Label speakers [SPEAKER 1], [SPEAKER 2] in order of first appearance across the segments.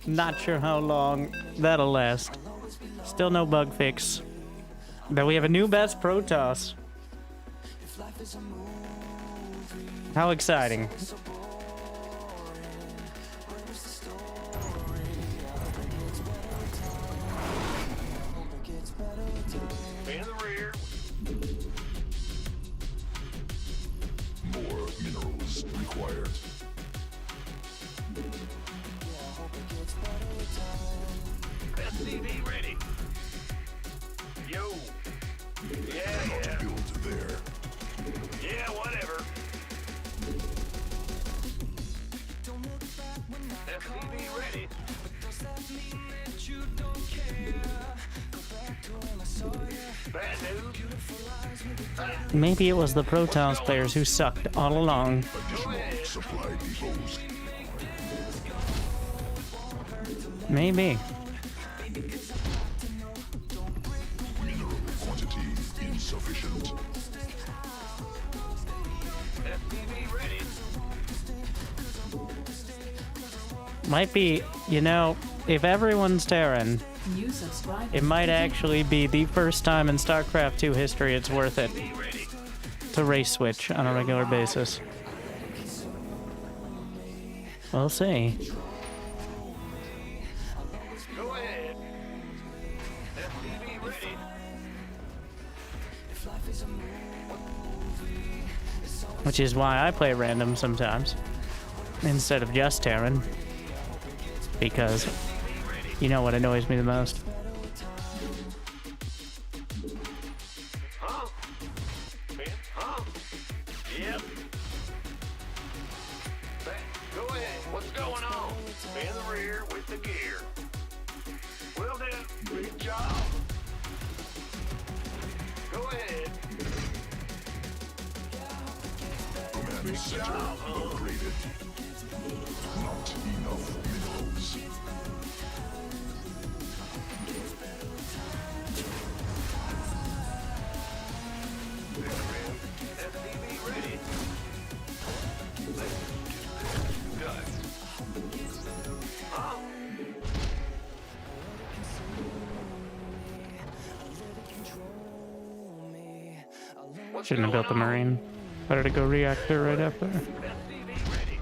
[SPEAKER 1] Not sure how long that'll last. Still no bug fix. But we have a new best Protoss. How exciting.
[SPEAKER 2] In the rear.
[SPEAKER 3] More minerals required.
[SPEAKER 2] SCV ready. Yo. Yeah.
[SPEAKER 3] Build there.
[SPEAKER 2] Yeah, whatever. SCV ready. Bad news.
[SPEAKER 1] Maybe it was the Protoss players who sucked all along.
[SPEAKER 3] Additional supply depots.
[SPEAKER 1] Maybe.
[SPEAKER 3] Mineral quantity insufficient.
[SPEAKER 2] SCV ready.
[SPEAKER 1] Might be, you know, if everyone's Terran, it might actually be the first time in StarCraft 2 history it's worth it to race switch on a regular basis. We'll see.
[SPEAKER 2] Go ahead. SCV ready.
[SPEAKER 1] Which is why I play random sometimes, instead of just Terran. Because, you know what annoys me the most?
[SPEAKER 2] Huh? Huh? Yep. Go ahead. What's going on? In the rear with the gear. Will do. Great job. Go ahead.
[SPEAKER 3] Command center upgraded. Not enough minerals.
[SPEAKER 2] SCV ready. Done. Huh? What's
[SPEAKER 1] Shouldn't have built the
[SPEAKER 2] going on?
[SPEAKER 1] Marine. Better to go reactor right after.
[SPEAKER 2] SCV ready.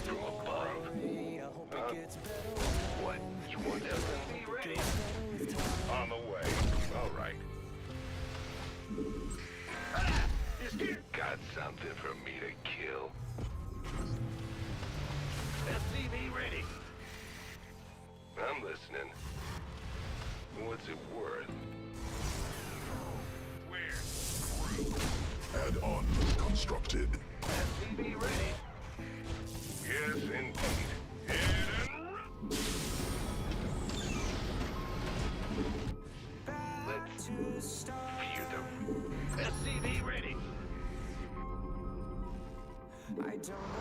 [SPEAKER 2] From above. What? You want SCV ready? On the way. All right. Ah, you scared? Got something for me to kill. SCV ready. I'm listening. What's it worth? Where?
[SPEAKER 3] Add-on constructed.
[SPEAKER 2] SCV ready. Yes, indeed. Let's view the SCV ready.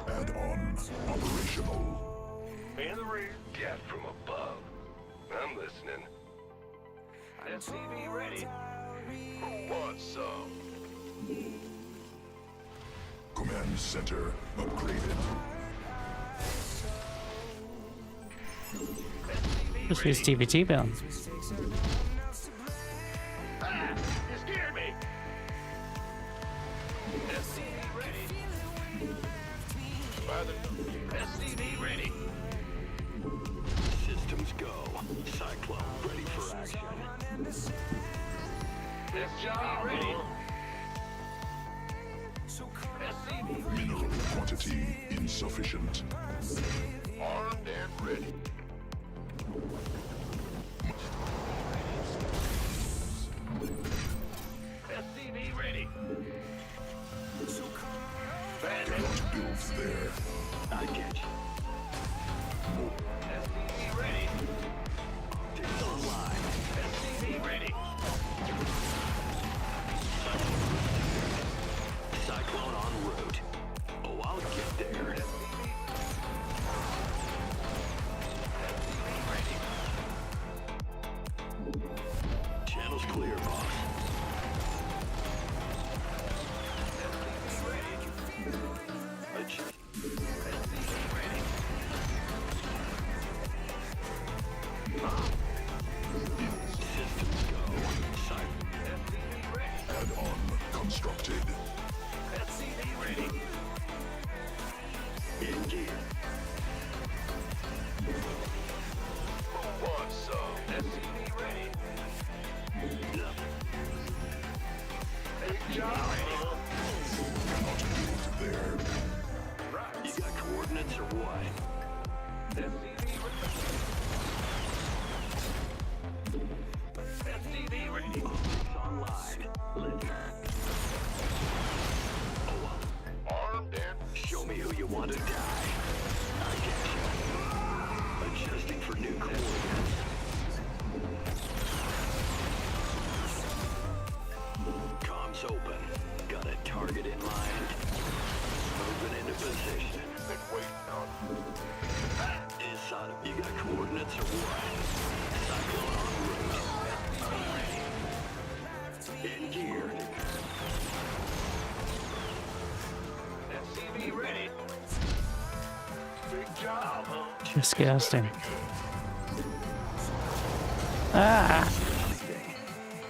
[SPEAKER 3] Add-on operational.
[SPEAKER 2] In the rear. Death from above. I'm listening. SCV ready. Who wants some?
[SPEAKER 3] Command center upgraded.
[SPEAKER 1] Just use TBT build.
[SPEAKER 2] Ah, you scared me. SCV ready. SCV ready.
[SPEAKER 4] Systems go. Cyclone ready for action.
[SPEAKER 2] SCV ready. SCV ready.
[SPEAKER 3] Mineral quantity insufficient.
[SPEAKER 2] Armed and ready. SCV ready.
[SPEAKER 3] Cannot build there.
[SPEAKER 4] I get you.
[SPEAKER 2] SCV ready.
[SPEAKER 4] Take the line.
[SPEAKER 2] SCV ready.
[SPEAKER 4] Cyclone en route. Oh, I'll get there. Channel's clear, boss. want to die. I get you. Adjusting for new coordinates. Comms open. Got a target in mind. Moving into position.
[SPEAKER 2] Been waiting on you.
[SPEAKER 4] Inside of you got coordinates or what? Cyclone en route. In gear.
[SPEAKER 2] SCV ready. Big job, huh?
[SPEAKER 1] Disgusting. Ah!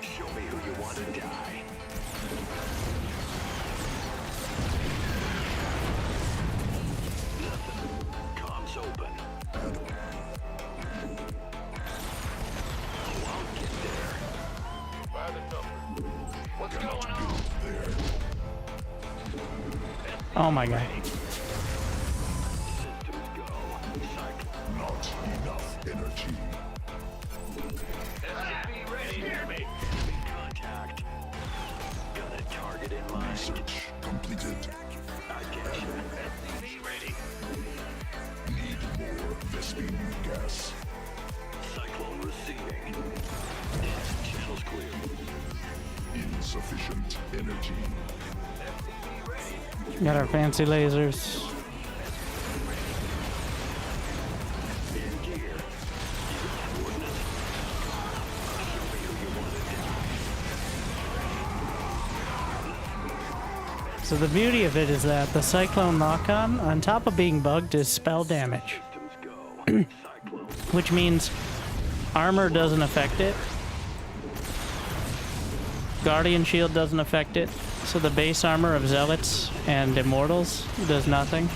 [SPEAKER 4] Show me who you want to die. Nothing. Comms open. Oh, I'll get there.
[SPEAKER 2] By the number. What's going on?
[SPEAKER 3] There.
[SPEAKER 1] Oh my god.
[SPEAKER 4] Systems go. Cyclone.
[SPEAKER 3] Not enough energy.
[SPEAKER 2] SCV ready. Hear me.
[SPEAKER 4] Enemy contact. Got a target in mind.
[SPEAKER 3] Research completed.
[SPEAKER 4] I get you.
[SPEAKER 2] SCV ready.
[SPEAKER 3] Need more Vespene gas.
[SPEAKER 4] Cyclone receiving. Channels clear.
[SPEAKER 3] Insufficient energy.
[SPEAKER 2] SCV ready.
[SPEAKER 1] Got our fancy lasers.
[SPEAKER 4] In gear. You got coordinates. Show me who you want to die.
[SPEAKER 1] So the beauty of it is that the Cyclone lock-on top of being bugged, is spell damage,
[SPEAKER 4] Systems go. Cyclone.
[SPEAKER 1] which means armor doesn't affect it. Guardian shield doesn't affect it. So the base armor of Zealots and Immortals does nothing.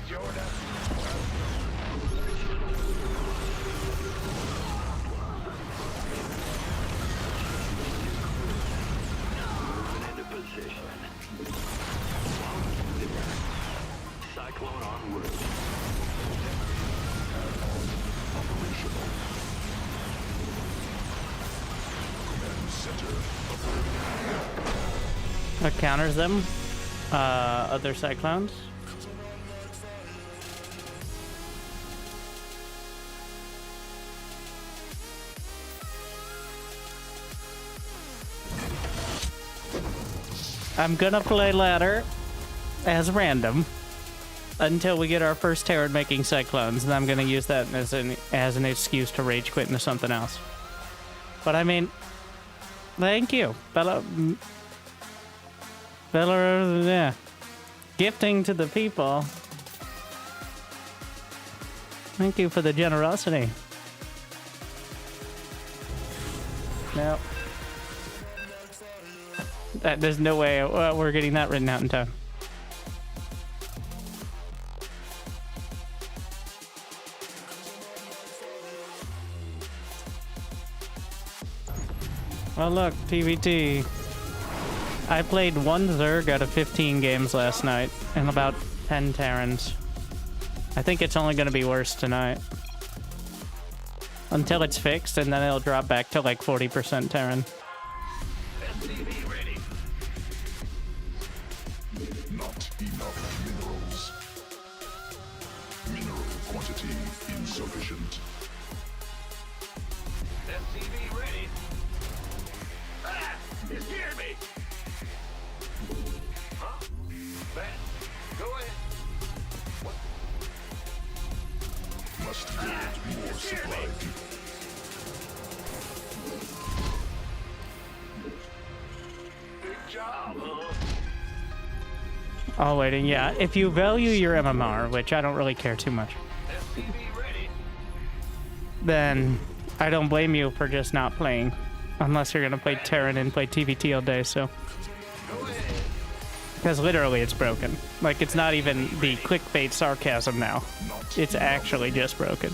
[SPEAKER 2] Jordan.
[SPEAKER 4] Into position. Cyclone en route.
[SPEAKER 3] Operational. Command center.
[SPEAKER 1] That counters them. Other Cyclones. I'm gonna play ladder as random until we get our first Terran making Cyclones, and I'm gonna use that as an excuse to rage quit into something else. But I mean, thank you, Bella, yeah, gifting to the people. Thank you for the generosity. No. There's no way we're getting that written out in time. Oh look, TVT. I played one Zerg out of 15 games last night and about 10 Terrans. I think it's only going to be worse tonight. Until it's fixed, and then it'll drop back to like 40% Terran.
[SPEAKER 2] SCV ready.
[SPEAKER 3] Not enough minerals. Mineral quantity insufficient.
[SPEAKER 2] SCV ready. Ah! You hear me? Huh? Bat, go ahead. What?
[SPEAKER 3] Must build more supply depot.
[SPEAKER 2] Big job, huh?
[SPEAKER 1] Oh, waiting, yeah. If you value your MMR, which I don't really care too much,
[SPEAKER 2] SCV ready.
[SPEAKER 1] then I don't blame you for just not playing. Unless you're gonna play Terran and play TVT all day, so.
[SPEAKER 2] Go ahead.
[SPEAKER 1] Because literally it's broken. Like, it's not even the clickbait sarcasm now. It's actually just broken.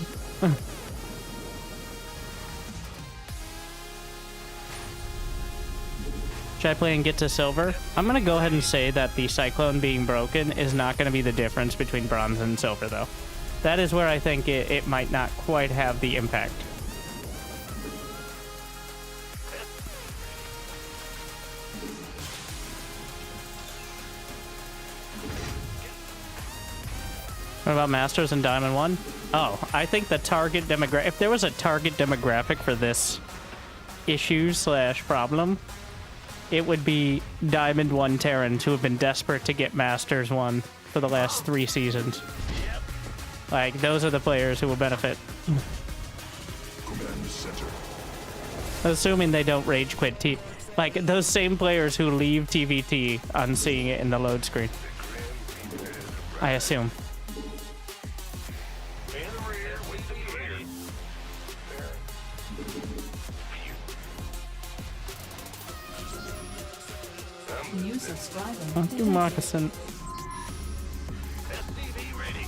[SPEAKER 1] Should I play and get to silver? I'm going to go ahead and say that the Cyclone being broken is not going to be the difference between bronze and silver, though. That is where I think it might not quite have the impact. What about Masters and Diamond 1? Oh, I think the target demographic... If there was a target demographic for this issue/problem, it would be Diamond 1 Terrans who have been desperate to get Masters 1 for the last 3 seasons. Like, those are the players who will benefit.
[SPEAKER 3] Command center.
[SPEAKER 1] Assuming they don't rage quit T. Like, those same players who leave TVT on seeing it in the load screen. I assume.
[SPEAKER 2] In the rear with the gear.
[SPEAKER 5] New subscriber.
[SPEAKER 1] Thank you, Moccasin.
[SPEAKER 2] SCV ready.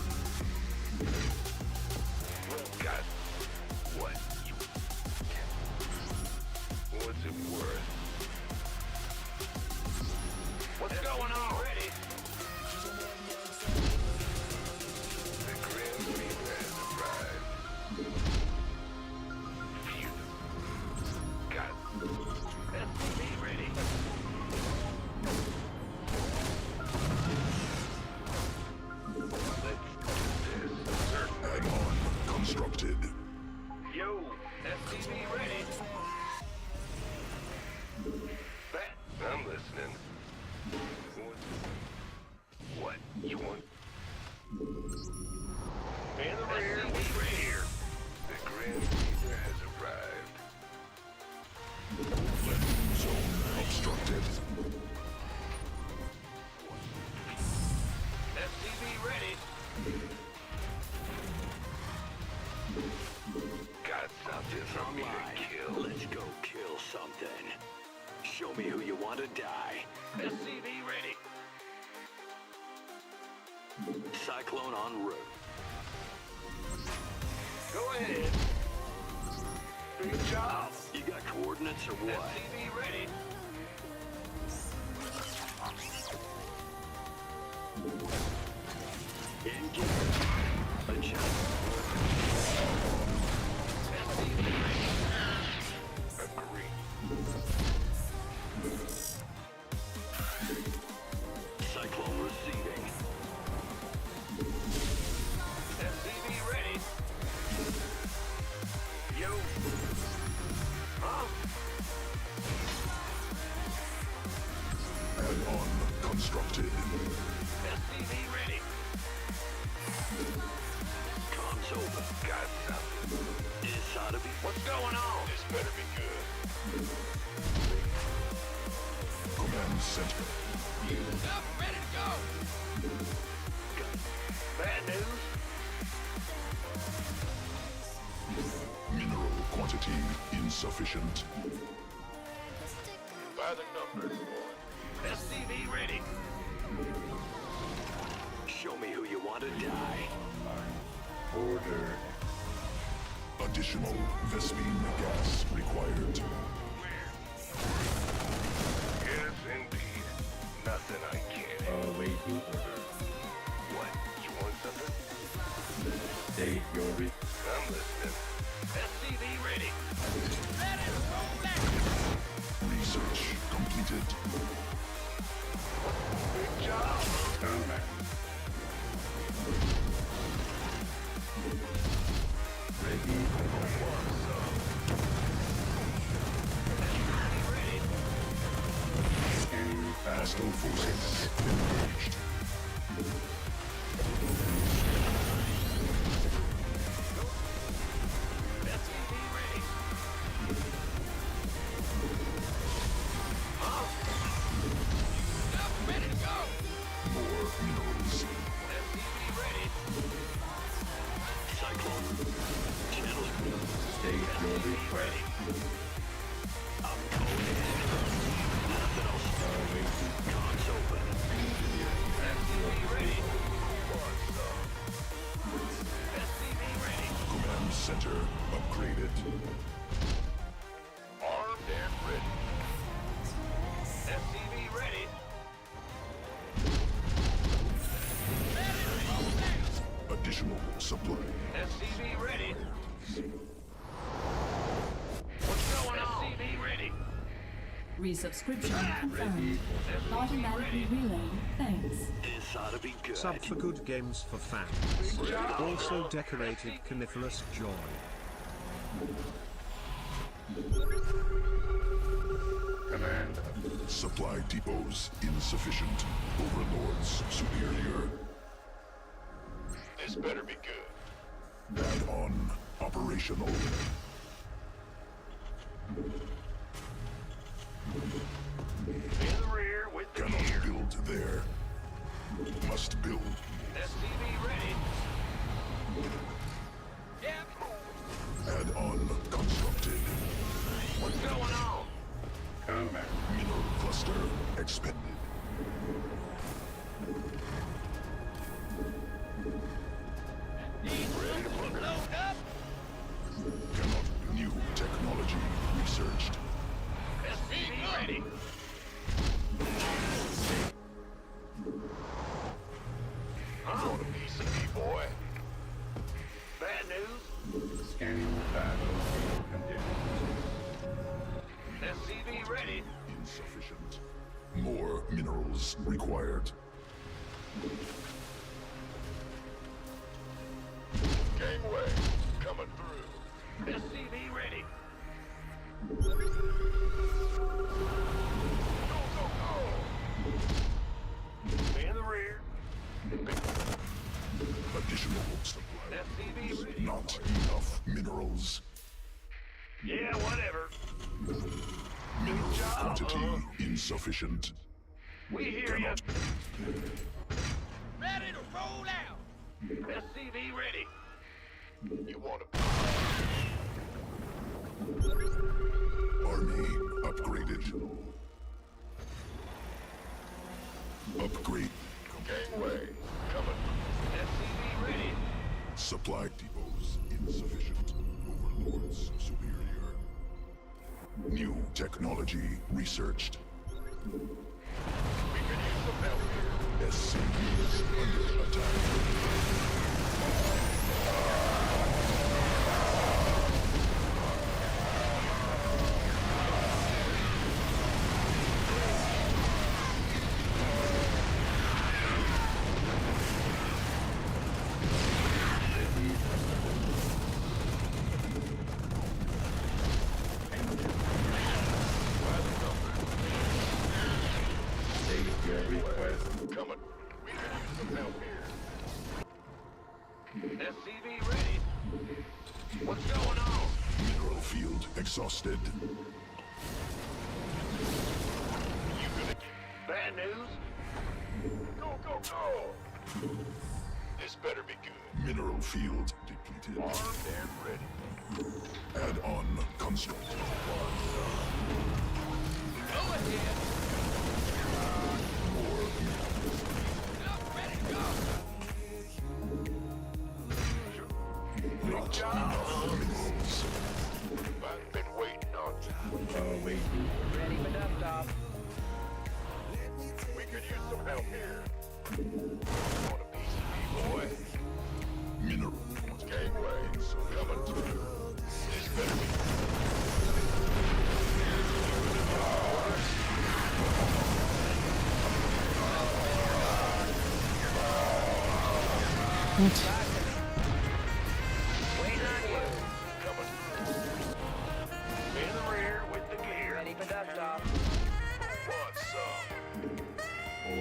[SPEAKER 2] Got what you... What's it worth? What's going on? Ready. The Grim Reaper has arrived. Phew. Got SCV ready.
[SPEAKER 3] Add-on constructed.
[SPEAKER 2] Yo, SCV ready. I'm listening. What you want? In the rear, here. The Grim Reaper has arrived.
[SPEAKER 3] Landing zone obstructed.
[SPEAKER 2] SCV ready. Got something for me to kill.
[SPEAKER 4] Let's go kill something. Show me who you want to die.
[SPEAKER 2] SCV ready.
[SPEAKER 4] Cyclone en route.
[SPEAKER 2] Go ahead. Big job.
[SPEAKER 4] You got coordinates or what?
[SPEAKER 2] SCV ready.
[SPEAKER 4] Engage. Adjust.
[SPEAKER 2] SCV ready. Agree.
[SPEAKER 4] Cyclone receiving.
[SPEAKER 2] SCV ready. Yo. Huh?
[SPEAKER 3] Add-on constructed.
[SPEAKER 2] SCV ready.
[SPEAKER 4] Comms over.
[SPEAKER 2] Got something.
[SPEAKER 4] This ought to be...
[SPEAKER 2] What's going on? This better be good.
[SPEAKER 3] Command center.
[SPEAKER 2] Bad news?
[SPEAKER 3] Mineral quantity insufficient.
[SPEAKER 2] By the numbers, boy. SCV ready.
[SPEAKER 4] Show me who you want to die.
[SPEAKER 3] Order. Additional Vespine gas required.
[SPEAKER 2] Yes, indeed. Nothing I can't.
[SPEAKER 6] Awaiting order.
[SPEAKER 2] What? You want something?
[SPEAKER 6] State your
[SPEAKER 2] I'm listening. SCV ready.
[SPEAKER 3] Research completed.
[SPEAKER 2] Good job.
[SPEAKER 6] ready.
[SPEAKER 3] Additional supply.
[SPEAKER 2] SCV ready. What's going on? SCV ready.
[SPEAKER 5] Resubscription confirmed. Automatically relaying. Thanks.
[SPEAKER 4] This ought to be good.
[SPEAKER 7] Sub for good games for fans. Also decorated Coniferous Joy.
[SPEAKER 6] Command.
[SPEAKER 3] Supply depots insufficient. Overlords superior.
[SPEAKER 2] This better be good.
[SPEAKER 3] Add-on operational.
[SPEAKER 2] In the rear with the
[SPEAKER 3] Cannot
[SPEAKER 2] gear.
[SPEAKER 3] build there. Must build.
[SPEAKER 2] SCV ready.
[SPEAKER 3] Add-on constructed.
[SPEAKER 2] What's going on?
[SPEAKER 6] Combat.
[SPEAKER 3] Mineral cluster expended.
[SPEAKER 2] Ready to put load up?
[SPEAKER 3] Cannot new technology researched.
[SPEAKER 2] SCV ready. Want a piece of me, boy? Bad news?
[SPEAKER 6] Scanning battle conditions.
[SPEAKER 2] SCV ready.
[SPEAKER 3] Insufficient. More minerals required.
[SPEAKER 2] Gangway coming through. SCV ready. Go, go, go. In the rear.
[SPEAKER 3] Additional supply.
[SPEAKER 2] SCV ready.
[SPEAKER 3] Not enough minerals.
[SPEAKER 2] Yeah, whatever.
[SPEAKER 3] Mineral
[SPEAKER 2] job,
[SPEAKER 3] quantity insufficient.
[SPEAKER 2] We hear you.
[SPEAKER 3] Cannot.
[SPEAKER 2] Ready to roll out. SCV ready. You want to...
[SPEAKER 3] Army upgraded. Upgrade.
[SPEAKER 2] Gangway coming. SCV ready.
[SPEAKER 3] Supply depots insufficient. Overlords superior. New technology researched.
[SPEAKER 2] We can use some help here.
[SPEAKER 3] SCVs under attack.
[SPEAKER 6] State your request.
[SPEAKER 2] Coming. We can use some help here. SCV ready. What's going on?
[SPEAKER 3] Mineral field exhausted.
[SPEAKER 2] You gonna... Bad news? Go, go, go! This better be good.
[SPEAKER 3] Mineral field depleted.
[SPEAKER 2] Armed and ready.
[SPEAKER 3] Add-on construct.
[SPEAKER 2] Go ahead.
[SPEAKER 3] More
[SPEAKER 2] Up, ready to go.
[SPEAKER 3] not enough minerals.
[SPEAKER 2] I've been waiting on you.
[SPEAKER 6] Wait.
[SPEAKER 8] Ready for dump off.
[SPEAKER 2] We could use some help here. Want a piece of me, boy?
[SPEAKER 3] Mineral
[SPEAKER 2] Gangway coming through. This better be...
[SPEAKER 8] Waiting on you.
[SPEAKER 2] Coming through. In the rear with the gear.
[SPEAKER 8] Ready for dust off.
[SPEAKER 2] Want some?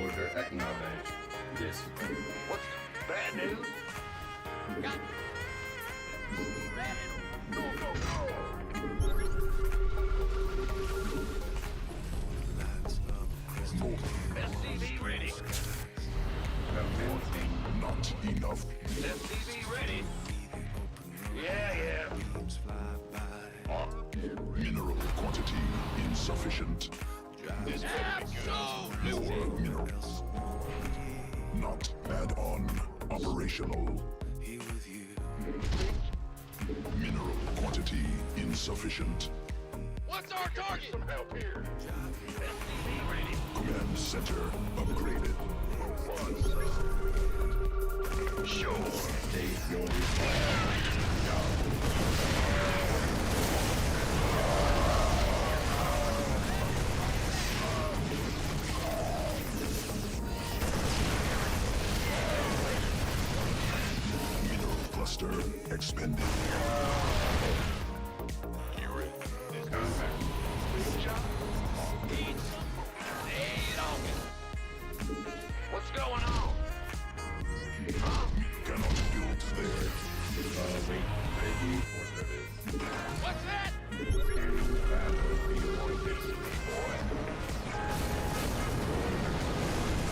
[SPEAKER 6] Order acknowledged. Discipline.
[SPEAKER 2] What's bad news? Got ready. Go, go, go.
[SPEAKER 3] more.
[SPEAKER 2] SCV ready.
[SPEAKER 6] Commencing.
[SPEAKER 3] Not enough.
[SPEAKER 2] SCV ready. Yeah, yeah.
[SPEAKER 3] Mineral quantity insufficient.
[SPEAKER 2] This better be good.
[SPEAKER 3] More minerals. Not add-on operational. Mineral quantity insufficient.
[SPEAKER 2] What's our target? Some help here. SCV ready.
[SPEAKER 3] Command center upgraded.
[SPEAKER 2] Sure.
[SPEAKER 6] State
[SPEAKER 3] Mineral cluster expended.
[SPEAKER 2] What's going on?
[SPEAKER 3] Cannot build there.
[SPEAKER 6] Wait, ready for service.
[SPEAKER 2] What's that?
[SPEAKER 6] Scanning the battlefield conditions.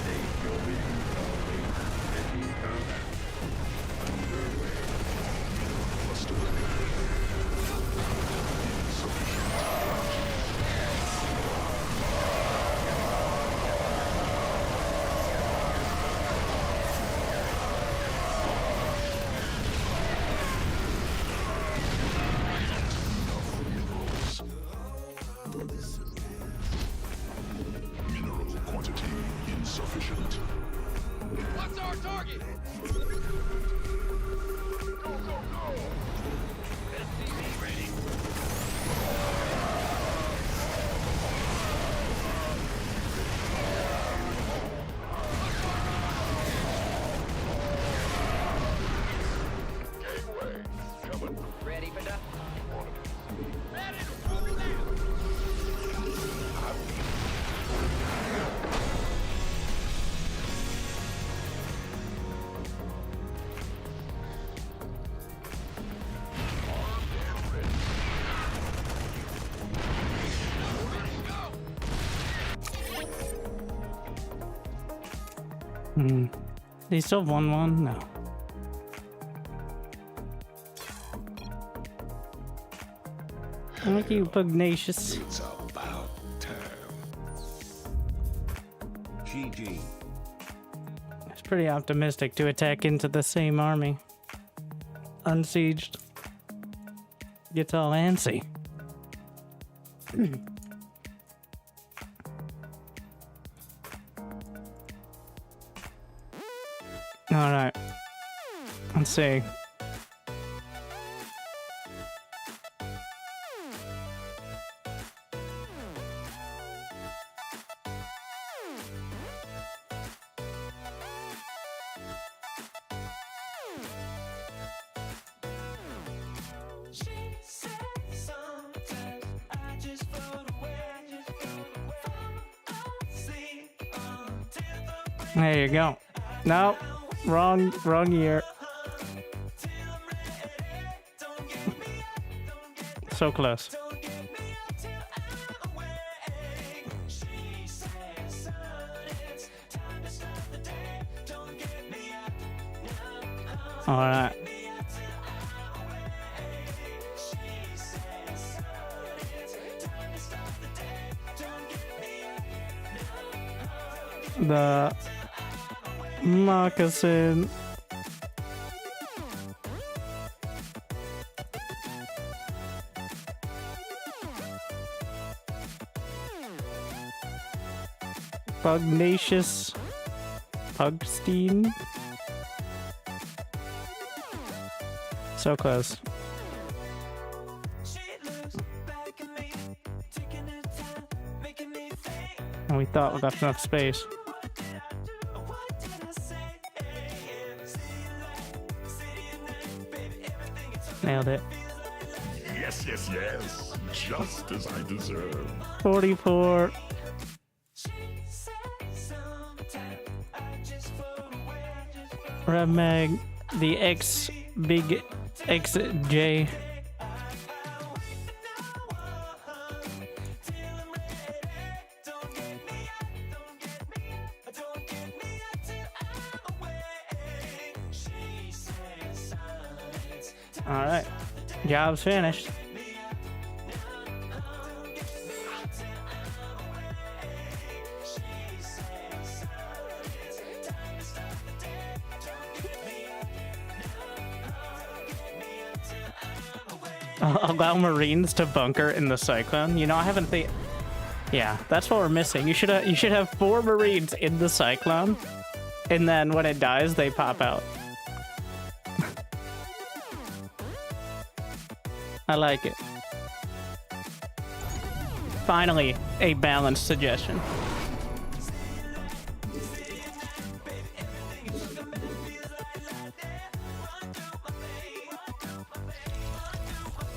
[SPEAKER 6] State your vision. Wait, ready combat. Underway.
[SPEAKER 3] Cluster mineral quantity insufficient.
[SPEAKER 2] What's our target? Go, go, go! SCV ready. Gateway coming.
[SPEAKER 8] Ready for duck?
[SPEAKER 2] Ready to roll out.
[SPEAKER 1] They still won one? No. Look at you, pugnacious.
[SPEAKER 3] It's about time.
[SPEAKER 7] GG.
[SPEAKER 1] It's pretty optimistic to attack into the same army. Unsieged. Gets all antsy. Alright. Let's see. There you go. No, wrong year. So close. All right. The moccasin. Pugnacious Pugstein. So close. And we thought we left enough space. Nailed it.
[SPEAKER 3] Yes, yes, yes. Just as I deserve.
[SPEAKER 1] 44. Red Mag, the X Big XJ. All right, job's finished. Allow Marines to bunker in the Cyclone. You know, I haven't yeah, that's what we're missing. You should have 4 Marines in the Cyclone, and then when it dies, they pop out. I like it. Finally, a balanced suggestion.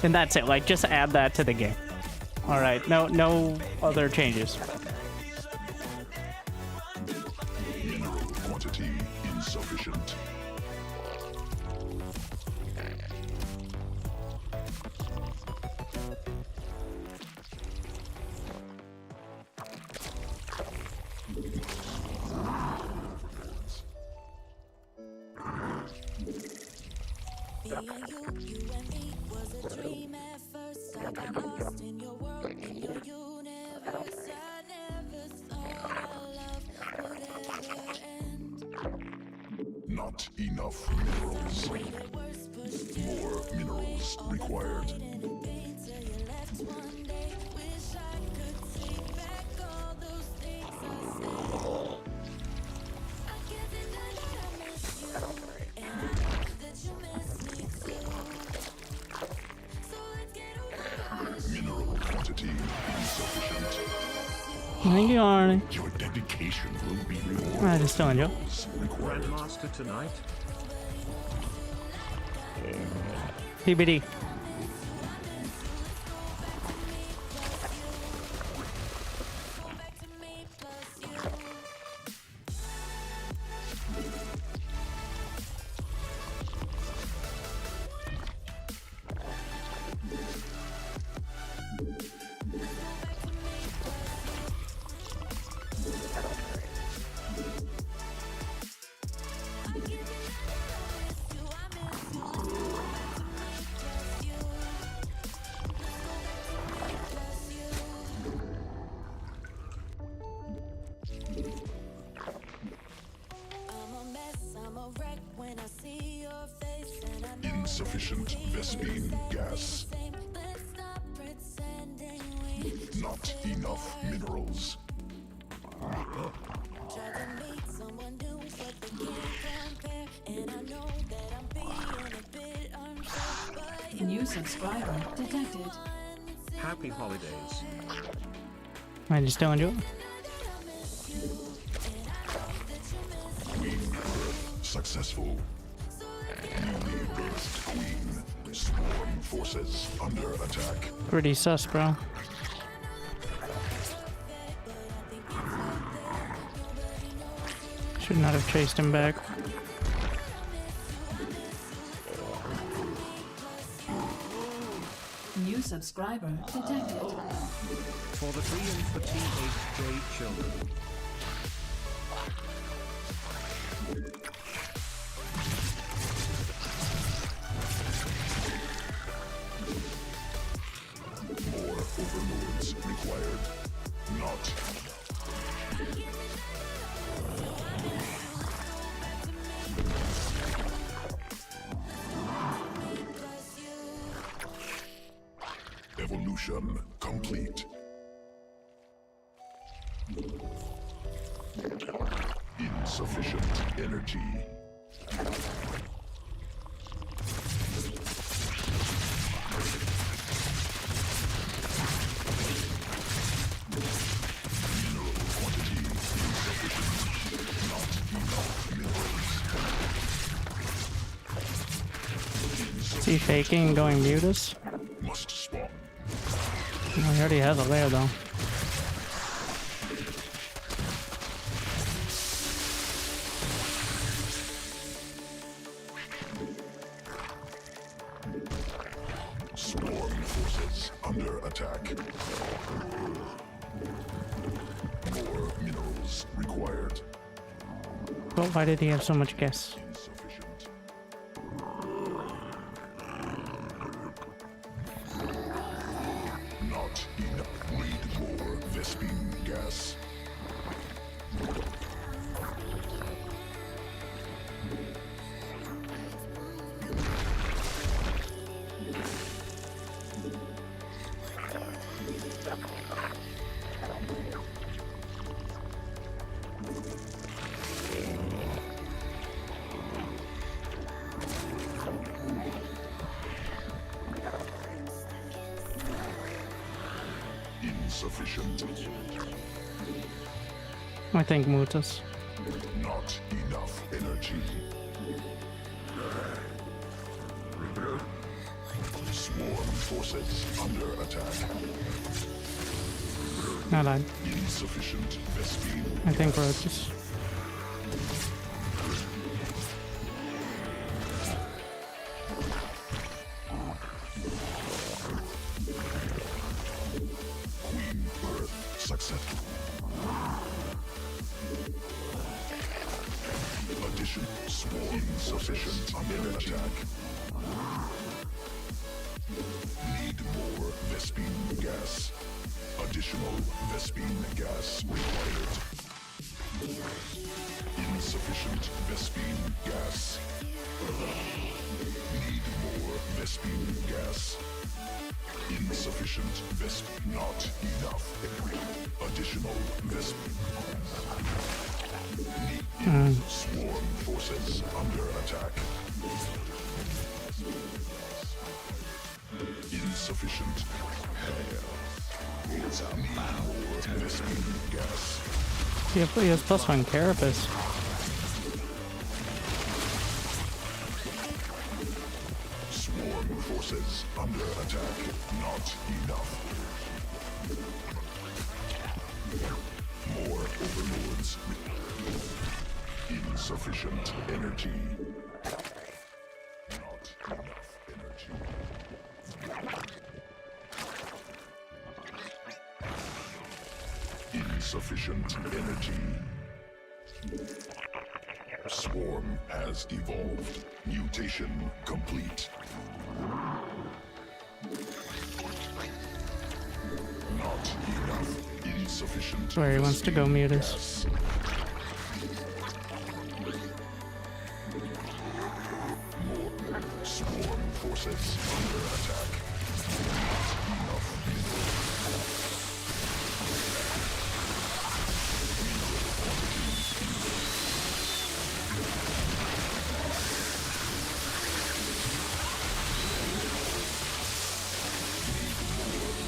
[SPEAKER 1] And that's it. Like, just add that to the game. All right. No other changes.
[SPEAKER 3] Mineral quantity insufficient. Not enough minerals. More minerals required. Mineral quantity insufficient.
[SPEAKER 1] Thank you, Arnie.
[SPEAKER 3] Your dedication will be rewarded.
[SPEAKER 1] I just don't enjoy.
[SPEAKER 3] Required.
[SPEAKER 7] Grandmaster tonight.
[SPEAKER 1] PBD.
[SPEAKER 3] Insufficient Vespine gas. Not enough minerals.
[SPEAKER 5] New subscriber detected.
[SPEAKER 7] Happy holidays.
[SPEAKER 1] I just don't enjoy.
[SPEAKER 3] Queen birth successful. Newly birthed queen. Swarm forces under attack.
[SPEAKER 1] Pretty sus, bro. Should not have chased him back.
[SPEAKER 5] New subscriber detected.
[SPEAKER 7] For the 3 and for THJ children.
[SPEAKER 3] More overlords required. Not. Evolution complete. Insufficient energy. Mineral quantity insufficient. Not enough minerals.
[SPEAKER 1] Is he faking and going mutus?
[SPEAKER 3] Must spawn.
[SPEAKER 1] Oh, he already has a layer though.
[SPEAKER 3] Swarm forces under attack. More minerals required.
[SPEAKER 1] Well, why did he have so much gas?
[SPEAKER 3] Insufficient. Not enough. Need more Vespine gas. Insufficient.
[SPEAKER 1] I think Mutas.
[SPEAKER 3] Not enough energy. Swarm forces under attack.
[SPEAKER 1] Not I.
[SPEAKER 3] Insufficient Vespene.
[SPEAKER 1] I think Roaches.
[SPEAKER 3] Queen birth successful. Addition swarm insufficient under attack. Need more Vespene gas. Additional Vespene gas required. Insufficient Vespene gas. Need more Vespene gas. Insufficient Vespene. Not enough. Additional Vespene. Need swarm forces under attack. Insufficient. It's a more Vespene gas.
[SPEAKER 1] Yeah, but he has +1 Carapace.
[SPEAKER 3] Swarm forces under attack. Not enough. More overlords. Insufficient energy. Not enough energy. Insufficient energy. Swarm has evolved. Mutation complete. Not enough. Insufficient.
[SPEAKER 1] That's where he wants to go, Mutas.
[SPEAKER 3] Gas. More swarm forces under attack. Not enough.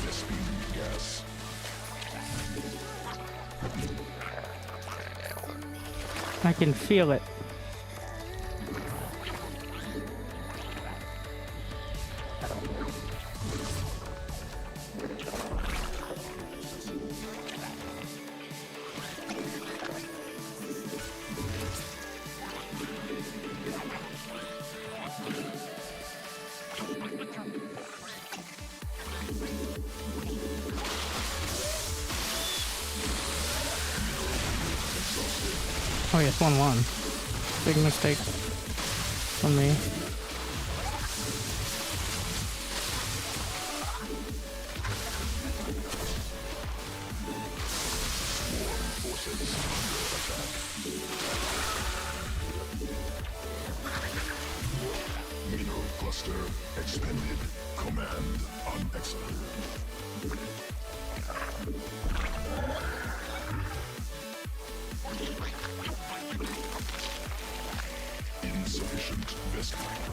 [SPEAKER 3] Vespene gas.
[SPEAKER 1] I can feel it. Oh yes, 1-1. Big mistake from me.
[SPEAKER 3] Mineral cluster expended. Command unexecuted. Insufficient Vespene.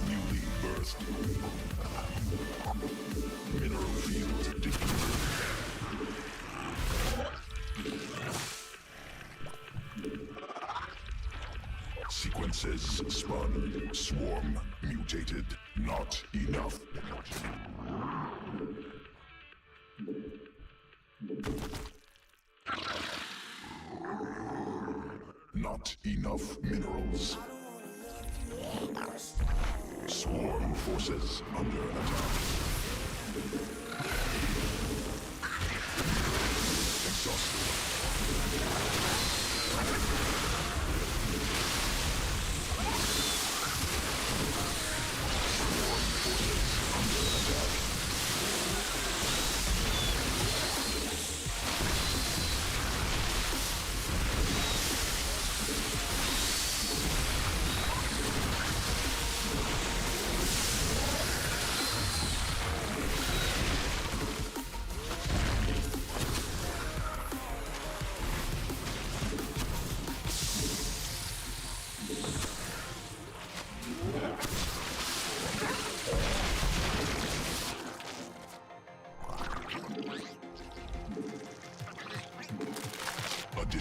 [SPEAKER 3] Newly birthed. Mineral field depleted. Sequences spun. Swarm mutated. Not enough energy. Not enough minerals. Swarm forces under attack. Exhausted. Swarm forces under attack.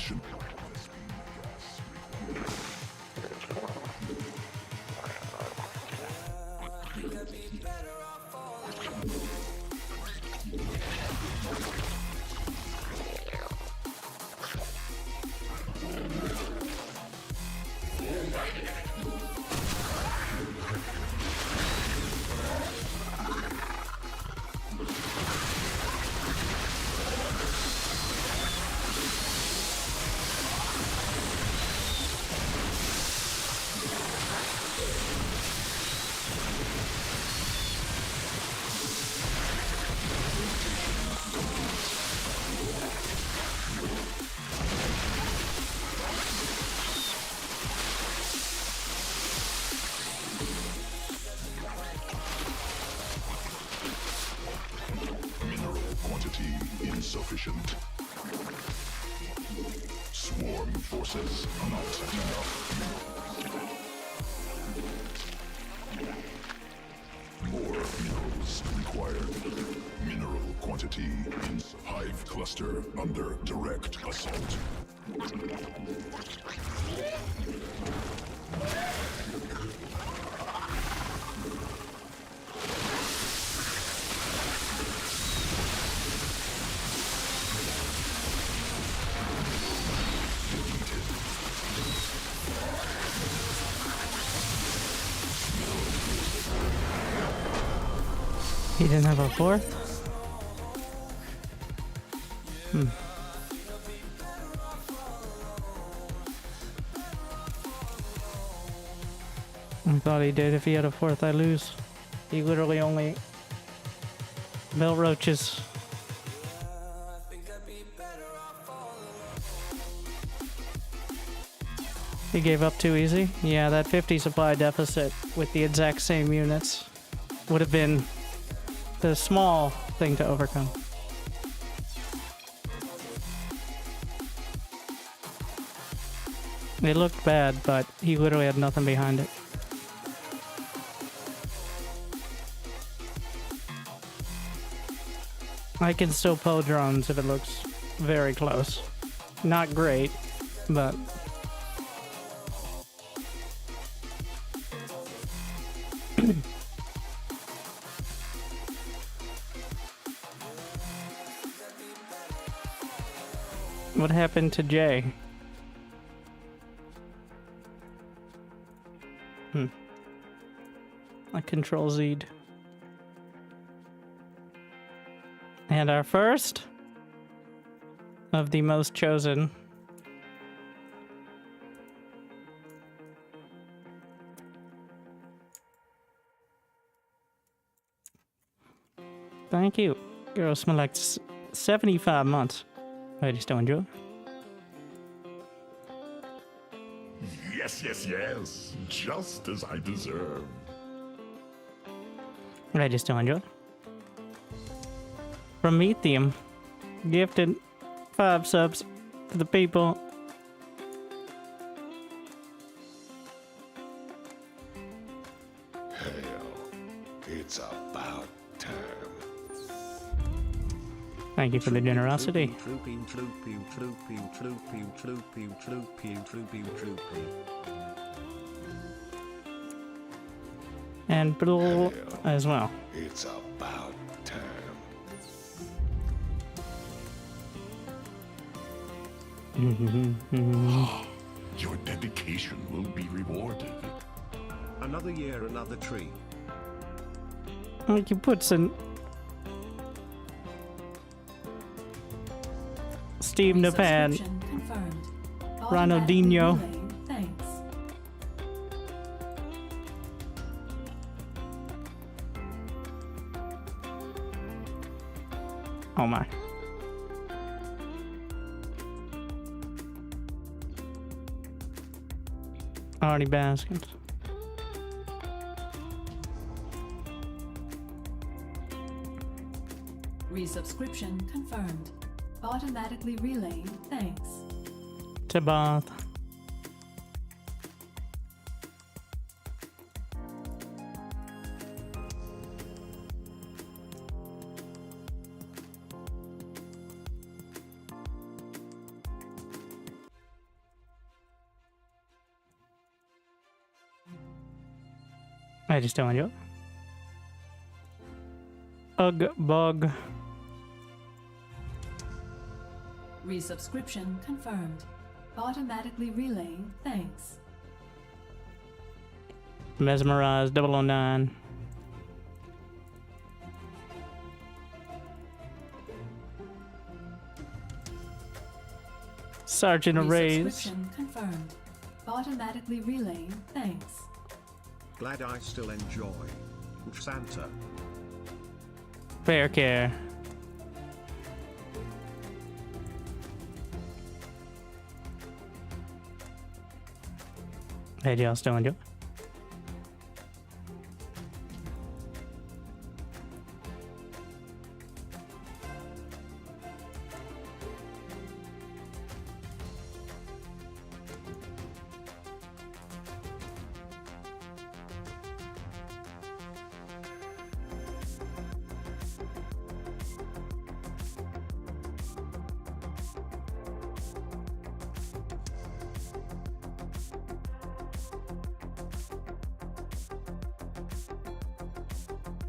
[SPEAKER 3] insufficient. Insufficient. Swarm forces not enough. More minerals required. Mineral quantity in hive cluster under direct assault.
[SPEAKER 1] He didn't have a fourth? I thought he did. If he had a fourth, I lose. He literally only built roaches. He gave up too easy? Yeah, that 50 supply deficit with the exact same units would have been the small thing to overcome. It looked bad, but he literally had nothing behind it. I can still pull drones if it looks very close. Not great, but... What happened to Jay? I control Z'd. And our first of the most chosen. Thank you. Girl smell like 75 months. I just don't enjoy.
[SPEAKER 3] Yes, yes, yes. Just as I deserve.
[SPEAKER 1] I just don't enjoy. Prometheum gifted 5 subs to the people.
[SPEAKER 3] Hell, it's about time.
[SPEAKER 1] Thank you for the generosity. And Blue as well.
[SPEAKER 3] It's about time. Your dedication will be rewarded.
[SPEAKER 7] Another year, another tree.
[SPEAKER 1] Like you put some Steve Napan,
[SPEAKER 5] Resubscription confirmed.
[SPEAKER 1] Ronaldinho.
[SPEAKER 5] Automatic relaying, thanks.
[SPEAKER 1] Oh my. Arnie Baskins.
[SPEAKER 5] Resubscription confirmed. Automatically relaying, thanks.
[SPEAKER 1] Tabath. I just telling you. Ugh, bug.
[SPEAKER 5] Resubscription confirmed. Automatically relaying thanks.
[SPEAKER 1] Mesmerized 009. Sergeant Arrays.
[SPEAKER 5] Resubscription confirmed. Automatically relaying thanks.
[SPEAKER 7] Glad I still enjoy. Santa.
[SPEAKER 1] Fair care. Hey, y'all still enjoy?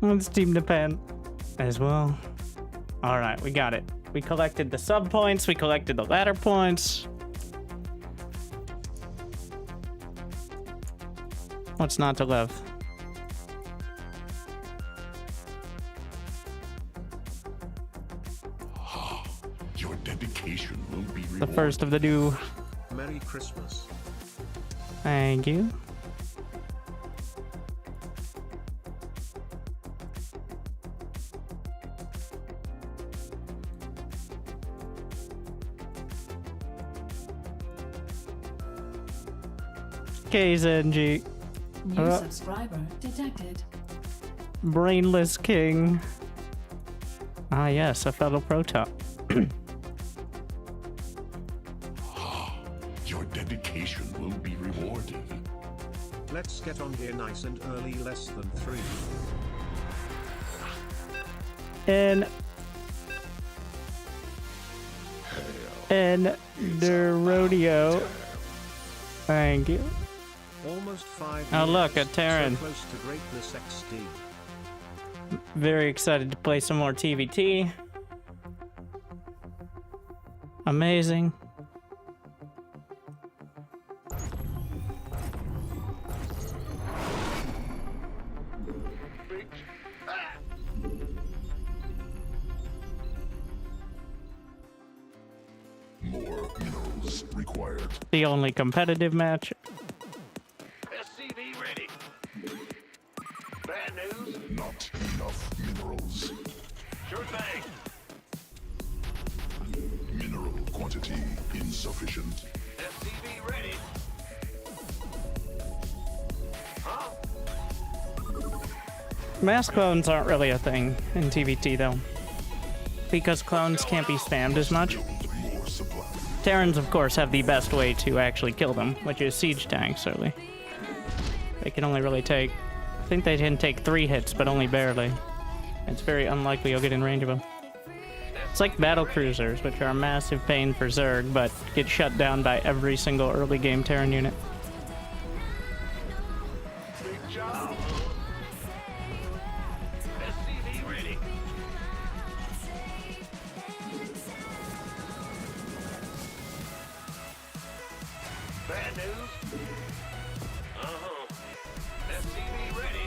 [SPEAKER 1] Let's team depend as well. All right, we got it. We collected the sub points. We collected the ladder points. What's not to love?
[SPEAKER 3] Your dedication will be
[SPEAKER 1] The
[SPEAKER 3] rewarded.
[SPEAKER 1] first of the new.
[SPEAKER 7] Merry Christmas.
[SPEAKER 1] Thank you. KZNG.
[SPEAKER 5] New subscriber detected.
[SPEAKER 1] Brainless King. Ah, yes, a fellow Protop.
[SPEAKER 3] Your dedication will be rewarded.
[SPEAKER 7] Let's get on here nice and early, less than 3.
[SPEAKER 1] And the rodeo. Thank you.
[SPEAKER 7] Almost 5
[SPEAKER 1] Oh,
[SPEAKER 7] years,
[SPEAKER 1] look, a Terran.
[SPEAKER 7] So close to greatness XD.
[SPEAKER 1] Very excited to play some more TVT. Amazing.
[SPEAKER 3] More minerals required.
[SPEAKER 1] The only competitive match.
[SPEAKER 2] SCV ready. Bad news?
[SPEAKER 3] Not enough minerals.
[SPEAKER 2] Sure thing.
[SPEAKER 3] Mineral quantity insufficient.
[SPEAKER 2] SCV ready. Huh?
[SPEAKER 1] Mass clones aren't really a thing in TVT though. Because clones can't be spammed as much.
[SPEAKER 3] More supply.
[SPEAKER 1] Terrans, of course, have the best way to actually kill them, which is siege tanks, really. They can only really take... I think they can take 3 hits, but only barely. It's very unlikely you'll get in range of them. It's like battle cruisers, which are a massive pain for Zerg, but get shut down by every single early game Terran unit.
[SPEAKER 2] Big job. SCV ready. Bad news? Uh-huh. SCV ready.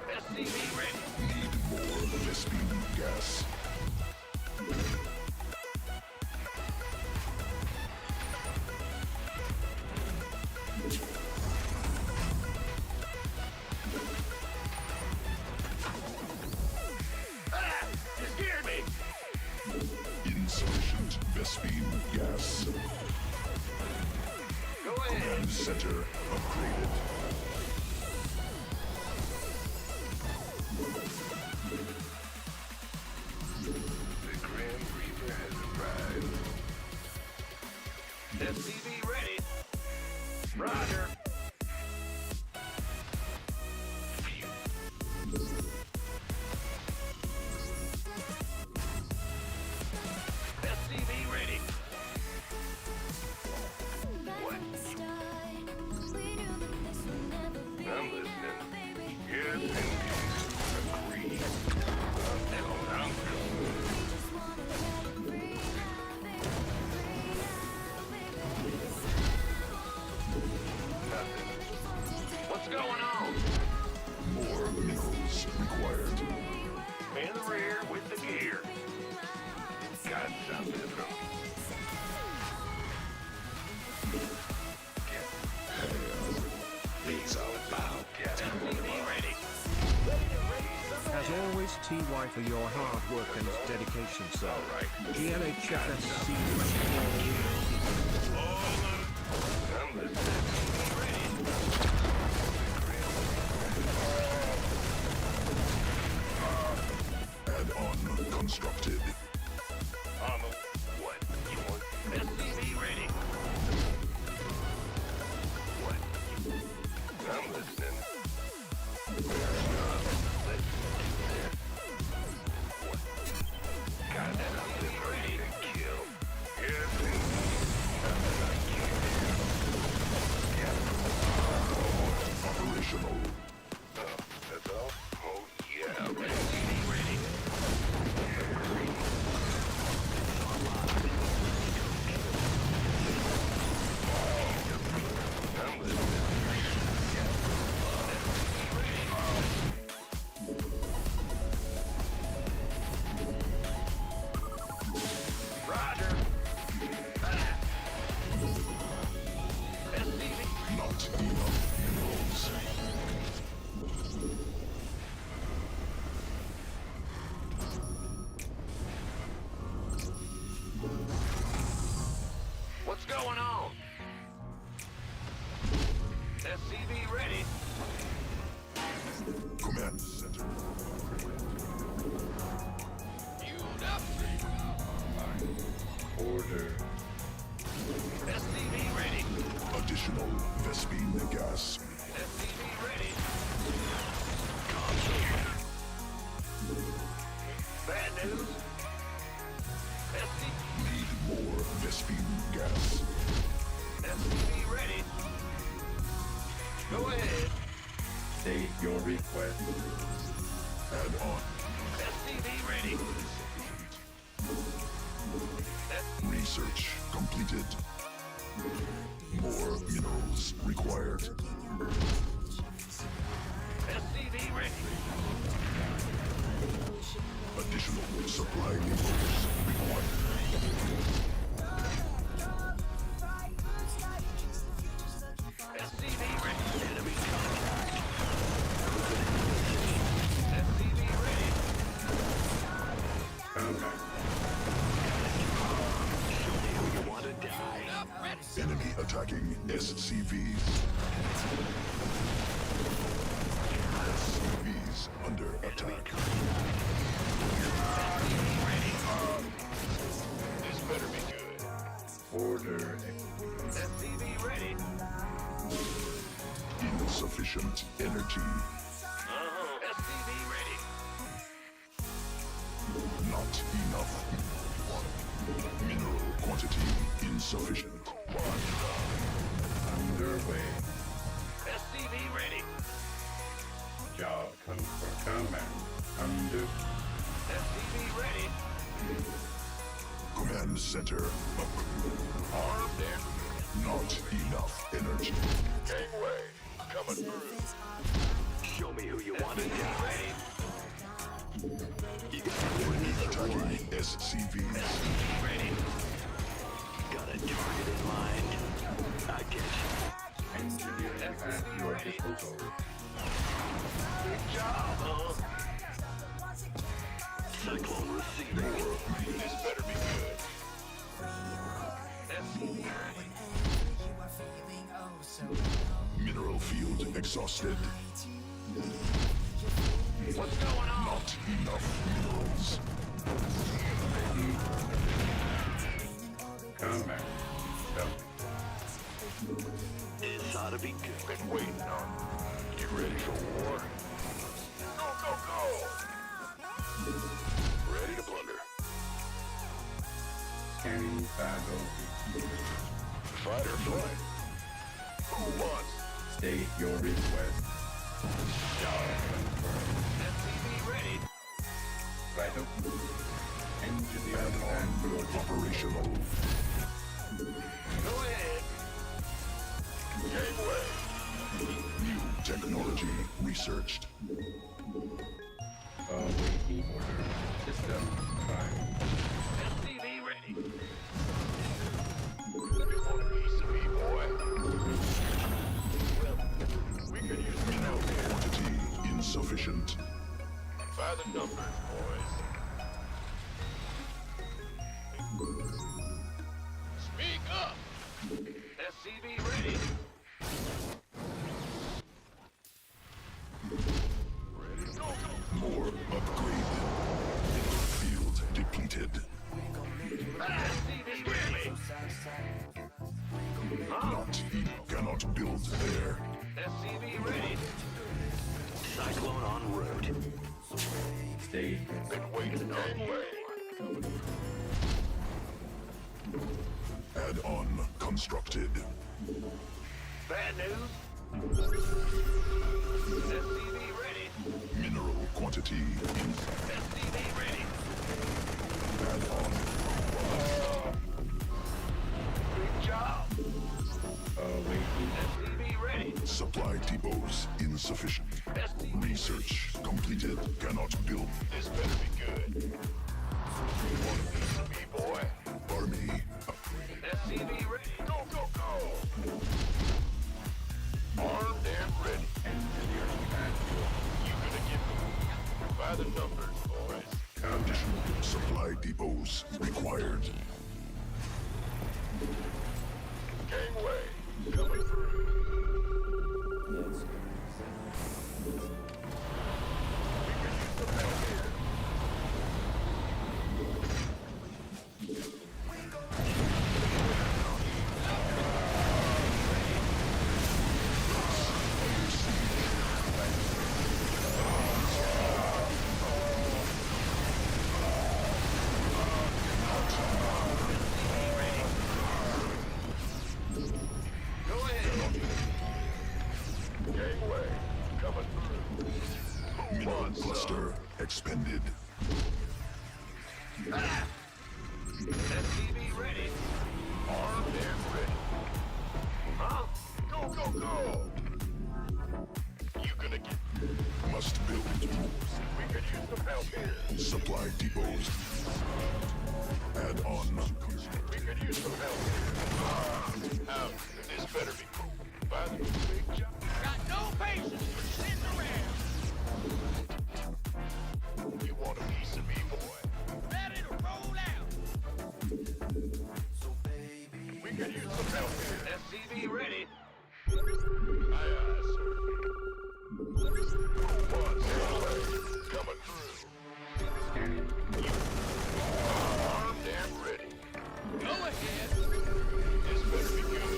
[SPEAKER 2] SCV ready.
[SPEAKER 3] Need more Vespene gas.
[SPEAKER 2] Ah! You scared me!
[SPEAKER 3] Insufficient Vespene gas.
[SPEAKER 2] Go ahead.
[SPEAKER 3] Command center upgraded.
[SPEAKER 2] The Grim Reaper has arrived. SCV ready. Roger. going on?
[SPEAKER 3] More minerals required.
[SPEAKER 2] In the rear with the gear. Got something from
[SPEAKER 3] These are about
[SPEAKER 2] SCV ready.
[SPEAKER 7] As always, TY for your hard work and dedication, sir. GLHFSC 24.
[SPEAKER 2] I'm listening.
[SPEAKER 3] add-on constructed.
[SPEAKER 2] On the what? You want SCV ready? What? I'm listening. What? Got something ready to kill. Yes.
[SPEAKER 3] Operational.
[SPEAKER 2] That's all? Oh, yeah. SCV ready. I'm listening. Roger. SCV.
[SPEAKER 3] Not enough minerals.
[SPEAKER 2] What's going on? SCV ready.
[SPEAKER 3] Command center.
[SPEAKER 2] Fueled up.
[SPEAKER 6] Order.
[SPEAKER 2] SCV ready.
[SPEAKER 3] Additional Vespine gas.
[SPEAKER 2] SCV ready. Bad news. SCV.
[SPEAKER 3] Need more Vespine gas.
[SPEAKER 2] SCV ready. Go ahead.
[SPEAKER 6] State your request.
[SPEAKER 3] Add-on.
[SPEAKER 2] SCV ready.
[SPEAKER 3] Research completed. More minerals required.
[SPEAKER 2] SCV ready.
[SPEAKER 3] Additional supply depots required.
[SPEAKER 2] SCV ready. Enemy contact. SCV ready.
[SPEAKER 6] Combat.
[SPEAKER 4] Show me who you want to die.
[SPEAKER 3] Enemy attacking SCVs. SCVs under attack.
[SPEAKER 2] This better be good.
[SPEAKER 6] Order.
[SPEAKER 2] SCV ready.
[SPEAKER 3] Insufficient energy.
[SPEAKER 2] SCV ready.
[SPEAKER 3] Not enough. Mineral quantity insufficient.
[SPEAKER 6] Underway.
[SPEAKER 2] SCV ready.
[SPEAKER 6] Job comes for combat. Under.
[SPEAKER 2] SCV ready.
[SPEAKER 3] Command center up.
[SPEAKER 2] Armed and
[SPEAKER 3] Not enough energy.
[SPEAKER 2] gangway. Coming through.
[SPEAKER 4] Show me who you want to die.
[SPEAKER 2] Ready.
[SPEAKER 4] You got
[SPEAKER 3] Enemy attacking SCVs.
[SPEAKER 2] Ready.
[SPEAKER 4] a target in mind. I get you.
[SPEAKER 6] Engineering at your disposal.
[SPEAKER 2] Good job, huh?
[SPEAKER 4] Cyclone receiving.
[SPEAKER 2] This better be good. SCV ready.
[SPEAKER 3] Mineral field exhausted.
[SPEAKER 2] What's going on?
[SPEAKER 3] Not enough minerals.
[SPEAKER 6] Combat.
[SPEAKER 4] This ought to be good.
[SPEAKER 2] Been waiting on. You ready for war? Go, go, go! Ready to plunder.
[SPEAKER 6] Scanning battle.
[SPEAKER 2] Fight or flight? Who wants?
[SPEAKER 6] State your request. Job confirmed.
[SPEAKER 2] SCV ready.
[SPEAKER 6] Vital. Engineering
[SPEAKER 3] Add-on
[SPEAKER 6] at your
[SPEAKER 3] operational.
[SPEAKER 2] Go ahead. Gateway.
[SPEAKER 3] New Technology researched.
[SPEAKER 6] Waiting order. System prime.
[SPEAKER 2] SCV ready. You want a piece of me, boy? Well, we could use some help here.
[SPEAKER 3] Quantity insufficient.
[SPEAKER 2] By the numbers, boys. Speak up! SCV ready. Ready to go.
[SPEAKER 3] More upgrade. Field depleted.
[SPEAKER 2] SCV ready.
[SPEAKER 3] Not he cannot build there.
[SPEAKER 2] SCV ready.
[SPEAKER 4] Cyclone en route.
[SPEAKER 6] Stay.
[SPEAKER 2] Been waiting all way.
[SPEAKER 3] Add-on constructed.
[SPEAKER 2] Bad news. SCV ready.
[SPEAKER 3] Mineral quantity
[SPEAKER 2] SCV ready.
[SPEAKER 3] add-on.
[SPEAKER 2] Big job.
[SPEAKER 6] Waiting.
[SPEAKER 2] SCV ready.
[SPEAKER 3] Supply depots insufficient. Research completed. Cannot build.
[SPEAKER 2] This better be good. You want a piece of me, boy?
[SPEAKER 3] Army
[SPEAKER 2] SCV ready. Go, go, go. Armed and ready. You gonna get moved. By the numbers, boys.
[SPEAKER 3] additional supply depots required.
[SPEAKER 2] Gangway. Coming through. We can use some help here. Go ahead. Gangway. Coming through.
[SPEAKER 3] Mineral cluster expended.
[SPEAKER 2] SCV ready. Armed and ready. Huh? Go, go, go! You gonna get...
[SPEAKER 3] Must build.
[SPEAKER 2] We could use some help here.
[SPEAKER 3] Supply depots. Add-on.
[SPEAKER 2] We could use some help here. Out. This better be cool. By the big job.
[SPEAKER 9] Got no patience for sitting around.
[SPEAKER 2] You want a piece of me, boy?
[SPEAKER 9] Ready to roll out.
[SPEAKER 2] We could use some help here. SCV ready. Aye, aye, sir. One, coming through. Armed and ready.
[SPEAKER 9] Go ahead.
[SPEAKER 2] This better be good.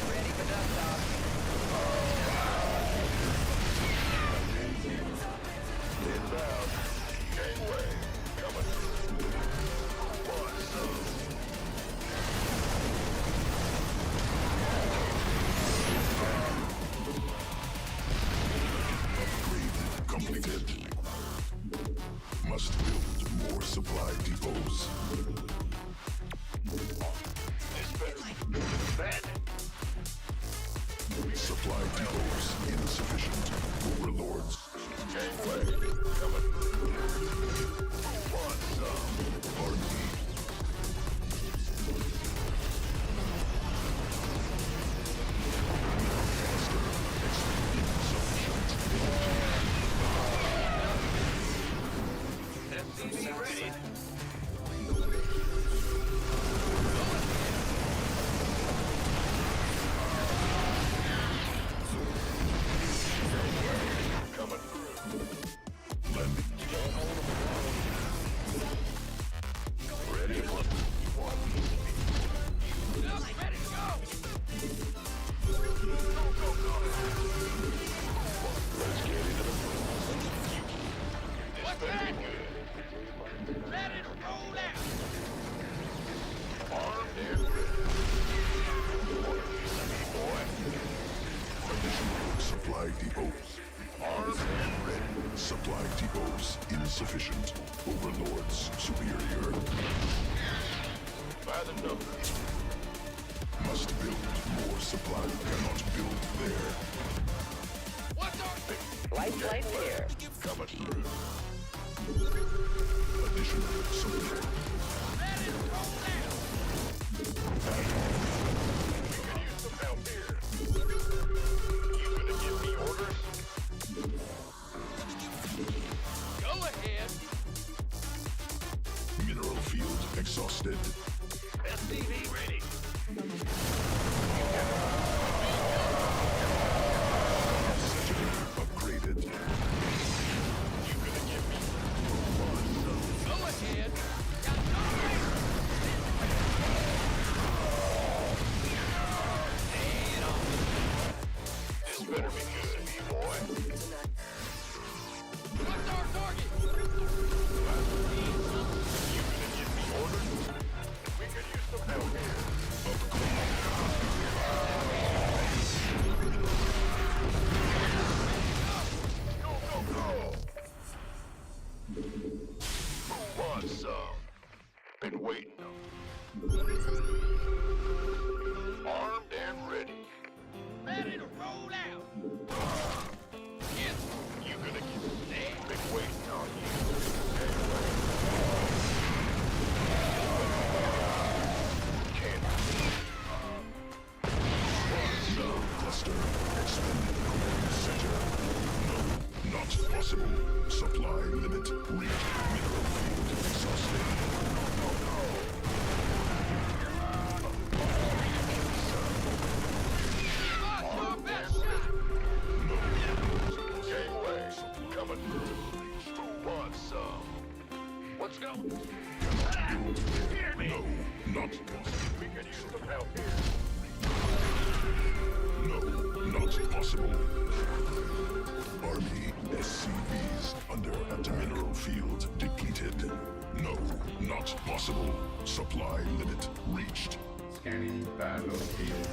[SPEAKER 8] Ready for dust off.
[SPEAKER 2] Inbound. Gangway. Coming through. One,
[SPEAKER 3] Upgrade completed. Must build more supply depots.
[SPEAKER 2] this better be bandit.
[SPEAKER 3] Supply depots insufficient. Overlords.
[SPEAKER 2] Gangway. Coming through. One,
[SPEAKER 3] Army.
[SPEAKER 2] SCV ready. Coming through.
[SPEAKER 3] Landing.
[SPEAKER 2] Ready to look. You want a piece of me?
[SPEAKER 9] Just ready to go.
[SPEAKER 2] Go, go, go. Let's get into the This better be good.
[SPEAKER 9] Ready to roll out.
[SPEAKER 2] Armed and ready. You want a piece of me, boy?
[SPEAKER 3] Additional supply depots.
[SPEAKER 2] Armed and ready.
[SPEAKER 3] Supply depots insufficient. Overlords superior.
[SPEAKER 2] By the numbers.
[SPEAKER 3] must build more supply. Cannot build there.
[SPEAKER 9] What's our
[SPEAKER 8] Light flight here.
[SPEAKER 3] Coming through. Additional support.
[SPEAKER 9] ready to roll out?
[SPEAKER 2] We could use some help here. You gonna give me orders?
[SPEAKER 9] Go ahead.
[SPEAKER 3] Mineral field exhausted.
[SPEAKER 2] SCV ready.
[SPEAKER 3] Sector upgraded.
[SPEAKER 2] You gonna give me
[SPEAKER 9] Go ahead.
[SPEAKER 2] this better be good, B-boy.
[SPEAKER 9] What's our target?
[SPEAKER 2] You gonna give me orders? We could use some help here. Go, go, go! Who wants some? Been waiting. Armed and ready.
[SPEAKER 9] Ready to roll out. Yes.
[SPEAKER 2] You gonna get been waiting on you. Can't
[SPEAKER 3] Cluster expanded. Center. No, not possible. Supply limit reached. Mineral field exhausted.
[SPEAKER 9] What's our best shot?
[SPEAKER 2] Gateway coming through. Who wants some? Let's go. Hear me.
[SPEAKER 3] No, not possible.
[SPEAKER 2] We can use some help here.
[SPEAKER 3] No, not possible. Army SCVs under attack. Mineral field depleted. No, not possible. Supply limit reached.
[SPEAKER 6] Scanning battlefield.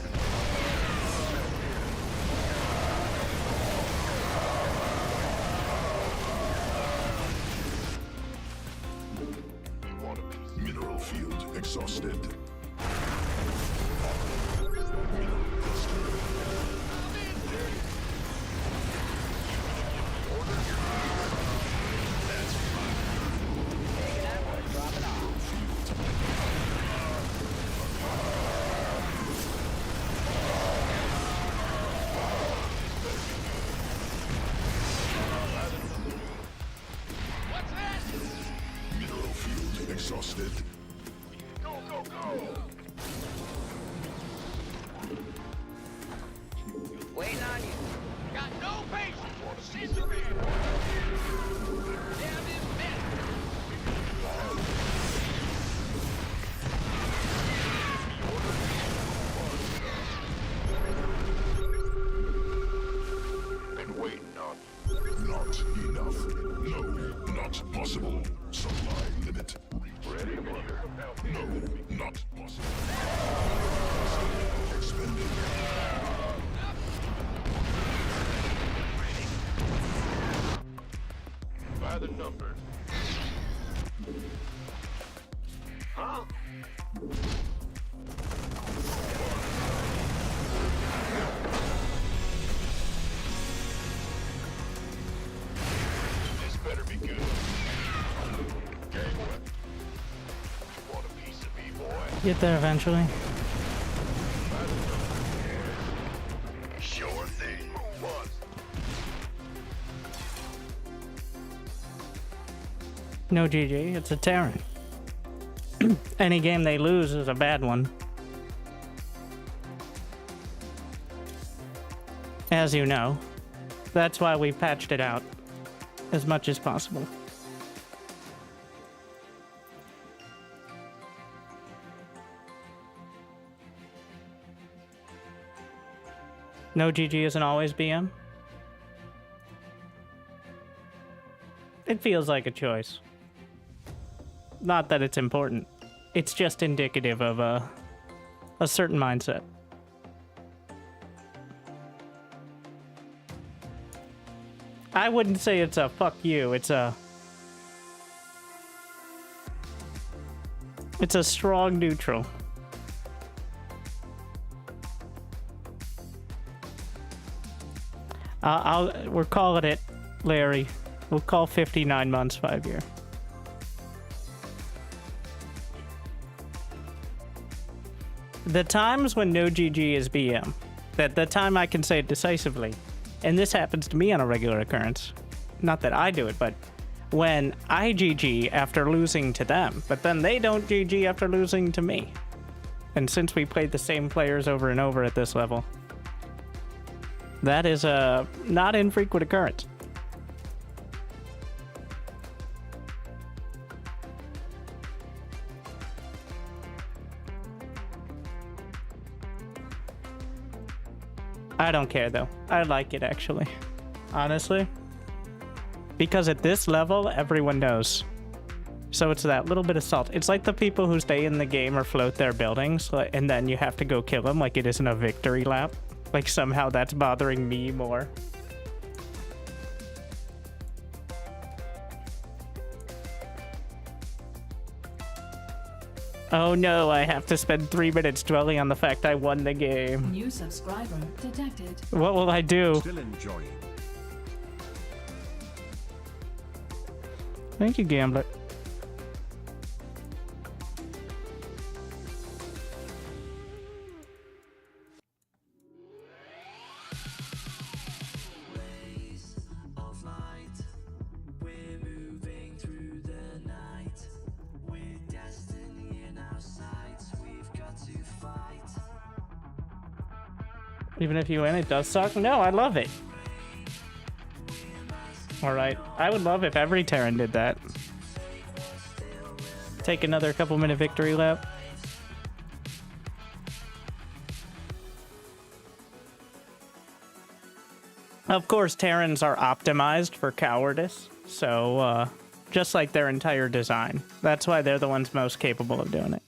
[SPEAKER 2] You want a piece?
[SPEAKER 3] Mineral field exhausted. Mineral cluster.
[SPEAKER 8] Take it out or drop it off.
[SPEAKER 9] What's that?
[SPEAKER 3] Mineral field exhausted.
[SPEAKER 2] Go, go, go!
[SPEAKER 8] Waiting on you.
[SPEAKER 9] Got no patience. Scissor in. Damn it, man.
[SPEAKER 2] Been waiting on
[SPEAKER 3] Not enough. No, not possible. Supply limit
[SPEAKER 2] ready to use some help here.
[SPEAKER 3] no, not possible. Expended.
[SPEAKER 2] By the numbers. Huh? This better be good. Gang weapon. You want a piece of me, boy?
[SPEAKER 1] Get there eventually.
[SPEAKER 2] Sure thing. Who wants?
[SPEAKER 1] No GG, it's a Terran. Any game they lose is a bad one. As you know. That's why we patched it out as much as possible. No GG isn't always BM. It feels like a choice. Not that it's important. It's just indicative of a certain mindset. I wouldn't say it's a fuck you, it's a strong neutral. We're calling it, Larry. We'll call 59 months 5 year. The times when no GG is BM, the time I can say it decisively, and this happens to me on a regular occurrence. Not that I do it, but when I GG after losing to them, but then they don't GG after losing to me. And since we played the same players over and over at this level, that is a not infrequent occurrence. I don't care though. I like it actually. Honestly. Because at this level, everyone knows. So it's that little bit of salt. It's like the people who stay in the game or float their buildings, and then you have to go kill them like it isn't a victory lap. Like somehow that's bothering me more. Oh no, I have to spend 3 minutes dwelling on the fact I won the game.
[SPEAKER 5] New subscriber detected.
[SPEAKER 1] What will I do?
[SPEAKER 7] Still enjoying.
[SPEAKER 1] Thank you, Gambler. Even if you win, it does suck? No, I love it. Alright, I would love if every Terran did that. Take another couple-minute victory lap. Of course, Terrans are optimized for cowardice, so just like their entire design. That's why they're the ones most capable of doing it.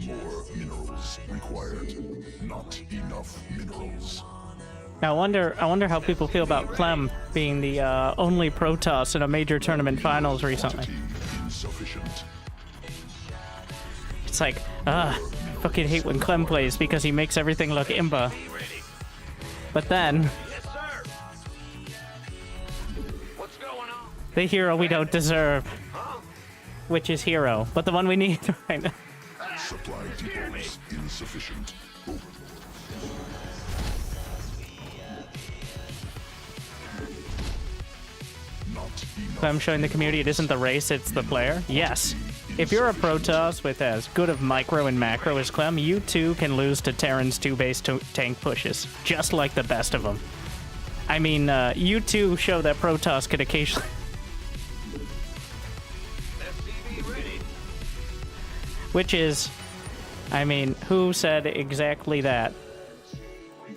[SPEAKER 3] More minerals required. Not enough minerals.
[SPEAKER 1] Now, I wonder how people feel about Clem being the only Protoss in a major tournament finals recently.
[SPEAKER 3] Insufficient.
[SPEAKER 1] It's like, I fucking hate when Clem plays because he makes everything look imba. But then,
[SPEAKER 9] Yes, sir. What's going on?
[SPEAKER 1] the hero we don't deserve, which is Hero, but the one we need right now.
[SPEAKER 3] Supply depots insufficient. Not enough.
[SPEAKER 1] I'm showing the community it isn't the race, it's the player. Yes. If you're a Protoss with as good of micro and macro as Clem, you too can lose to Terran's 2-base tank pushes, just like the best of them. I mean, you too show that Protoss could occasionally...
[SPEAKER 9] SCV ready.
[SPEAKER 1] Which is... I mean, who said exactly that?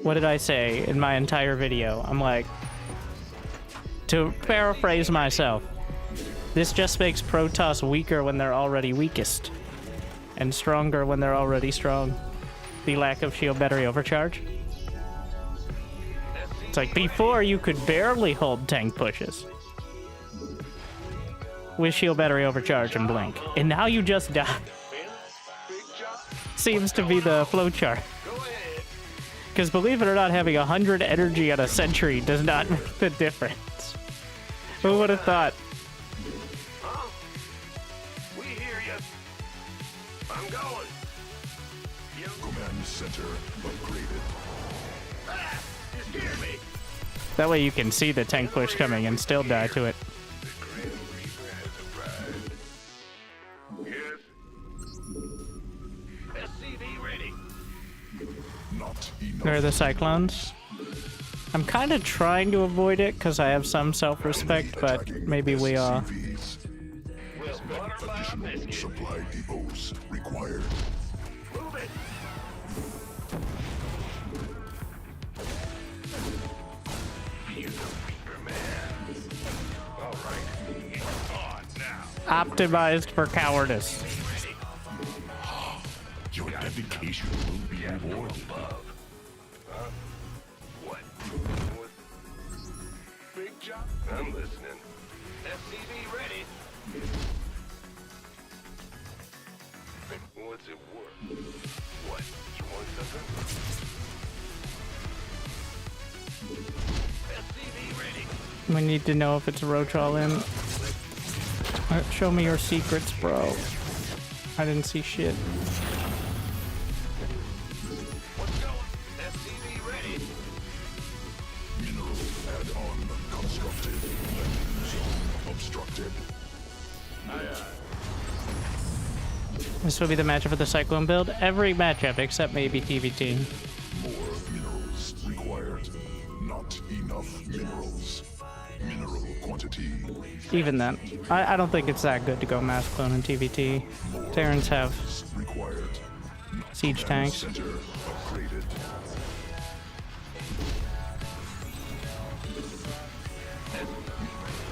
[SPEAKER 1] What did I say in my entire video? I'm like... To paraphrase myself, this just makes Protoss weaker when they're already weakest, and stronger when they're already strong. The lack of shield battery overcharge. It's like, before you could barely hold tank pushes with shield battery overcharge and blink, and now you just die. Seems to be the flowchart. Because believe it or not, having 100 energy on a sentry does not make the difference. Who would have thought?
[SPEAKER 9] We hear you. I'm going.
[SPEAKER 3] Command center upgraded.
[SPEAKER 9] Ah, you scared me.
[SPEAKER 1] That way you can see the tank push coming and still die to it.
[SPEAKER 9] SCV ready.
[SPEAKER 3] Not enough.
[SPEAKER 1] Where are the Cyclones? I'm kind of trying to avoid it because I have some self-respect, but maybe we
[SPEAKER 3] CVs.
[SPEAKER 9] We'll butterfly our biscuit.
[SPEAKER 3] Supply depots required.
[SPEAKER 9] Move it. You're the weaker man. All right. It's on now.
[SPEAKER 1] Optimized for cowardice.
[SPEAKER 3] Your dedication will be rewarded.
[SPEAKER 9] What? Big job? I'm listening. SCV ready. What's it worth? What? You want something? SCV ready.
[SPEAKER 1] We need to know if it's Roach all in. Show me your secrets, bro. I didn't see shit.
[SPEAKER 9] What's going? SCV ready.
[SPEAKER 3] Mineral add-on constructed. Landing zone obstructed.
[SPEAKER 1] This will be the matchup for the Cyclone build. Every matchup except maybe TVT.
[SPEAKER 3] More minerals required. Not enough minerals. Mineral quantity.
[SPEAKER 1] Even then, I don't think it's that good to go mass clone in TVT. Terrans have
[SPEAKER 3] Required.
[SPEAKER 1] siege
[SPEAKER 3] Command
[SPEAKER 1] tanks.
[SPEAKER 3] Center upgraded.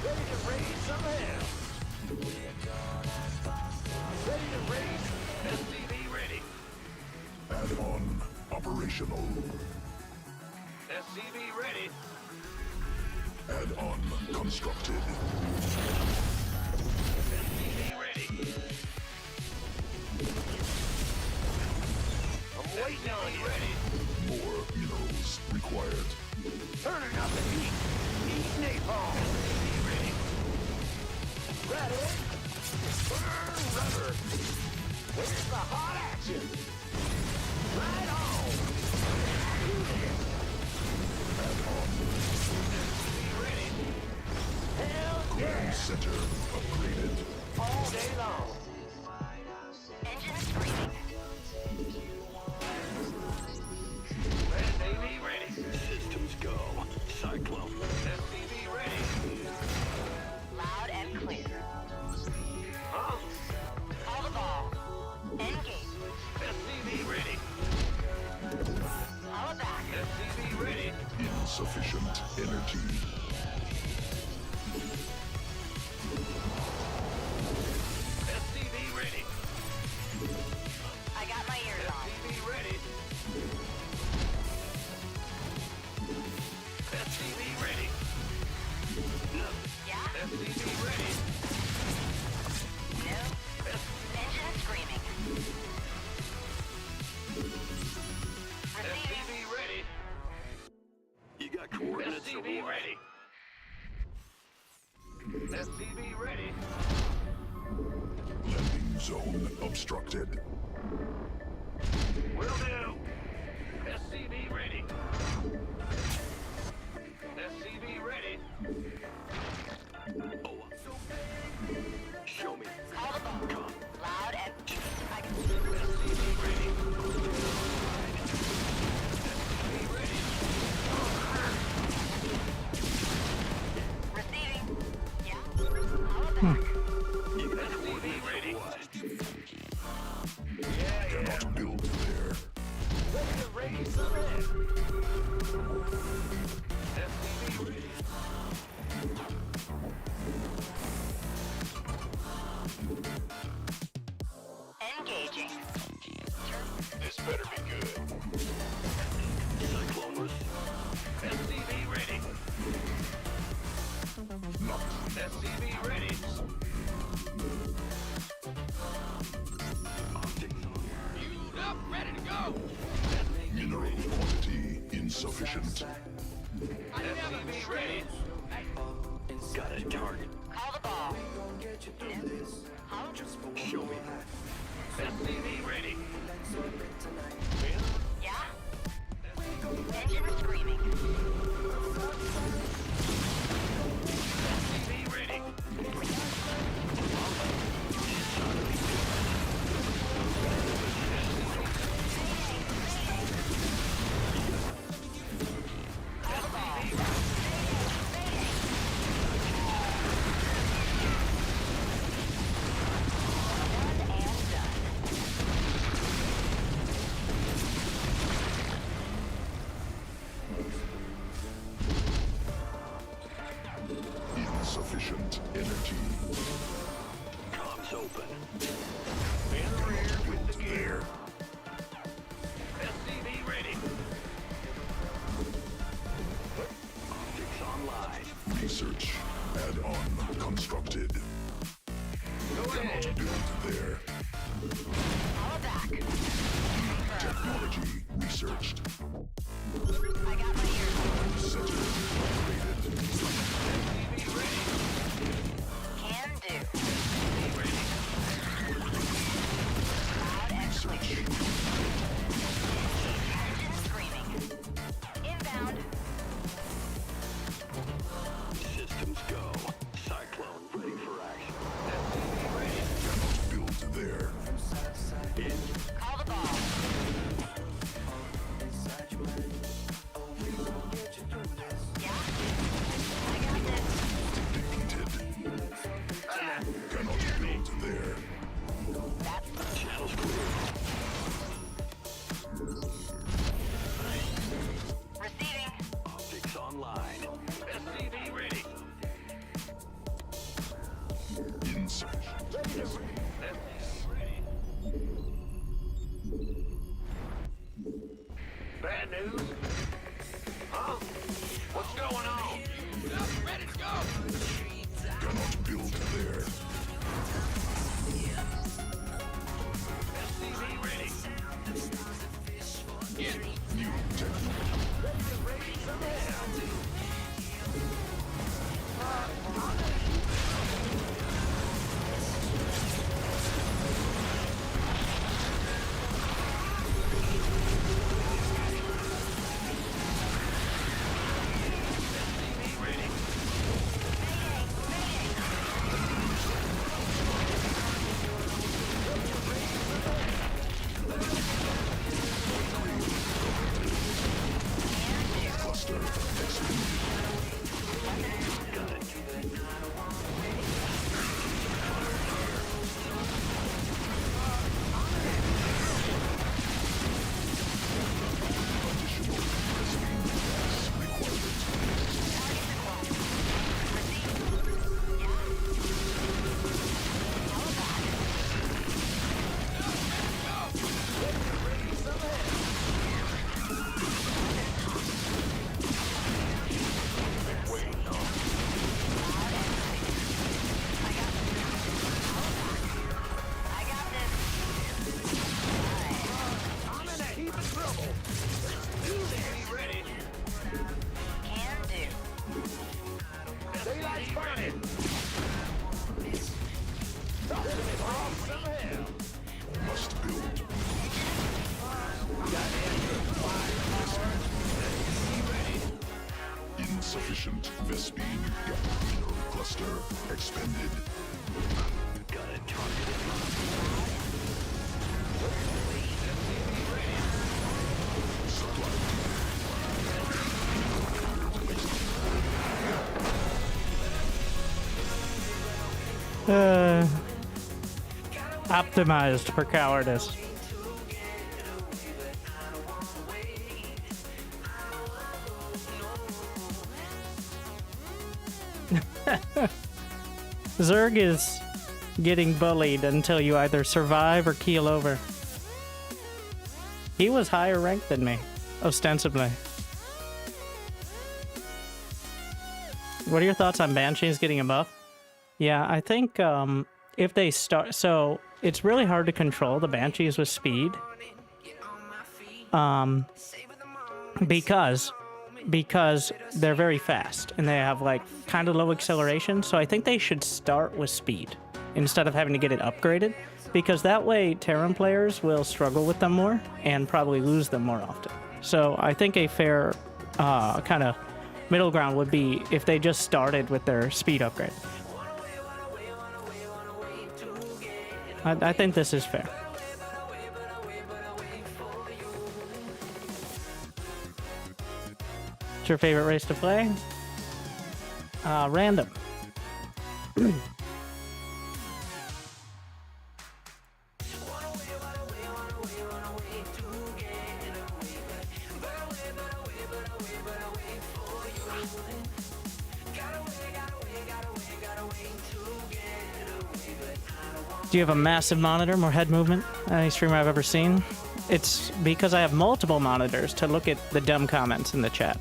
[SPEAKER 9] Ready to raise some hell. Ready to raise. SCV ready.
[SPEAKER 3] Add-on operational.
[SPEAKER 9] SCV ready.
[SPEAKER 3] Add-on constructed.
[SPEAKER 9] SCV ready. I'm waiting on you. Ready.
[SPEAKER 3] More minerals required.
[SPEAKER 9] Turning up the heat. Heat napalm. SCV ready. Ready. Burn rubber. Where's the hot action? Right on. SCV ready. Hell
[SPEAKER 3] Command
[SPEAKER 9] yeah.
[SPEAKER 3] Center upgraded.
[SPEAKER 9] All day long.
[SPEAKER 8] Engine screaming.
[SPEAKER 9] SCV ready.
[SPEAKER 4] Systems go. Cyclone.
[SPEAKER 9] SCV ready.
[SPEAKER 8] Loud and clear.
[SPEAKER 9] Huh?
[SPEAKER 8] Call the ball. Engage.
[SPEAKER 9] SCV ready.
[SPEAKER 8] Call it back.
[SPEAKER 9] SCV ready.
[SPEAKER 3] Insufficient energy.
[SPEAKER 9] SCV ready.
[SPEAKER 8] I got my ears on.
[SPEAKER 9] SCV ready. SCV ready.
[SPEAKER 8] Yeah?
[SPEAKER 9] SCV ready.
[SPEAKER 8] No? Engine screaming. Receiving.
[SPEAKER 9] SCV ready.
[SPEAKER 4] You got coordinates or
[SPEAKER 9] SCV
[SPEAKER 4] what?
[SPEAKER 9] ready. SCV ready.
[SPEAKER 3] Landing zone obstructed.
[SPEAKER 9] Will do. SCV ready. SCV ready.
[SPEAKER 4] Show me.
[SPEAKER 8] Call the ball.
[SPEAKER 4] Come.
[SPEAKER 8] Loud and... I can...
[SPEAKER 9] SCV ready. SCV ready.
[SPEAKER 8] Receiving. Yeah? Call it back.
[SPEAKER 4] You got
[SPEAKER 9] SCV
[SPEAKER 4] coordinates
[SPEAKER 9] ready.
[SPEAKER 4] or what?
[SPEAKER 3] Cannot build there.
[SPEAKER 9] Ready to raise some hell. SCV ready.
[SPEAKER 8] Engaging.
[SPEAKER 2] This better be good.
[SPEAKER 4] Cyclone.
[SPEAKER 9] SCV ready. SCV ready.
[SPEAKER 4] Optics on.
[SPEAKER 9] Fueled up, ready to go.
[SPEAKER 3] Mineral quantity insufficient.
[SPEAKER 9] SCV ready.
[SPEAKER 4] Got a target.
[SPEAKER 8] Call the ball. How?
[SPEAKER 4] Show me.
[SPEAKER 9] SCV ready.
[SPEAKER 8] Yeah? Engine screaming.
[SPEAKER 9] SCV ready. SCV
[SPEAKER 8] Receiving.
[SPEAKER 4] Optics online. SCV ready.
[SPEAKER 3] Insufficient.
[SPEAKER 9] Bad news? Huh? What's going on? Ready to go.
[SPEAKER 3] Cannot build there.
[SPEAKER 9] SCV ready.
[SPEAKER 3] New technology. Cluster expanded.
[SPEAKER 8] I got this.
[SPEAKER 9] I'm in a heap of trouble. SCV ready.
[SPEAKER 8] Can do.
[SPEAKER 9] Daylight's burning. Talk to me, Bob. Some hell.
[SPEAKER 3] Must build. Insufficient Vespine gap mineral cluster expended.
[SPEAKER 4] Got a target in mind.
[SPEAKER 3] Supply.
[SPEAKER 1] Optimized for cowardice. Zerg is getting bullied until you either survive or keel over. He was higher ranked than me, ostensibly. What are your thoughts on Banshees getting a buff? Yeah, I think if they start... So, it's really hard to control the Banshees with speed. Because they're very fast and they have like kind of low acceleration. So I think they should start with speed instead of having to get it upgraded, because that way Terran players will struggle with them more and probably lose them more often. So I think a fair kind of middle ground would be if they just started with their speed upgrade. I think this is fair. What's your favorite race to play? Random. Do you have a massive monitor, more head movement than any streamer I've ever seen? It's because I have multiple monitors to look at the dumb comments in the chat.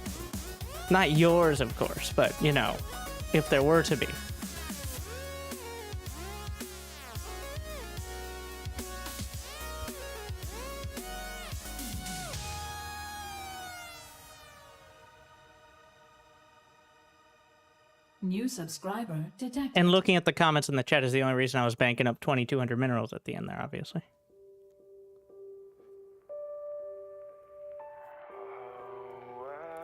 [SPEAKER 1] Not yours, of course, but, you know, if there were to be.
[SPEAKER 5] New subscriber detected.
[SPEAKER 1] And looking at the comments in the chat is the only reason I was banking up 2,200 minerals at the end there, obviously.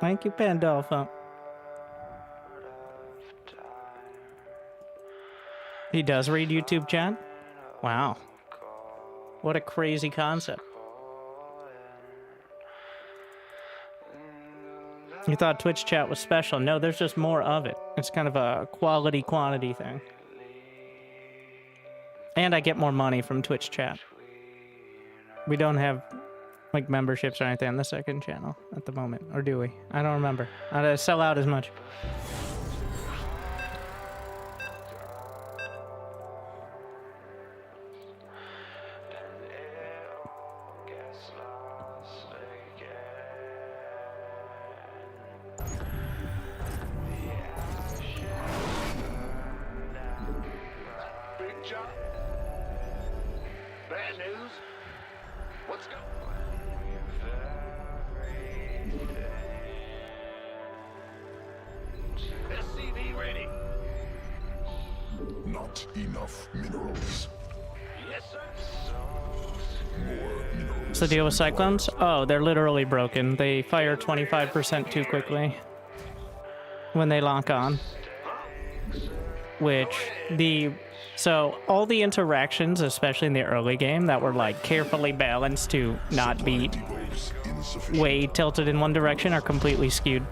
[SPEAKER 1] Thank you, Pandolfo. He does read YouTube chat? Wow. What a crazy concept. You thought Twitch chat was special. No, there's just more of it. It's kind of a quality-quantity thing. And I get more money from Twitch chat. We don't have like memberships or anything on the second channel at the moment, or do we? I don't remember. I don't sell out as much.
[SPEAKER 9] Big job. Bad news. What's going SCV ready.
[SPEAKER 3] Not enough minerals.
[SPEAKER 9] Yes, sir.
[SPEAKER 3] More minerals.
[SPEAKER 1] What's the deal with cyclones? Oh, they're literally broken. They fire 25% too quickly when they lock on. So all the interactions, especially in the early game, that were like carefully balanced to not be
[SPEAKER 3] Depots insufficient.
[SPEAKER 1] way tilted in one direction are completely skewed.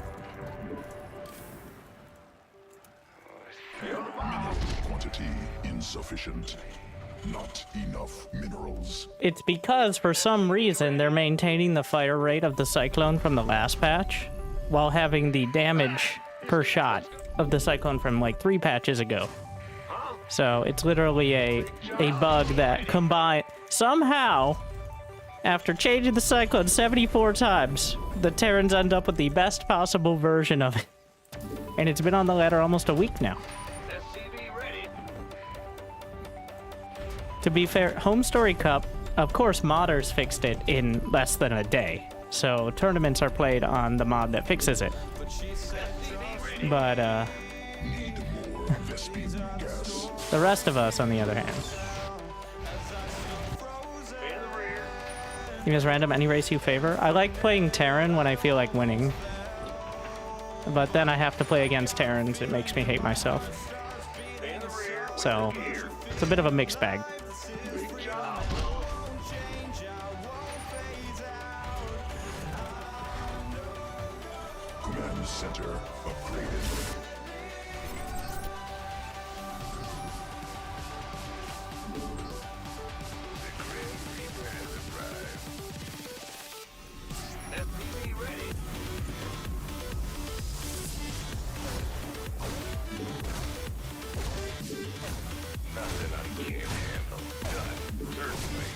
[SPEAKER 3] Mineral quantity insufficient. Not enough minerals.
[SPEAKER 1] It's because for some reason they're maintaining the fire rate of the Cyclone from the last patch while having the damage per shot of the Cyclone from like 3 patches ago. So it's literally a bug that combined somehow, after changing the Cyclone 74 times, the Terrans end up with the best possible version of it. And it's been on the ladder almost a week now.
[SPEAKER 9] SCV ready.
[SPEAKER 1] To be fair, Home Story Cup, of course, modders fixed it in less than a day. So tournaments are played on the mod that fixes it. But
[SPEAKER 3] Need more Vespene gas.
[SPEAKER 1] the rest of us, on the other hand.
[SPEAKER 9] In the rear.
[SPEAKER 1] You guys random any race you favor? I like playing Terran when I feel like winning. But then I have to play against Terrans. It makes me hate myself.
[SPEAKER 9] In the rear.
[SPEAKER 1] So it's a bit of a mixed bag.
[SPEAKER 9] Big job.
[SPEAKER 3] Command center upgraded.
[SPEAKER 9] SCV ready. Nothing I can't handle. Done. Certainly.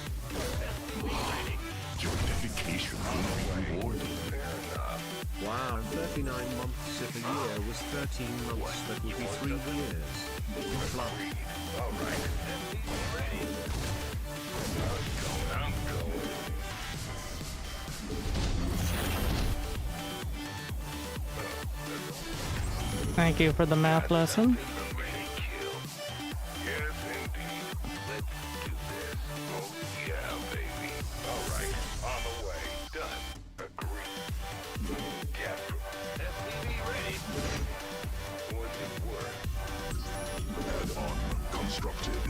[SPEAKER 9] SCV ready.
[SPEAKER 3] Your dedication will be rewarded.
[SPEAKER 9] Fair enough.
[SPEAKER 7] Wow, 39 months if a year was 13 months, that would be 3 years. Good luck.
[SPEAKER 9] All right. SCV ready. I'm going.
[SPEAKER 1] Thank you for the math lesson.
[SPEAKER 9] Ready, kill. Yes, indeed. Let's do this. Oh, yeah, baby. All right. On the way. Done. Agreed. Yes. SCV ready. What's it worth?
[SPEAKER 3] Add-on constructed.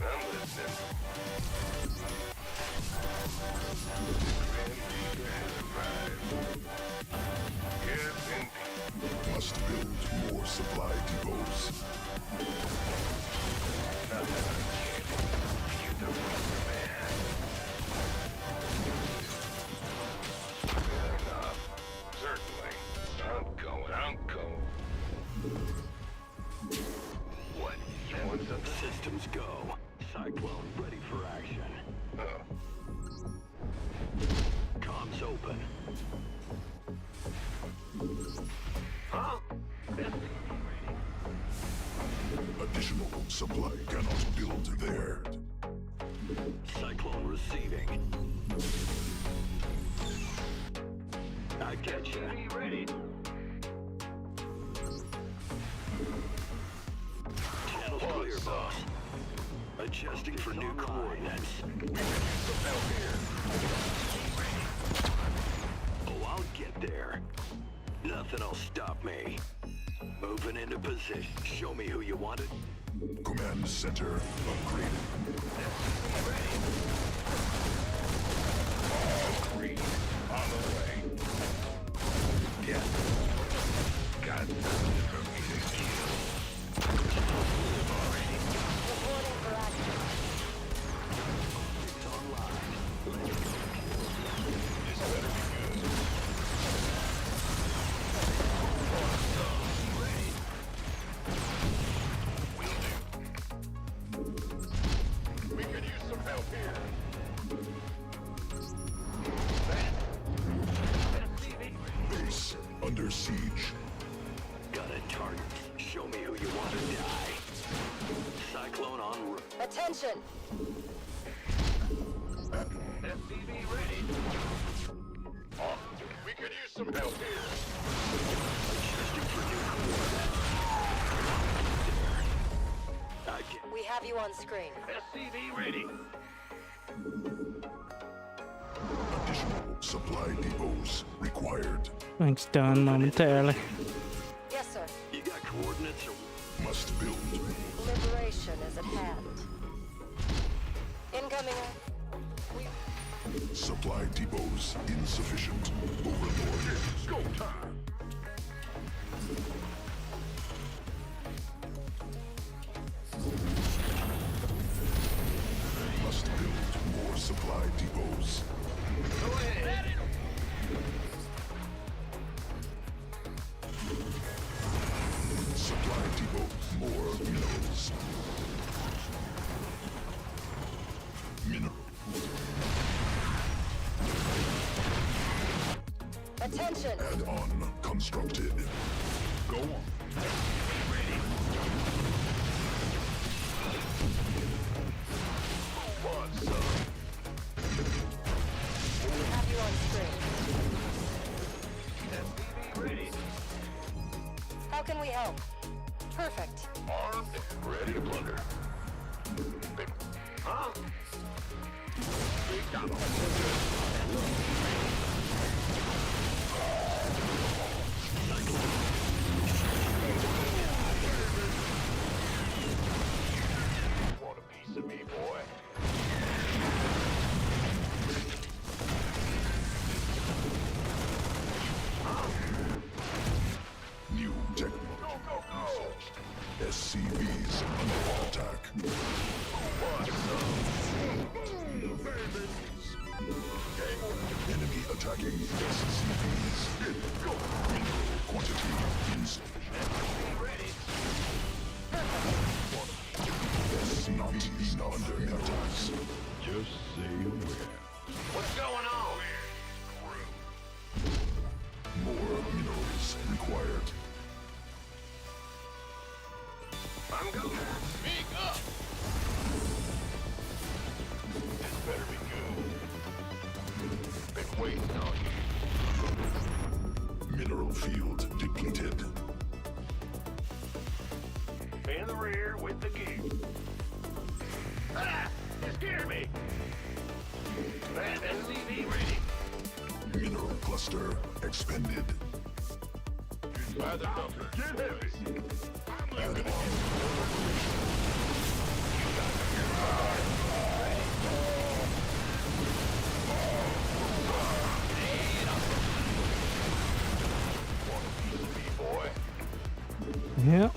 [SPEAKER 9] I'm listening. Yes, indeed.
[SPEAKER 3] Must build more supply depots.
[SPEAKER 9] Nothing I can't do. You're the right man. Fair enough. Certainly. I'm going. What? You want some systems go. Cyclone ready for action. Comms open. Huh?
[SPEAKER 3] Additional supply cannot build there.
[SPEAKER 9] Cyclone receiving. I get you. Ready. Channel's clear, boss. Adjusting for new coordinates. Oh, I'll get there. Nothing'll stop me. Moving into position. Show me who you wanted.
[SPEAKER 3] Command center upgraded.
[SPEAKER 9] Agreed. On the way. Yes. Got nothing for me to kill.
[SPEAKER 3] Base under siege.
[SPEAKER 9] Got a target. Show me who you want to die. Cyclone en route.
[SPEAKER 8] Attention!
[SPEAKER 2] SCV ready. Oh, we could use some help here.
[SPEAKER 9] Adjusting for new coordinates. I get
[SPEAKER 8] We have you on screen.
[SPEAKER 2] SCV ready.
[SPEAKER 3] Additional supply depots required.
[SPEAKER 1] It's done momentarily.
[SPEAKER 8] Yes, sir.
[SPEAKER 9] You got coordinates or
[SPEAKER 3] Must build.
[SPEAKER 8] Liberation is at hand. Incoming.
[SPEAKER 3] Supply depots insufficient. Overlord.
[SPEAKER 2] It's go time.
[SPEAKER 3] Must build more supply depots.
[SPEAKER 2] Go ahead.
[SPEAKER 3] Supply depots. More minerals. Mineral.
[SPEAKER 8] Attention!
[SPEAKER 3] Add-on constructed.
[SPEAKER 2] Go on. SCV ready. Who wants some?
[SPEAKER 8] We have you on screen.
[SPEAKER 2] SCV ready.
[SPEAKER 8] How can we help? Perfect.
[SPEAKER 2] Armed and ready to plunder. Big, huh? Big dollar. Want a piece of me, boy?
[SPEAKER 3] New technology.
[SPEAKER 2] Go, go, go.
[SPEAKER 3] SCVs under attack. Enemy attacking SCVs. Mineral quantity insufficient. SCVs under attacks.
[SPEAKER 2] Just say where. What's going on?
[SPEAKER 3] More minerals required.
[SPEAKER 2] I'm going. Speak up. This better be good. Been waiting on you.
[SPEAKER 3] Mineral field depleted.
[SPEAKER 2] In the rear with the gear. Ah! You scared me. SCV ready.
[SPEAKER 3] Mineral cluster expended.
[SPEAKER 2] By the dumper. Get heavy. I'm leaving
[SPEAKER 3] Add-on.
[SPEAKER 2] boy.
[SPEAKER 1] Yep.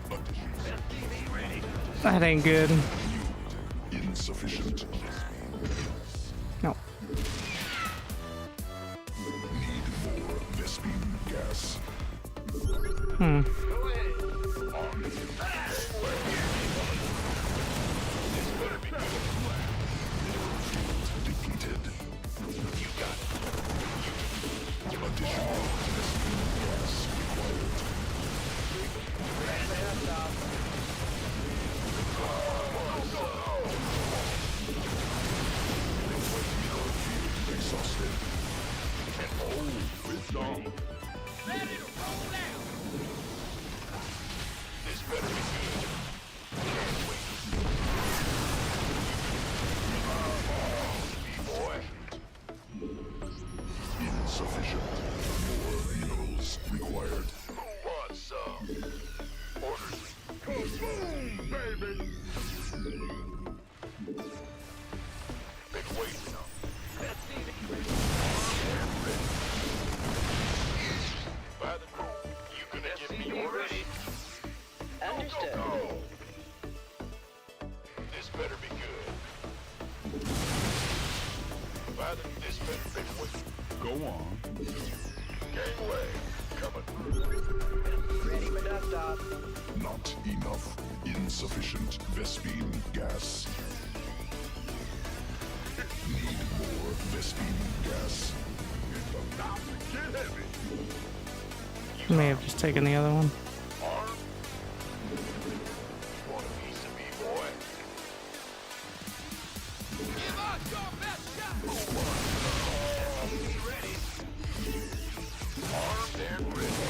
[SPEAKER 2] SCV ready.
[SPEAKER 1] That ain't good.
[SPEAKER 3] Insufficient.
[SPEAKER 1] No.
[SPEAKER 3] Need more Vespine gas.
[SPEAKER 1] Hmm.
[SPEAKER 2] Go ahead. Ah! This better be good.
[SPEAKER 3] Depleted.
[SPEAKER 2] You got it.
[SPEAKER 3] Additional Vespine gas required. Exhausted.
[SPEAKER 2] With song. Ready to roll out. This better be good. Can't wait. Boy.
[SPEAKER 3] Insufficient. More minerals required.
[SPEAKER 2] Who wants some? Orders. Boom, baby. Been waiting on. By the crew, you gonna give me orders? Understood. Go. This better be good. By the this better be waiting. Go on. Gangway coming.
[SPEAKER 9] ready for dust-off.
[SPEAKER 3] Not enough. Insufficient Vespine gas. steaming gas.
[SPEAKER 2] It's about to get heavy.
[SPEAKER 1] May have just taken the other one.
[SPEAKER 2] Arm. Want a piece of me, boy? Give us your best shot. Be ready. Armed and ready.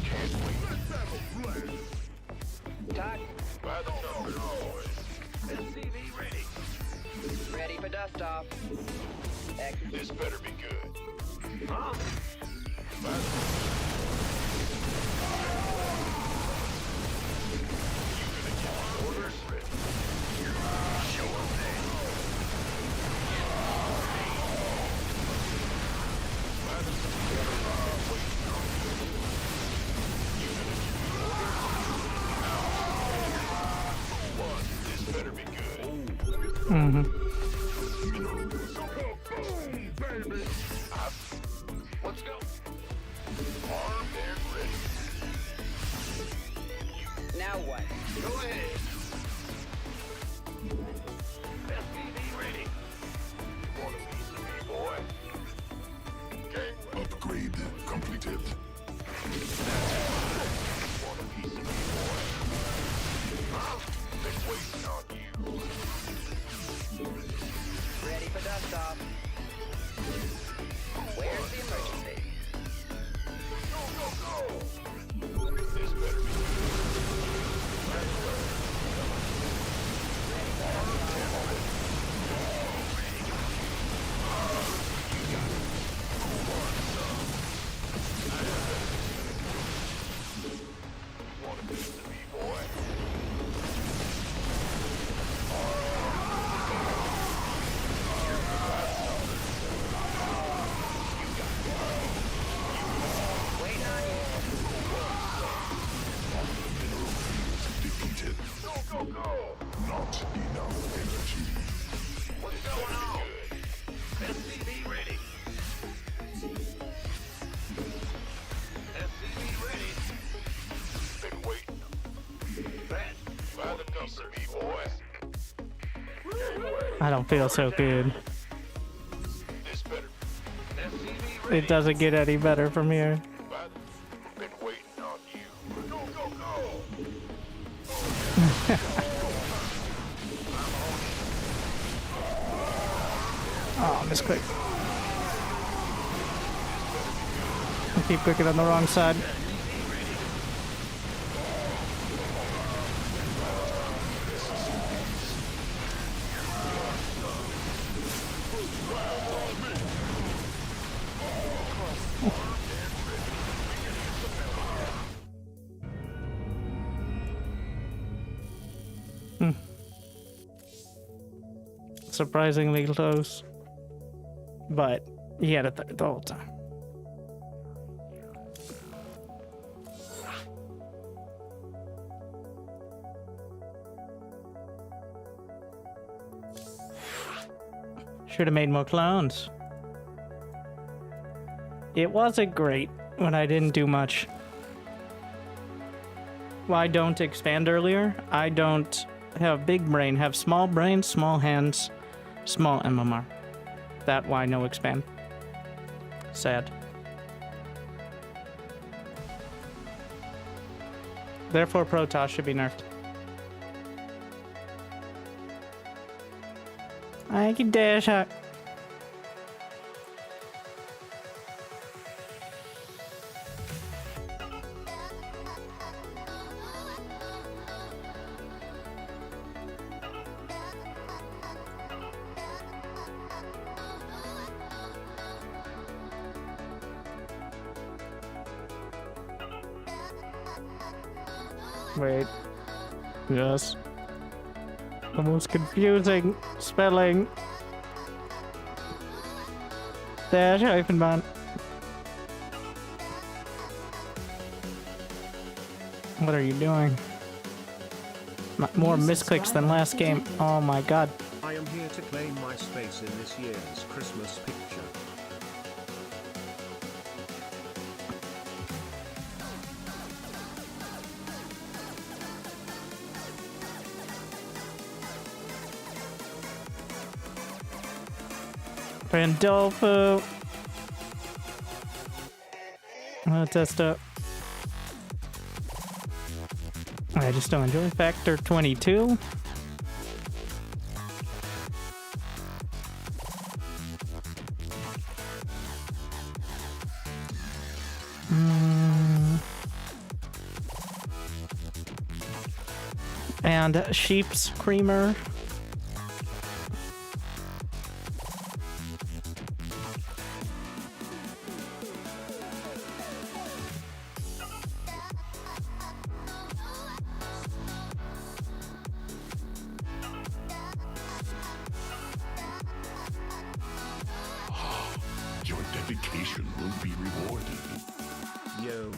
[SPEAKER 2] Can't wait. Let's have a blast.
[SPEAKER 10] Todd,
[SPEAKER 2] By the numbers, boys.
[SPEAKER 9] SCV ready.
[SPEAKER 10] ready for dust off.
[SPEAKER 2] This better be good.
[SPEAKER 9] Huh?
[SPEAKER 2] By the orders ready. Show 'em then. By the This better be good.
[SPEAKER 1] Mm-hmm.
[SPEAKER 2] Baby. Let's go. Armed and ready.
[SPEAKER 10] Now what?
[SPEAKER 2] Go ahead. SPV ready. Want a piece of me, boy? Okay.
[SPEAKER 3] Upgrade completed.
[SPEAKER 2] Want a piece of me, boy? Huh? Been waiting on you.
[SPEAKER 10] Ready for dust off. Where's the emergency?
[SPEAKER 2] Go, go, go. This better be Want a piece of me, boy?
[SPEAKER 10] Waiting on you.
[SPEAKER 3] Depleted.
[SPEAKER 2] Go, go, go.
[SPEAKER 3] Not enough energy.
[SPEAKER 2] What's going on? SCV ready. SCV ready. Been waiting. By the numbers, me boy.
[SPEAKER 1] I don't feel so good.
[SPEAKER 2] This better. SCV ready.
[SPEAKER 1] It doesn't get any better from here.
[SPEAKER 2] Been waiting on you. Go, go, go.
[SPEAKER 1] Oh, misclick. I keep clicking on the wrong side. Surprisingly close. But he had a third the whole time. Should have made more clones. It wasn't great when I didn't do much. Why don't expand earlier? I don't have big brain, have small brain, small hands, small MMR. That why no expand. Sad. Therefore, Protoss should be nerfed. I can dash out. Wait. Yes. The most confusing spelling. Dash hyphen man. What are you doing? More misclicks than last game. Oh my god.
[SPEAKER 7] I am here to claim my space in this year's Christmas picture.
[SPEAKER 1] Pandolfo. Testa. I just don't enjoy Factor 22. And Sheep's Creamer.
[SPEAKER 3] Your dedication will be rewarded.
[SPEAKER 7] Yo.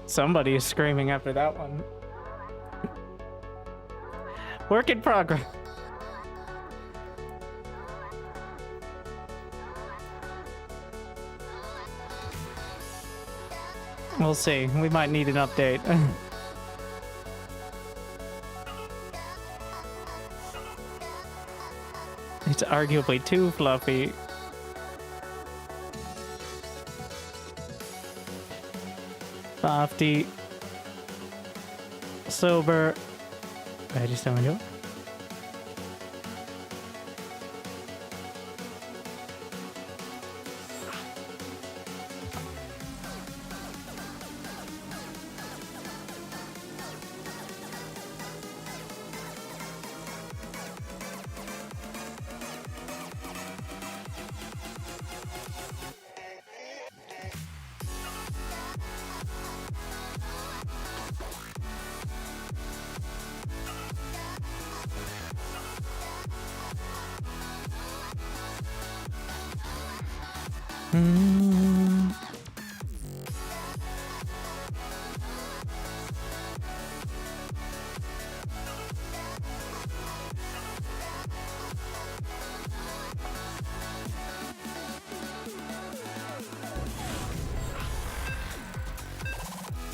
[SPEAKER 1] Somebody is screaming after that one. Work in progress. We'll see. We might need an update. It's arguably too fluffy. Softy. Sober. I just don't enjoy.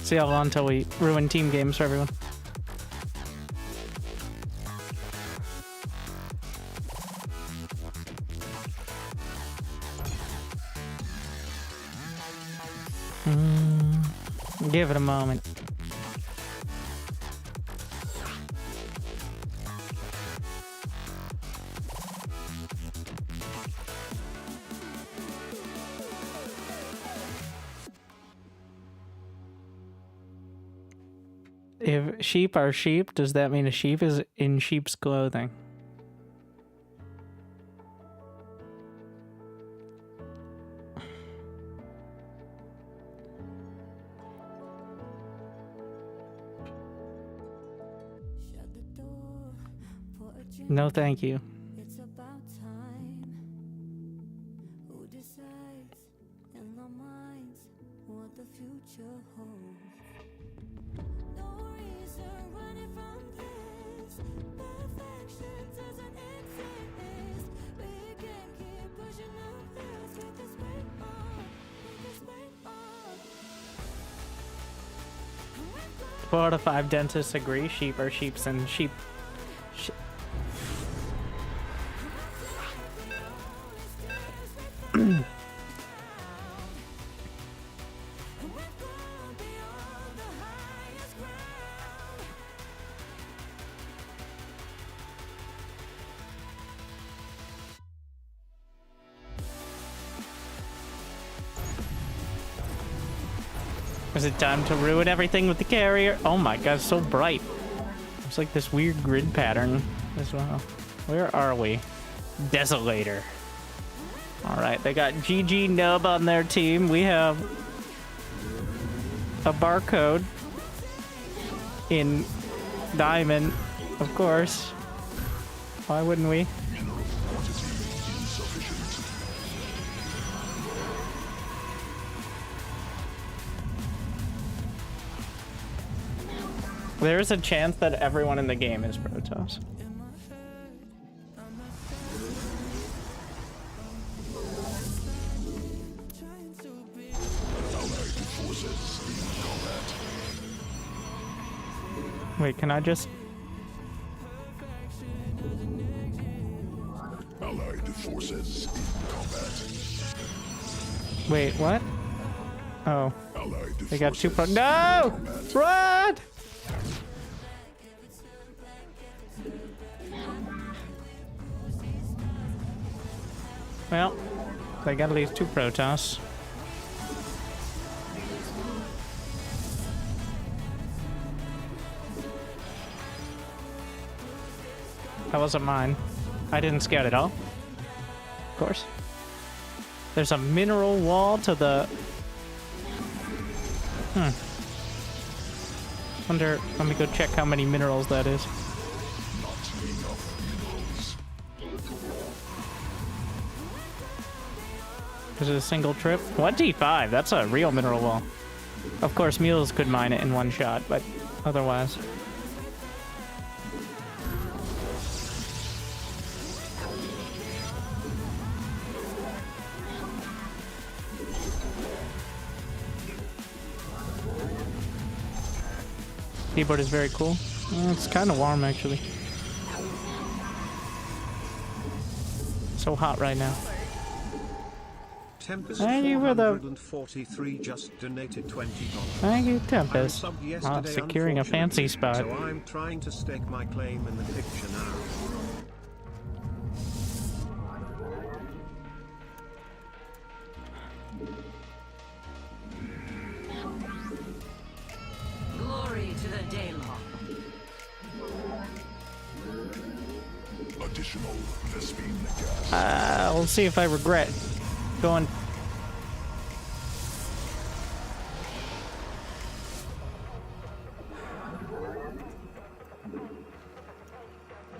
[SPEAKER 1] See how long until we ruin team games for everyone. Give it a moment. If sheep are sheep, does that mean a sheep is in sheep's clothing? No, thank you.
[SPEAKER 5] It's about time. Who decides in our minds what the future holds? No reason running from this. Perfection doesn't exist. We can keep pushing up this with this weight on, with this weight on.
[SPEAKER 1] 4 out of 5 dentists agree sheep are sheeps and sheep. Is it time to ruin everything with the carrier? Oh my god, it's so bright. It's like this weird grid pattern as well. Where are we? Desolator. Alright, they got GG Nub on their team. We have a barcode in Diamond, of course. Why wouldn't we?
[SPEAKER 3] Mineral quantity insufficient.
[SPEAKER 1] There is a chance that everyone in the game is Protoss.
[SPEAKER 3] Allied forces in combat.
[SPEAKER 1] Wait, can I just...
[SPEAKER 3] Allied forces in combat.
[SPEAKER 1] Wait, what? Oh.
[SPEAKER 3] Allied
[SPEAKER 1] They got two
[SPEAKER 3] forces
[SPEAKER 1] No!
[SPEAKER 3] in combat.
[SPEAKER 1] Run! Well, they got at least two Protoss. That wasn't mine. I didn't scout at all. Of course. There's a mineral wall to the... Wonder, let me go check how many minerals that is.
[SPEAKER 3] Not enough minerals.
[SPEAKER 1] Is it a single trip? 25, that's a real mineral wall. Of course, mules could mine it in one shot, but otherwise... Keyboard is very cool. It's kind of warm, actually. So hot right now.
[SPEAKER 7] Tempest
[SPEAKER 1] Thank you for the-
[SPEAKER 7] 443 just donated $20.
[SPEAKER 1] Thank you,
[SPEAKER 7] I
[SPEAKER 1] Tempest.
[SPEAKER 7] subbed
[SPEAKER 1] Ah,
[SPEAKER 7] yesterday,
[SPEAKER 1] securing a fancy
[SPEAKER 7] unfortunately,
[SPEAKER 1] spot.
[SPEAKER 7] So I'm trying to stake my claim in the picture now.
[SPEAKER 10] Glory to the Daylon.
[SPEAKER 3] Additional Vespine gas.
[SPEAKER 1] We'll see if I regret going.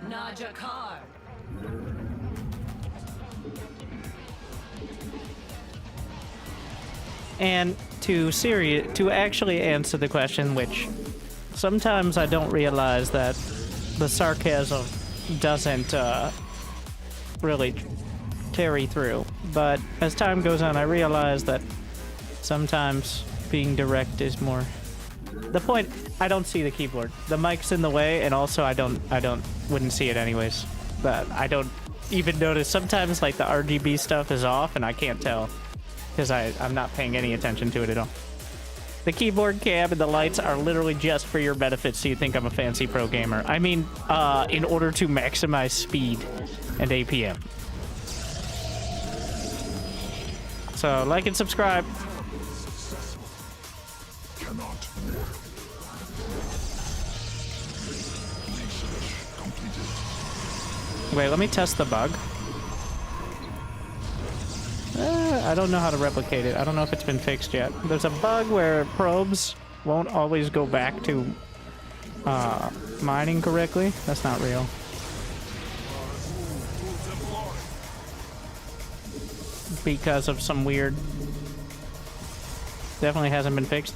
[SPEAKER 10] Najakar.
[SPEAKER 1] And to actually answer the question, which sometimes I don't realize that the sarcasm doesn't really carry through. But as time goes on, I realize that sometimes being direct is more. The point, I don't see the keyboard. The mic's in the way, and also wouldn't see it anyways. But I don't even notice. Sometimes like the RGB stuff is off, and I can't tell because I'm not paying any attention to it at all. The keyboard cam and the lights are literally just for your benefit, so you think I'm a fancy pro gamer. I mean, in order to maximize speed and APM. So, like and subscribe.
[SPEAKER 3] Cannot work. Research completed.
[SPEAKER 1] Wait, let me test the bug. I don't know how to replicate it. I don't know if it's been fixed yet. There's a bug where probes won't always go back to mining correctly. That's not real. Because of some weird... Definitely hasn't been fixed.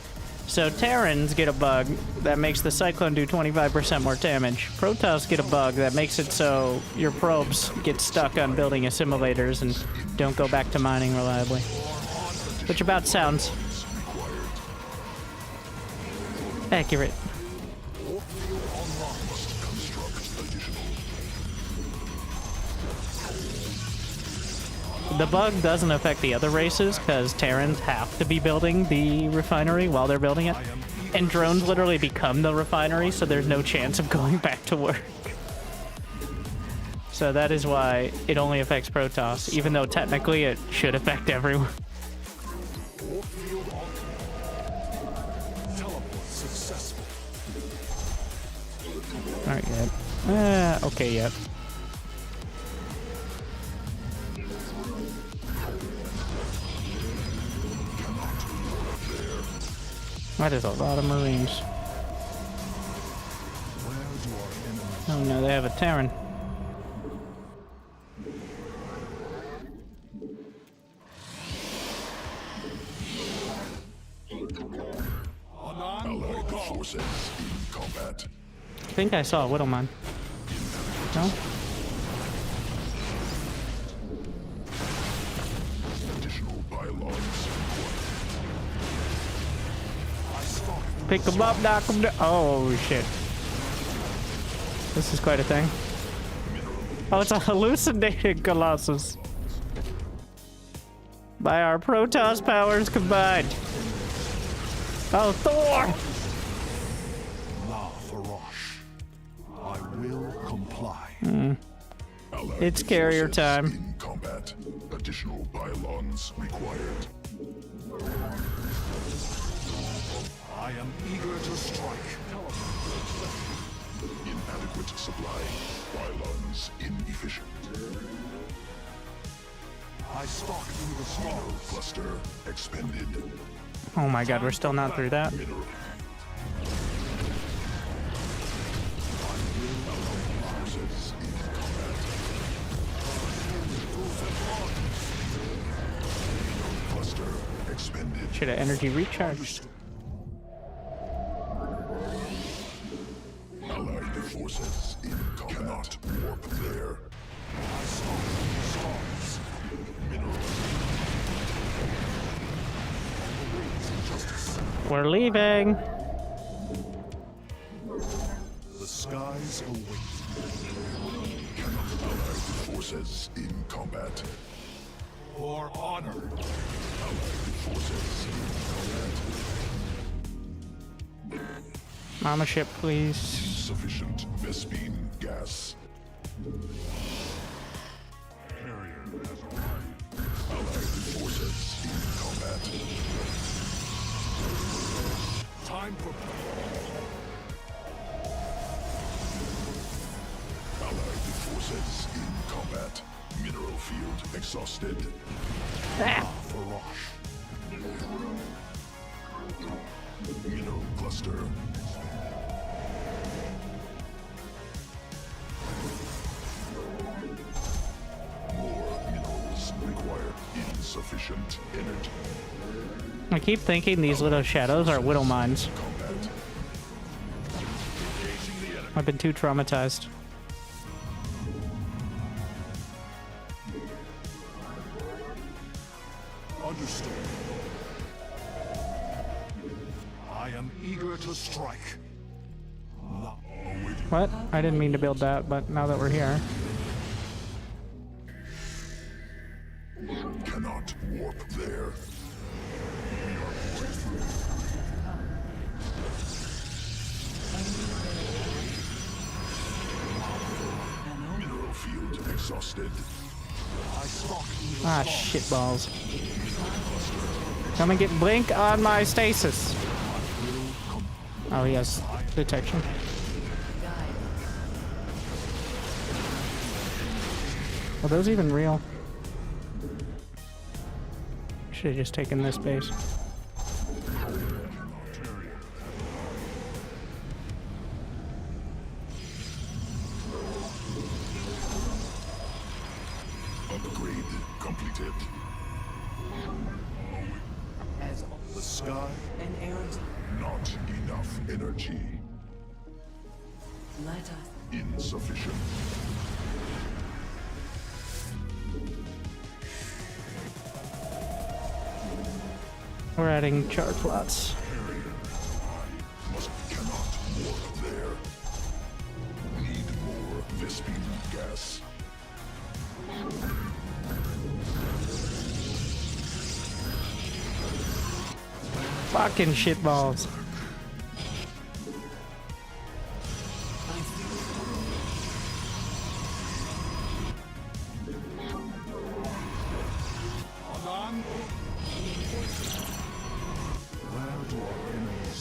[SPEAKER 1] So Terrans get a bug that makes the Cyclone do 25% more damage. Protoss get a bug that makes it so your probes get stuck on building assimilators and don't go back to mining reliably. Which about sounds accurate. The bug doesn't affect the other races because Terrans have to be building the refinery while they're building it. And drones literally become the refinery, so there's no chance of going back to work. So that is why it only affects Protoss, even though technically it should affect everyone. Not yet. Okay, yet. That is a lot of Marines. Oh no, they have a Terran.
[SPEAKER 3] Allied forces in combat.
[SPEAKER 1] I think I saw a Widowmine. No?
[SPEAKER 3] Additional pylons.
[SPEAKER 1] Pick them up, knock them down. Oh shit. This is quite a thing. Oh, it's a hallucinated Colossus. By our Protoss powers combined. Oh, Thor!
[SPEAKER 3] La Farosh. I will comply. Allied
[SPEAKER 1] It's carrier
[SPEAKER 3] forces
[SPEAKER 1] time.
[SPEAKER 3] In combat. Additional pylons required. I am eager to strike. Inadequate supply. Pylons inefficient. I stalk through the small cluster expended.
[SPEAKER 1] Oh my god, we're still not through that.
[SPEAKER 3] Mineral. Forces in combat. Cluster expended.
[SPEAKER 1] Should have energy recharged.
[SPEAKER 3] Allied forces in combat. Cannot warp there. I stalk the stars. Mineral.
[SPEAKER 1] We're leaving.
[SPEAKER 3] The skies await. Allied forces in combat. For honor. Allied forces in combat.
[SPEAKER 1] Mama ship, please.
[SPEAKER 3] Insufficient Vespine gas. Allied forces in combat. Time for Allied forces in combat. Mineral field exhausted. Farosh. Mineral cluster. More minerals required. Insufficient energy.
[SPEAKER 1] I keep thinking these little shadows are Widowmines.
[SPEAKER 3] Combat.
[SPEAKER 1] I've been too traumatized.
[SPEAKER 3] Understood. I am eager to strike.
[SPEAKER 1] What? I didn't mean to build that, but now that we're here.
[SPEAKER 3] Cannot warp there. Mineral field exhausted. I stalk through the
[SPEAKER 1] Ah,
[SPEAKER 3] stars.
[SPEAKER 1] shitballs. Come and get blink on my stasis. Oh, he has detection. Are those even real? Should have just taken this base.
[SPEAKER 3] Upgrade completed. The sky. Not enough energy.
[SPEAKER 10] Let us.
[SPEAKER 3] Insufficient.
[SPEAKER 1] We're adding char plots.
[SPEAKER 3] Cannot warp there. Need more Vespine gas.
[SPEAKER 1] Fucking shitballs.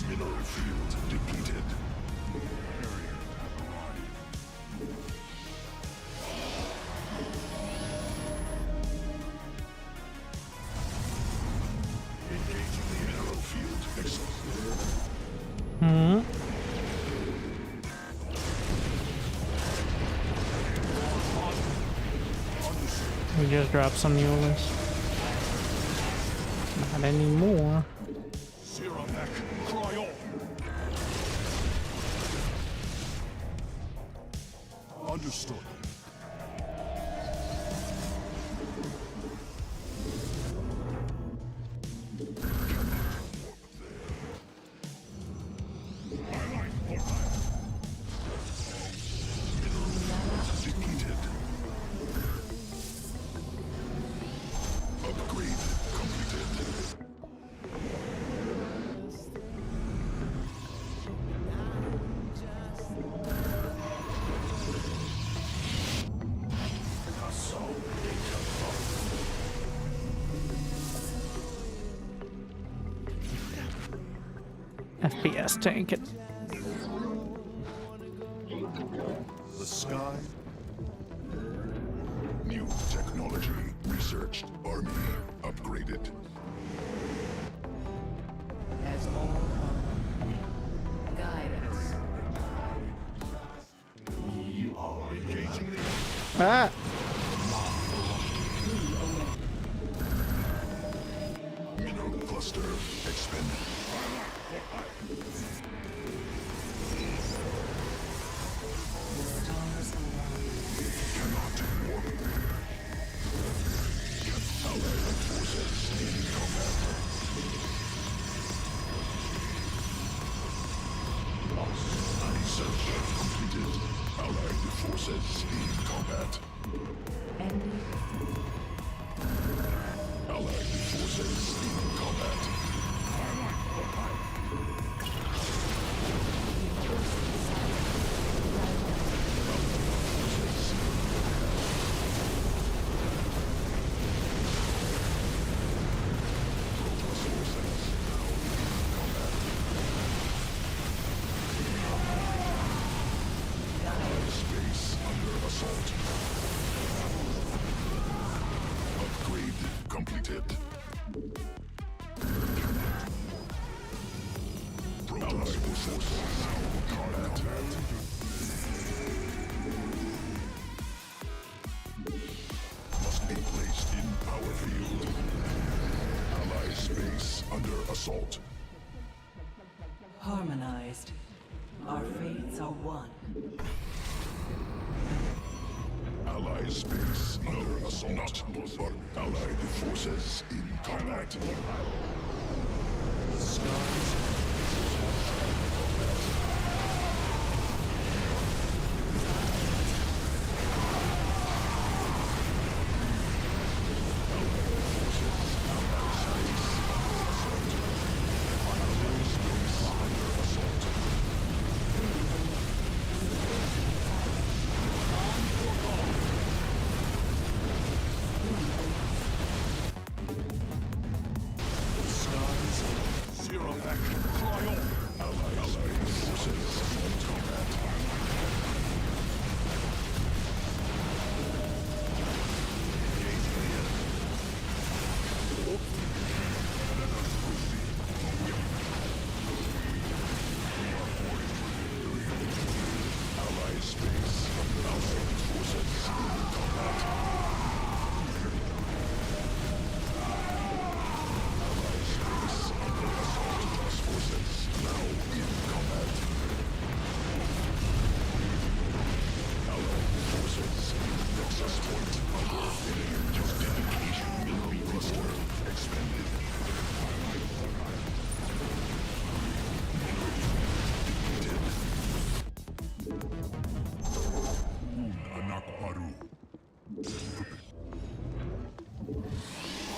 [SPEAKER 3] Mineral field depleted.
[SPEAKER 1] We just dropped some mules. Not anymore.
[SPEAKER 3] Understood. Depleted. Upgrade completed.
[SPEAKER 1] FPS tank it.
[SPEAKER 3] The sky. New technology researched. Army upgraded.
[SPEAKER 10] As all guide us.
[SPEAKER 3] We are engaging.
[SPEAKER 1] Ah!
[SPEAKER 3] Mineral cluster expanded. Cannot warp. Allied forces in combat. Loss. Research completed. Allied forces in combat.
[SPEAKER 10] Ending.
[SPEAKER 3] Allied forces in combat. Space under assault. Upgrade completed. Protoss forces now combat. Must be placed in power field. Ally space under assault.
[SPEAKER 10] Harmonized. Our fates are one.
[SPEAKER 3] Ally space under assault. Not but Allied forces in combat. The skies.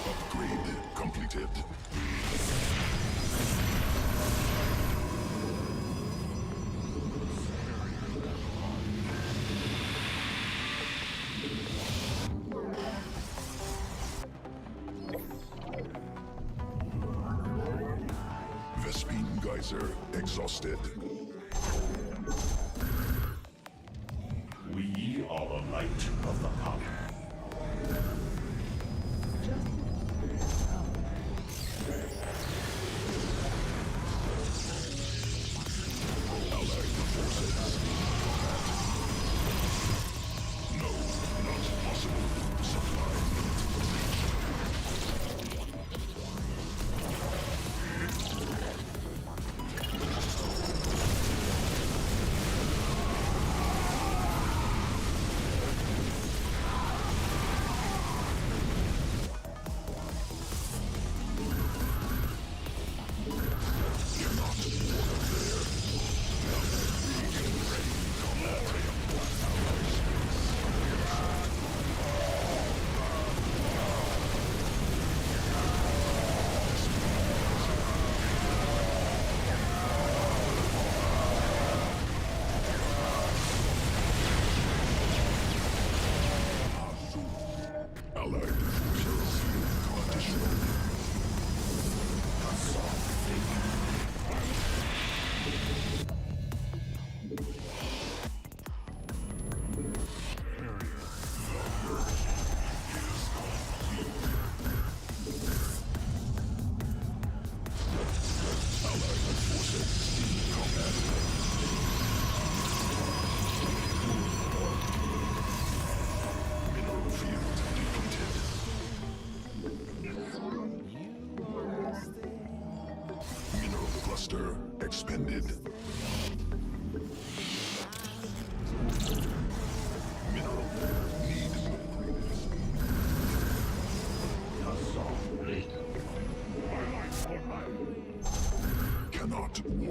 [SPEAKER 3] Upgrade completed. Vespine geyser exhausted.
[SPEAKER 2] We are the light of the power.
[SPEAKER 3] Allied forces in combat. No, not possible. Supply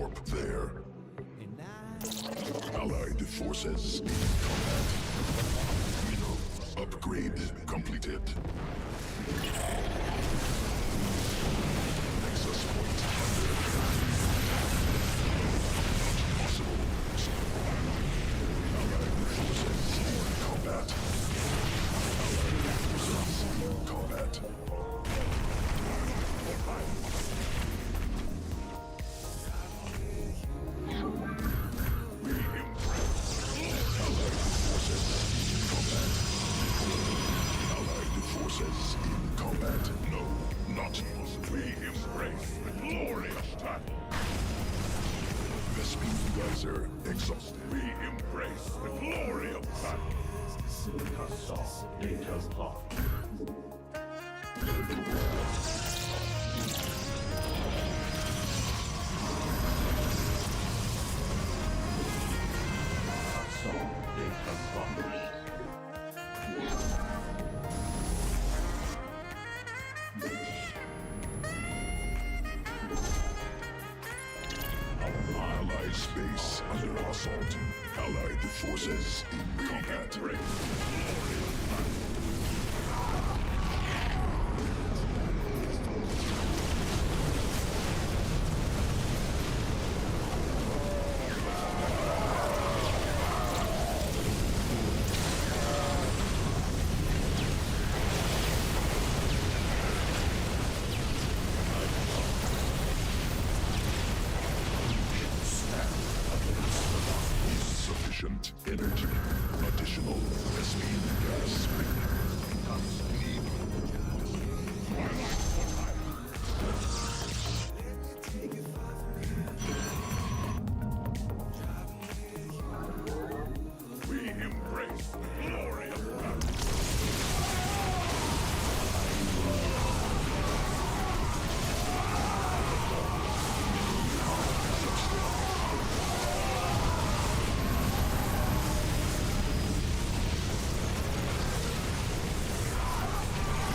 [SPEAKER 3] warp there. Allied forces in combat. Mineral upgrade completed. Nexus point under possible. Allied forces in combat. Allied forces in combat. Forces in combat. No, not possible. We embrace the glorious battle. Vespene Geyser exhausted. We embrace the glory of battle.
[SPEAKER 4] Assault data locked. Assault data locked.
[SPEAKER 3] Allied space under assault. Allied forces in combat. Insufficient energy. Additional Vespene gas. Need.
[SPEAKER 2] We embrace the glory of battle.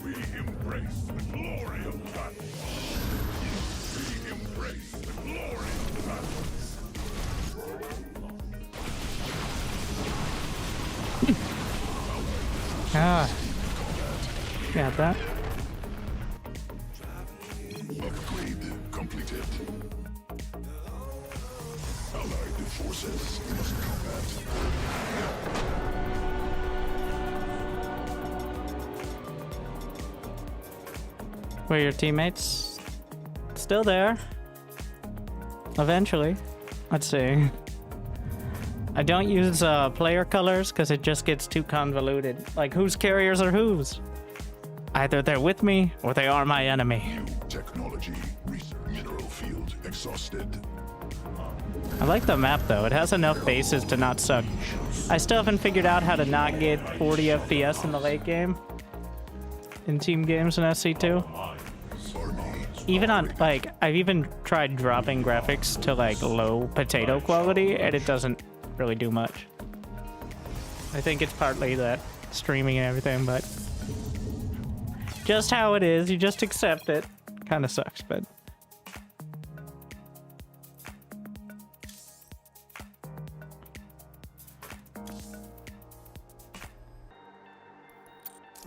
[SPEAKER 2] We embrace the glory of battle. We embrace the glory of battle.
[SPEAKER 1] Ah. Got that.
[SPEAKER 3] Upgrade completed. Allied forces in combat.
[SPEAKER 1] Where are your teammates? Still there. Eventually. Let's see. I don't use player colors because it just gets too convoluted. Like, whose carriers are whose? Either they're with me or they are my enemy.
[SPEAKER 3] New technology. Mineral field exhausted.
[SPEAKER 1] I like the map though. It has enough bases to not suck. I still haven't figured out how to not get 40 FPS in the late game. In team games in SC2. Even on, like, I've even tried dropping graphics to, like, low potato quality, and it doesn't really do much. I think it's partly that streaming and everything, but just how it is, you just accept it. Kind of sucks, but...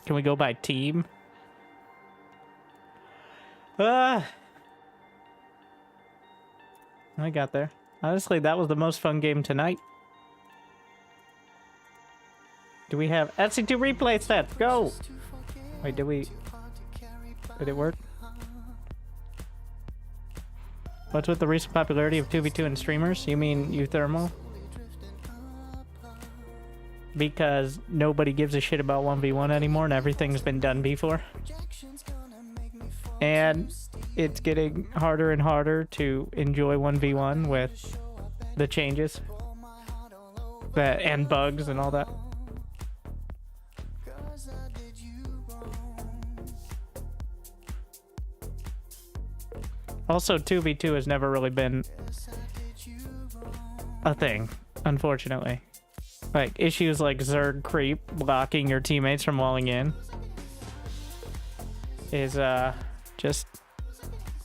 [SPEAKER 1] Can we go by team? I got there. Honestly, that was the most fun game tonight. Do we have SC2 replay stats? Go! Wait, did it work? What's with the recent popularity of 2v2 and streamers? You mean Euthermal? because nobody gives a shit about 1v1 anymore and everything's been done before. And it's getting harder and harder to enjoy 1v1 with the changes and bugs and all that. Also, 2v2 has never really been a thing, unfortunately. Like, issues like Zerg creep blocking your teammates from walling in is, just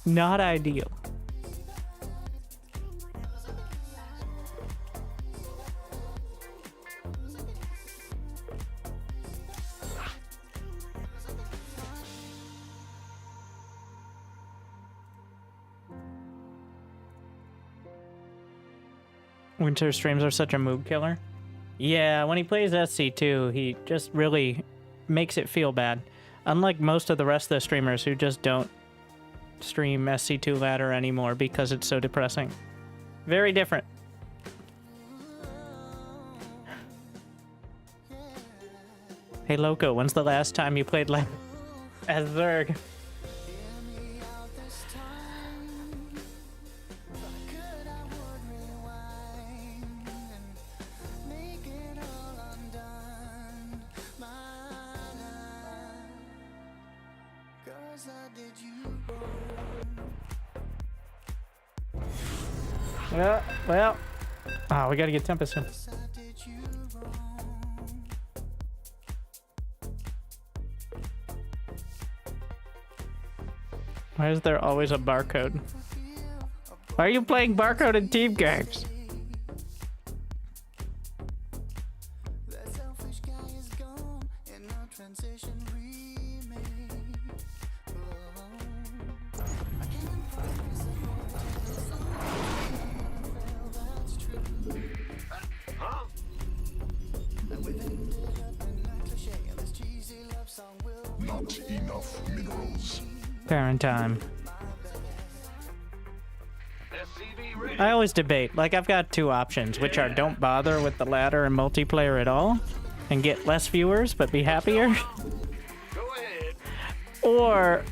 [SPEAKER 1] not ideal. Winter streams are such a mood killer. Yeah, when he plays SC2, he just really makes it feel bad. Unlike most of the rest of the streamers who just don't stream SC2 ladder anymore because it's so depressing. Very different. Hey Loco, when's the last time you played like as Zerg? Well, we gotta get Tempest in. Why is there always a barcode? Why are you playing barcode in team games?
[SPEAKER 3] Not enough minerals.
[SPEAKER 1] Parent time. I always debate. Like, I've got two options, which are don't bother with the ladder and multiplayer at all, and get less viewers, but be happier. Or,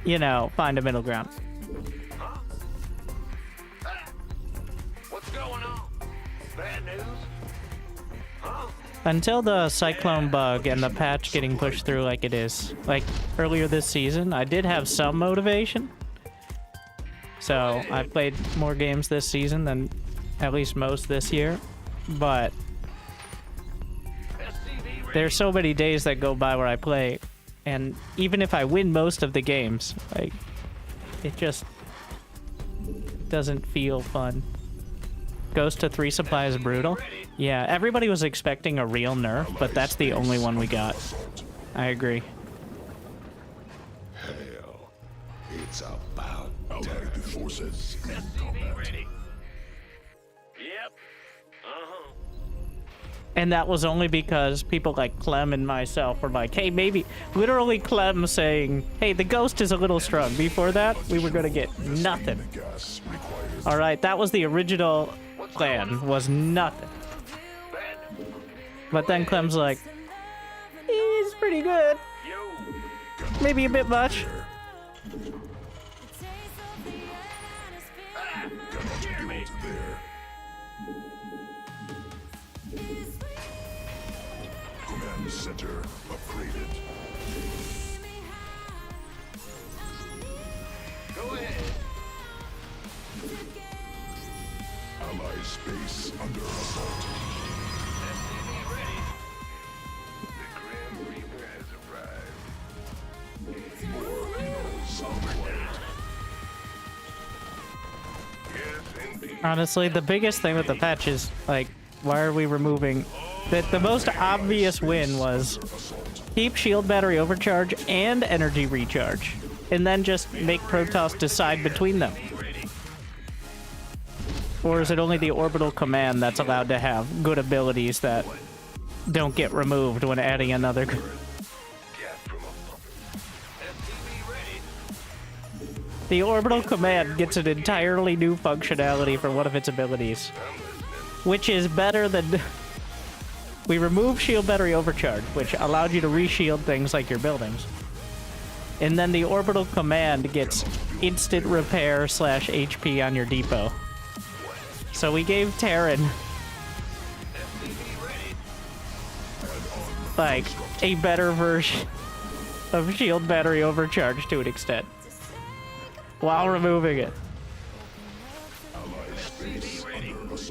[SPEAKER 1] you know, find a middle ground.
[SPEAKER 9] What's going on? Bad news?
[SPEAKER 1] Until the Cyclone bug and the patch getting pushed through like it is, like earlier this season, I did have some motivation. So I played more games this season than at least most this year, but there's so many days that go by where I play, and even if I win most of the games, like, it just doesn't feel fun. Ghost to 3 supply is brutal. Yeah, everybody was expecting a real nerf, but that's the only one we got. I agree.
[SPEAKER 3] Hell, it's about allied forces in combat.
[SPEAKER 9] Yep.
[SPEAKER 1] And that was only because people like Clem and myself were like, hey, maybe, literally Clem saying, hey, the Ghost is a little strong. Before that, we were gonna get nothing. All right, that was the original plan, was nothing. But then Clem's like, he's pretty good. Maybe a bit much.
[SPEAKER 3] Command center upgraded.
[SPEAKER 9] Go ahead.
[SPEAKER 3] Allied space under assault.
[SPEAKER 1] Honestly, the biggest thing with the patch is, like, why are we removing... The most obvious win was keep shield battery overcharge and energy recharge, and then just make Protoss decide between them. Or is it only the orbital command that's allowed to have good abilities that don't get removed when adding another... The orbital command gets an entirely new functionality for one of its abilities, which is better than we removed shield battery overcharge, which allowed you to reshield things like your buildings. And then the orbital command gets instant repair / HP on your depot. So we gave Terran like a better version of shield battery overcharge to an extent, while removing it.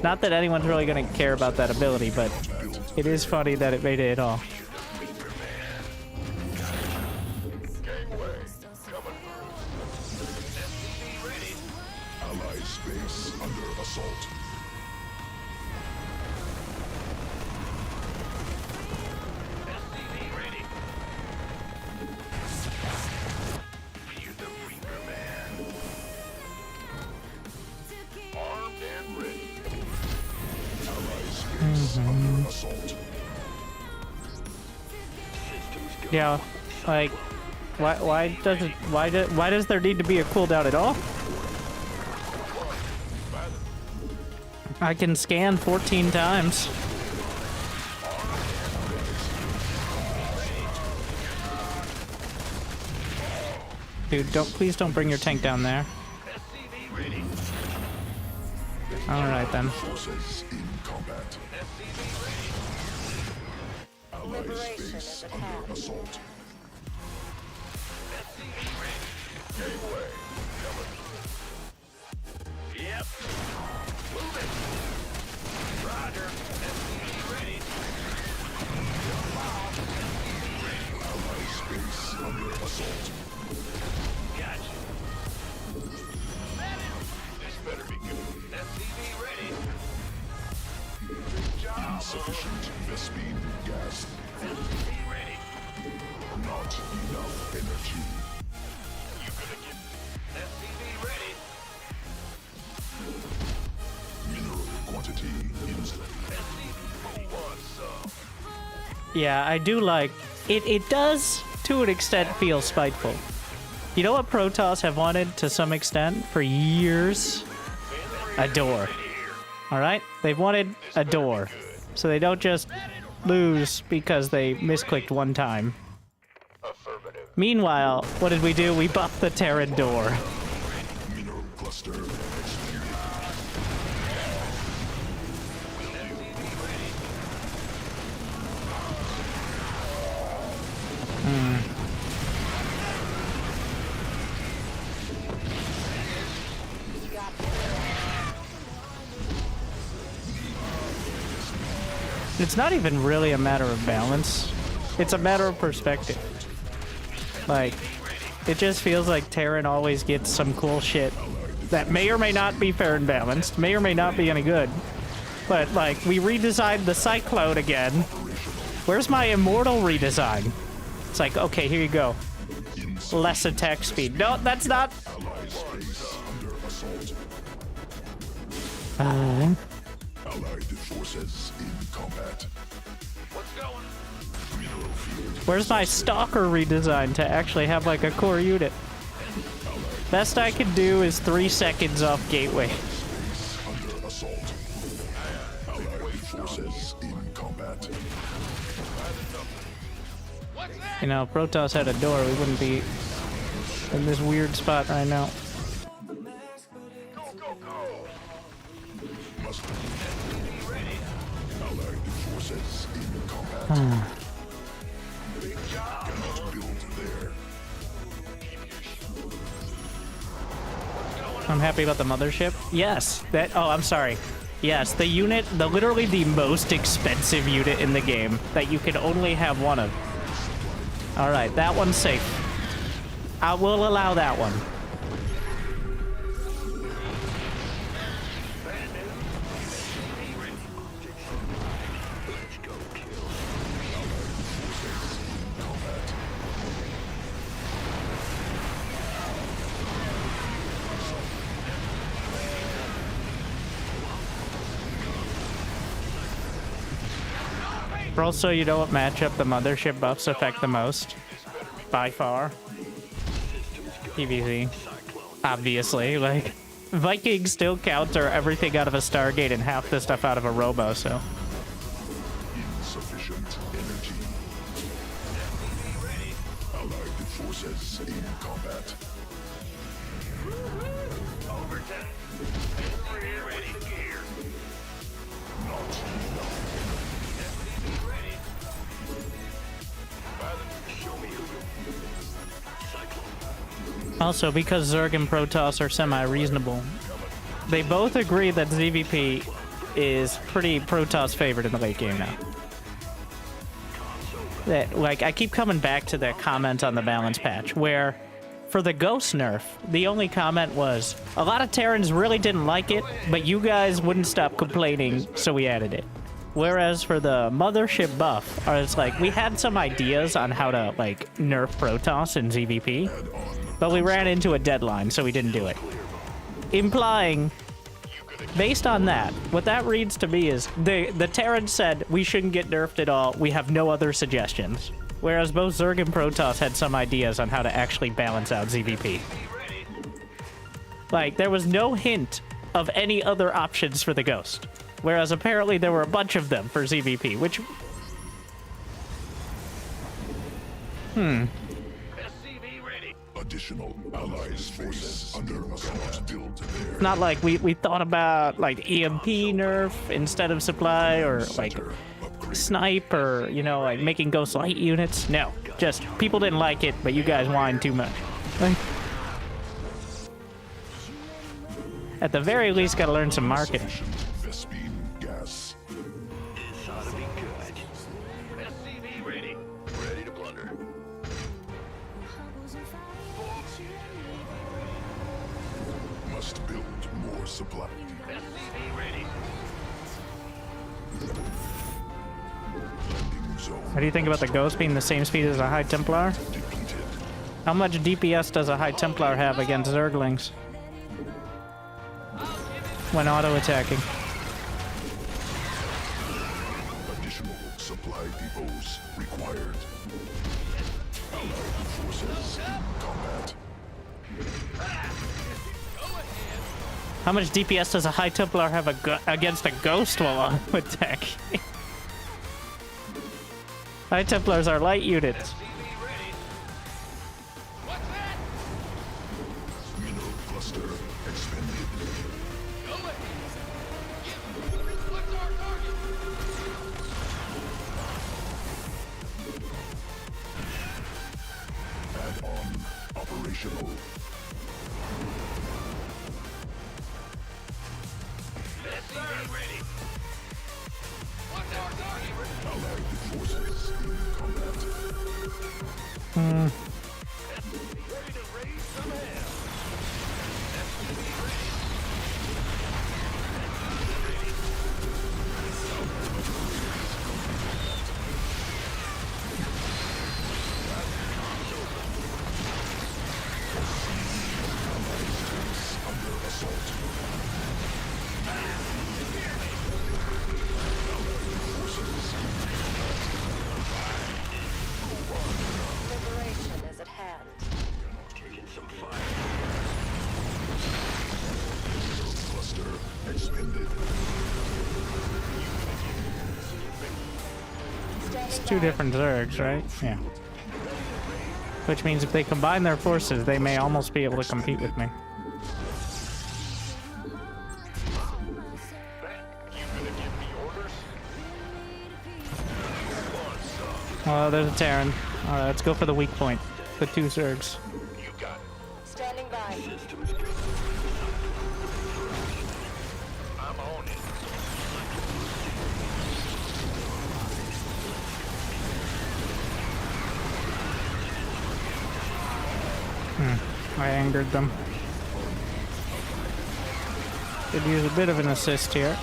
[SPEAKER 1] Not that anyone's really gonna care about that ability, but it is funny that it made it at all.
[SPEAKER 3] Allied space under assault.
[SPEAKER 2] Armed and ready.
[SPEAKER 3] Allied space under assault.
[SPEAKER 1] Yeah, like, why does there need to be a cooldown at all? I can scan 14 times. Dude, please don't bring your tank down there. Alright then.
[SPEAKER 3] Forces in combat. Allied
[SPEAKER 8] Liberation is
[SPEAKER 3] space
[SPEAKER 8] at
[SPEAKER 3] under
[SPEAKER 8] hand.
[SPEAKER 3] assault.
[SPEAKER 9] Yep. Move it. Roger. SCV ready.
[SPEAKER 3] Allied space under assault.
[SPEAKER 9] Gotcha.
[SPEAKER 2] This better be good.
[SPEAKER 9] SCV ready.
[SPEAKER 3] Insufficient Vespene gas.
[SPEAKER 9] SCV ready.
[SPEAKER 3] Not enough energy.
[SPEAKER 2] You gonna get
[SPEAKER 9] SCV ready.
[SPEAKER 3] Mineral quantity instant.
[SPEAKER 9] SCV wants some.
[SPEAKER 1] Yeah, I do like it. It does, to an extent, feel spiteful. You know what Protoss have wanted to some extent for years? A door. Alright? They've wanted a door. So they don't just lose because they misclicked one time.
[SPEAKER 2] affirmative.
[SPEAKER 1] Meanwhile, what did we do? We buffed the Terran door.
[SPEAKER 3] Mineral cluster executed.
[SPEAKER 1] It's not even really a matter of balance. It's a matter of perspective. Like, it just feels like Terran always gets some cool shit that may or may not be fair and balanced, may or may not be any good. But, like, we redesigned the Cyclone again. Where's my Immortal redesign? It's like, okay, here you go. Less attack speed. No, that's not...
[SPEAKER 3] Allied space under assault.
[SPEAKER 1] Uh,
[SPEAKER 3] Allied forces in combat.
[SPEAKER 2] What's going?
[SPEAKER 3] Mineral field.
[SPEAKER 1] where's my Stalker redesign to actually have, like, a core unit? Best I can do is 3 seconds off Gateway.
[SPEAKER 3] Space under assault. Allied forces in combat.
[SPEAKER 1] You know, if Protoss had a door, we wouldn't be in this weird spot right now.
[SPEAKER 3] Must be ready. Allied forces in combat. Cannot build there.
[SPEAKER 1] I'm happy about the mothership. Yes, that. Oh, I'm sorry. Yes, the unit, literally the most expensive unit in the game that you can only have one of. All right, that one's safe. I will allow that one. Also, you know what matchup the mothership buffs affect the most? By far. PvZ. Obviously, like, Vikings still counter everything out of a Stargate and half the stuff out of a Robo, so.
[SPEAKER 3] Insufficient
[SPEAKER 1] Also, because Zerg and Protoss are semi-reasonable, they both agree that ZVP is pretty Protoss favored in the late game now. That, like, I keep coming back to that comment on the balance patch, where for the Ghost nerf, the only comment was, a lot of Terrans really didn't like it, but you guys wouldn't stop complaining, so we added it. Whereas for the Mothership buff, it's like, we had some ideas on how to, like, nerf Protoss in ZVP, but we ran into a deadline, so we didn't do it. Implying, based on that, what that reads to me is, the Terrans said, we shouldn't get nerfed at all, we have no other suggestions. Whereas both Zerg and Protoss had some ideas on how to actually balance out ZVP. Like, there was no hint of any other options for the Ghost. Whereas apparently there were a bunch of them for ZVP, which...
[SPEAKER 3] Additional allies forces under assault build there.
[SPEAKER 1] It's not like we thought about, like, EMP nerf instead of supply, or, like, snipe, or, you know, like, making Ghost light units. No, just, people didn't like it, but you guys whined too much. Like, at the very least, gotta learn some marketing.
[SPEAKER 3] Vespine gas.
[SPEAKER 9] This ought to be good.
[SPEAKER 2] SCV ready. Ready to plunder.
[SPEAKER 3] Must build more supply.
[SPEAKER 2] SCV ready.
[SPEAKER 3] Landing zone
[SPEAKER 1] What do you think about the Ghost being the same speed as a High Templar?
[SPEAKER 3] depleted.
[SPEAKER 1] How much DPS does a High Templar have against Zerglings when auto-attacking?
[SPEAKER 3] Additional supply depots required. Allied forces in combat.
[SPEAKER 1] How much DPS does a High Templar have against a Ghost while auto-attacking? High Templars are light units.
[SPEAKER 3] Mineral cluster expended. Add-on operational.
[SPEAKER 2] SCV ready. What's our target?
[SPEAKER 3] Allied forces in combat.
[SPEAKER 2] Ready to raise some hell.
[SPEAKER 3] Under assault.
[SPEAKER 8] Liberation is at hand.
[SPEAKER 9] Taking some fire.
[SPEAKER 3] Cluster expended.
[SPEAKER 1] It's two different Zergs, right? Yeah. Which means if they combine their forces, they may almost be able to compete with me.
[SPEAKER 2] You gonna give me orders?
[SPEAKER 1] There's a Terran. Let's go for the weak point. The two Zergs.
[SPEAKER 2] You got it.
[SPEAKER 8] Standing by.
[SPEAKER 9] Systems go.
[SPEAKER 2] I'm on it.
[SPEAKER 1] I angered them. Could use a bit of an assist here.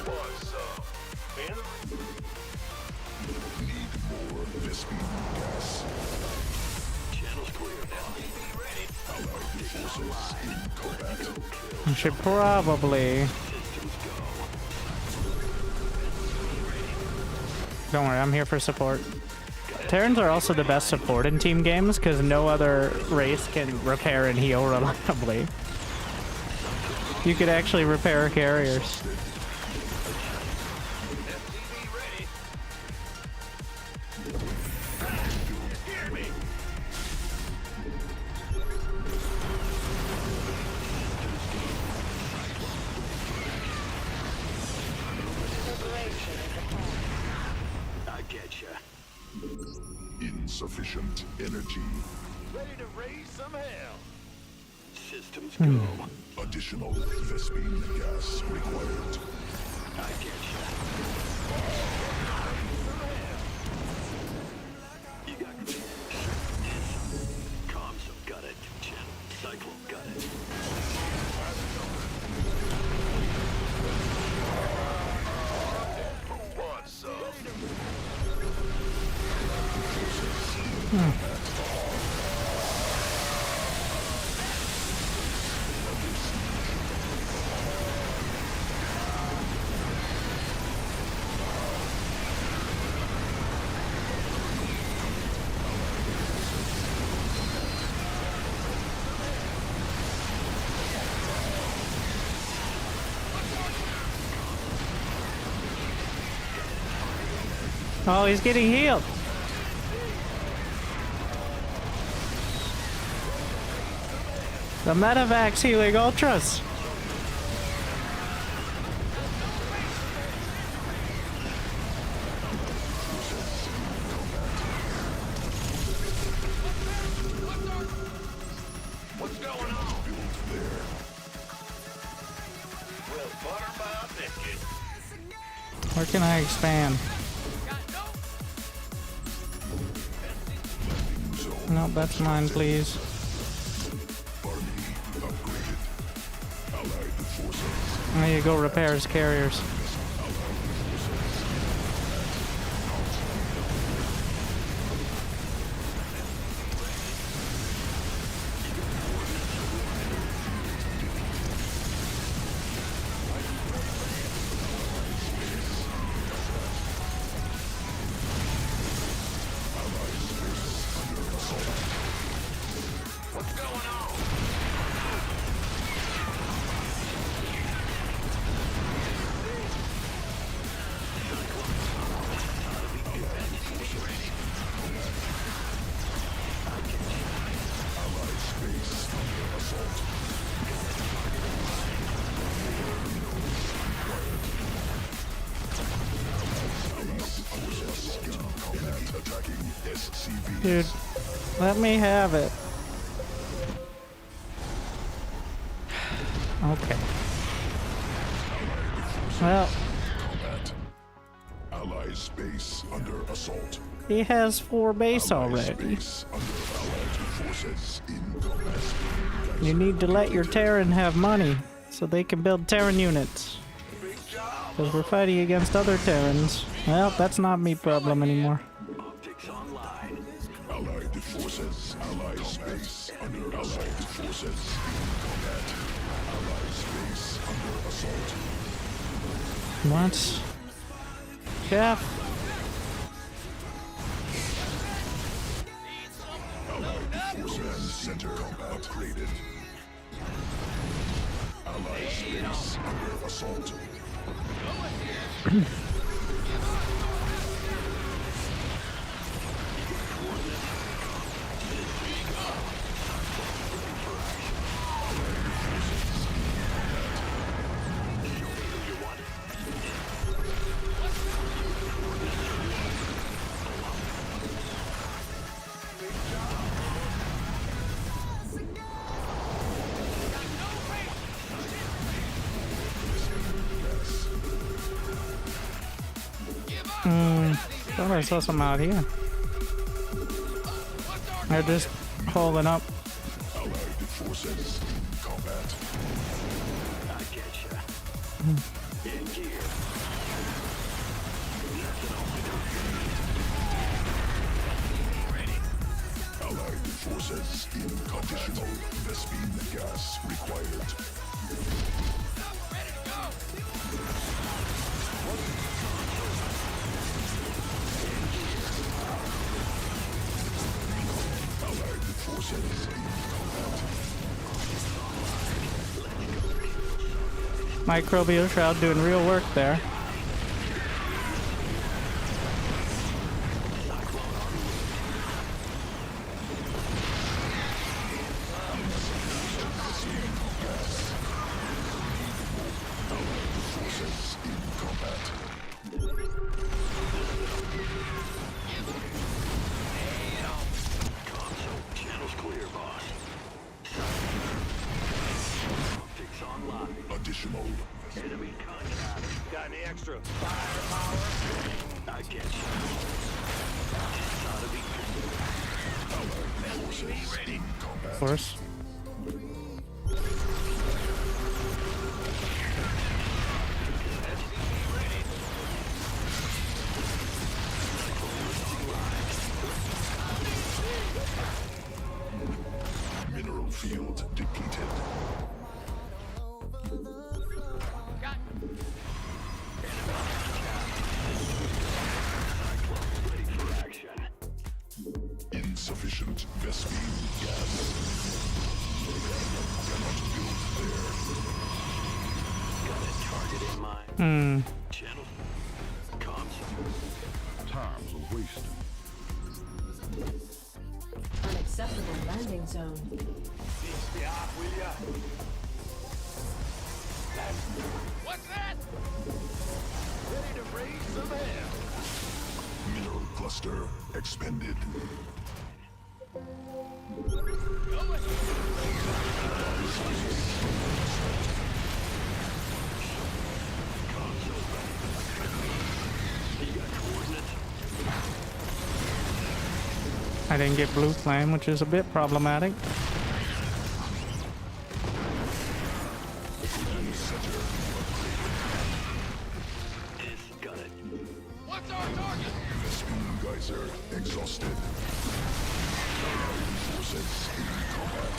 [SPEAKER 2] What's up? Ben?
[SPEAKER 3] Need more Vespine gas.
[SPEAKER 9] Channel's clear now.
[SPEAKER 3] Allied forces in combat.
[SPEAKER 1] I should probably... Don't worry, I'm here for support. Terrans are also the best support in team games because no other race can repair and heal reliably. You could actually repair carriers.
[SPEAKER 9] I get ya.
[SPEAKER 3] Insufficient energy.
[SPEAKER 2] Ready to raise some hell.
[SPEAKER 9] Systems go.
[SPEAKER 3] Additional Vespine gas required.
[SPEAKER 9] I get you. You got comms have got it. Cyclone got it.
[SPEAKER 2] Who wants some?
[SPEAKER 1] Oh, he's getting healed. The Metavax healing ultras.
[SPEAKER 2] What's going on? Well, butter my biscuit.
[SPEAKER 1] Where can I expand? No, that's mine, please. There you go, repairs carriers.
[SPEAKER 2] What's going on?
[SPEAKER 1] Dude, let me have it. Okay. Well,
[SPEAKER 3] Allied space under assault.
[SPEAKER 1] he has 4 base
[SPEAKER 3] Allied
[SPEAKER 1] already.
[SPEAKER 3] space under Allied forces in combat.
[SPEAKER 1] You need to let your Terran have money so they can build Terran units. Because we're fighting against other Terrans. Well, that's not me problem anymore.
[SPEAKER 9] Optics online.
[SPEAKER 3] Allied forces, Allied space under Allied forces in combat. Allied space under assault.
[SPEAKER 1] What? Jeff?
[SPEAKER 3] Allied forces center combat upgraded. Allied space under assault.
[SPEAKER 1] Thought I saw some out here. They're just holding up.
[SPEAKER 3] Allied forces in combat.
[SPEAKER 9] I get you. In gear.
[SPEAKER 3] Allied forces in conditional Vespine gas required. Allied forces in combat.
[SPEAKER 1] Microbial Shroud doing real work there.
[SPEAKER 3] Forces in combat.
[SPEAKER 9] extra firepower. I get you. This ought to be ready.
[SPEAKER 1] Of course.
[SPEAKER 3] Mineral field depleted.
[SPEAKER 9] Ready for action.
[SPEAKER 3] Insufficient Vespene gas. Cannot build there.
[SPEAKER 9] Got a target in mind. Channel. Comms.
[SPEAKER 2] Time's a waste.
[SPEAKER 10] Unacceptable landing zone.
[SPEAKER 2] What's that? Ready to raise some hell.
[SPEAKER 3] Mineral cluster expended.
[SPEAKER 1] I didn't get blue flame, which is a bit problematic.
[SPEAKER 9] Got it.
[SPEAKER 2] What's our target?
[SPEAKER 3] Vespene geyser exhausted. Forces in combat.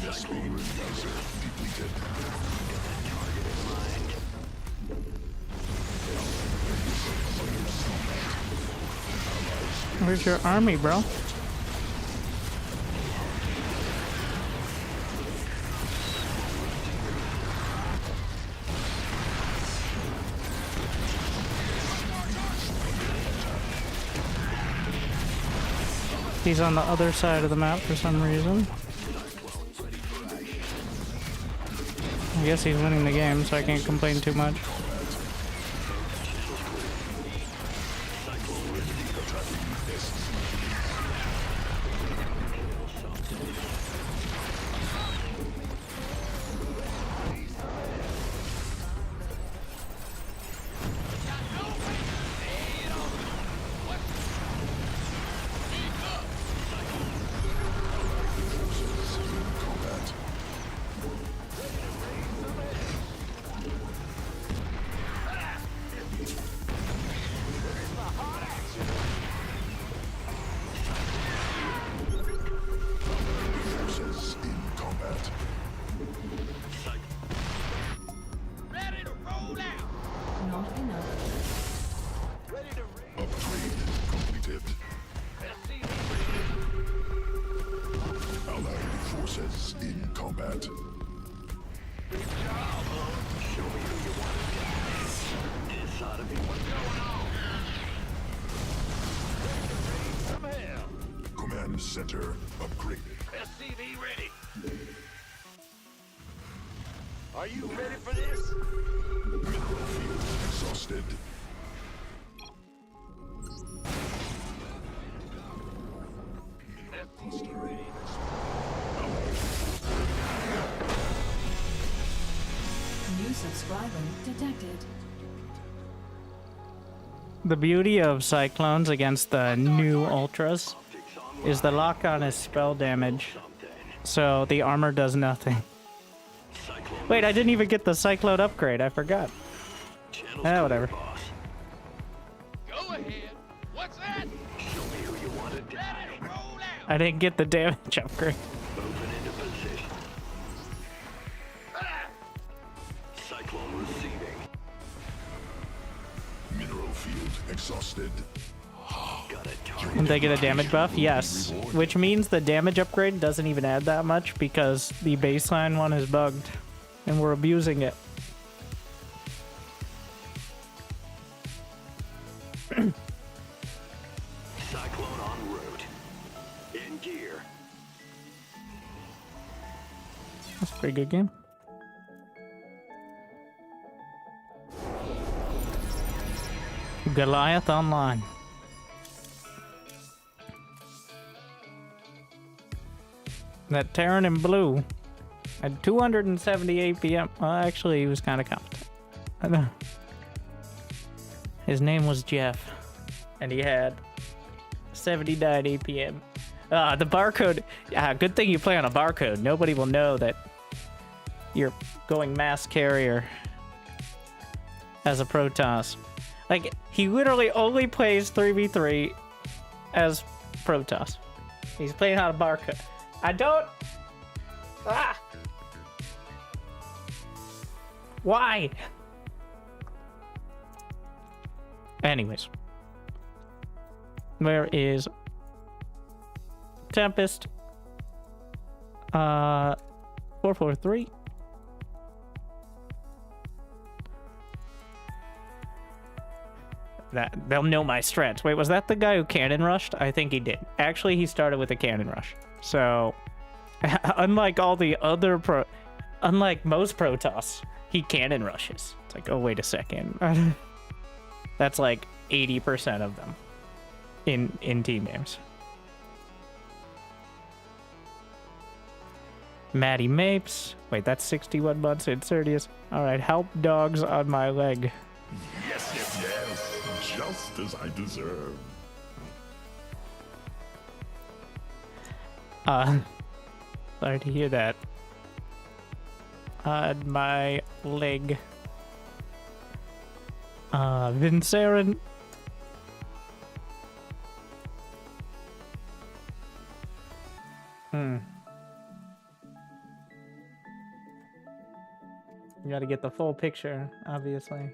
[SPEAKER 3] Vespene geyser depleted.
[SPEAKER 1] Where's your army, bro? He's on the other side of the map for some reason. I guess he's winning the game, so I can't complain too much.
[SPEAKER 3] Forces in combat.
[SPEAKER 2] Ready to roll out.
[SPEAKER 10] Not enough.
[SPEAKER 2] Ready to raise.
[SPEAKER 3] Upgrade completed. Allied forces in combat.
[SPEAKER 9] Show me who you want to get. This ought to be what's going on.
[SPEAKER 2] Some hell.
[SPEAKER 3] Command center upgraded.
[SPEAKER 2] SCV ready. Are you ready for this?
[SPEAKER 3] Mineral field exhausted. Cluster
[SPEAKER 10] New subscriber detected.
[SPEAKER 1] The beauty of Cyclones against the new Ultras is the lock-on is spell damage, so the armor does nothing. Wait, I didn't even get the Cyclone upgrade, I forgot. Whatever.
[SPEAKER 2] Go ahead. What's that?
[SPEAKER 9] Show me who you want to die.
[SPEAKER 2] Ready to roll out.
[SPEAKER 1] I didn't get the damage upgrade.
[SPEAKER 9] Moving into position. Cyclone receiving.
[SPEAKER 3] mineral field exhausted.
[SPEAKER 9] Got a target.
[SPEAKER 1] And they get a damage buff? Yes. Which means the damage upgrade doesn't even add that much because the baseline one is bugged. And we're abusing it.
[SPEAKER 9] Cyclone en route. In gear.
[SPEAKER 1] That's a pretty good game. Goliath Online. That Terran in blue had 270 APM. Well, actually, he was kind of competent. I know. His name was Jeff, and he had 79 APM. The barcode. Good thing you play on a barcode. Nobody will know that you're going mass carrier as a Protoss. Like, he literally only plays 3v3 as Protoss. He's playing on a barcode. I don't... Why? Anyways. Where is Tempest? 443. They'll know my strats. Wait, was that the guy who cannon rushed? I think he did. Actually, he started with a cannon rush. So, unlike most Protoss, he cannon rushes. It's like, oh, wait a second. That's like 80% of them in team games. Maddie Mapes. Wait, that's 61 months in Serdius. Alright, help dogs on my leg.
[SPEAKER 3] Yes, yes, yes. Just as I deserve.
[SPEAKER 1] Sorry to hear that. On my leg. Vinceren. You gotta get the full picture, obviously.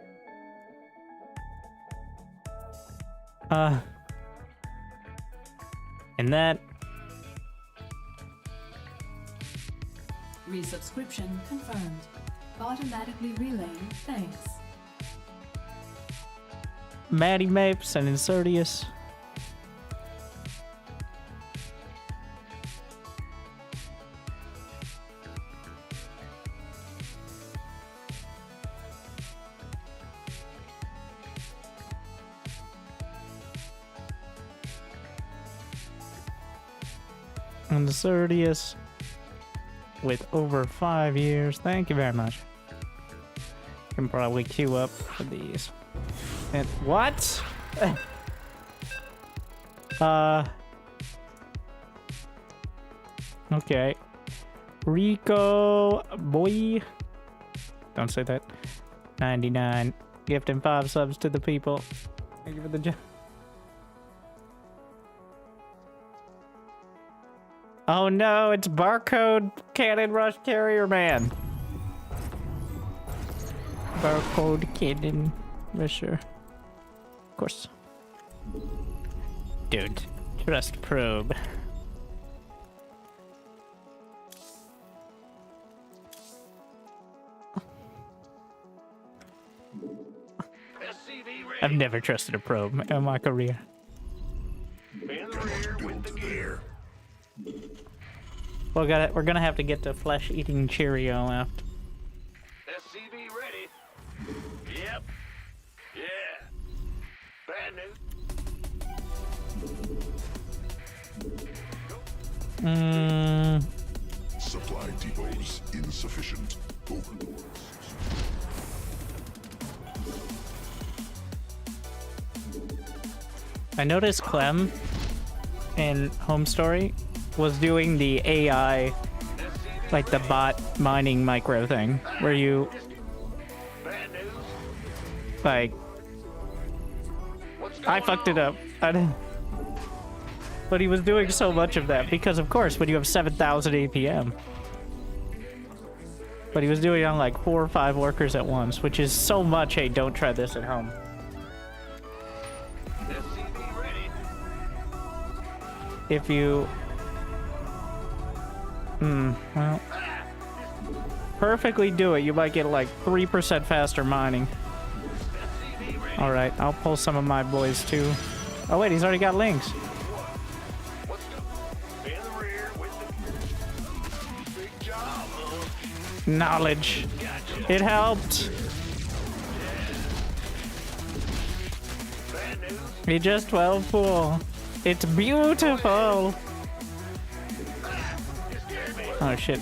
[SPEAKER 1] And that...
[SPEAKER 10] Resubscription confirmed. Automatically relaying thanks.
[SPEAKER 1] Maddie Mapes and Insertius. And Insertius with over 5 years. Thank you very much. Can probably queue up for these. And what? Okay. Rico boy. Don't say that. 99. Gifting 5 subs to the people. Thank you for the job. Oh no, it's Barcode Cannon Rush Carrier Man. Barcode Cannon Rusher. Of course. Dude, trust probe. I've never trusted a probe in my career. We're gonna have to get to flesh-eating Cheerio after.
[SPEAKER 9] SCV ready. Yep. Yeah. Bad news.
[SPEAKER 3] Supply depots insufficient. Overlords.
[SPEAKER 1] I noticed Clem in Home Story was doing the AI, like the bot mining micro thing, where you, like, I fucked it up. I didn't. But he was doing so much of that because, of course, when you have 7,000 APM. But he was doing it on like 4 or 5 workers at once, which is so much. Hey, don't try this at home. If you... well... perfectly do it, you might get like 3% faster mining. Alright, I'll pull some of my boys too. Oh wait, he's already got links. Knowledge. It helped. He just 12 full. It's beautiful. Oh shit.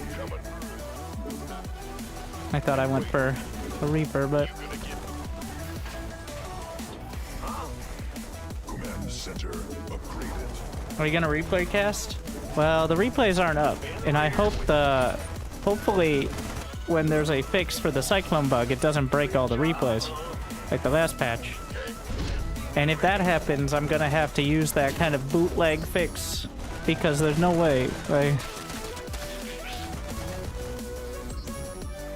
[SPEAKER 1] I thought I went for a Reaper, but...
[SPEAKER 3] Command center upgraded.
[SPEAKER 1] Are you gonna replay cast? Well, the replays aren't up, and I hope hopefully when there's a fix for the Cyclone bug, it doesn't break all the replays, like the last patch. And if that happens, I'm gonna have to use that kind of bootleg fix, because there's no way, like...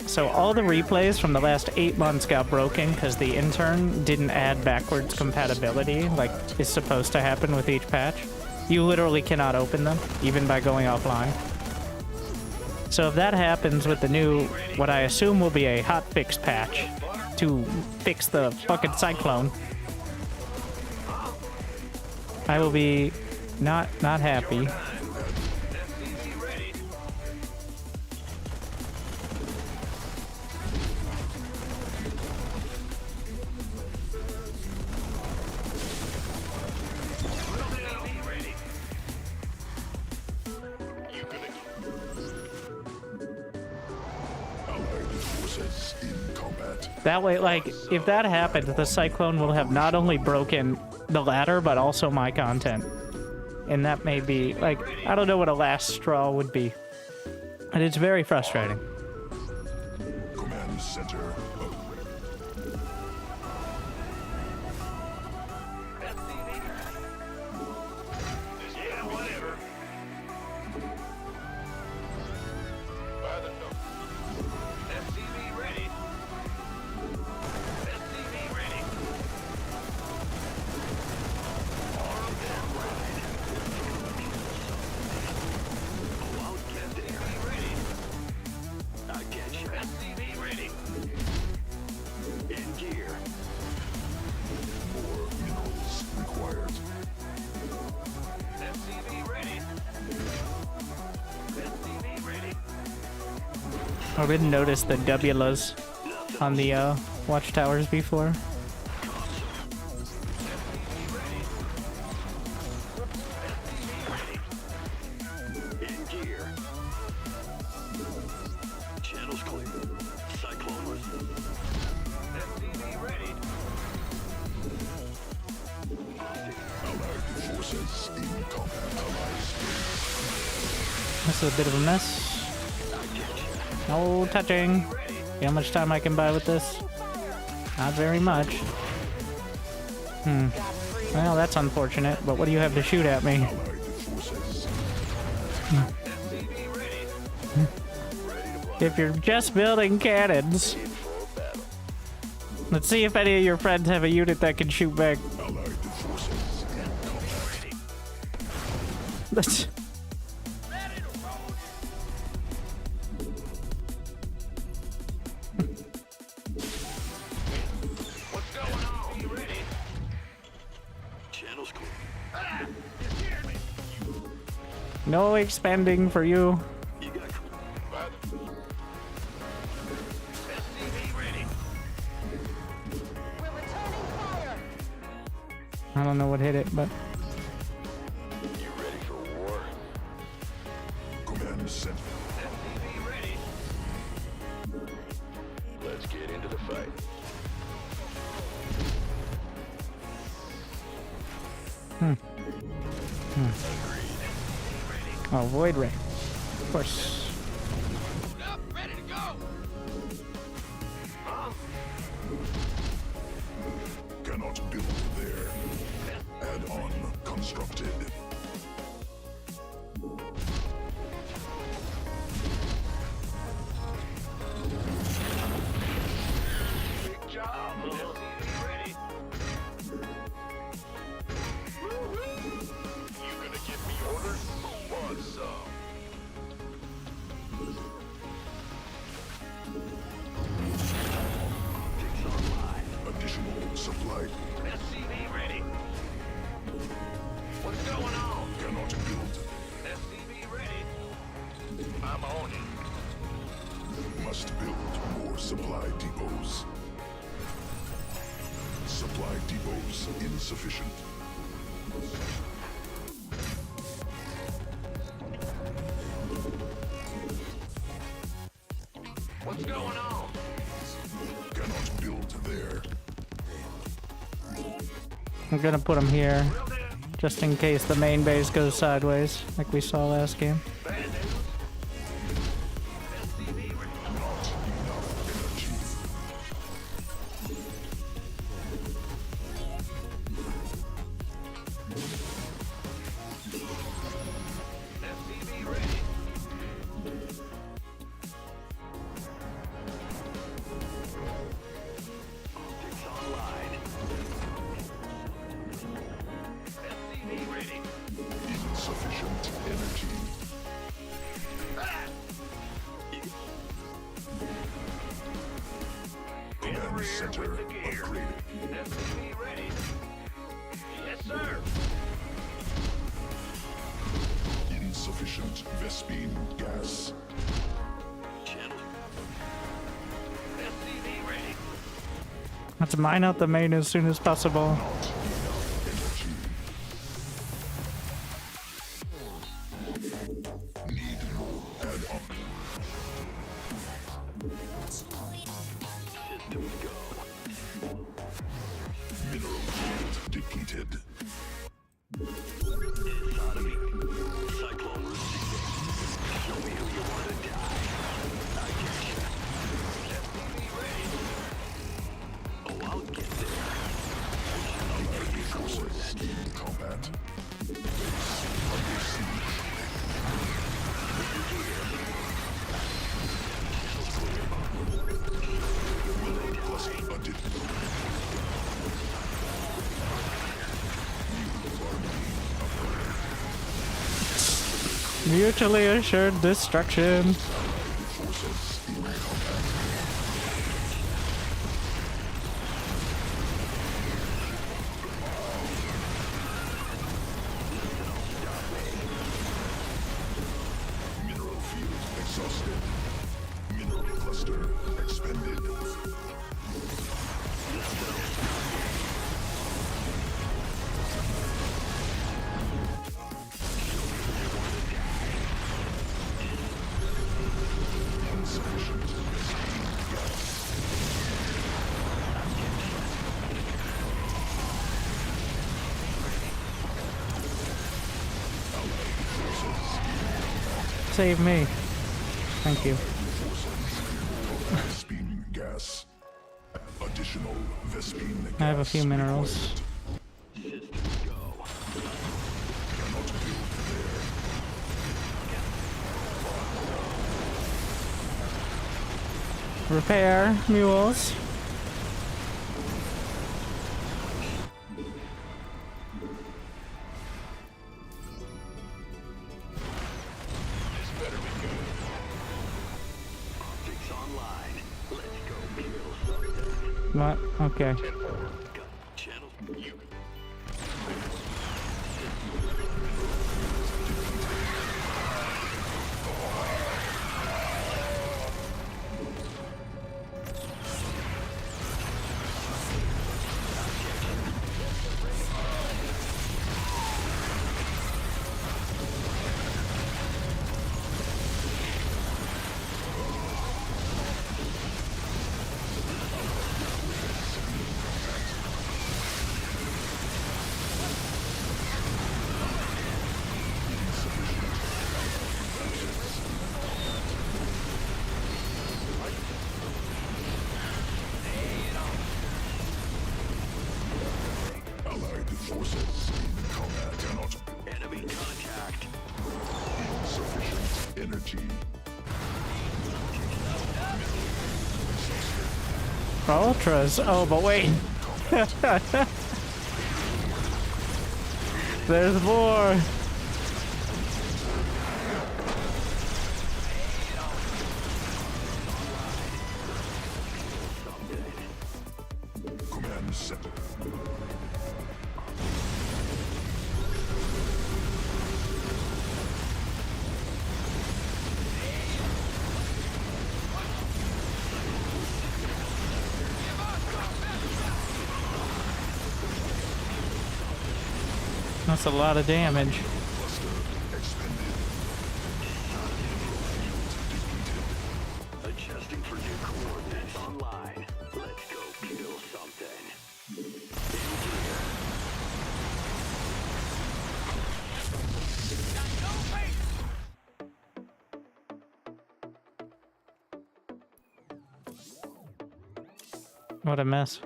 [SPEAKER 1] So all the replays from the last 8 months got broken because the intern didn't add backwards compatibility like is supposed to happen with each patch. You literally cannot open them, even by going offline. So if that happens with the new, what I assume will be a hotfix patch to fix the fucking Cyclone, I will be not happy. That way, like, if that happens, the Cyclone will have not only broken the ladder, but also my content. And that may be, like, I don't know what a last straw would be. And it's very frustrating.
[SPEAKER 3] Command center
[SPEAKER 2] Yeah, whatever. By the number. SCV ready. SCV ready. Armed and ready.
[SPEAKER 9] Oh, I'll get there.
[SPEAKER 2] SCV ready.
[SPEAKER 9] I get you.
[SPEAKER 2] SCV ready.
[SPEAKER 9] In gear.
[SPEAKER 3] more minerals required.
[SPEAKER 2] SCV ready. SCV ready.
[SPEAKER 1] I didn't notice the WLAs on the watchtowers before.
[SPEAKER 9] In gear. Channels clear. Cyclone was
[SPEAKER 2] SCV ready.
[SPEAKER 3] Allied forces in combat.
[SPEAKER 1] This is a bit of a mess. No touching. See how much time I can buy with this? Not very much. Well, that's unfortunate, but what do you have to shoot at me?
[SPEAKER 3] Allied forces.
[SPEAKER 1] If you're just building cannons, let's see if any of your friends have a unit that can shoot back.
[SPEAKER 3] Allied forces in combat.
[SPEAKER 1] Let's...
[SPEAKER 2] What's going on? You ready?
[SPEAKER 9] channels clear.
[SPEAKER 2] Ah! You hear me?
[SPEAKER 1] No expanding for you.
[SPEAKER 9] You got
[SPEAKER 2] By the SCV ready.
[SPEAKER 8] We're returning fire.
[SPEAKER 1] I don't know what hit it, but...
[SPEAKER 2] You ready for war?
[SPEAKER 3] Command center.
[SPEAKER 2] SCV ready. Let's get into the fight.
[SPEAKER 1] Oh, Void Ray. Of course.
[SPEAKER 2] Up, ready to go.
[SPEAKER 3] Cannot build there. Add-on constructed.
[SPEAKER 2] Big job. SCV ready. You gonna give me orders? Who wants some?
[SPEAKER 3] Additional supply.
[SPEAKER 2] SCV ready. What's going on?
[SPEAKER 3] Cannot build.
[SPEAKER 2] SCV ready. I'm on it.
[SPEAKER 3] Must build more supply depots. Supply depots insufficient.
[SPEAKER 1] I'm gonna put them here, just in case the main base goes sideways, like we saw last game.
[SPEAKER 3] Insufficient energy. Command center upgraded.
[SPEAKER 4] SCV ready. Yes, sir.
[SPEAKER 3] Insufficient Vespine gas.
[SPEAKER 4] SCV ready.
[SPEAKER 1] Let's mine out the main as soon as possible.
[SPEAKER 3] Mineral field depleted.
[SPEAKER 9] Sodomy. Cyclone receiving. Show me who you want to die. I get you.
[SPEAKER 4] SCV ready.
[SPEAKER 9] Oh, I'll get there.
[SPEAKER 3] Allied forces in combat. Under siege. Mineral cluster added.
[SPEAKER 1] Mutually assured destruction.
[SPEAKER 3] Forces in combat. Mineral field exhausted. Mineral cluster expended. Insufficient Vespine gas.
[SPEAKER 1] Save me. Thank you.
[SPEAKER 3] Vespine gas. Additional Vespine gas.
[SPEAKER 1] I have a few minerals.
[SPEAKER 3] Cannot build there.
[SPEAKER 1] Repair mules.
[SPEAKER 9] Optics online. Let's go kill something.
[SPEAKER 1] What? Okay.
[SPEAKER 9] Channel. You.
[SPEAKER 3] Allied forces in combat cannot.
[SPEAKER 9] Enemy contact.
[SPEAKER 3] Insufficient energy.
[SPEAKER 1] Ultras. Oh, but wait. There's more.
[SPEAKER 3] Command center.
[SPEAKER 1] That's a lot of damage.
[SPEAKER 3] Cluster expended.
[SPEAKER 9] Adjusting for new coordinates online. Let's go kill something. In here.
[SPEAKER 1] What a mess.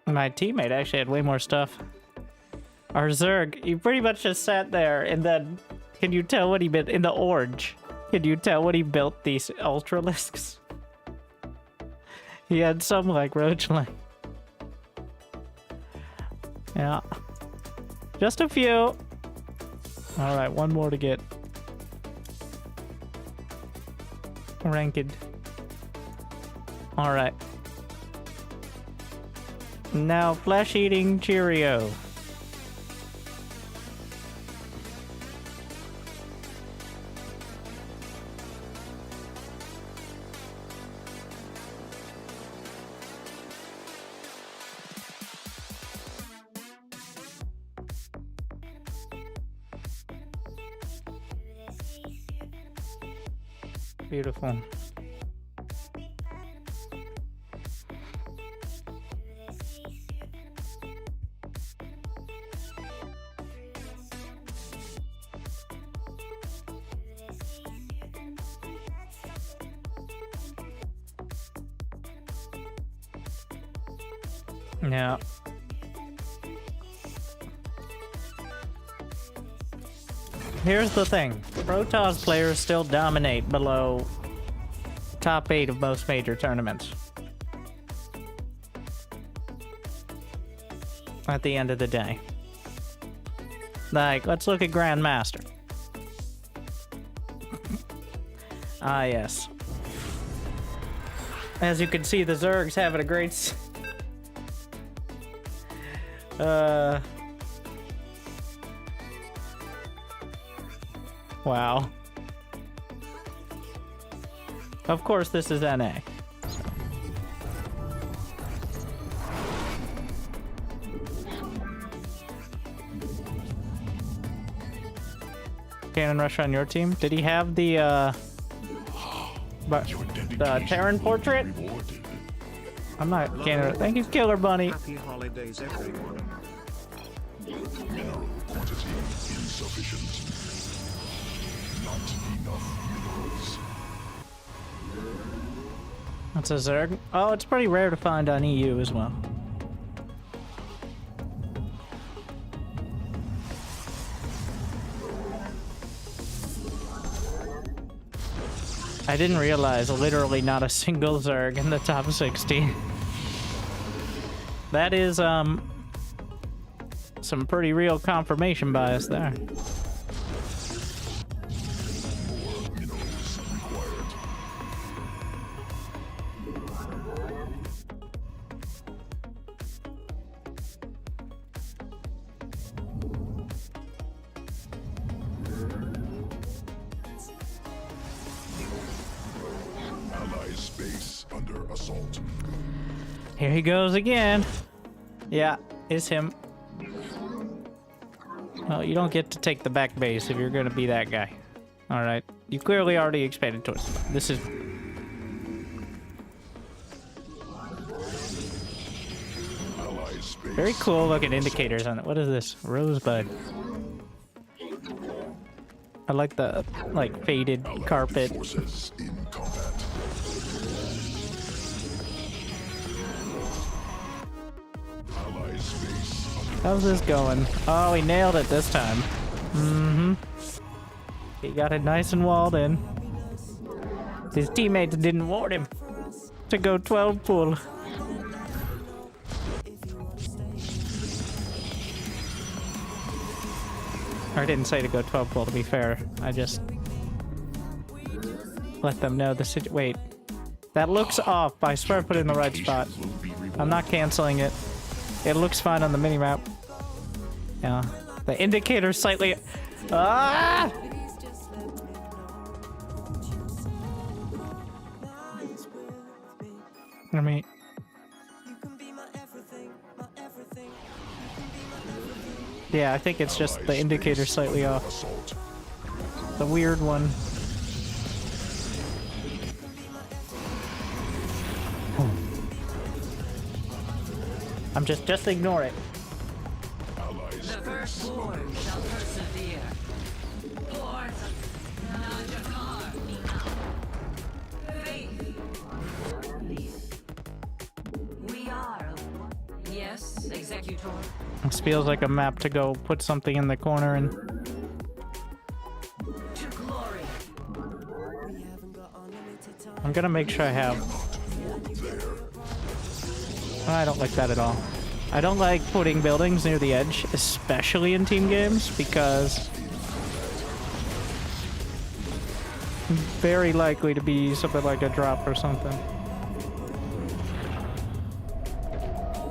[SPEAKER 1] My teammate actually had way more stuff. Our Zerg, he pretty much just sat there, and then, can you tell what he built in the orange? Can you tell what he built these ultralisks? He had some like roachling. Yeah. Just a few. Alright, one more to get. Ranked. Alright. Now, flesh-eating Cheerio. Beautiful. Yeah. Here's the thing. Protoss players still dominate below top 8 of most major tournaments. At the end of the day. Like, let's look at Grandmaster. Ah, yes. As you can see, the Zerg's having a great... Wow. Of course, this is NA. Cannon Rusher on your team? Did he have the Terran portrait? I'm not Cannon. Thank you, Killer Bunny.
[SPEAKER 7] Happy holidays, everyone.
[SPEAKER 3] Mineral quantity insufficient. Not enough minerals.
[SPEAKER 1] That's a Zerg. Oh, it's pretty rare to find on EU as well. I didn't realize literally not a single Zerg in the top 60. That is, some pretty real confirmation bias there. Here he goes again. Yeah, it's him. Well, you don't get to take the back base if you're gonna be that guy. Alright. You clearly already expanded towards the back. This is... very cool looking indicators on it. What is this? Rosebud. I like the, like, faded carpet. How's this going? Oh, he nailed it this time. Mm-hmm. He got it nice and walled in. His teammates didn't warn him to go 12 pull. Or I didn't say to go 12 pull, to be fair. I just let them know the situation. Wait. That looks off. I swear I put it in the right spot. I'm not canceling it. It looks fine on the minimap. Yeah. The indicator slightly... Ah! I mean... Yeah, I think it's just the indicator slightly off. The weird one. I'm just ignore it.
[SPEAKER 11] The firstborn shall persevere.
[SPEAKER 1] This feels like a map to go put something in the corner and. I'm gonna make sure I have. I don't like that at all. I don't like putting buildings near the edge, especially in team games, because very likely to be something like a drop or something.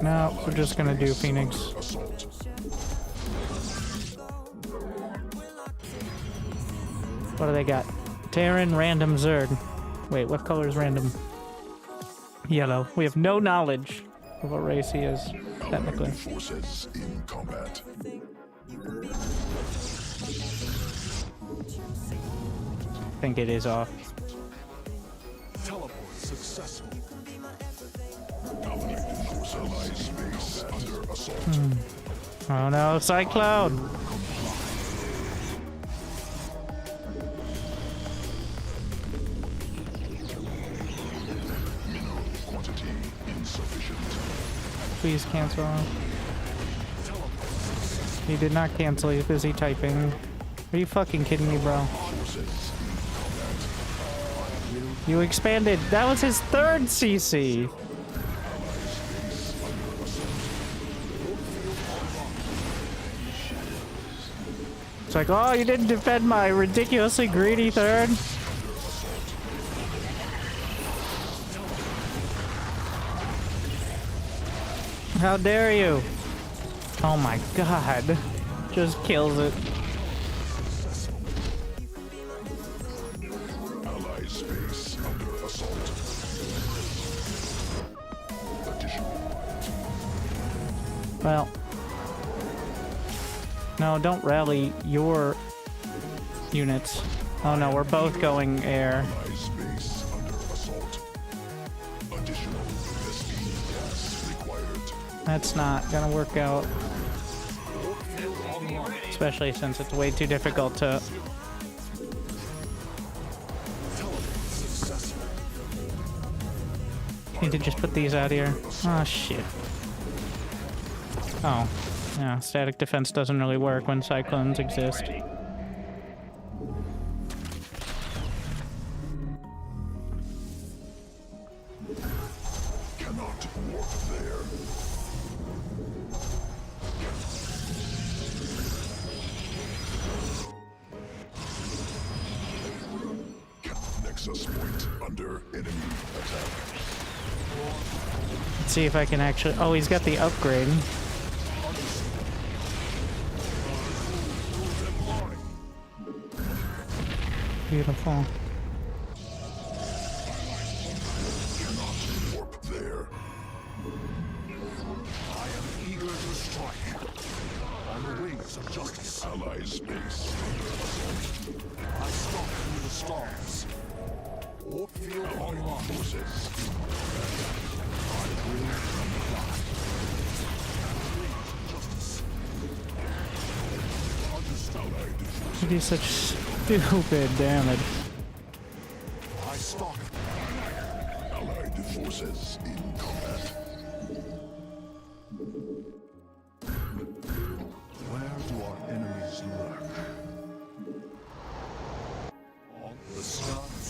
[SPEAKER 1] No, we're just gonna do Phoenix. What do they got? Terran, random Zerg. Wait, what color is random? Yellow. We have no knowledge of what race he is, technically.
[SPEAKER 3] Forces in combat.
[SPEAKER 1] I think it is off.
[SPEAKER 3] Teleport successful. Dominate force ally space under assault.
[SPEAKER 1] Oh no, Cyclone!
[SPEAKER 3] Mineral quantity insufficient.
[SPEAKER 1] Please cancel. He did not cancel, he's busy typing. Are you fucking kidding me, bro? You expanded. That was his third CC. It's like, oh, you didn't defend my ridiculously greedy third. How dare you? Oh my god. Just kills it.
[SPEAKER 3] Ally space under assault.
[SPEAKER 1] Well. No, don't rally your units. Oh no, we're both going air.
[SPEAKER 3] Ally space under assault. Additional SV gas required.
[SPEAKER 1] That's not gonna work out. Especially since it's way too difficult to... Need to just put these out here. Oh shit. Oh. Yeah, static defense doesn't really work when cyclones exist.
[SPEAKER 3] Cannot warp there. Nexus point under enemy attack.
[SPEAKER 1] Let's see if I can actually... Oh, he's got the upgrade. Beautiful.
[SPEAKER 3] Cannot warp there. I am eager to strike. On the wings of justice. Ally space. I stalk through the stars. Warp field online. Forces. I will comply. Justice. Understood.
[SPEAKER 1] You do such stupid damage.
[SPEAKER 3] I stalk. Allied forces in combat. Where do our enemies lurk? On the stars.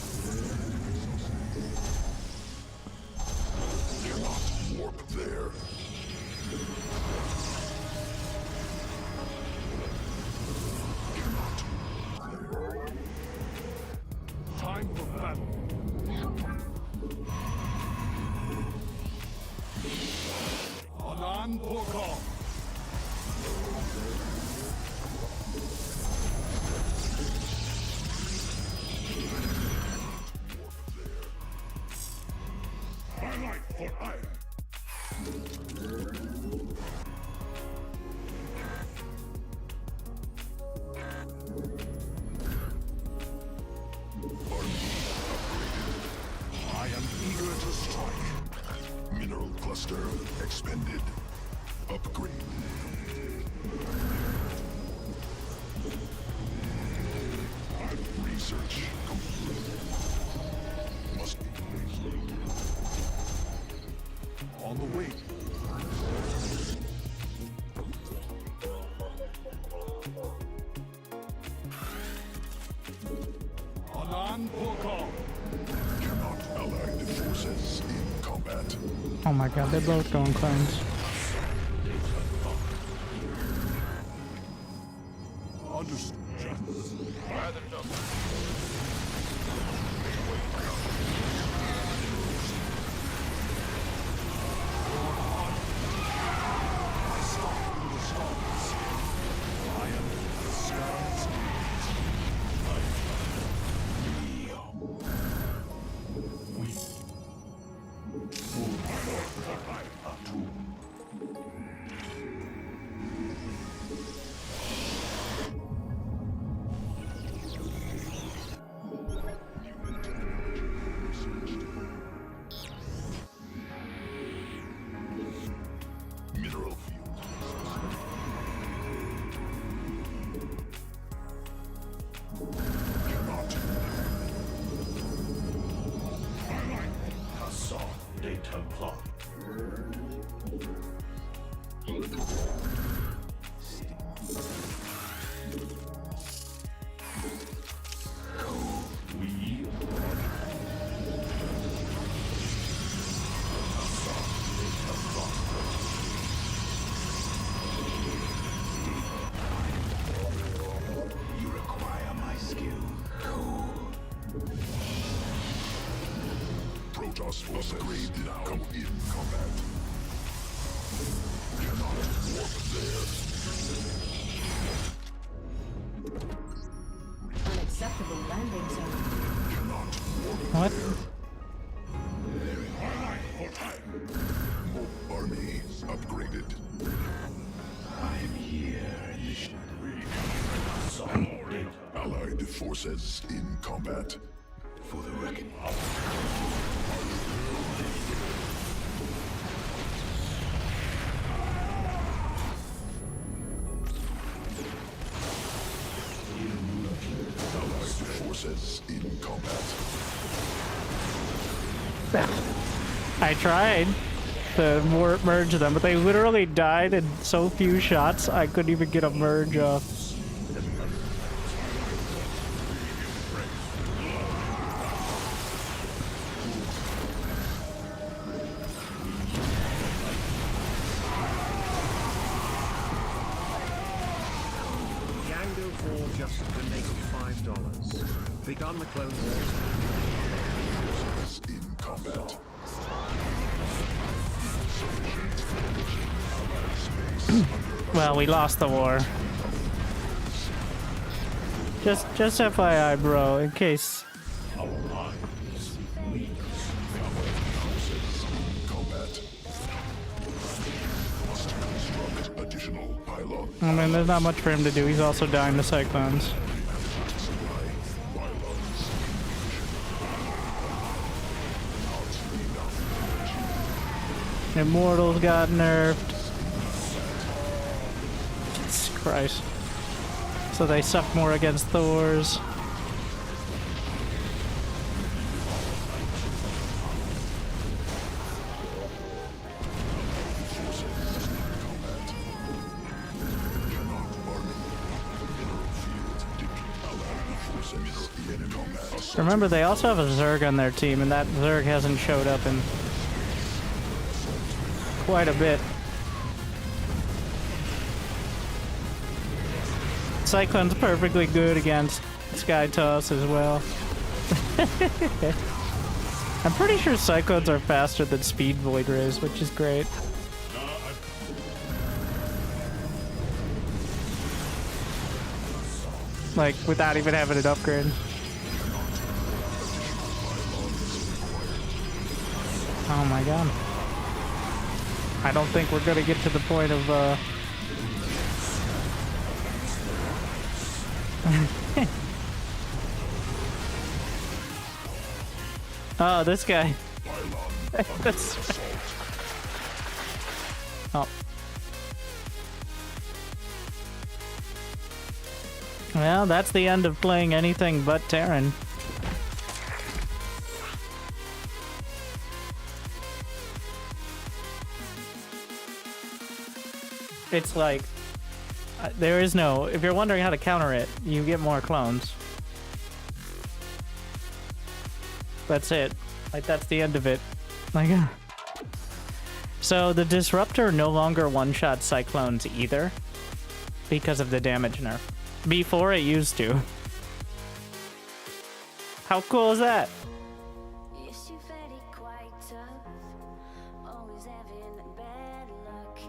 [SPEAKER 3] Cannot warp there. Time for battle. Anan Pokon. Highlight for iron. I am eager to strike. Mineral cluster expended. Upgrade. Research complete. Must be on the way. Cannot ally the forces in combat.
[SPEAKER 1] Oh my god, they're both going clones.
[SPEAKER 3] Understood.
[SPEAKER 2] By the numbers.
[SPEAKER 3] I stalk into the stars. I am the skies. Mineral field. Cannot.
[SPEAKER 4] Assault data plot.
[SPEAKER 9] You require my skill.
[SPEAKER 3] Protoss forces upgrade now. Come in combat. Cannot warp there.
[SPEAKER 10] Unacceptable landing zone.
[SPEAKER 3] Cannot warp
[SPEAKER 1] What?
[SPEAKER 3] army upgraded.
[SPEAKER 9] I am here in the
[SPEAKER 3] Allied forces in combat.
[SPEAKER 9] for the reckoning.
[SPEAKER 3] Allied forces in combat.
[SPEAKER 1] I tried to merge them, but they literally died in so few shots, I couldn't even get a merge off.
[SPEAKER 7] Yango 4 just donated $5. Begun the Clone Wars.
[SPEAKER 3] Forces in combat.
[SPEAKER 1] Well, we lost the war. Just FYI, bro, in case.
[SPEAKER 3] Combat. Must construct additional pylon.
[SPEAKER 1] I mean, there's not much for him to do. He's also dying to cyclones.
[SPEAKER 3] Supply pylons.
[SPEAKER 1] Immortals got nerfed. Jesus Christ. So they suck more against Thors. Remember, they also have a Zerg on their team, and that Zerg hasn't showed up in quite a bit. Cyclone's perfectly good against Sky Toss as well. I'm pretty sure Cyclones are faster than Speed Void Rays, which is great. Like, without even having an upgrade. Oh my god. I don't think we're gonna get to the point of, oh, this guy. That's... Oh. Well, that's the end of playing anything but Terran. It's like, there is no, if you're wondering how to counter it, you get more clones. That's it. Like, that's the end of it. Like, so the Disruptor no longer one-shot Cyclones either because of the damage nerf. Before it used to. How cool is that?
[SPEAKER 5] Yes, you fed it quite tough. Always having bad luck.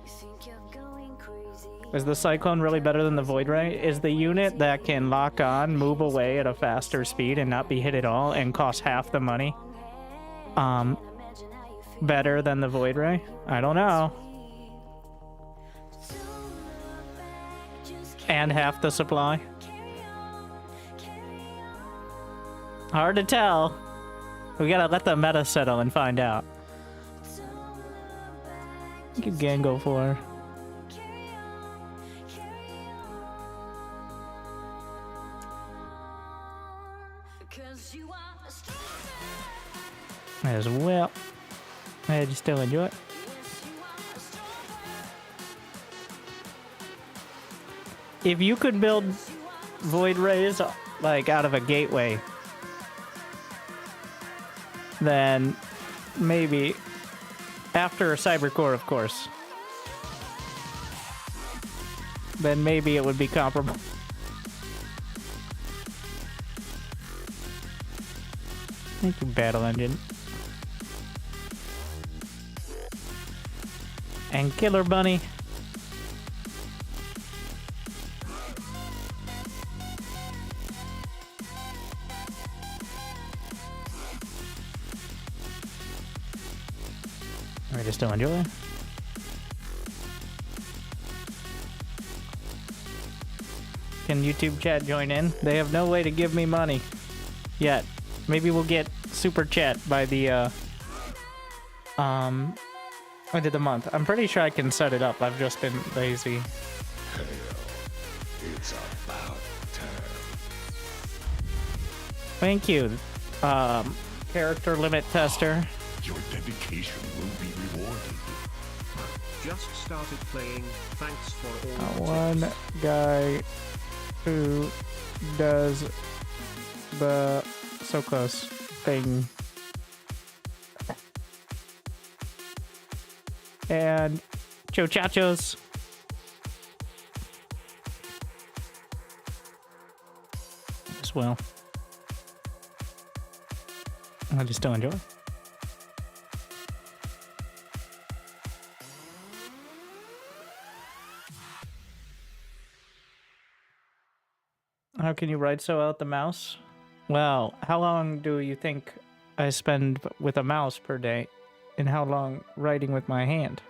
[SPEAKER 5] You think you're going crazy.
[SPEAKER 1] Is the Cyclone really better than the Void Ray? Is the unit that can lock on, move away at a faster speed and not be hit at all and cost half the money better than the Void Ray? I don't know. And half the supply? Hard to tell. We gotta let the meta settle and find out. You could Gango for. As well. Did you still enjoy it? If you could build Void Rays like out of a gateway, then maybe after Cybercore, of course, then maybe it would be comparable. Thank you, Battle Engine. And Killer Bunny. I just still enjoy it. Can YouTube chat join in? They have no way to give me money yet. Maybe we'll get super chat by the end of the month. I'm pretty sure I can set it up. I've just been lazy.
[SPEAKER 3] Hell, it's about time.
[SPEAKER 1] Thank you, character limit tester.
[SPEAKER 3] Your dedication will be rewarded.
[SPEAKER 7] Just started playing. Thanks for all the
[SPEAKER 1] One
[SPEAKER 7] tips.
[SPEAKER 1] guy who does the so close thing. And Chochachos. As well. I just don't enjoy. How can you write so well with the mouse? Well, how long do you think I spend with a mouse per day? And how long writing with my hand?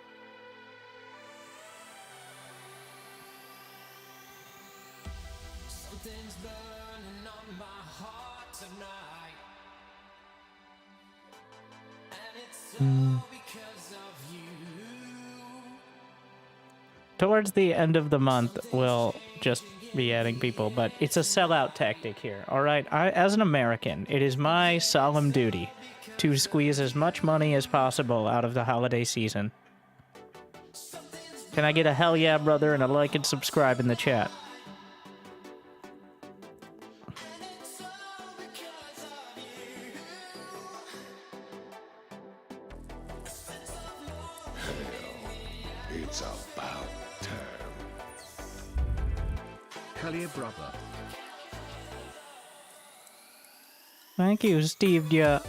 [SPEAKER 11] Something's burning on my heart tonight. And it's all because of you.
[SPEAKER 1] Towards the end of the month, we'll just be adding people, but it's a sellout tactic here, all right? As an American, it is my solemn duty to squeeze as much money as possible out of the holiday season. Can I get a hell yeah, brother, and a like and subscribe in the chat?
[SPEAKER 3] It's about time.
[SPEAKER 7] Hellier brother.
[SPEAKER 1] Thank you, Steve. Yeah.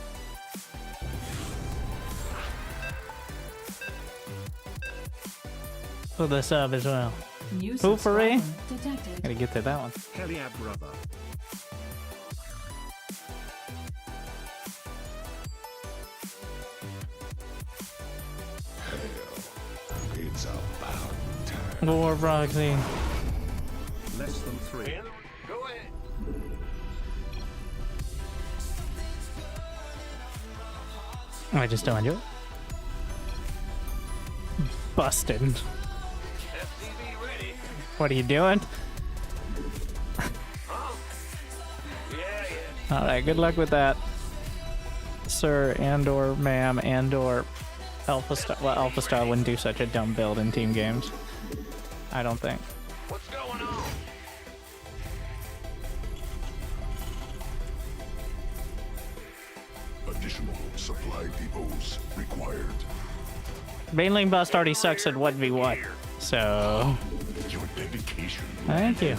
[SPEAKER 1] For the sub as well.
[SPEAKER 10] New
[SPEAKER 1] Poofery.
[SPEAKER 10] subscriber detected.
[SPEAKER 1] Gotta get to that one.
[SPEAKER 7] Hellier brother.
[SPEAKER 3] Hell, it's about time.
[SPEAKER 1] War proxy.
[SPEAKER 7] Less than 3.
[SPEAKER 9] Go ahead.
[SPEAKER 1] I just don't enjoy it. Busted.
[SPEAKER 9] FTV ready.
[SPEAKER 1] What are you doing?
[SPEAKER 9] Yeah.
[SPEAKER 1] Alright, good luck with that. Sir and or ma'am and or Alpha Star. Well, Alpha Star wouldn't do such a dumb build in team games. I don't think.
[SPEAKER 9] What's going on?
[SPEAKER 3] Additional supply depots required.
[SPEAKER 1] Mainling bust already sucks at 1v1, so
[SPEAKER 3] Your dedication.
[SPEAKER 1] thank you.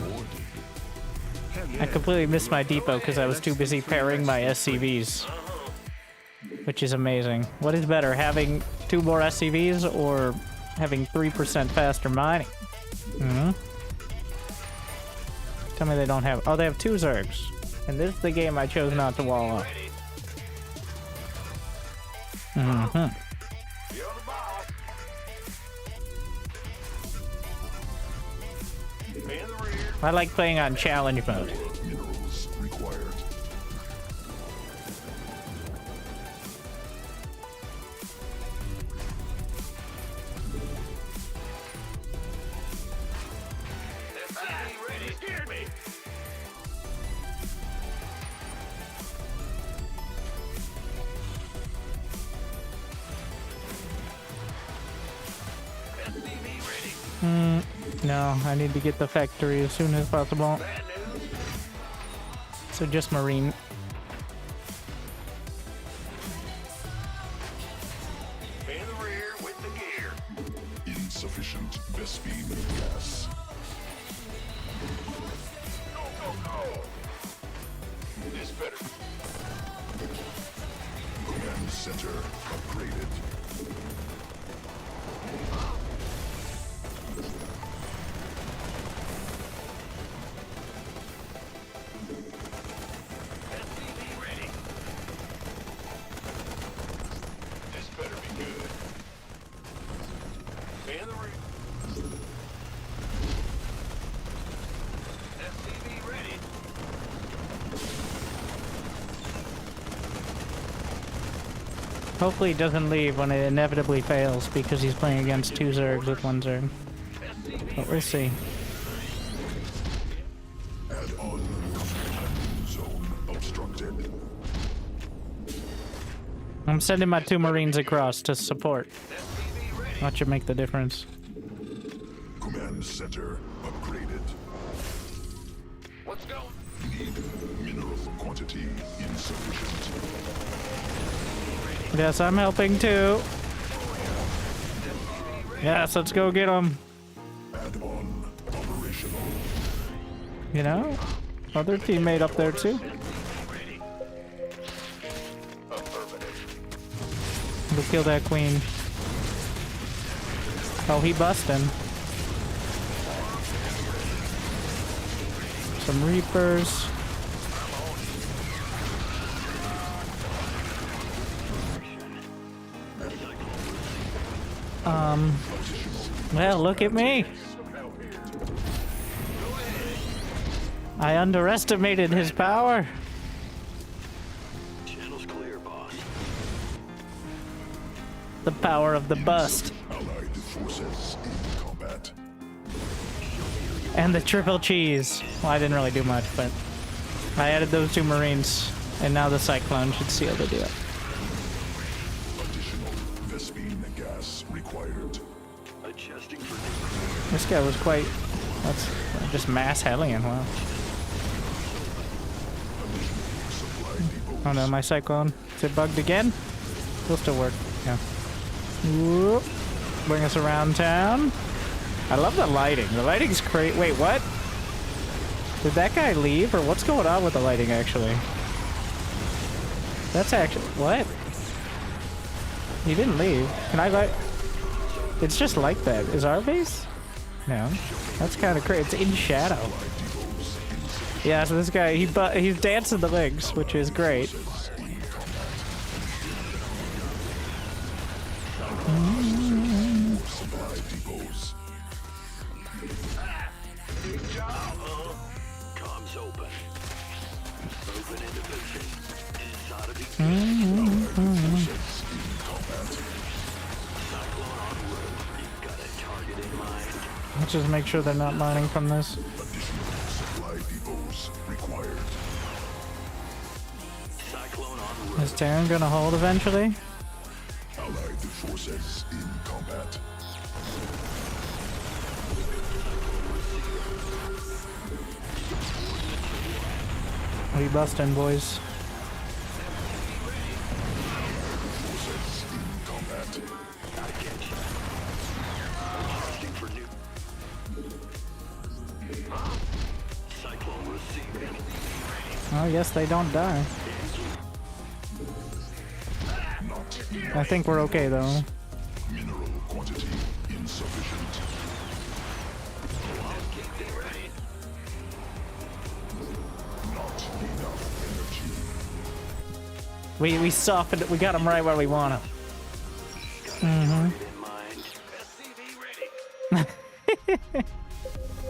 [SPEAKER 1] I completely missed my depot because I was too busy pairing my SCVs, which is amazing. What is better, having 2 more SCVs or having 3% faster mining? Tell me they don't have... Oh, they have 2 Zergs. And this is the game I chose not to wall up. I like playing on challenge mode.
[SPEAKER 3] Minerals required.
[SPEAKER 9] Ready, scared me.
[SPEAKER 1] No, I need to get the factory as soon as possible. So just Marine.
[SPEAKER 9] In the rear with the gear.
[SPEAKER 3] Insufficient Vespine gas.
[SPEAKER 2] Go, go, go! This better.
[SPEAKER 3] Command center upgraded.
[SPEAKER 2] This better be good. In the rear. SCV ready.
[SPEAKER 1] Hopefully he doesn't leave when it inevitably fails because he's playing against 2 Zergs with 1 Zerg. But we'll see.
[SPEAKER 3] Add-on landing zone obstructed.
[SPEAKER 1] I'm sending my 2 Marines across to support. That should make the difference.
[SPEAKER 3] Command center upgraded.
[SPEAKER 2] Let's go.
[SPEAKER 3] Need mineral quantity insufficient.
[SPEAKER 1] Yes, I'm helping too. Yes, let's go get them.
[SPEAKER 3] Add-on operational.
[SPEAKER 1] You know, other teammate up there too. We'll kill that queen. Oh, he busting. Some Reapers. Well, look at me. I underestimated his power.
[SPEAKER 9] Channel's clear, boss.
[SPEAKER 1] The power of the bust.
[SPEAKER 3] Allied forces in combat.
[SPEAKER 1] And the triple cheese. Well, I didn't really do much, but I added those 2 Marines, and now the Cyclone should seal the deal.
[SPEAKER 3] Additional Vespine gas required.
[SPEAKER 9] Adjusting for
[SPEAKER 1] This guy was quite... That's just mass Hellion, wow. Oh no, my Cyclone. Is it bugged again? Will still work, yeah. Whoop. Bring us around town. I love the lighting. The lighting's great. Wait, what? Did that guy leave, or what's going on with the lighting, actually? That's actually... What? He didn't leave. Can I light... It's just like that. Is our base? No. That's kind of crazy. It's in shadow. Yeah, so this guy, he's dancing the legs, which is great.
[SPEAKER 9] comms open. Moving into position. Inside of the Cyclone en route. You've got a target in mind.
[SPEAKER 1] Let's just make sure they're not mining from this.
[SPEAKER 3] Supply depots required.
[SPEAKER 9] Cyclone en route.
[SPEAKER 1] Is Terran gonna hold eventually?
[SPEAKER 3] Allied forces in combat.
[SPEAKER 1] We busting, boys.
[SPEAKER 9] Adjusting for new. Cyclone receiving.
[SPEAKER 1] I guess they don't die. I think we're okay though.
[SPEAKER 3] Mineral quantity insufficient. Not enough energy.
[SPEAKER 1] We softened it. We got them right where we want them. Mm-hmm.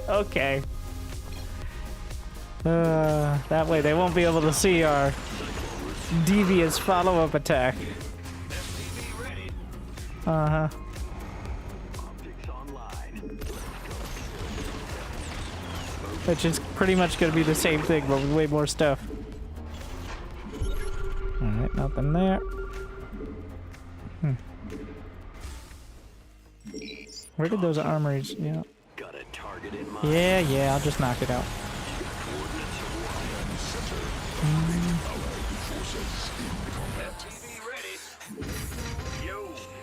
[SPEAKER 1] Okay. That way they won't be able to see our devious follow-up attack. Uh-huh. Which is pretty much gonna be the same thing, but with way more stuff. Alright, nothing there. Where did those armories? Yeah. Yeah, I'll just knock it out.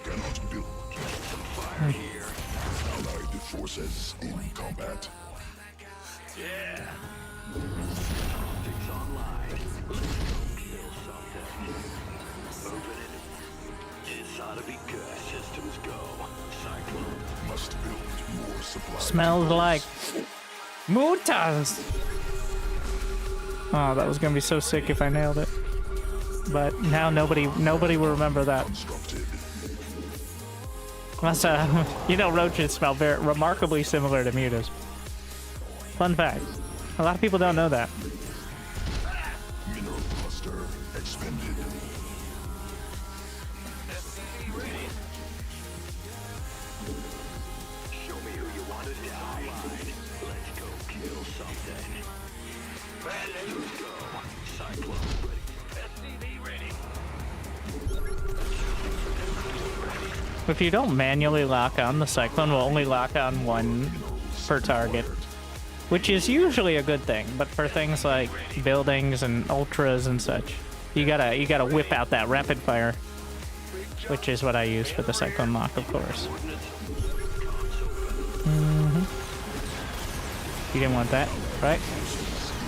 [SPEAKER 3] Cannot build. Allied forces in combat.
[SPEAKER 9] Yeah. Optics online. Let's go kill something. Moving it. This ought to be good. Systems go. Cyclone.
[SPEAKER 3] Must build more supply.
[SPEAKER 1] Smells like mutas. Oh, that was gonna be so sick if I nailed it. But now nobody will remember that. Plus, you know, roaches smell very remarkably similar to mutas. Fun fact. A lot of people don't know that.
[SPEAKER 3] Mineral cluster expended.
[SPEAKER 9] Show me who you want to die. Let's go kill something. Let's go. Cyclone ready. SCV ready.
[SPEAKER 1] If you don't manually lock on, the Cyclone will only lock on one per target, which is usually a good thing. But for things like buildings and ultras and such, you gotta whip out that rapid fire, which is what I use for the Cyclone lock, of course. You didn't want that, right?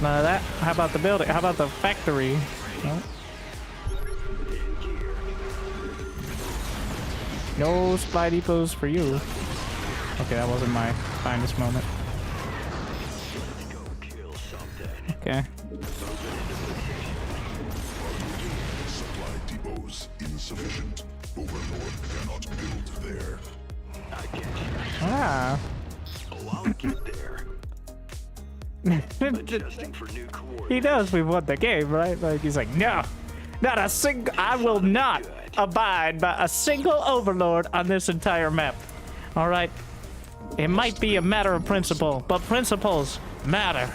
[SPEAKER 1] None of that. How about the building? How about the factory? No. No Spidey pose for you. Okay, that wasn't my finest moment. Okay.
[SPEAKER 3] Supply depots insufficient. Overlord cannot build there.
[SPEAKER 1] Ah.
[SPEAKER 9] Oh, I'll get there. Adjusting for new coordinates.
[SPEAKER 1] He knows we won the game, right? Like, he's like, no, not a single, I will not abide by a single overlord on this entire map. All right. It might be a matter of principle, but principles matter.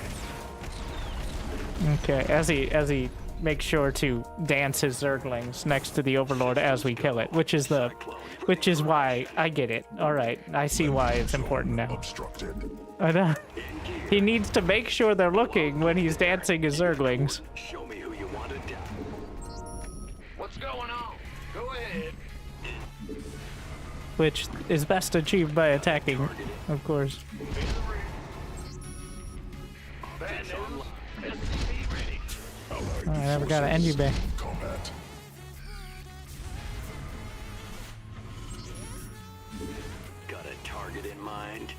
[SPEAKER 1] Okay, as he makes sure to dance his Zerglings next to the Overlord as we kill it, which is why I get it. All right, I see why it's important now. I know. He needs to make sure they're looking when he's dancing his Zerglings.
[SPEAKER 9] Show me who you want to die.
[SPEAKER 2] What's going on? Go ahead.
[SPEAKER 1] Which is best achieved by attacking, of course.
[SPEAKER 2] Bad news. SCV ready.
[SPEAKER 1] Oh, I never got an NG bay.
[SPEAKER 3] Combat.
[SPEAKER 9] Got a target in mind.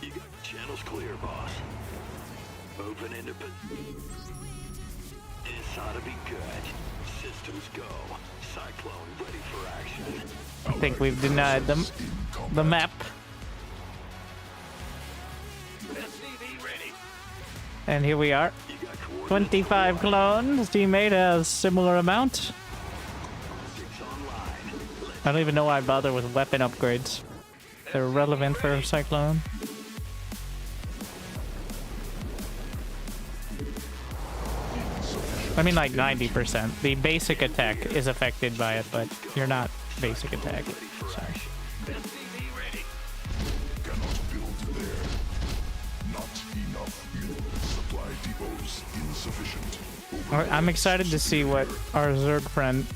[SPEAKER 9] You got channels clear, boss. Moving into this ought to be good. Systems go. Cyclone ready for action.
[SPEAKER 1] I think we've denied them the map.
[SPEAKER 2] SCV ready.
[SPEAKER 1] And here we are. 25 clones. Teammate has similar amount. I don't even know why I bother with weapon upgrades. They're relevant for Cyclone. I mean, like 90%. The basic attack is affected by it, but you're not basic attack. Sorry.
[SPEAKER 3] Cannot build there. Not enough Supply depots insufficient.
[SPEAKER 1] I'm excited to see what our Zerg friend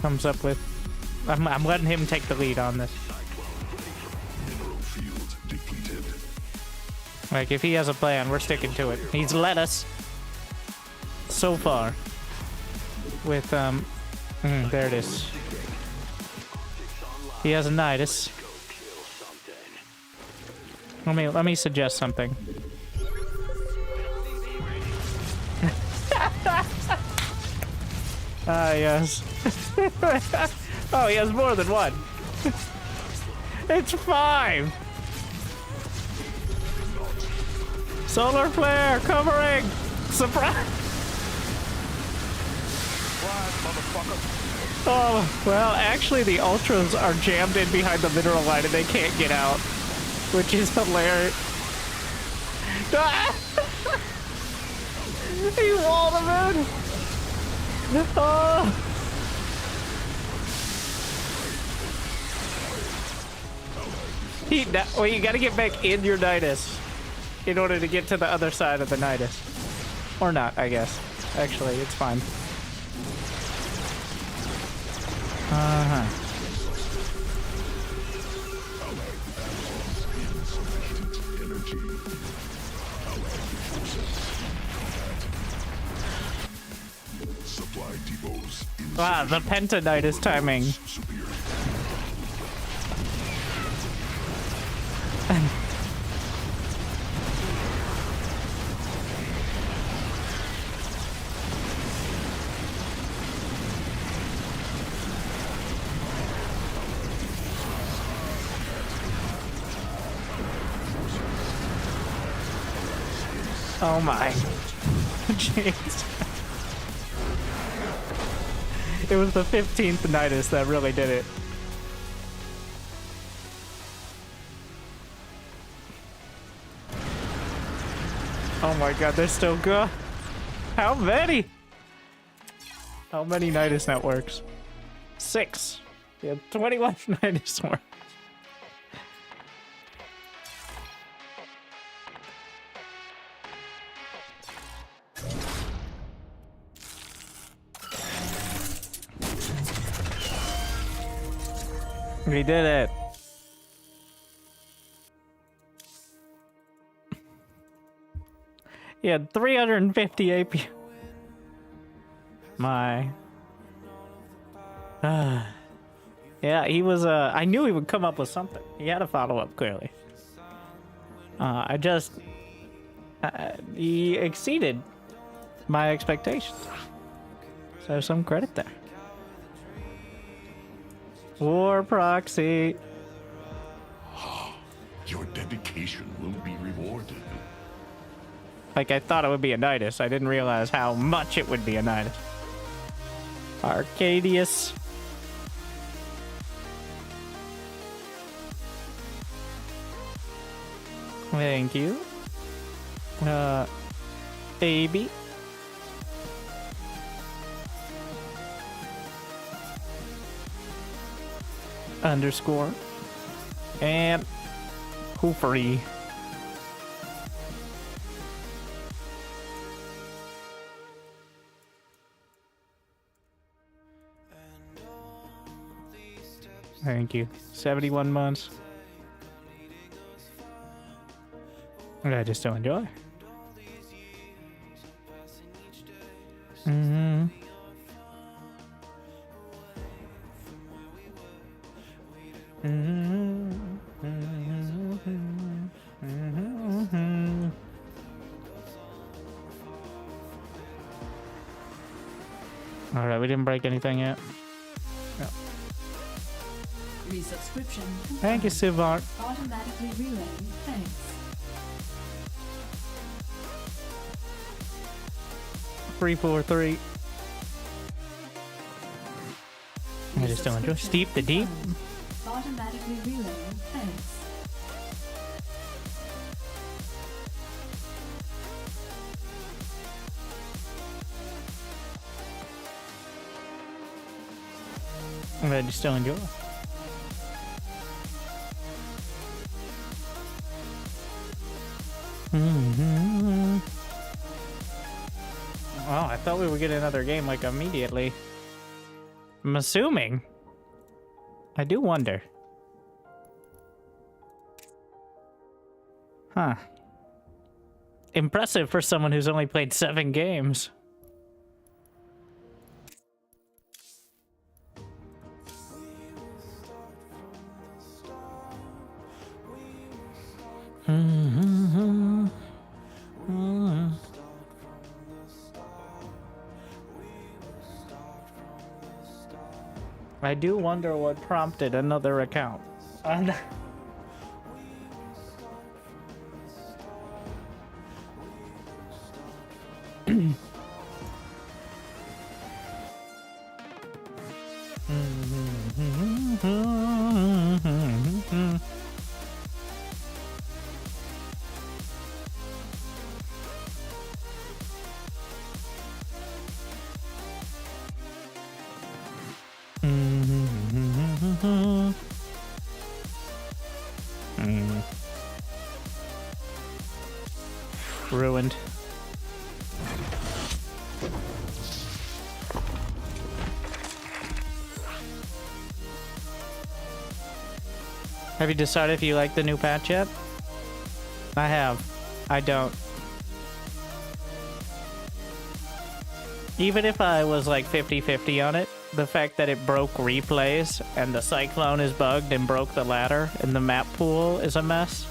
[SPEAKER 1] comes up with. I'm letting him take the lead on this.
[SPEAKER 3] Mineral field depleted.
[SPEAKER 1] Like, if he has a plan, we're sticking to it. He's led us so far with, there it is. He has a Nidus. Let me suggest something. Ah, yes. Oh, he has more than one. It's 5. Solar flare covering. Surprise. Oh, well, actually, the ultras are jammed in behind the mineral line and they can't get out, which is hilarious. He walled him in. Oh. Well, you gotta get back in your Nidus in order to get to the other side of the Nidus. Or not, I guess. Actually, it's fine. Uh-huh. Wow, the Pentanidus timing. Oh my. Jeez. It was the 15th Nidus that really did it. Oh my god, they're still good. How many? How many Nidus networks? 6. We have 21 Nidus networks. We did it. He had 350 AP. My. Yeah, he was, I knew he would come up with something. He had a follow-up, clearly. He exceeded my expectations. So some credit there. War proxy.
[SPEAKER 3] Your dedication will be rewarded.
[SPEAKER 1] Like, I thought it would be a Nidus. I didn't realize how much it would be a Nidus. Arcadius. Thank you. AB. Underscore. And Hoofery. Thank you. 71 months. I just don't enjoy. Mm-hmm. All right, we didn't break anything yet. No.
[SPEAKER 10] Resubscription.
[SPEAKER 1] Thank you, Sivar.
[SPEAKER 10] Automatically relaying. Thanks.
[SPEAKER 1] Three, 4, 3. I just don't enjoy. Steep the deep.
[SPEAKER 10] Automatically relaying. Thanks.
[SPEAKER 1] I just don't enjoy. Mm-hmm. thought we would get another game, like, immediately. I'm assuming. I do wonder. Huh. Impressive for someone who's only played 7 games. I do wonder what prompted another account. Ruined. Have you decided if you like the new patch yet? I have. I don't. Even if I was like 50-50 on it, the fact that it broke replays and the Cyclone is bugged and broke the ladder and the map pool is a mess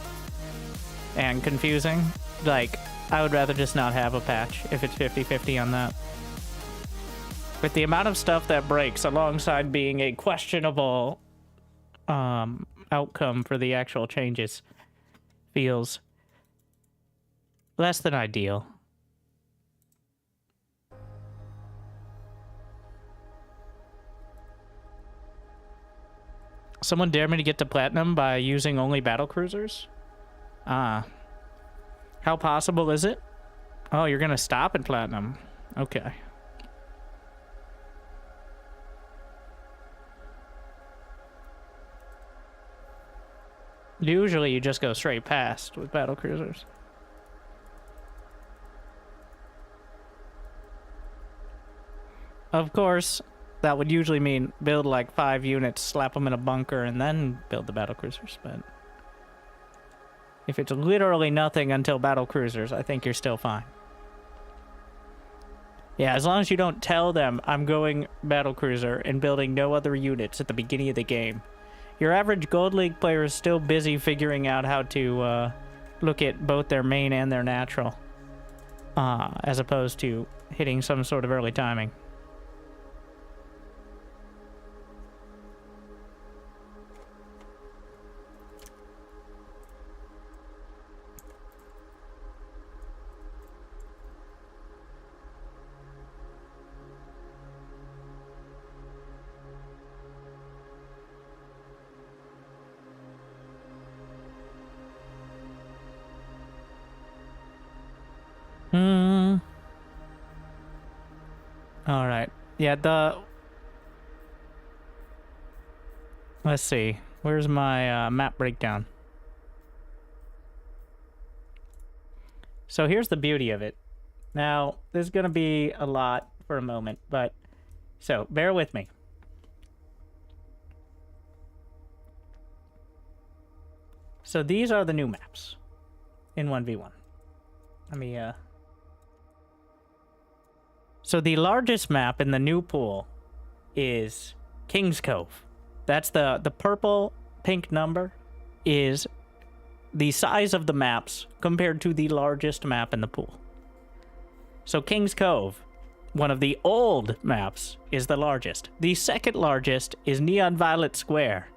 [SPEAKER 1] and confusing, like, I would rather just not have a patch if it's 50-50 on that. With the amount of stuff that breaks alongside being a questionable outcome for the actual changes, feels less than ideal. Someone dare me to get to platinum by using only battle cruisers? Ah. How possible is it? Oh, you're gonna stop at platinum. Okay. Usually you just go straight past with battle cruisers. Of course, that would usually mean build like 5 units, slap them in a bunker, and then build the battle cruisers, but if it's literally nothing until battle cruisers, I think you're still fine. Yeah, as long as you don't tell them I'm going battle cruiser and building no other units at the beginning of the game. Your average Gold League player is still busy figuring out how to look at both their main and their natural, as opposed to hitting some sort of early timing. All right. Yeah, let's see. Where's my map breakdown? So here's the beauty of it. Now, there's going to be a lot for a moment, but so bear with me. So these are the new maps in 1v1. Let me So the largest map in the new pool is King's Cove. That's the purple pink number is the size of the maps compared to the largest map in the pool. So King's Cove, one of the old maps, is the largest. The second largest is Neon Violet Square.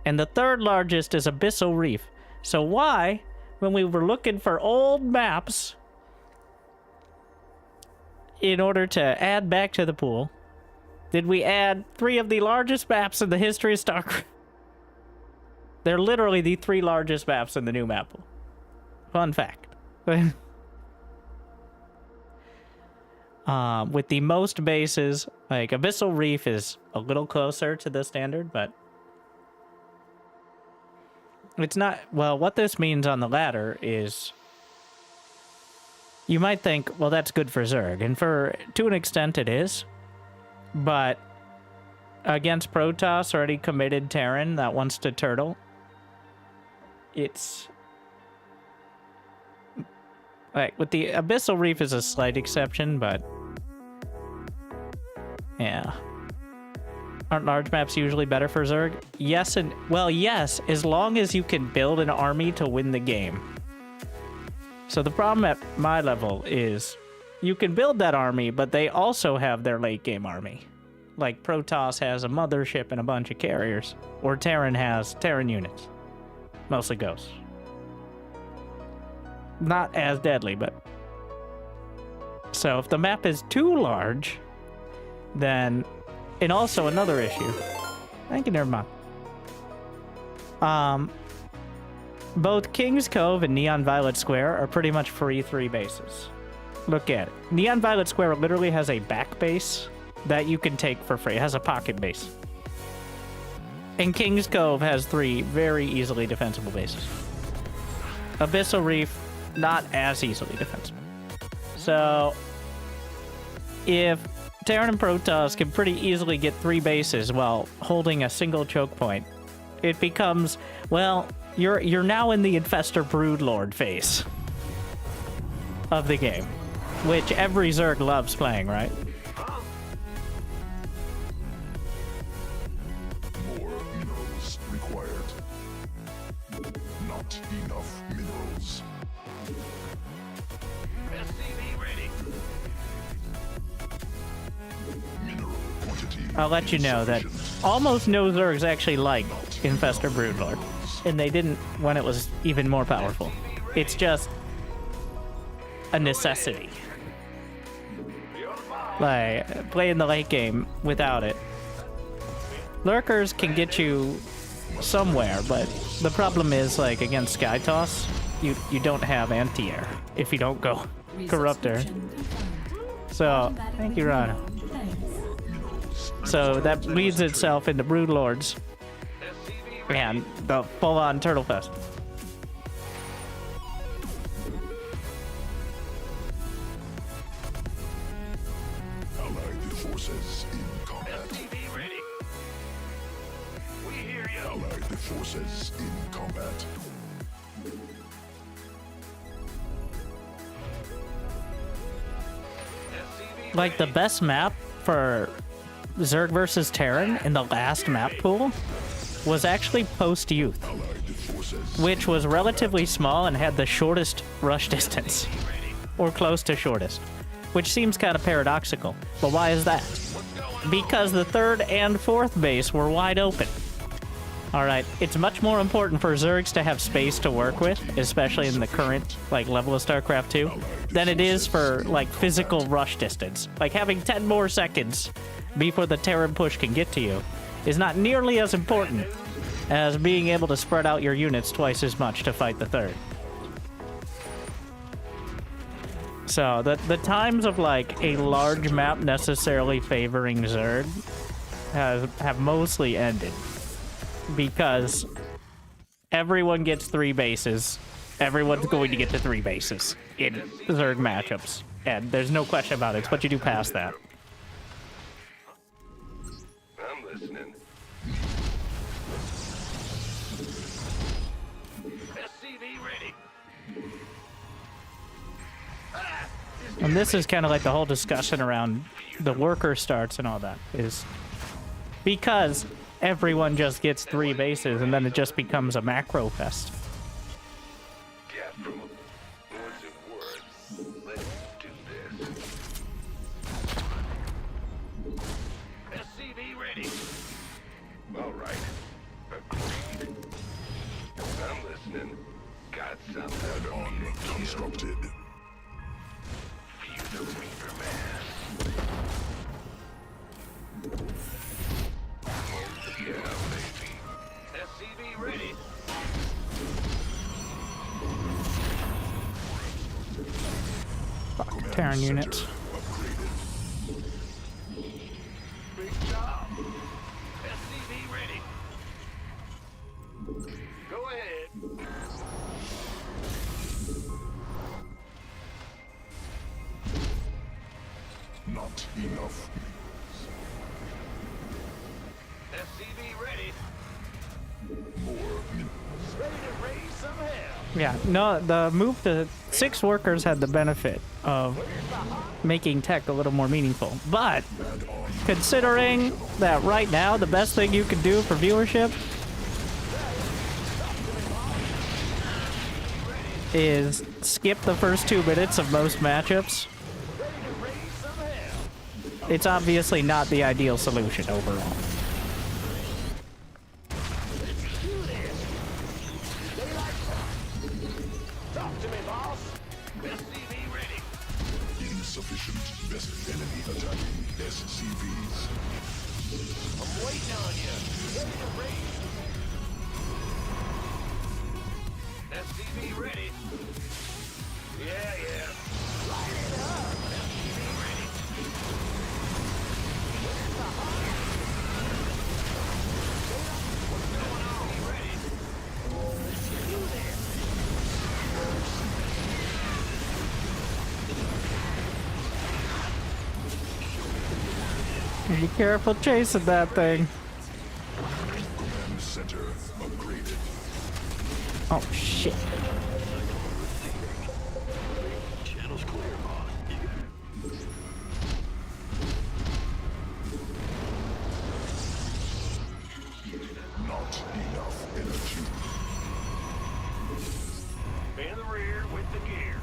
[SPEAKER 1] And the third largest is Abyssal Reef. So why, when we were looking for old maps in order to add back to the pool, did we add 3 of the largest maps in the history of StarCraft? They're literally the 3 largest maps in the new map pool. Fun fact. With the most bases, like Abyssal Reef is a little closer to the standard, but it's not. Well, what this means on the ladder is You might think, well, that's good for Zerg, and to an extent it is, but against Protoss or any committed Terran that wants to turtle, it's... Like, with the Abyssal Reef is a slight exception, but... Yeah. Aren't large maps usually better for Zerg? Yes, and... Well, yes, as long as you can build an army to win the game. So the problem at my level is you can build that army, but they also have their late game army. Like Protoss has a mothership and a bunch of carriers, or Terran has Terran units. Mostly ghosts. Not as deadly, but... So if the map is too large, then... And also another issue. Thank you, never mind. Both King's Cove and Neon Violet Square are pretty much free 3 bases. Look at it. Neon Violet Square literally has a back base that you can take for free. It has a pocket base. And King's Cove has 3 very easily defensible bases. Abyssal Reef, not as easily defensible. So, if Terran and Protoss can pretty easily get 3 bases while holding a single choke point, it becomes, well... You're now in the Infestor Broodlord phase of the game, which every Zerg loves playing, right?
[SPEAKER 3] More minerals required. Not enough minerals.
[SPEAKER 9] SCV ready.
[SPEAKER 3] Mineral quantity.
[SPEAKER 1] I'll let you know that almost no Zergs actually like Infestor Broodlord. And they didn't when it was even more powerful. It's just a necessity. Like, playing the late game without it. Lurkers can get you somewhere, but the problem is, like, against Skytoss, you don't have anti-air if you don't go Corruptor. So, thank you, Ron. So that leads itself into Broodlords. And the full-on Turtle Fest.
[SPEAKER 3] Allied forces in combat.
[SPEAKER 9] SCV ready. We hear you.
[SPEAKER 3] Allied forces in combat.
[SPEAKER 1] Like, the best map for Zerg versus Terran in the last map pool was actually Post-Youth, which was relatively small and had the shortest rush distance, or close to shortest, which seems kind of paradoxical. But why is that? Because the 3rd and 4th base were wide open. Alright, it's much more important for Zergs to have space to work with, especially in the current, like, level of StarCraft 2, than it is for, like, physical rush distance. Like, having 10 more seconds before the Terran push can get to you is not nearly as important as being able to spread out your units twice as much to fight the 3rd. So, the times of, like, a large map necessarily favoring Zerg have mostly ended. Because everyone gets 3 bases. Everyone's going to get to 3 bases in Zerg matchups. And there's no question about it. It's what you do past that.
[SPEAKER 9] I'm listening. SCV ready.
[SPEAKER 1] And this is kind of like the whole discussion around the worker starts and all that. Is because everyone just gets 3 bases and then it just becomes a macro fest.
[SPEAKER 9] Get from what's it worth? Let's do this. SCV ready. All right. Agreed. I'm listening. Got something on
[SPEAKER 3] constructed.
[SPEAKER 9] Feel the Reaper mass. Yeah, baby. SCV ready.
[SPEAKER 1] Fuck, Terran units.
[SPEAKER 9] Big job. SCV ready. Go ahead.
[SPEAKER 3] Not enough.
[SPEAKER 9] SCV ready.
[SPEAKER 3] More
[SPEAKER 9] Ready to raise some hell.
[SPEAKER 1] Yeah, no, the move to 6 workers had the benefit of making tech a little more meaningful. But considering that right now the best thing you can do for viewership is skip the first 2 minutes of most matchups, it's obviously not the ideal solution overall.
[SPEAKER 9] Talk to me, boss. SCV ready.
[SPEAKER 3] insufficient best enemy attacking SCVs.
[SPEAKER 9] I'm waiting on you. Ready to raise. SCV ready. Yeah. Light it up. SCV ready. Where's the heart? What's going on? You ready? You there.
[SPEAKER 1] Be careful chasing that thing.
[SPEAKER 3] Command center upgraded.
[SPEAKER 1] Oh shit.
[SPEAKER 9] Channel's clear, boss.
[SPEAKER 3] Not enough energy.
[SPEAKER 9] In the rear with the gear.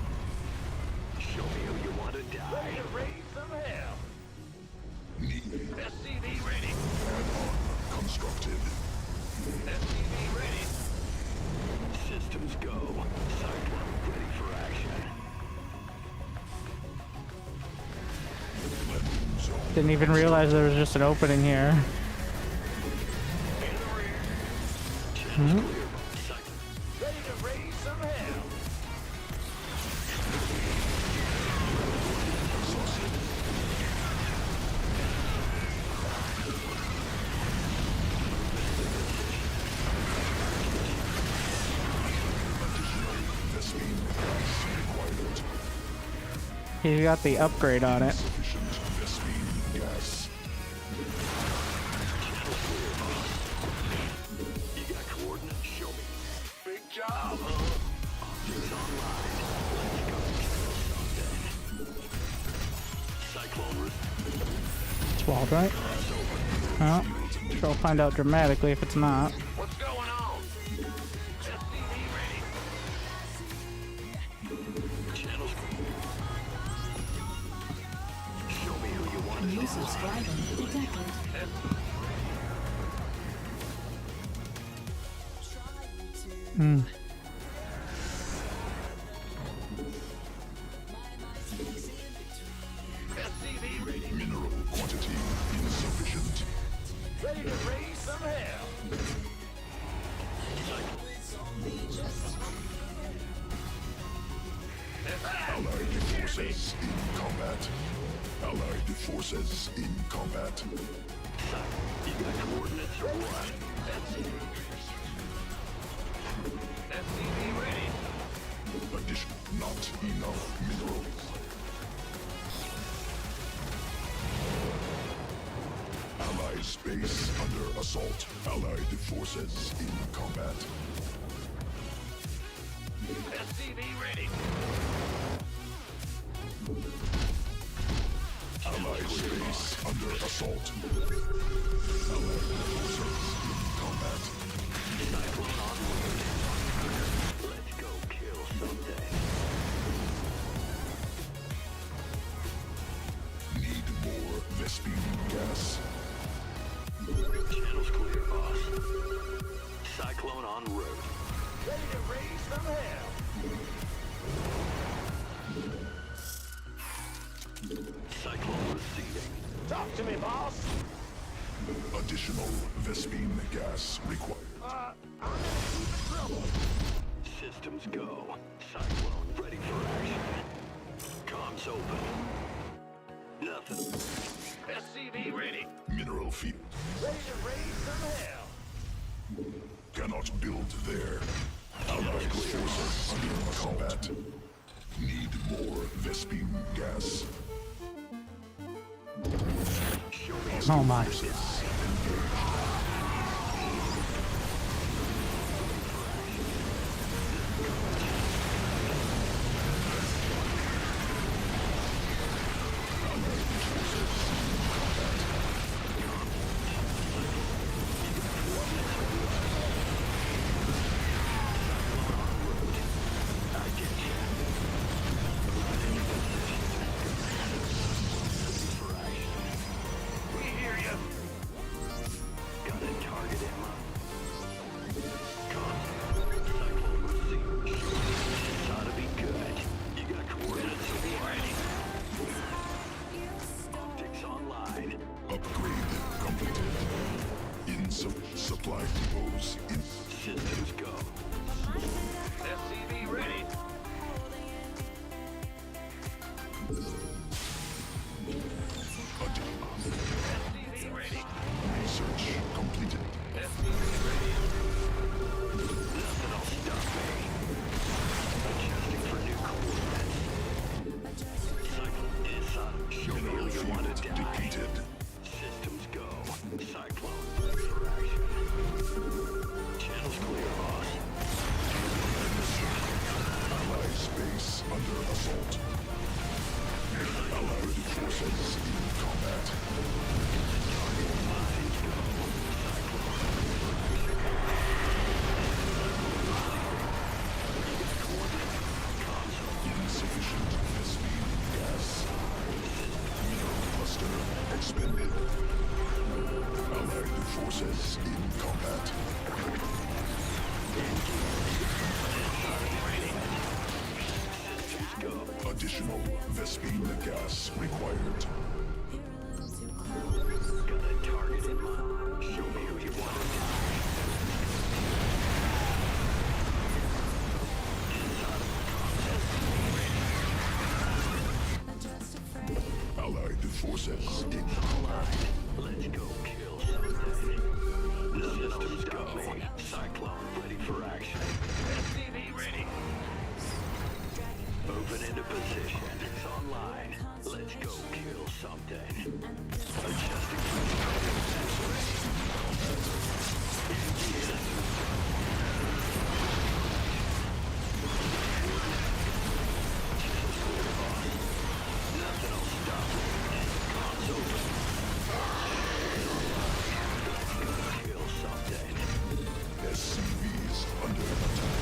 [SPEAKER 9] Show me who you want to die. Ready to raise some hell.
[SPEAKER 3] Need
[SPEAKER 9] SCV ready.
[SPEAKER 3] add-on constructed.
[SPEAKER 9] SCV ready. Systems go. Cyclone ready for action.
[SPEAKER 3] Landing zone.
[SPEAKER 1] Didn't even realize there was just an opening here.
[SPEAKER 9] In the rear. Channel's clear. Cyclone. Ready to raise some hell.
[SPEAKER 3] Vespine gas required.
[SPEAKER 1] He's got the upgrade on it.
[SPEAKER 3] Sufficient Vespine gas.
[SPEAKER 9] You got coordinates? Show me. Big job, huh? It's online. Let's go kill something. Cyclone.
[SPEAKER 1] It's walled, right? Well, she'll find out dramatically if it's not.
[SPEAKER 9] What's going on? SCV ready. Channels. Show me who you want to
[SPEAKER 10] New
[SPEAKER 9] die.
[SPEAKER 10] subscriber detected.
[SPEAKER 9] SCV ready.
[SPEAKER 3] Mineral quantity insufficient.
[SPEAKER 9] Ready to raise some hell.
[SPEAKER 3] Allied forces in combat. Allied forces in combat.
[SPEAKER 9] You got coordinates or what? SCV ready.
[SPEAKER 3] Addition. Not enough minerals. Allied space under assault. Allied forces in combat.
[SPEAKER 9] SCV ready.
[SPEAKER 3] Allied space under assault. Allied forces in combat.
[SPEAKER 9] Cyclone on route. Let's go kill something.
[SPEAKER 3] Need more Vespine gas.
[SPEAKER 9] Channel's clear, boss. Cyclone en route. Ready to raise some hell. Cyclone receiving. Talk to me, boss.
[SPEAKER 3] Additional Vespine gas required.
[SPEAKER 9] I'm in deep trouble. Systems go. Cyclone ready for action. Comms open. Nothing. SCV ready.
[SPEAKER 3] Mineral field.
[SPEAKER 9] Ready to raise some hell.
[SPEAKER 3] Cannot build there. Allied forces in combat. Need more Vespine gas.
[SPEAKER 1] Oh my.
[SPEAKER 3] Supply depots in
[SPEAKER 9] Systems go. SCV ready. SCV ready.
[SPEAKER 3] Research completed.
[SPEAKER 9] SCV ready. Nothing'll stop me. Adjusting for new coordinates. Cyclone is up. Show me who you want to die.
[SPEAKER 3] Defeated.
[SPEAKER 9] Systems go. Cyclone ready for action. Channels clear, boss.
[SPEAKER 3] Allied space under assault. Allied forces in combat. Insufficient speed gas. Mineral cluster expended. Allied forces in combat. Additional Vespine gas required.
[SPEAKER 9] Got a target in mind. Show me who you want to
[SPEAKER 3] Allied forces in combat.
[SPEAKER 9] Let's go kill something. The systems got me. Cyclone ready for action. SCV ready. Moving into position. It's online. Let's go kill something. Adjusting Nothing'll stop me. Comms open. Kill something.
[SPEAKER 3] SCVs under attack.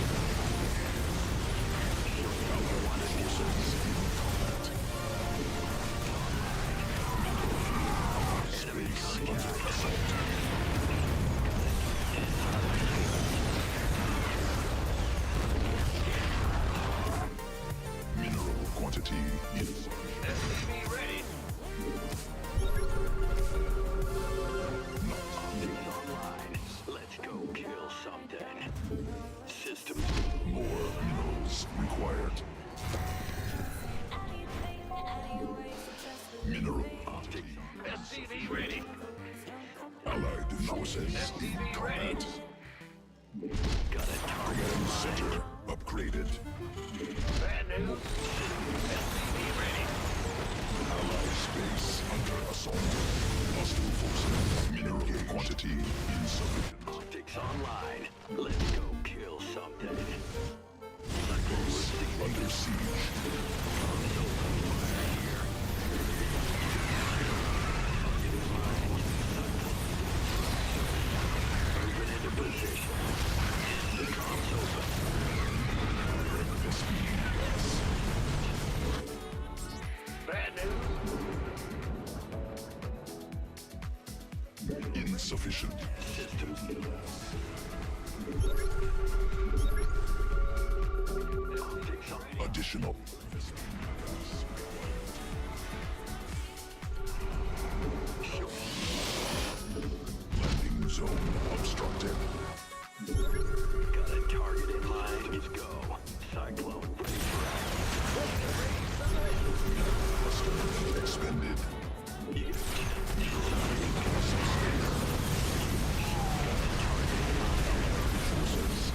[SPEAKER 3] Allied forces in combat. Space under assault. Mineral quantity insufficient.
[SPEAKER 9] SCV ready. Optics online. Let's go kill something. Systems.
[SPEAKER 3] More minerals required. Mineral
[SPEAKER 9] Optics. SCV ready.
[SPEAKER 3] Allied forces in combat.
[SPEAKER 9] Got a target.
[SPEAKER 3] Command center upgraded.
[SPEAKER 9] Bad news. SCV ready.
[SPEAKER 3] Allied space under assault. Hostile forces. Mineral quantity insufficient.
[SPEAKER 9] Optics online. Let's go kill something.
[SPEAKER 3] Base under siege.
[SPEAKER 9] Moving into position. The comms open. Bad news.
[SPEAKER 3] Insufficient.
[SPEAKER 9] Systems. Optics on.
[SPEAKER 3] Additional. Landing zone obstructed.
[SPEAKER 9] Got a target in mind. Let's go. Cyclone ready for
[SPEAKER 3] Cluster expended. Forces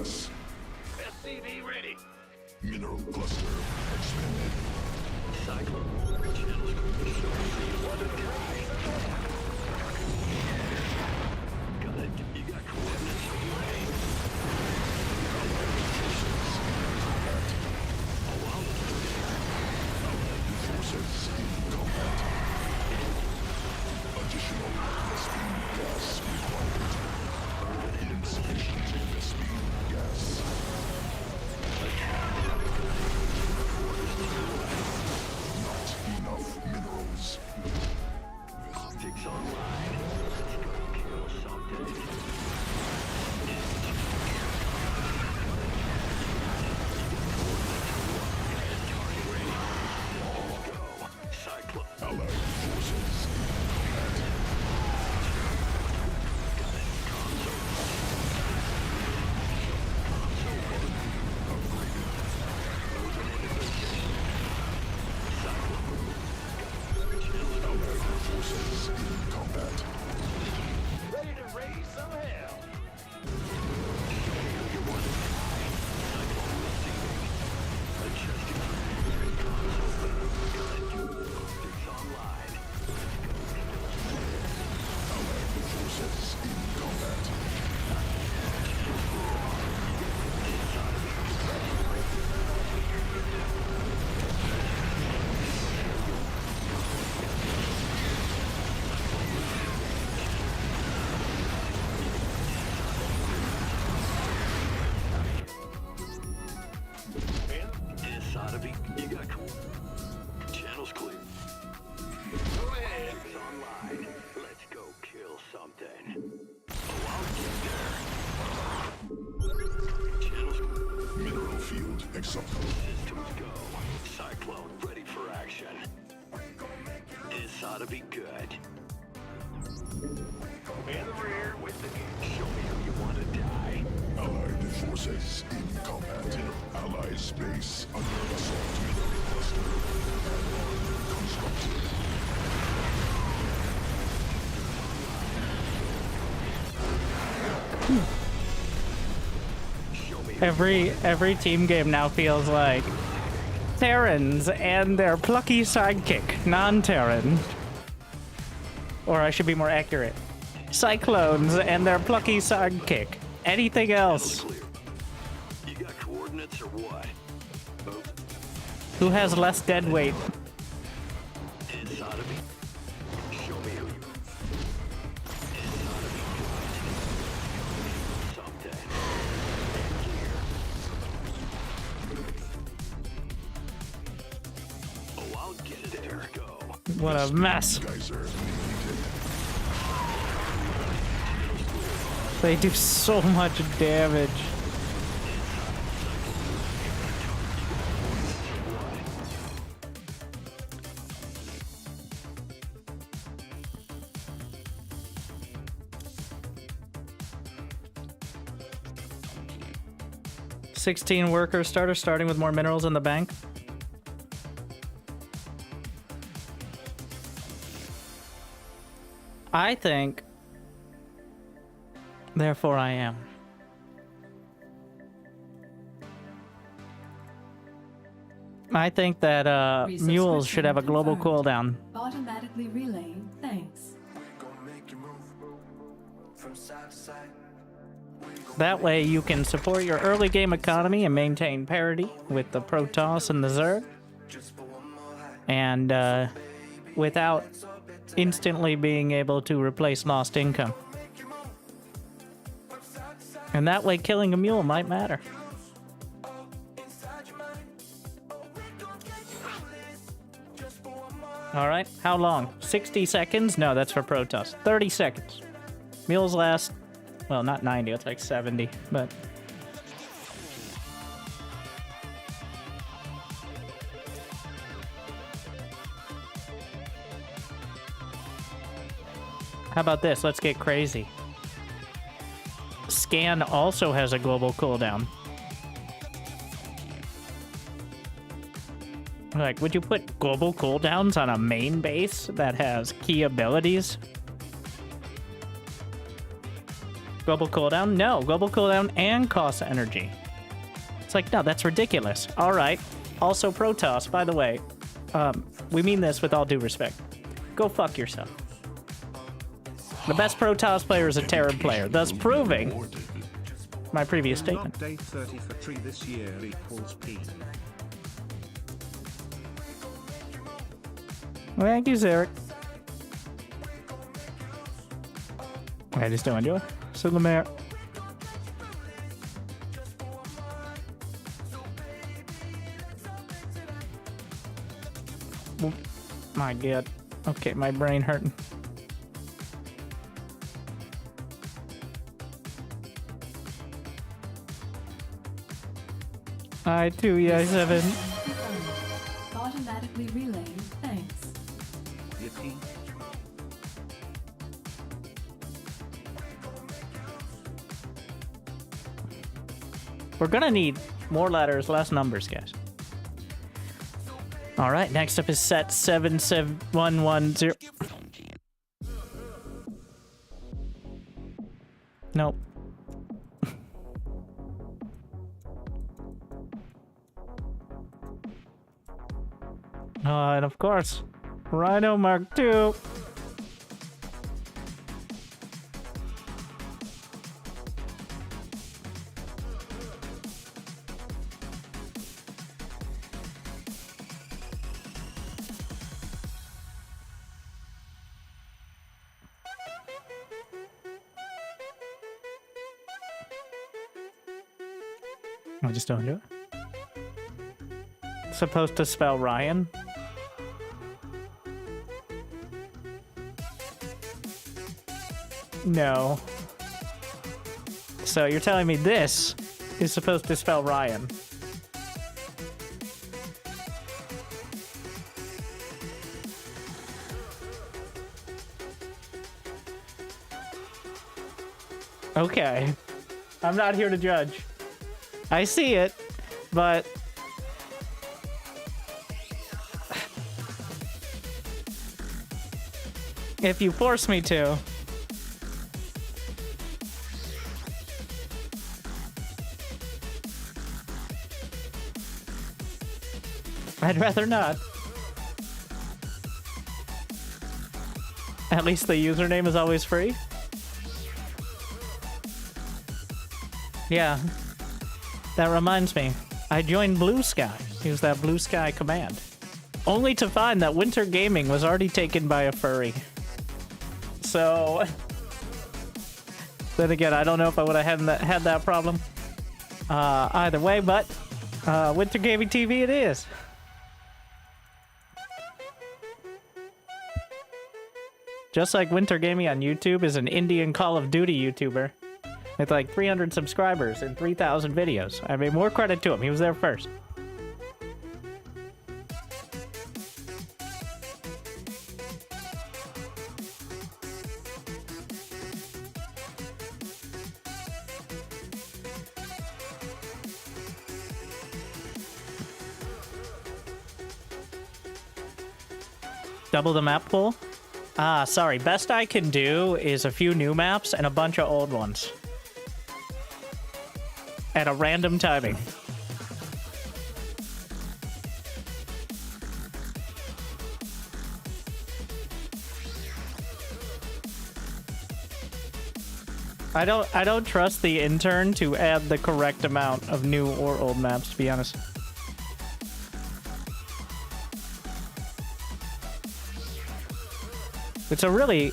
[SPEAKER 3] Yes.
[SPEAKER 9] SCV ready.
[SPEAKER 3] Mineral cluster expanded.
[SPEAKER 9] Cyclone. Channels. Show me how you want to die. Got it. You got coordinates away.
[SPEAKER 3] Forces in combat. Additional Vespene gas required. Insufficient Vespene gas. Not enough minerals.
[SPEAKER 9] Optics online. Let's go kill something. Cyclone.
[SPEAKER 3] Allied forces in combat. Allied forces in combat.
[SPEAKER 9] Ready to raise some hell.
[SPEAKER 3] Allied forces in combat.
[SPEAKER 9] This ought to be. You got cool. Channels clear. Go ahead. It's online. Let's go kill something. Oh, I'll get there. Channels.
[SPEAKER 3] Mineral field accepted.
[SPEAKER 9] Systems go. Cyclone ready for action. This ought to be good. In the rear with the gear. Show me how you want to die.
[SPEAKER 3] Allied forces in combat. Allied space under assault. Mineral cluster constructed.
[SPEAKER 1] Every team game now feels like Terrans and their plucky sidekick, non-Terran. Or I should be more accurate. Cyclones and their plucky sidekick. Anything else?
[SPEAKER 9] Clear. You got coordinates or what? Oh,
[SPEAKER 1] Who has less dead weight?
[SPEAKER 9] this ought to be. Show me who you. This ought to be good. Something. Oh, I'll get it. There. Go.
[SPEAKER 1] What a mess.
[SPEAKER 3] Geyser.
[SPEAKER 1] They do so much damage. $16 worker starter starting with more minerals in the bank. I think, therefore I am. I think that mules should have a global cooldown.
[SPEAKER 10] Automatically relaying thanks.
[SPEAKER 1] That way you can support your early game economy and maintain parity with the Protoss and the Zerg. And without instantly being able to replace lost income. And that way killing a mule might matter. Alright, how long? 60 seconds? No, that's for Protoss. 30 seconds. Mules last, well, not 90, it's like 70, but... How about this? Let's get crazy. Scan also has a global cooldown. Like, would you put global cooldowns on a main base that has key abilities? Global cooldown? No, global cooldown and cost energy. It's like, no, that's ridiculous. All right. Also, Protoss, by the way, we mean this with all due respect. Go fuck yourself. The best Protoss player is a Terran player, thus proving my previous statement.
[SPEAKER 7] Update 30 for tree this year equals P.
[SPEAKER 1] Thank you, Zerg. I just don't enjoy. So the mayor. Oh, my God. Okay, my brain hurting. I2, I7.
[SPEAKER 10] Automatically relaying. Thanks.
[SPEAKER 7] Yippee.
[SPEAKER 1] We're gonna need more letters, less numbers, guys. All right, next up is set 77110. Nope. And of course, Rhino Mark II. I just don't do it. Supposed to spell Ryan. No. So you're telling me this is supposed to spell Ryan? Okay. I'm not here to judge. I see it, but if you force me to, I'd rather not. At least the username is always free. Yeah. That reminds me. I joined Blue Sky. Use that Blue Sky command. Only to find that Winter Gaming was already taken by a furry. So... then again, I don't know if I would have had that problem. Either way, but... Winter Gaming TV it is. Just like Winter Gaming on YouTube is an Indian Call of Duty YouTuber with like 300 subscribers and 3,000 videos. I mean, more credit to him. He was there first. Double the map pool? Ah, sorry. Best I can do is a few new maps and a bunch of old ones. At a random timing. I don't trust the intern to add the correct amount of new or old maps, to be honest. It's a really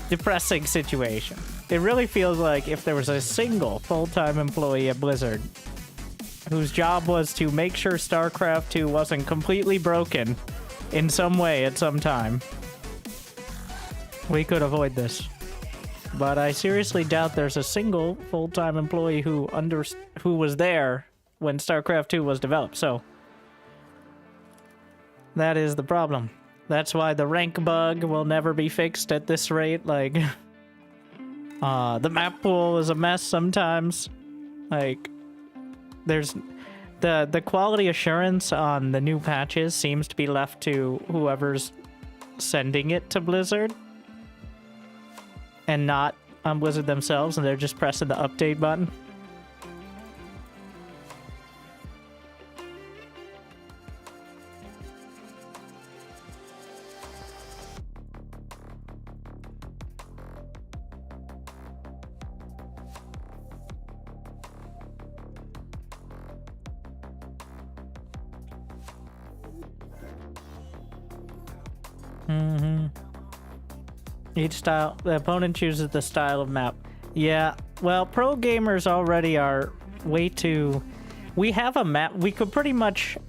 [SPEAKER 1] depressing situation. It really feels like if there was a single full-time employee at Blizzard whose job was to make sure StarCraft 2 wasn't completely broken in some way at some time, we could avoid this. But I seriously doubt there's a single full-time employee who was there when StarCraft 2 was developed, so that is the problem. That's why the rank bug will never be fixed at this rate. Like, the map pool is a mess sometimes. Like, there's the quality assurance on the new patches seems to be left to whoever's sending it to Blizzard, and not on Blizzard themselves, and they're just pressing the update button. Each style, the opponent chooses the style of map. Yeah, well, pro gamers already are way too... We have a map, we could pretty much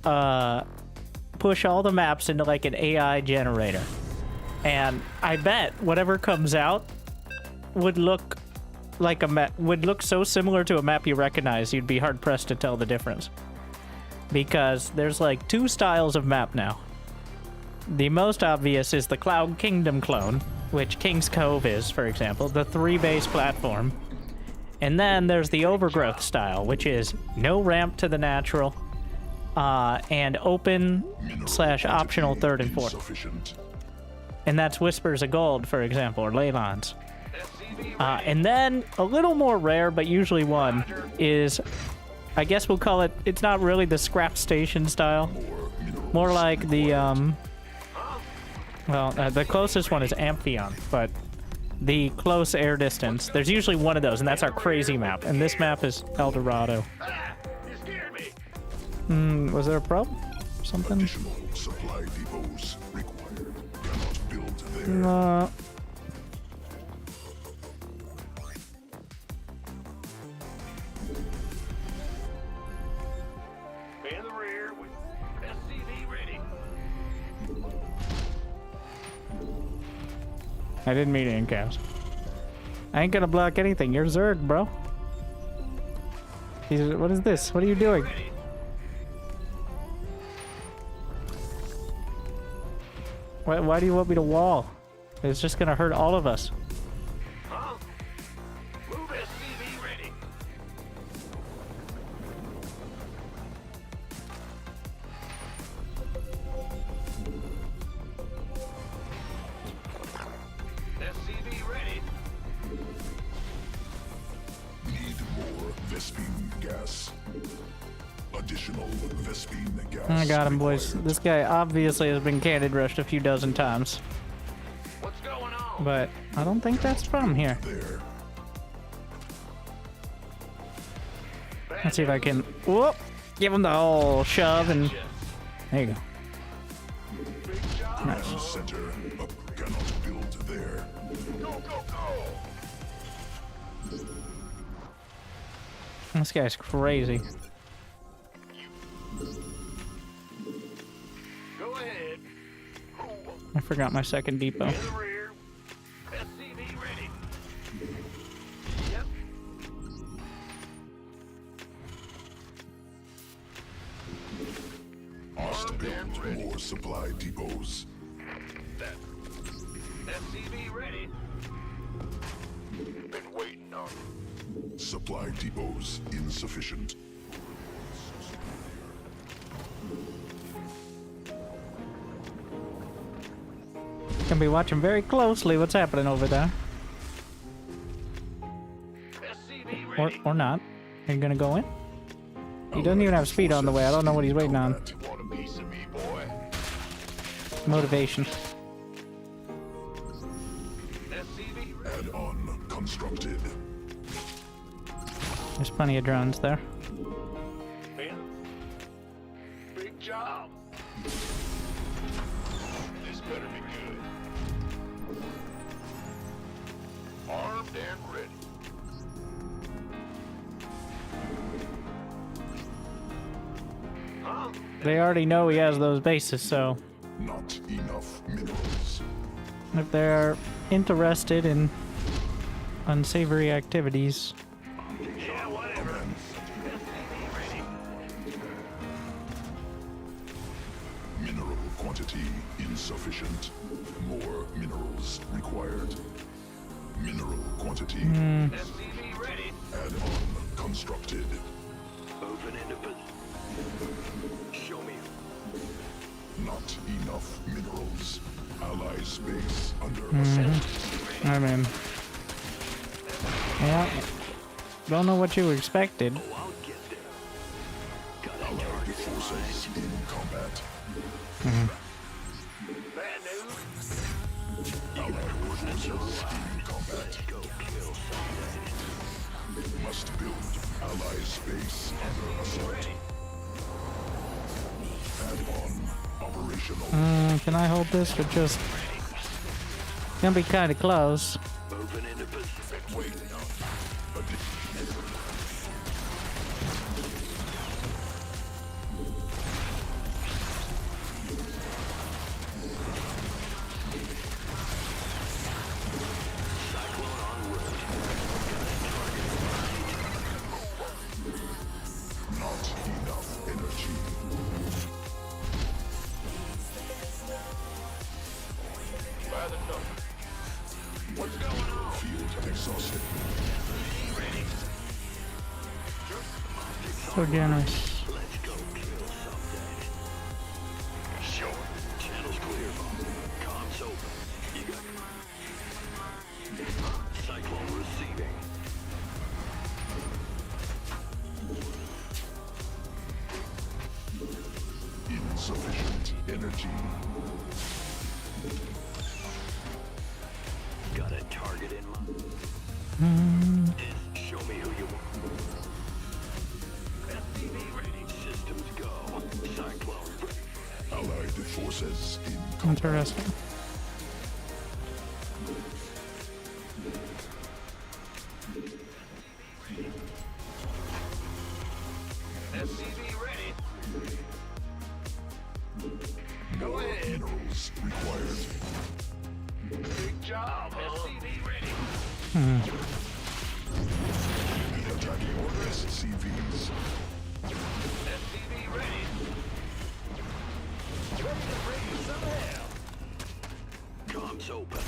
[SPEAKER 1] push all the maps into like an AI generator. And I bet whatever comes out would look like a map, would look so similar to a map you recognize, you'd be hard-pressed to tell the difference. Because there's like 2 styles of map now. The most obvious is the Cloud Kingdom clone, which King's Cove is, for example, the 3-base platform. And then there's the Overgrowth style, which is no ramp to the natural, and open/optional 3rd and 4th. And that's Whispers of Gold, for example, or Leylons. And then, a little more rare, but usually one, is, I guess we'll call it, it's not really the Scrap Station style. More like the, well, the closest one is Amphion, but the close air distance, there's usually one of those, and that's our crazy map. And this map is El Dorado. Was there a problem? Something?
[SPEAKER 3] Additional supply depots required. Cannot build there.
[SPEAKER 9] In the rear with SCV ready.
[SPEAKER 1] I didn't mean it in caps. I ain't gonna block anything. You're Zerg, bro. What is this? What are you doing? Why do you want me to wall? It's just gonna hurt all of us.
[SPEAKER 9] Huh? Move SCV ready. SCV ready.
[SPEAKER 3] Need more Vespine gas. Additional Vespine gas.
[SPEAKER 1] I got him, boys.
[SPEAKER 3] required.
[SPEAKER 1] This guy obviously has been candid rushed a few dozen times.
[SPEAKER 9] What's going on?
[SPEAKER 1] But I don't think that's from here.
[SPEAKER 3] There.
[SPEAKER 1] Let's see if I can... Whoop! Give him the whole shove and... There you go.
[SPEAKER 3] Command center cannot build there.
[SPEAKER 9] Go, go, go.
[SPEAKER 1] This guy's crazy.
[SPEAKER 9] Go ahead.
[SPEAKER 1] I forgot my second depot.
[SPEAKER 9] In the rear. SCV ready. Yep.
[SPEAKER 3] Must build more supply depots.
[SPEAKER 9] That. SCV ready.
[SPEAKER 2] Been waiting on you.
[SPEAKER 3] Supply depots insufficient.
[SPEAKER 1] Gonna be watching very closely what's happening over there.
[SPEAKER 9] SCV
[SPEAKER 1] Or,
[SPEAKER 9] ready.
[SPEAKER 1] or not. Are you gonna go in? He doesn't even have speed on the way. I don't know what he's waiting on.
[SPEAKER 2] Want a piece of me, boy?
[SPEAKER 1] Motivation.
[SPEAKER 9] SCV ready.
[SPEAKER 3] Add-on constructed.
[SPEAKER 1] There's plenty of drones there.
[SPEAKER 9] Man. Big job.
[SPEAKER 2] This better be good. Armed and ready.
[SPEAKER 9] Huh?
[SPEAKER 1] They already know he has those bases, so
[SPEAKER 3] Not enough minerals.
[SPEAKER 1] if they're interested in unsavory activities,
[SPEAKER 9] Yeah, whatever. SCV ready.
[SPEAKER 3] Mineral quantity insufficient. More minerals required. Mineral quantity.
[SPEAKER 9] SCV ready.
[SPEAKER 3] Add-on constructed.
[SPEAKER 9] Open into position. Show me.
[SPEAKER 3] Not enough minerals. Ally space under assault.
[SPEAKER 1] I mean, Yeah. Don't know what you expected.
[SPEAKER 3] Allied forces in combat. Allied forces in combat. Must build allies base under assault. Add-on operational.
[SPEAKER 1] Can I hold this for just... Gonna be kind of close.
[SPEAKER 9] Moving into position.
[SPEAKER 3] Wait.
[SPEAKER 9] Cyclone en route.
[SPEAKER 3] Not enough energy.
[SPEAKER 2] Bad enough. What's going on?
[SPEAKER 3] Field exhausted.
[SPEAKER 1] So generous.
[SPEAKER 9] Let's go kill something. Sure. Channel's clear. Comms open. You got Cyclone receiving.
[SPEAKER 3] Insufficient energy.
[SPEAKER 9] Got a target in mind. Show me who you want. FPV ready. Systems go. Cyclone ready.
[SPEAKER 3] Allied forces in combat.
[SPEAKER 1] Interesting.
[SPEAKER 2] SCV ready. Go
[SPEAKER 3] More
[SPEAKER 2] ahead.
[SPEAKER 3] minerals required.
[SPEAKER 2] Big job, SCV ready.
[SPEAKER 3] Attacking SCVs.
[SPEAKER 2] SCV ready. Ready to bring you some hell.
[SPEAKER 9] Comms open.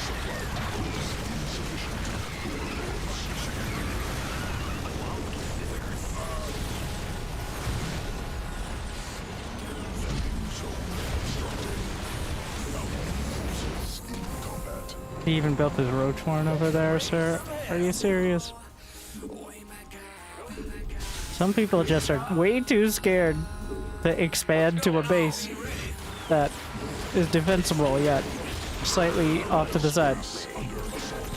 [SPEAKER 3] Supply depots insufficient. Landing zone constructed. Allied forces in combat.
[SPEAKER 1] He even built his roach horn over there, sir. Are you serious? Some people just are way too scared to expand to a base that is defensible yet slightly off to the side.
[SPEAKER 3] Under assault.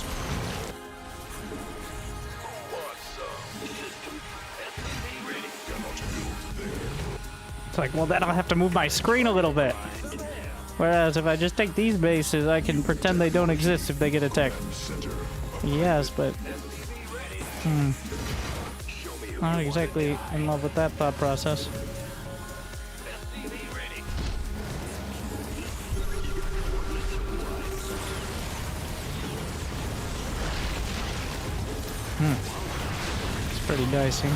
[SPEAKER 3] Cannot build there.
[SPEAKER 1] It's like, well, then I'll have to move my screen a little bit. Whereas if I just take these bases, I can pretend they don't exist if they get attacked.
[SPEAKER 3] Center.
[SPEAKER 1] Yes, but... Not exactly in love with that thought process. It's pretty dicey.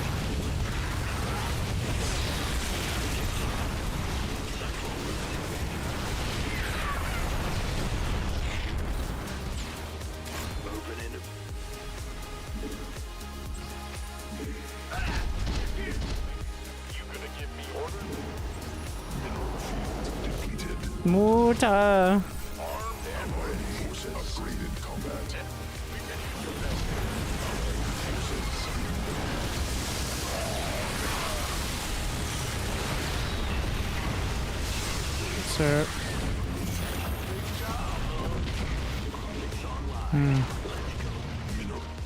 [SPEAKER 9] Moving into
[SPEAKER 2] You gonna give me orders?
[SPEAKER 3] Depleted.
[SPEAKER 1] Muta!
[SPEAKER 2] Armed and
[SPEAKER 3] Allied forces upgraded combat.
[SPEAKER 1] Sir.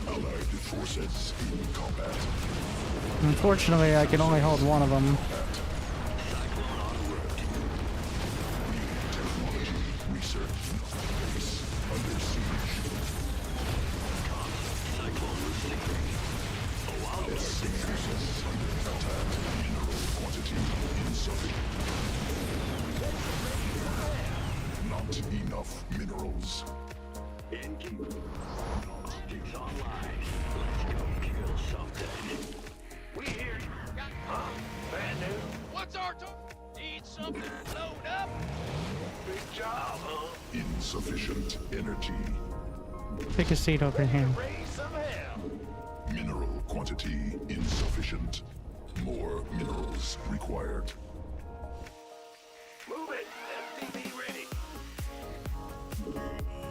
[SPEAKER 3] Allied forces in combat.
[SPEAKER 1] Unfortunately, I can only hold one of them.
[SPEAKER 3] Technology research. Base under siege. SC forces under attack. Mineral quantity insufficient. Not enough minerals.
[SPEAKER 9] engage. Optics online. Let's go kill something.
[SPEAKER 2] we hear you. Huh? Bad news. What's our need something blown up? Big job, huh?
[SPEAKER 3] Insufficient energy.
[SPEAKER 1] Take a seat over here.
[SPEAKER 2] Raise some hell.
[SPEAKER 3] Mineral quantity insufficient. More minerals required.
[SPEAKER 2] Move it. FTV ready.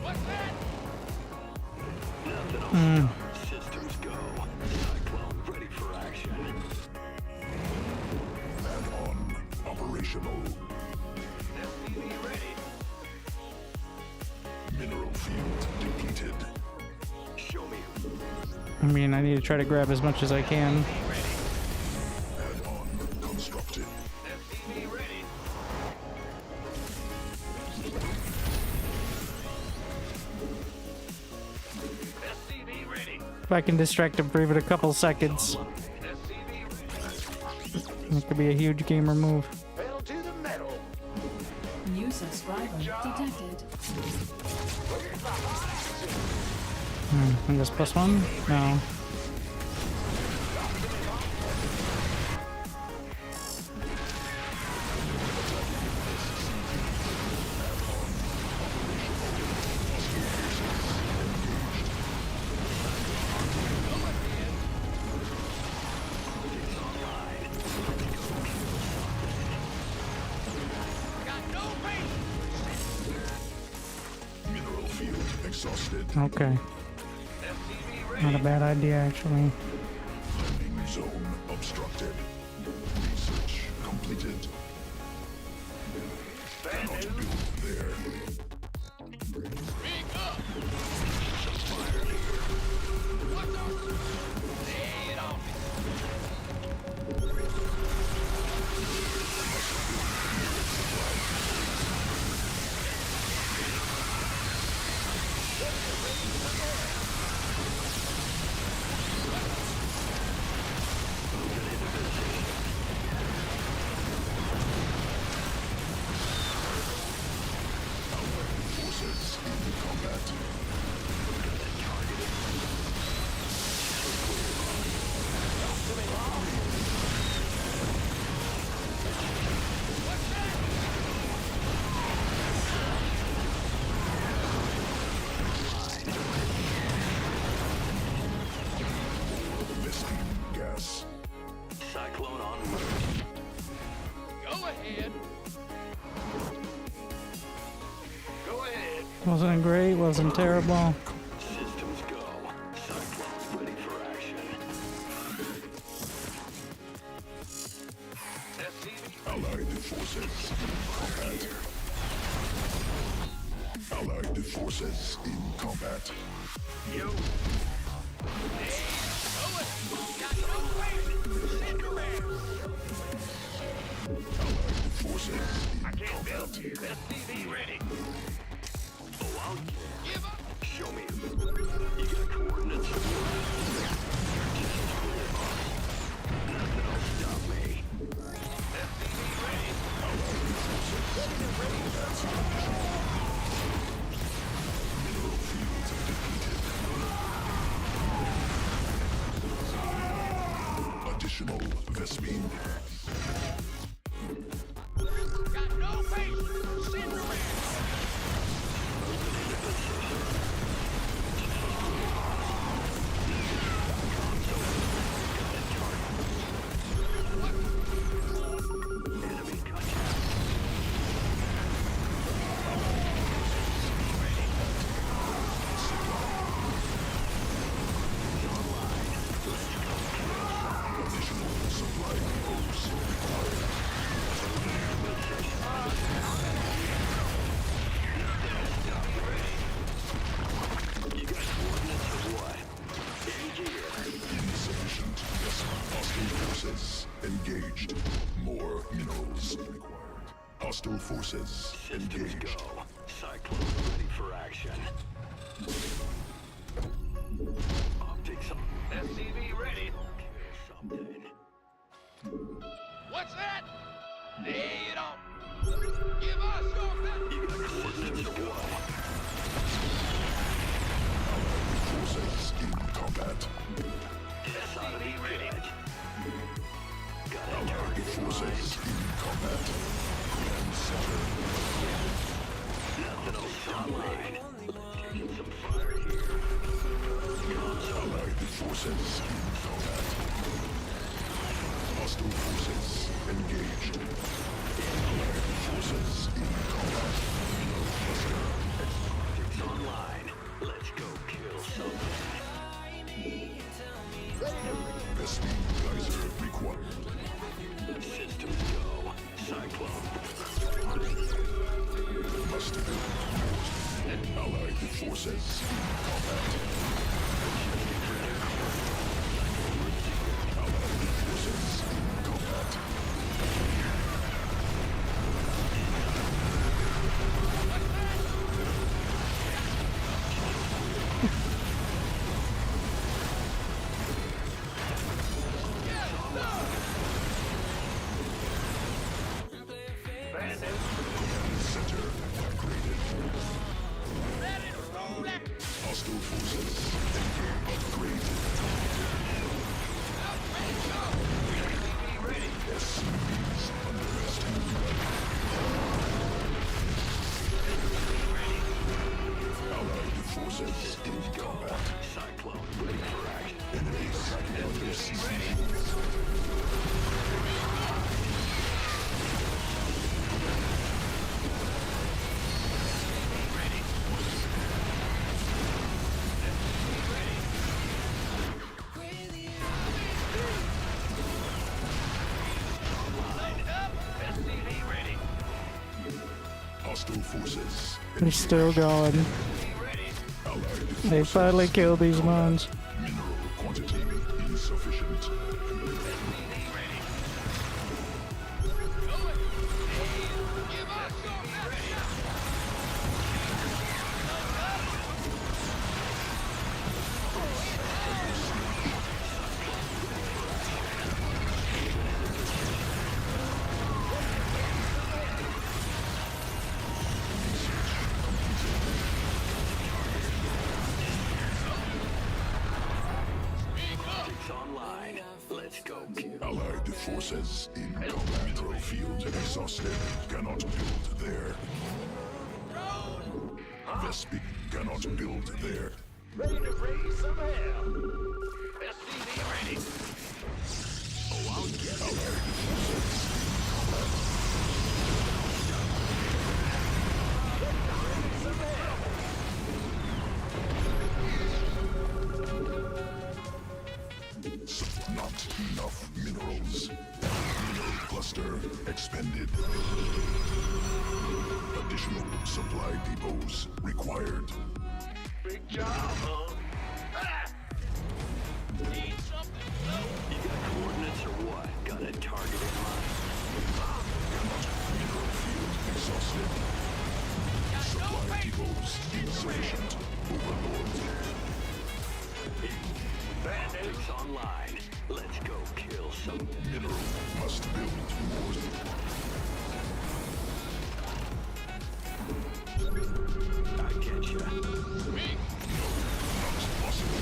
[SPEAKER 2] What's that?
[SPEAKER 9] Nothing on
[SPEAKER 1] I mean, I need to try to grab as much as I can.
[SPEAKER 3] Add-on constructed.
[SPEAKER 1] If I can distract him for even a couple seconds, that could be a huge gamer move.
[SPEAKER 10] New subscriber detected.
[SPEAKER 1] I guess +1? No.
[SPEAKER 3] Mineral field exhausted.
[SPEAKER 1] Okay. Not a bad idea, actually.
[SPEAKER 3] Landing zone obstructed. Research completed. Cannot build there. Forces in combat. Listing gas.
[SPEAKER 9] Cyclone on route. Go ahead. Go ahead.
[SPEAKER 1] Wasn't great, wasn't terrible.
[SPEAKER 9] Systems go. Cyclone's ready for action.
[SPEAKER 3] Allied forces in combat. Allied forces in combat.
[SPEAKER 9] Yo. Hey, go it. Got no way. Send around.
[SPEAKER 3] Allied forces in
[SPEAKER 9] I can't build.
[SPEAKER 3] combat.
[SPEAKER 9] SCV ready. Oh, I'll give up. Show me. You got coordinates. Nothing will stop me. SCV ready.
[SPEAKER 3] Mineral fields depleted. Additional Vespine.
[SPEAKER 9] Got no patience. Send around. Enemy contact.
[SPEAKER 3] Additional supply depots required.
[SPEAKER 9] You got coordinates of what? Engage here.
[SPEAKER 3] Insufficient. Hostile forces engaged. More minerals required. Hostile forces
[SPEAKER 9] Systems
[SPEAKER 3] engaged.
[SPEAKER 9] go. Cyclone ready for action. Optics on. SCV ready. Kill something. What's that? Lay it on. Give us your best. You got systems go.
[SPEAKER 3] Forces in combat.
[SPEAKER 9] SCV ready. Got a
[SPEAKER 3] Allied
[SPEAKER 9] target in mind.
[SPEAKER 3] forces in combat. Command center.
[SPEAKER 9] Nothing will stop me. Taking some fire here.
[SPEAKER 3] Allied forces in combat. Hostile forces engaged. Allied forces in combat.
[SPEAKER 9] Optics online. Let's go kill something.
[SPEAKER 3] Vespine geyser required.
[SPEAKER 9] Systems go. Cyclone.
[SPEAKER 3] Must have been Allied forces in combat. hostile forces.
[SPEAKER 1] They're still going.
[SPEAKER 3] Allied
[SPEAKER 1] They finally killed these mons.
[SPEAKER 3] mineral quantity insufficient.
[SPEAKER 9] Online. Let's go kill.
[SPEAKER 3] Allied forces in combat. Mineral field exhausted. Cannot build there. Vespi cannot build there.
[SPEAKER 9] Ready to raise some hell. SCV ready. Oh, I'll get it.
[SPEAKER 3] Allied forces
[SPEAKER 9] Some hell.
[SPEAKER 3] not enough minerals. Mineral cluster expended. Additional supply depots required.
[SPEAKER 9] Big job, huh? Ah! Need something? No. You got coordinates or what? Got a target in mind?
[SPEAKER 3] Mineral field exhausted. Supply depots insufficient. Overlord.
[SPEAKER 9] Bandits online. Let's go kill some.
[SPEAKER 3] Mineral must build more.
[SPEAKER 9] I get you.
[SPEAKER 3] Not possible.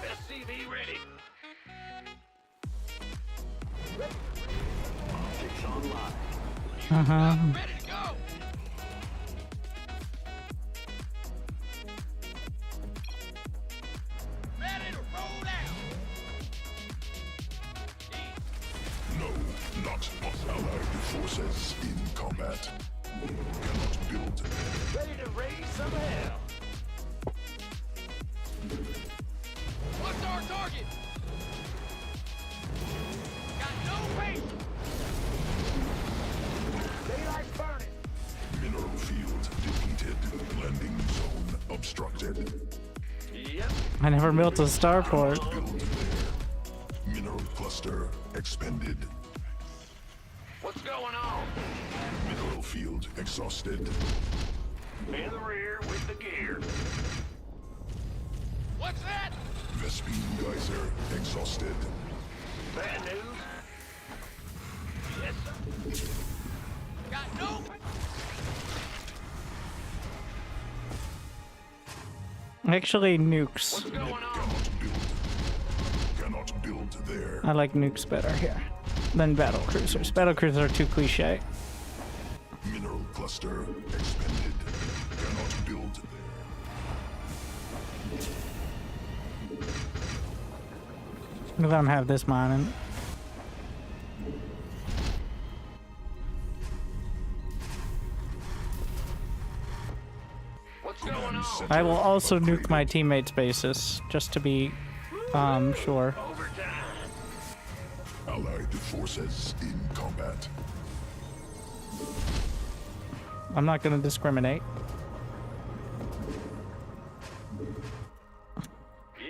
[SPEAKER 9] SCV ready. Optics online. Ready to go. Ready to roll out.
[SPEAKER 3] No, not allied forces in combat. Cannot build.
[SPEAKER 9] Ready to raise some hell. What's our target? Got no weight. Daylight burning.
[SPEAKER 3] Mineral field depleted. Landing zone obstructed.
[SPEAKER 9] Yep.
[SPEAKER 1] I never built a starport.
[SPEAKER 3] Build there. Mineral cluster expended.
[SPEAKER 9] What's going on?
[SPEAKER 3] Mineral field exhausted.
[SPEAKER 9] In the rear with the gear. What's that?
[SPEAKER 3] Vespine geyser exhausted.
[SPEAKER 9] Bad news? Yes, sir. Got no...
[SPEAKER 1] Actually, nukes.
[SPEAKER 9] What's going on?
[SPEAKER 3] Cannot build. Cannot build there.
[SPEAKER 1] I like nukes better here than battle cruisers. Battle cruisers are too cliche.
[SPEAKER 3] Mineral cluster expended. Cannot build there.
[SPEAKER 1] I don't have this mining.
[SPEAKER 9] What's going on?
[SPEAKER 1] I will also nuke my teammates' bases, just to be sure.
[SPEAKER 9] Overtime.
[SPEAKER 3] Allied forces in combat.
[SPEAKER 1] I'm not gonna discriminate.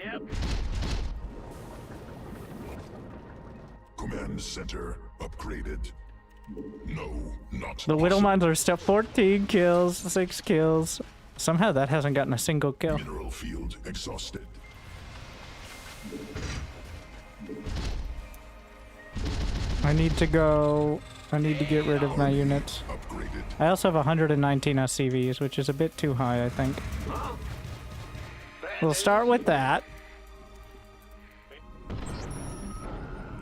[SPEAKER 9] Yep.
[SPEAKER 3] Command center upgraded. No, not
[SPEAKER 1] The Widow
[SPEAKER 3] possible.
[SPEAKER 1] mines are still 14 kills, 6 kills. Somehow that hasn't gotten a single kill.
[SPEAKER 3] Mineral field exhausted.
[SPEAKER 1] I need to go. I need to get rid of my units.
[SPEAKER 3] Upgraded.
[SPEAKER 1] I also have 119 SCVs, which is a bit too high, I think. We'll start with that.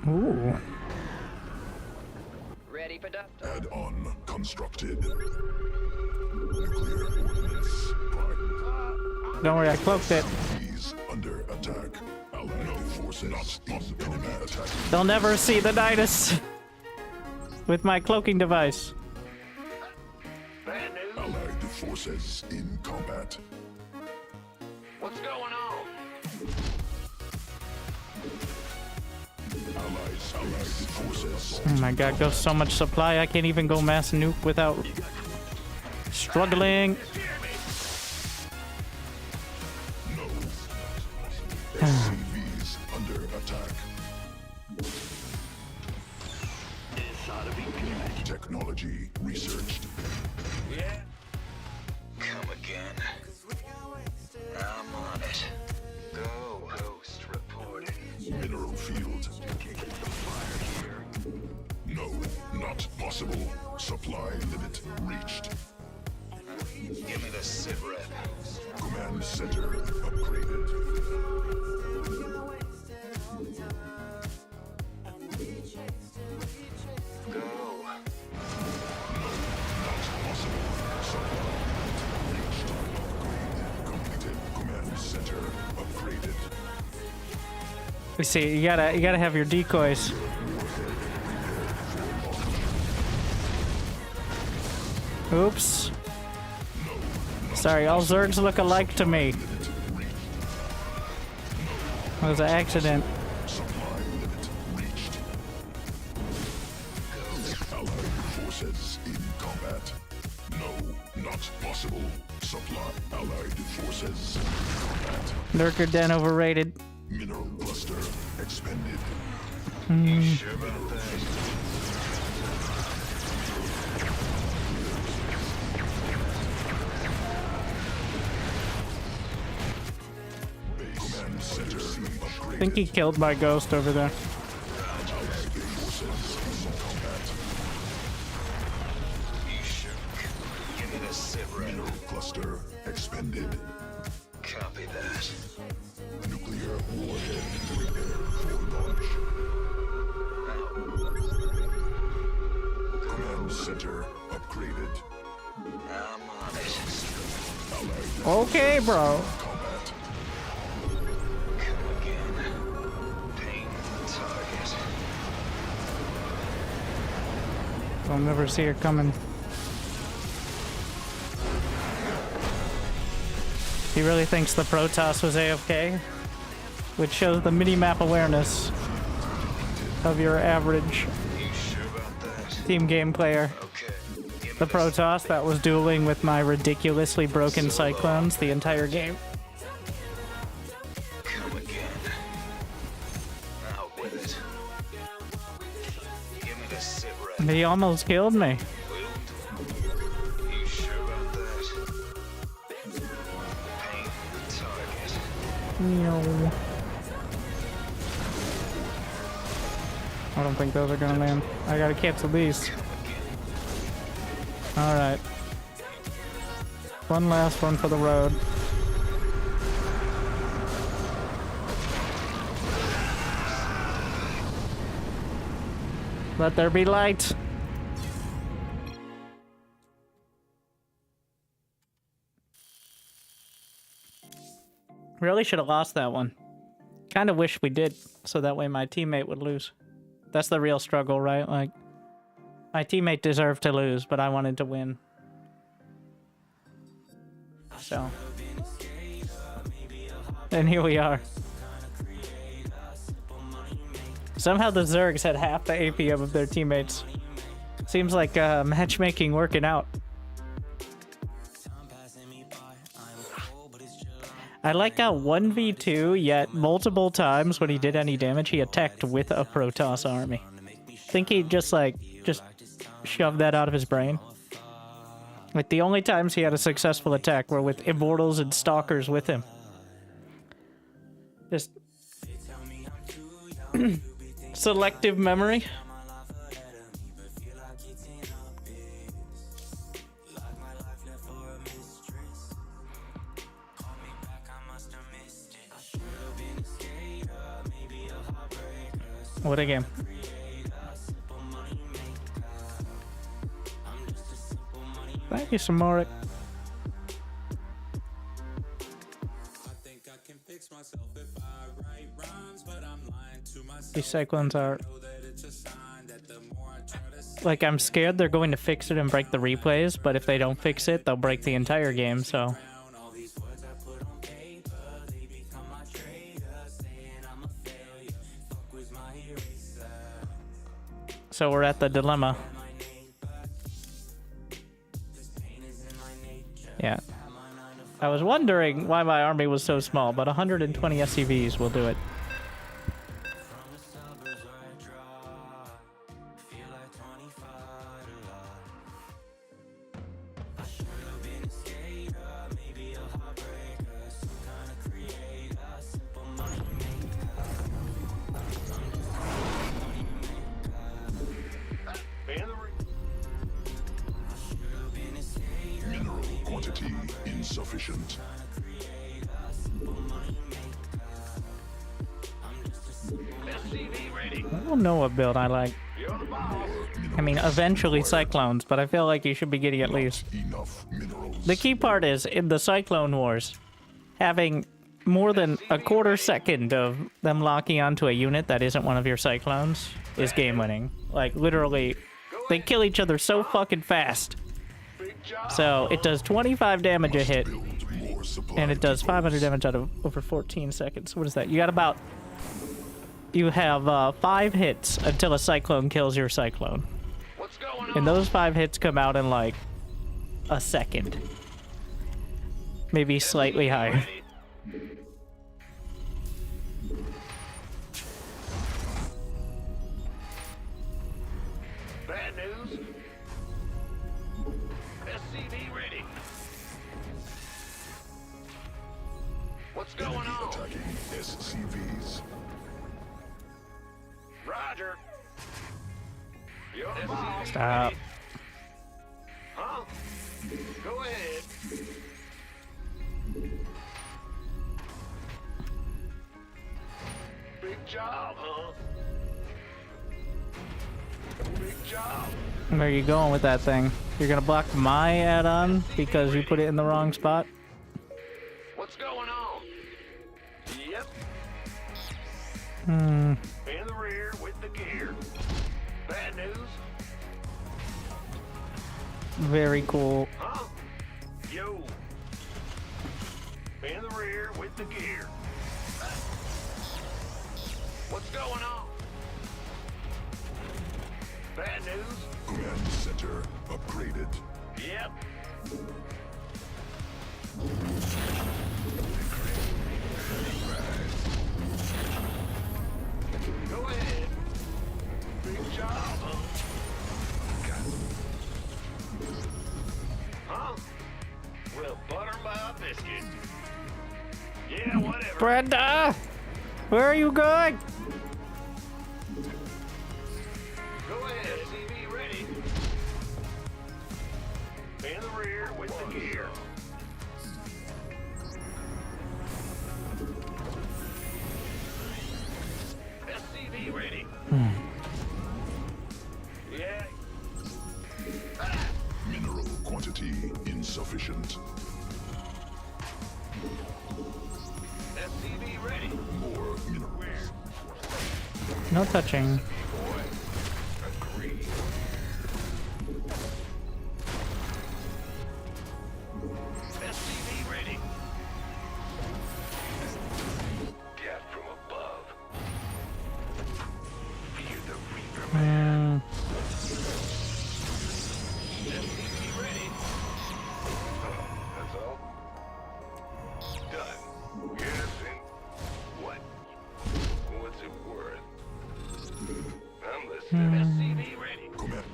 [SPEAKER 1] Ooh.
[SPEAKER 8] Ready for dust.
[SPEAKER 3] Add-on constructed. Nuclear ordnance prime.
[SPEAKER 1] Don't worry, I cloaked it.
[SPEAKER 3] He's under attack. Allied forces not in enemy attack.
[SPEAKER 1] They'll never see the Nidus with my cloaking device.
[SPEAKER 3] Allied forces in combat.
[SPEAKER 9] What's going on?
[SPEAKER 3] Allied forces.
[SPEAKER 1] Oh my god, goes so much supply, I can't even go mass nuke without struggling.
[SPEAKER 3] No. SCVs under attack. Technology researched.
[SPEAKER 9] Come again. I'm on it. Go. Ghost reporting.
[SPEAKER 3] Mineral field.
[SPEAKER 9] Kicking some fire here.
[SPEAKER 3] No, not possible. Supply limit reached.
[SPEAKER 9] Give me the sit rep.
[SPEAKER 3] Command center upgraded.
[SPEAKER 9] Go.
[SPEAKER 3] Not possible. Supply limit reached. Upgrade completed. Command center upgraded.
[SPEAKER 1] You see, you gotta have your decoys. Oops. Sorry, all Zergs look alike to me. It was an accident.
[SPEAKER 3] Supply limit reached. Allied forces in combat. No, not possible. Supply. Allied forces in combat.
[SPEAKER 1] Lurker Den overrated.
[SPEAKER 3] Mineral cluster expended.
[SPEAKER 9] Sure about that?
[SPEAKER 3] Command center upgraded.
[SPEAKER 1] I think he killed my ghost over there.
[SPEAKER 3] Allied forces in combat.
[SPEAKER 9] You shook. Give me the sit rep.
[SPEAKER 3] Mineral cluster expended.
[SPEAKER 9] Copy that.
[SPEAKER 3] Nuclear warhead prepared for launch. Command center upgraded.
[SPEAKER 9] I'm on it.
[SPEAKER 3] Allied
[SPEAKER 1] Okay, bro.
[SPEAKER 3] combat.
[SPEAKER 9] Come again. Paint the target.
[SPEAKER 1] I'll never see her coming. He really thinks the Protoss was AFK, which shows the mini-map awareness of your average
[SPEAKER 9] You sure about that?
[SPEAKER 1] team game player.
[SPEAKER 9] Okay. Give me
[SPEAKER 1] The Protoss that was dueling with my ridiculously broken Cyclones the entire game.
[SPEAKER 9] Come again. Out with it. Give me the sit rep.
[SPEAKER 1] He almost killed me.
[SPEAKER 9] You sure about that? Paint the target.
[SPEAKER 1] No. I don't think those are gonna land. I gotta cancel these. Alright. One last one for the road. Let there be light. Really should have lost that one. Kind of wish we did, so that way my teammate would lose. That's the real struggle, right? Like, my teammate deserved to lose, but I wanted to win. So. And here we are. Somehow the Zergs had half the APM of their teammates. Seems like matchmaking working out. I like how 1v2, yet multiple times when he did any damage, he attacked with a Protoss army. Think he just shoved that out of his brain. Like, the only times he had a successful attack were with Immortals and Stalkers with him. Just... selective memory. What a game. Thank you, Samorik. These cyclones are... Like, I'm scared they're going to fix it and break the replays, but if they don't fix it, they'll break the entire game, so... So we're at the dilemma. Yeah. I was wondering why my army was so small, but 120 SCVs will do it.
[SPEAKER 3] Mineral quantity insufficient.
[SPEAKER 1] I don't know what build I like. I mean, eventually Cyclones, but I feel like you should be getting at least. The key part is, in the Cyclone Wars, having more than a quarter second of them locking onto a unit that isn't one of your Cyclones is game winning. Like, literally, they kill each other so fucking fast. So, it does 25 damage a hit, and it does 500 damage out of over 14 seconds. What is that? You got about... You have 5 hits until a Cyclone kills your Cyclone. And those 5 hits come out in like a second. Maybe slightly higher.
[SPEAKER 9] Bad news. SCV ready. What's going on?
[SPEAKER 3] Attacking SCVs.
[SPEAKER 9] Roger.
[SPEAKER 1] Stop.
[SPEAKER 9] Huh? Go ahead. Big job, huh? Big job.
[SPEAKER 1] Where are you going with that thing? You're gonna block my add-on because you put it in the wrong spot?
[SPEAKER 9] What's going on? Yep.
[SPEAKER 1] Hmm.
[SPEAKER 9] In the rear with the gear. Bad news.
[SPEAKER 1] Very cool.
[SPEAKER 9] Huh? Yo. In the rear with the gear. What's going on? Bad news.
[SPEAKER 3] Command center upgraded.
[SPEAKER 9] Yep. Go ahead. Big job, huh? Huh? Well, butter my biscuit. Yeah, whatever.
[SPEAKER 1] Brenda! Where are you going?
[SPEAKER 9] Go ahead, CV ready. In the rear with the gear. SCV ready. Yeah.
[SPEAKER 3] Mineral quantity insufficient.
[SPEAKER 9] SCV ready.
[SPEAKER 3] More minerals.
[SPEAKER 1] No touching.
[SPEAKER 9] SCV ready. Death from above. Fear the Reaper man. SCV ready. That's all. Done. Yes, and what? What's it worth? I'm listening. SCV ready.
[SPEAKER 3] Command.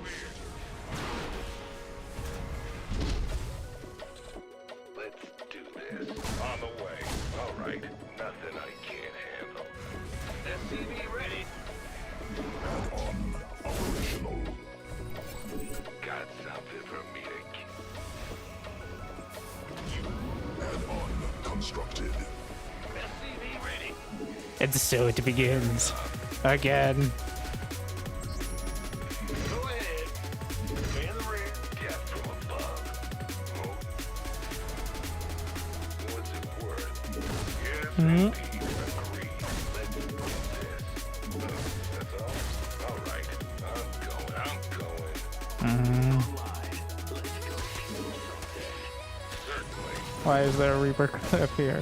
[SPEAKER 9] Let's do this. On the way. All right. Nothing I can't handle. SCV ready.
[SPEAKER 3] Add-on operational.
[SPEAKER 9] Got something for me to...
[SPEAKER 3] Add-on constructed.
[SPEAKER 9] SCV ready.
[SPEAKER 1] And so it begins. Again.
[SPEAKER 2] Go ahead. Man the rear. Get from above. Oh. What's it worth? Yes, indeed. Agreed. Let's get this. That's all? All right. I'm going. Certainly.
[SPEAKER 1] Why is there a Reaper up here?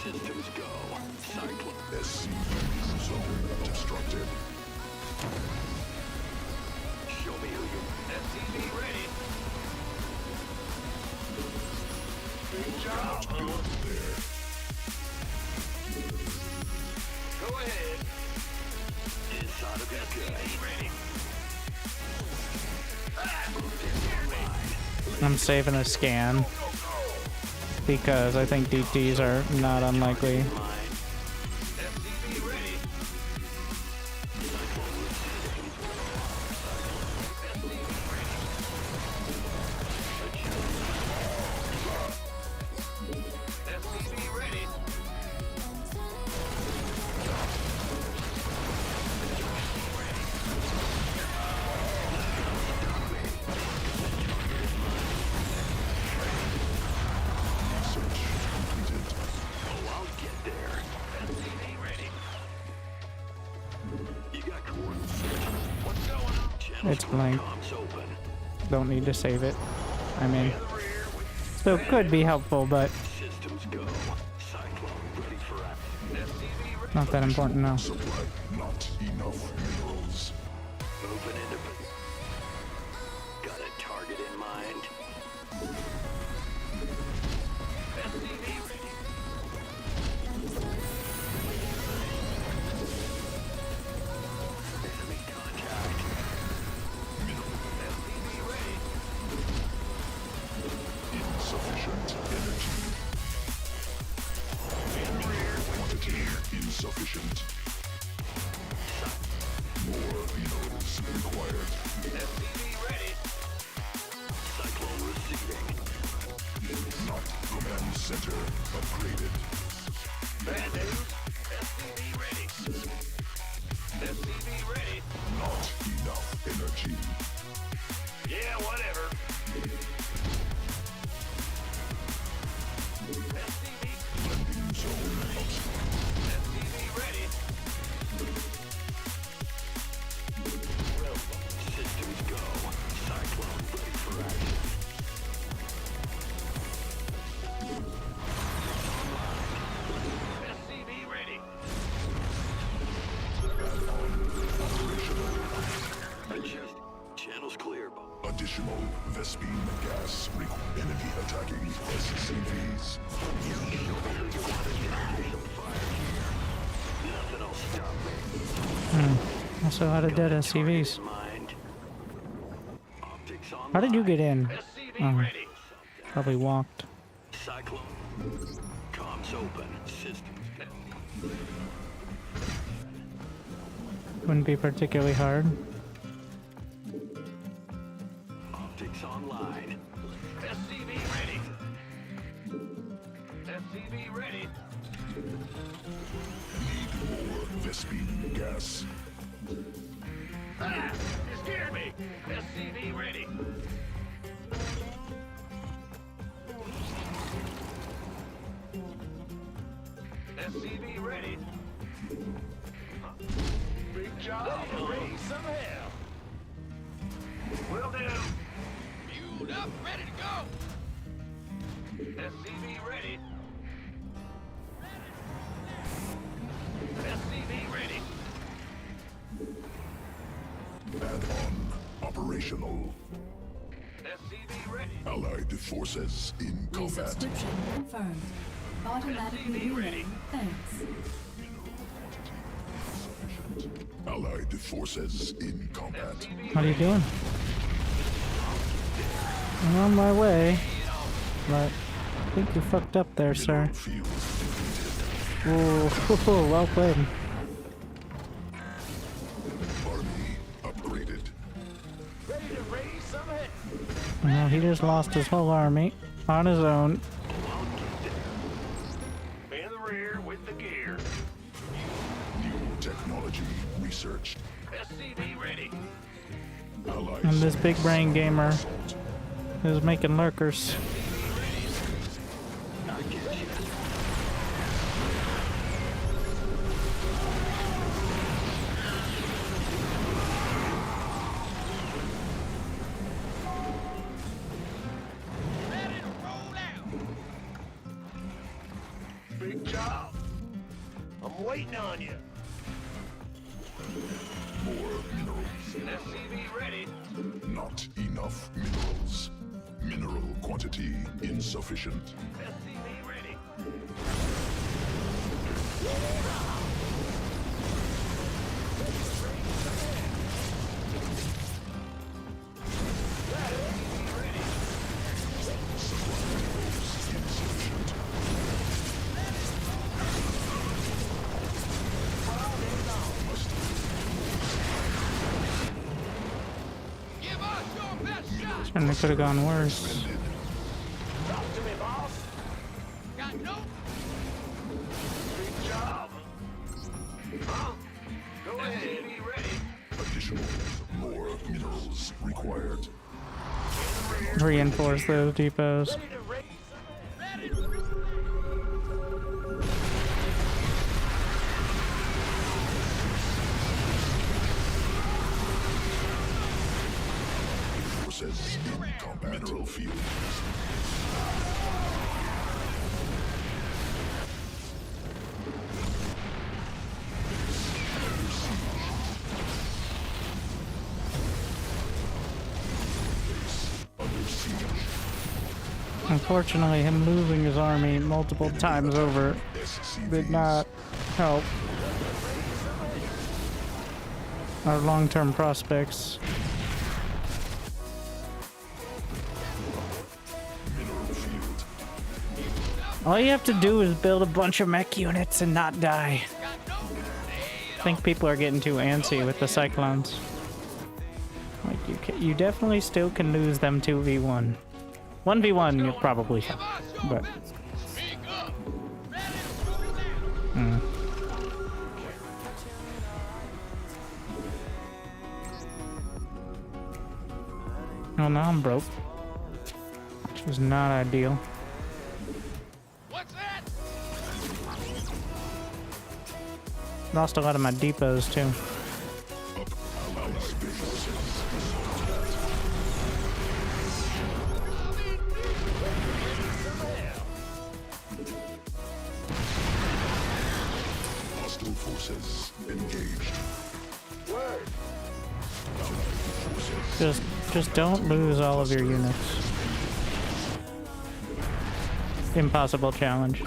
[SPEAKER 9] Systems go. Cyclone.
[SPEAKER 3] SCVs destructed.
[SPEAKER 9] Show me who you...
[SPEAKER 2] SCV ready. Good job.
[SPEAKER 3] Good there.
[SPEAKER 2] Go ahead.
[SPEAKER 9] Inside of that guy.
[SPEAKER 2] Ready.
[SPEAKER 1] I'm saving a scan because I think DTs are not unlikely.
[SPEAKER 2] SCV ready. SCV ready.
[SPEAKER 9] I'll get there.
[SPEAKER 2] SCV ready.
[SPEAKER 9] You got coordinates.
[SPEAKER 2] What's going on?
[SPEAKER 9] Channels
[SPEAKER 1] It's blank.
[SPEAKER 9] comms open.
[SPEAKER 1] Don't need to save it. I mean,
[SPEAKER 2] The rear with
[SPEAKER 1] still could be helpful, but
[SPEAKER 9] Systems go. Cyclone ready for action.
[SPEAKER 2] SCV ready.
[SPEAKER 1] not that important now.
[SPEAKER 3] Supply not enough minerals.
[SPEAKER 9] Moving into... Got a target in mind?
[SPEAKER 2] SCV ready.
[SPEAKER 9] Enemy contact.
[SPEAKER 2] SCV ready.
[SPEAKER 3] Insufficient energy. Quantity insufficient. More minerals required.
[SPEAKER 2] SCV ready.
[SPEAKER 9] Cyclone receiving.
[SPEAKER 3] Not command center upgraded.
[SPEAKER 2] Bad news. SCV ready. SCV ready.
[SPEAKER 3] Not enough energy.
[SPEAKER 2] Yeah, whatever. SCV.
[SPEAKER 3] Landing zone
[SPEAKER 2] SCV ready.
[SPEAKER 9] Systems go. Cyclone ready for action.
[SPEAKER 2] SCV ready.
[SPEAKER 9] Adjust. Channels clear.
[SPEAKER 3] additional Vespine gas. Enemy attacking SCVs.
[SPEAKER 9] Nothing will stop me.
[SPEAKER 1] Also, how did dead SCVs?
[SPEAKER 9] Mind. Optics on.
[SPEAKER 1] How did you get in?
[SPEAKER 2] SCV
[SPEAKER 1] Oh,
[SPEAKER 2] ready.
[SPEAKER 1] probably walked.
[SPEAKER 9] Cyclone. Comms open. Systems.
[SPEAKER 1] Wouldn't be particularly hard.
[SPEAKER 9] Optics online.
[SPEAKER 2] SCV ready. SCV ready.
[SPEAKER 3] More Vespine gas.
[SPEAKER 2] Ah! You scared me. SCV ready. SCV ready. Big job. Raise some hell. Will do. Fueled up, ready to go. SCV ready. SCV ready.
[SPEAKER 3] Add-on operational.
[SPEAKER 2] SCV ready.
[SPEAKER 3] Allied forces in combat.
[SPEAKER 10] Resubscription confirmed. Automatically reloading. Thanks.
[SPEAKER 3] Allied forces in combat.
[SPEAKER 1] What are you doing? I'm on my way, but I think you fucked up there, sir. Ooh, well played.
[SPEAKER 3] Army upgraded.
[SPEAKER 2] Ready to raise some hell.
[SPEAKER 1] Well, he just lost his whole army on his own.
[SPEAKER 2] In the rear with
[SPEAKER 3] research.
[SPEAKER 9] SCV ready.
[SPEAKER 3] Allies.
[SPEAKER 1] And this big brain gamer is making lurkers.
[SPEAKER 9] I get you.
[SPEAKER 11] Ready to roll out.
[SPEAKER 9] Big job. I'm waiting on you.
[SPEAKER 3] More minerals.
[SPEAKER 9] SCV ready.
[SPEAKER 3] Not enough minerals. Mineral quantity insufficient.
[SPEAKER 9] SCV ready.
[SPEAKER 3] Insufficient.
[SPEAKER 11] Give us your best shot.
[SPEAKER 1] And it could have gone worse.
[SPEAKER 9] Talk to me, boss.
[SPEAKER 11] Got no.
[SPEAKER 9] Big job. Huh? Go ahead. SCV ready.
[SPEAKER 3] Additional. More minerals required.
[SPEAKER 1] Reinforce those depots.
[SPEAKER 9] Ready to raise.
[SPEAKER 11] Ready to roll.
[SPEAKER 3] Forces in combat. Mineral field. Under siege.
[SPEAKER 1] Unfortunately, him losing his army multiple times over did not help our long-term prospects.
[SPEAKER 3] Mineral field.
[SPEAKER 1] All you have to do is build a bunch of mech units and not die. I think people are getting too antsy with the Cyclones. Like, you definitely still can lose them 2v1. 1v1 you're probably fine, but...
[SPEAKER 11] Speak up. Ready to roll out.
[SPEAKER 1] Oh, now I'm broke. Which was not ideal.
[SPEAKER 11] What's that?
[SPEAKER 1] Lost a lot of my depots too.
[SPEAKER 3] Allied space. Hostile forces engaged.
[SPEAKER 9] Word.
[SPEAKER 1] Just don't lose all of your units. Impossible challenge.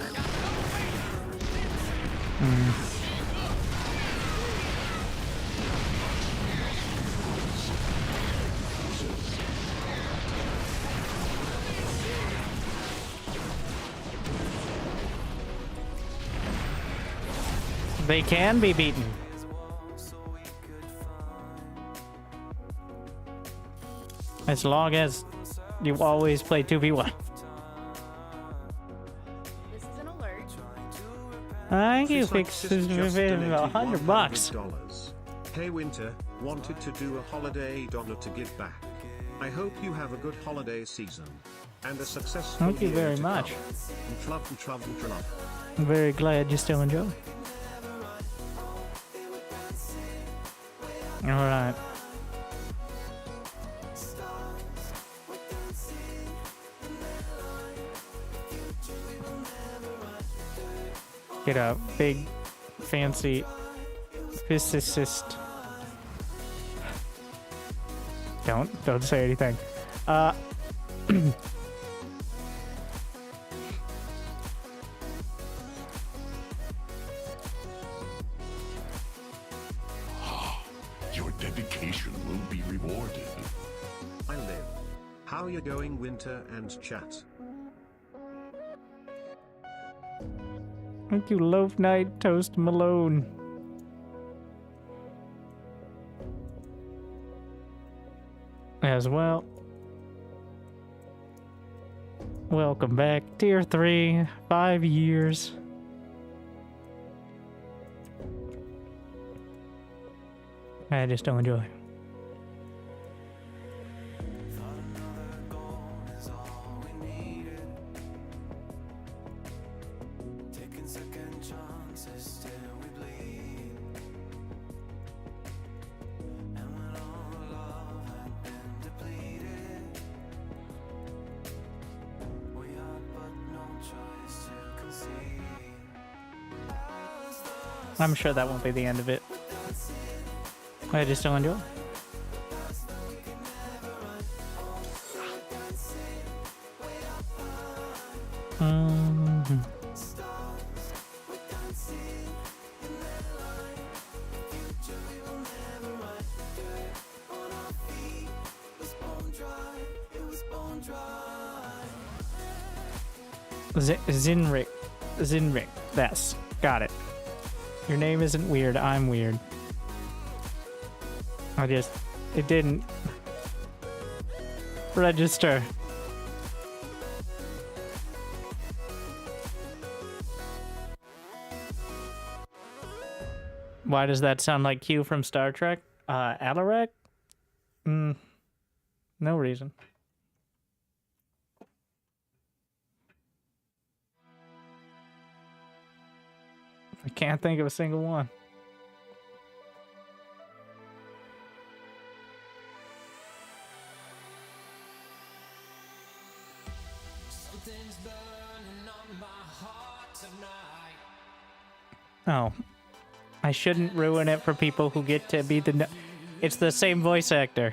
[SPEAKER 1] They can be beaten. As long as you always play 2v1.
[SPEAKER 12] This is an alert.
[SPEAKER 1] Thank you,
[SPEAKER 7] Like
[SPEAKER 1] Fix.
[SPEAKER 7] Sis just donated
[SPEAKER 1] $100.
[SPEAKER 7] $100. Hey Winter, wanted to do a holiday donor to give back. I hope you have a good holiday season and a successful
[SPEAKER 1] Thank you
[SPEAKER 7] year
[SPEAKER 1] very
[SPEAKER 7] to
[SPEAKER 1] much.
[SPEAKER 7] come. Trub.
[SPEAKER 1] I'm very glad you still enjoy. Alright. Get a big, fancy physicist. Don't say anything.
[SPEAKER 3] Your dedication will be rewarded.
[SPEAKER 7] I live. How you going Winter and chat?
[SPEAKER 1] Thank you, Loaf Knight Toast Malone. As well. Welcome back. Tier 3, 5 years. I just don't enjoy. I'm sure that won't be the end of it. I just don't enjoy. Zinric. That's got it. Your name isn't weird. I'm weird. It didn't register. Why does that sound like Q from Star Trek? Alarak? No reason. I can't think of a single one.
[SPEAKER 11] Something's burning on my heart tonight.
[SPEAKER 1] Oh. I shouldn't ruin it for people who get to be the... It's the same voice actor.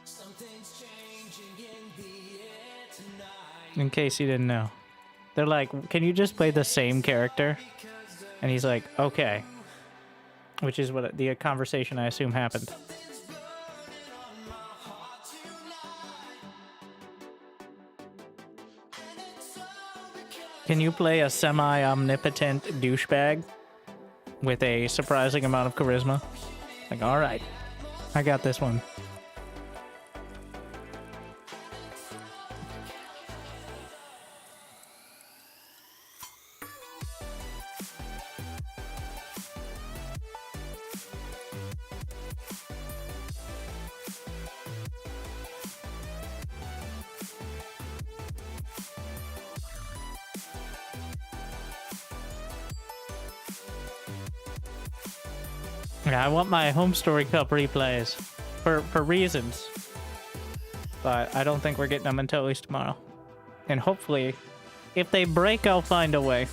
[SPEAKER 11] Something's changing in the air tonight.
[SPEAKER 1] In case you didn't know. They're like, can you just play the same character? And he's like, okay. Which is what the conversation I assume happened. Can you play a semi-omnipotent douchebag with a surprising amount of charisma? Like, alright. I got this one. Yeah, I want my Home Story Cup replays for reasons, but I don't think we're getting them until at least tomorrow. And hopefully, if they break, I'll find a way.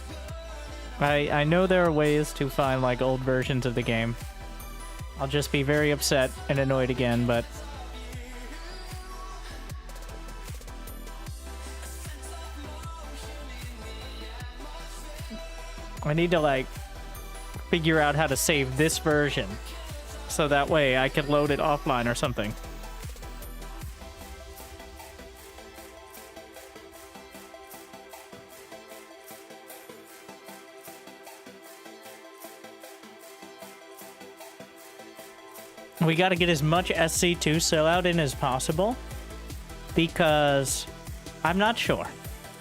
[SPEAKER 1] I know there are ways to find like old versions of the game. I'll just be very upset and annoyed again, but I need to like figure out how to save this version so that way I can load it offline or something. We got to get as much SC2 sellout in as possible because I'm not sure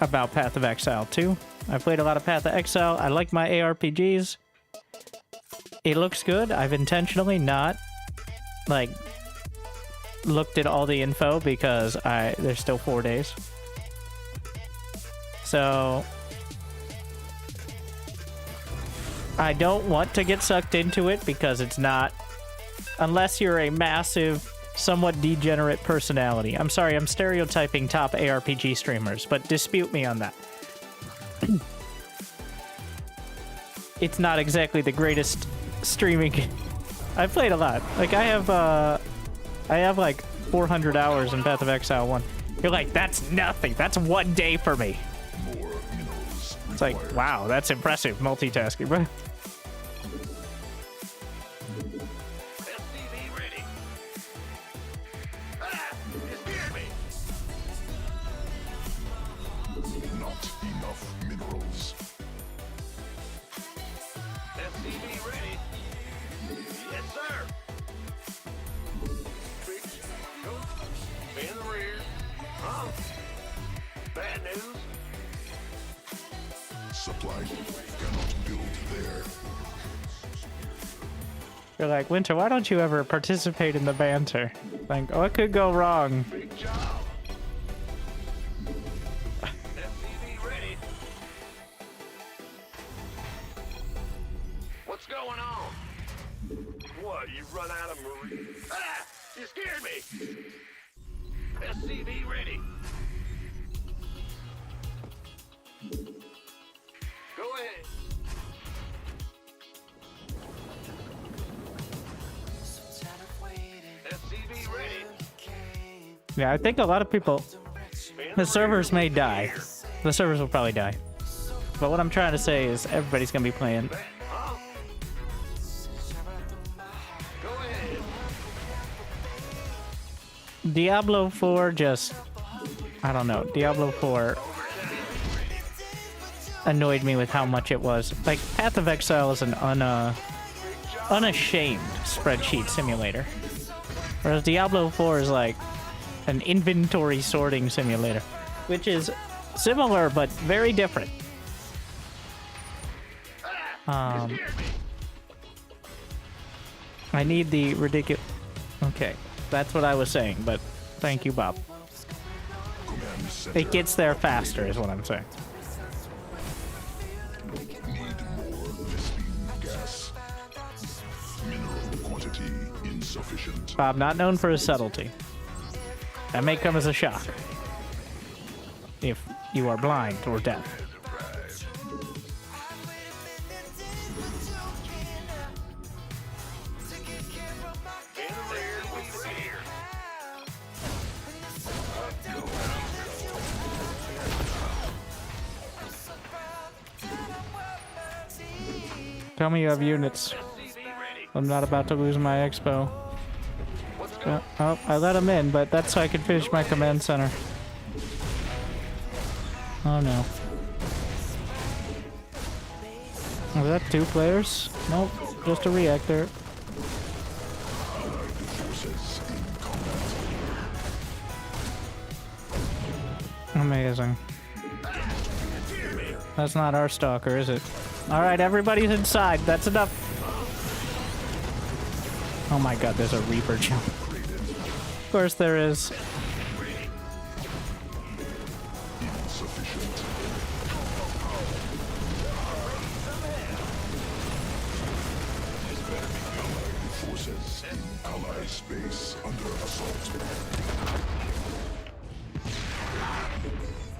[SPEAKER 1] about Path of Exile 2. I played a lot of Path of Exile. I like my ARPGs. It looks good. I've intentionally not, like, looked at all the info because there's still 4 days. So I don't want to get sucked into it because it's not, unless you're a massive, somewhat degenerate personality. I'm sorry, I'm stereotyping top ARPG streamers, but dispute me on that. It's not exactly the greatest streaming. I've played a lot. Like I have like 400 hours in Path of Exile 1. You're like, that's nothing. That's 1 day for me. It's like, wow, that's impressive multitasking, bro. You're like, Winter, why don't you ever participate in the banter? Like, what could go wrong?
[SPEAKER 2] Big job. SCV ready. What's going on? What, you run out of Marine? Ah! You scared me! SCV ready. Go ahead. SCV ready.
[SPEAKER 1] Yeah, I think a lot of people... The servers may die. The servers will probably die. But what I'm trying to say is everybody's gonna be playing.
[SPEAKER 2] Huh? Go ahead.
[SPEAKER 1] Diablo 4 just... I don't know. Diablo 4 annoyed me with how much it was. Like, Path of Exile is an unashamed spreadsheet simulator. Whereas Diablo 4 is like an inventory sorting simulator. Which is similar, but very different. I need the ridiculous... Okay, that's what I was saying, but thank you, Bob. It gets there faster, is what I'm saying.
[SPEAKER 3] Need more Vespene gas. Mineral quantity insufficient.
[SPEAKER 1] Bob, not known for his subtlety. That may come as a shock. If you are blind or deaf. Tell me you have units. I'm not about to lose my expo. Oh, I let him in, but that's so I can finish my command center. Oh no. Was that 2 players? Nope, just a reactor. Amazing. That's not our stalker, is it? Alright, everybody's inside. That's enough. Oh my god, there's a Reaper jump. Of course there is.
[SPEAKER 3] Forces in ally space under assault.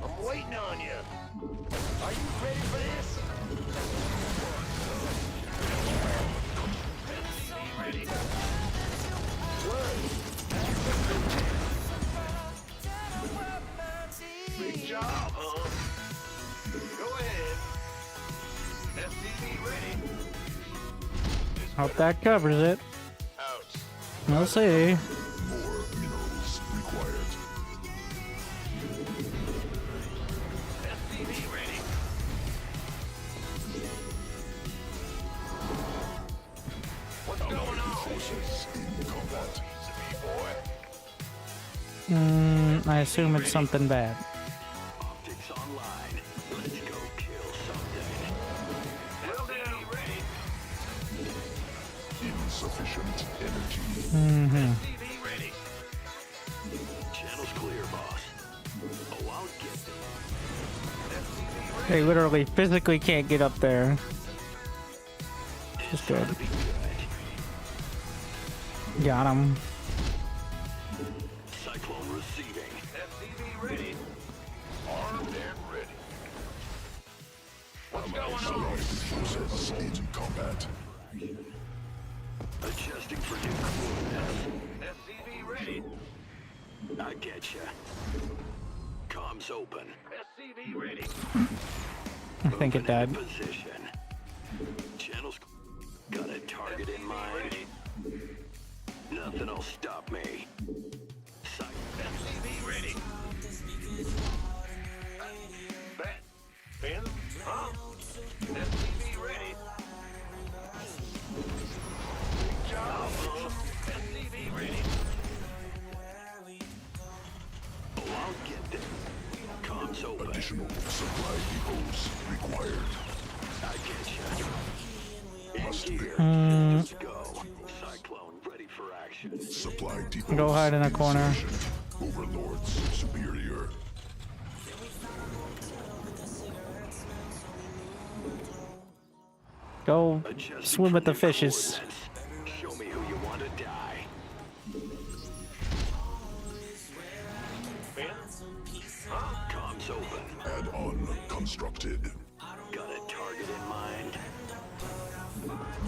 [SPEAKER 2] I'm waiting on you. Are you ready for this? Ready. Big job, huh? Go ahead. SCV ready.
[SPEAKER 1] Hope that covers it.
[SPEAKER 2] Out.
[SPEAKER 1] We'll see.
[SPEAKER 3] More minerals required.
[SPEAKER 2] SCV ready. What's going on?
[SPEAKER 3] Forces in combat.
[SPEAKER 1] I assume it's something bad.
[SPEAKER 9] Optics online. Let's go kill something.
[SPEAKER 2] Will do. Ready.
[SPEAKER 3] Insufficient energy.
[SPEAKER 2] SCV ready.
[SPEAKER 9] Channel's clear, boss. Oh, I'll get them.
[SPEAKER 2] SCV ready.
[SPEAKER 1] They literally physically can't get up there. Just good.
[SPEAKER 9] Be good.
[SPEAKER 1] Got him.
[SPEAKER 9] Cyclone receiving.
[SPEAKER 2] SCV ready. Armed and ready. What's going on?
[SPEAKER 3] Forces in combat.
[SPEAKER 9] Adjusting for new coordinates.
[SPEAKER 2] SCV ready.
[SPEAKER 9] I get ya. Comms open.
[SPEAKER 2] SCV ready.
[SPEAKER 1] I think it died.
[SPEAKER 9] Position. Channel's got a target in mind. Nothing'll stop me.
[SPEAKER 2] SCV ready. Ben? Huh? SCV ready. Good job, huh? SCV ready.
[SPEAKER 9] Oh, I'll get them. Comms open.
[SPEAKER 3] Additional supply depots required.
[SPEAKER 9] I get ya. In
[SPEAKER 3] Must
[SPEAKER 9] gear.
[SPEAKER 3] bear.
[SPEAKER 9] Let's go. action.
[SPEAKER 3] Supply depots.
[SPEAKER 1] Go hide in a corner.
[SPEAKER 3] insufficient. Overlords superior.
[SPEAKER 1] Go
[SPEAKER 9] Adjusting
[SPEAKER 1] swim
[SPEAKER 9] for
[SPEAKER 1] with the
[SPEAKER 9] new
[SPEAKER 1] fishes.
[SPEAKER 9] coordinates. Show me who you want to die. Comms open.
[SPEAKER 3] Add-on constructed.
[SPEAKER 9] Got a target in mind.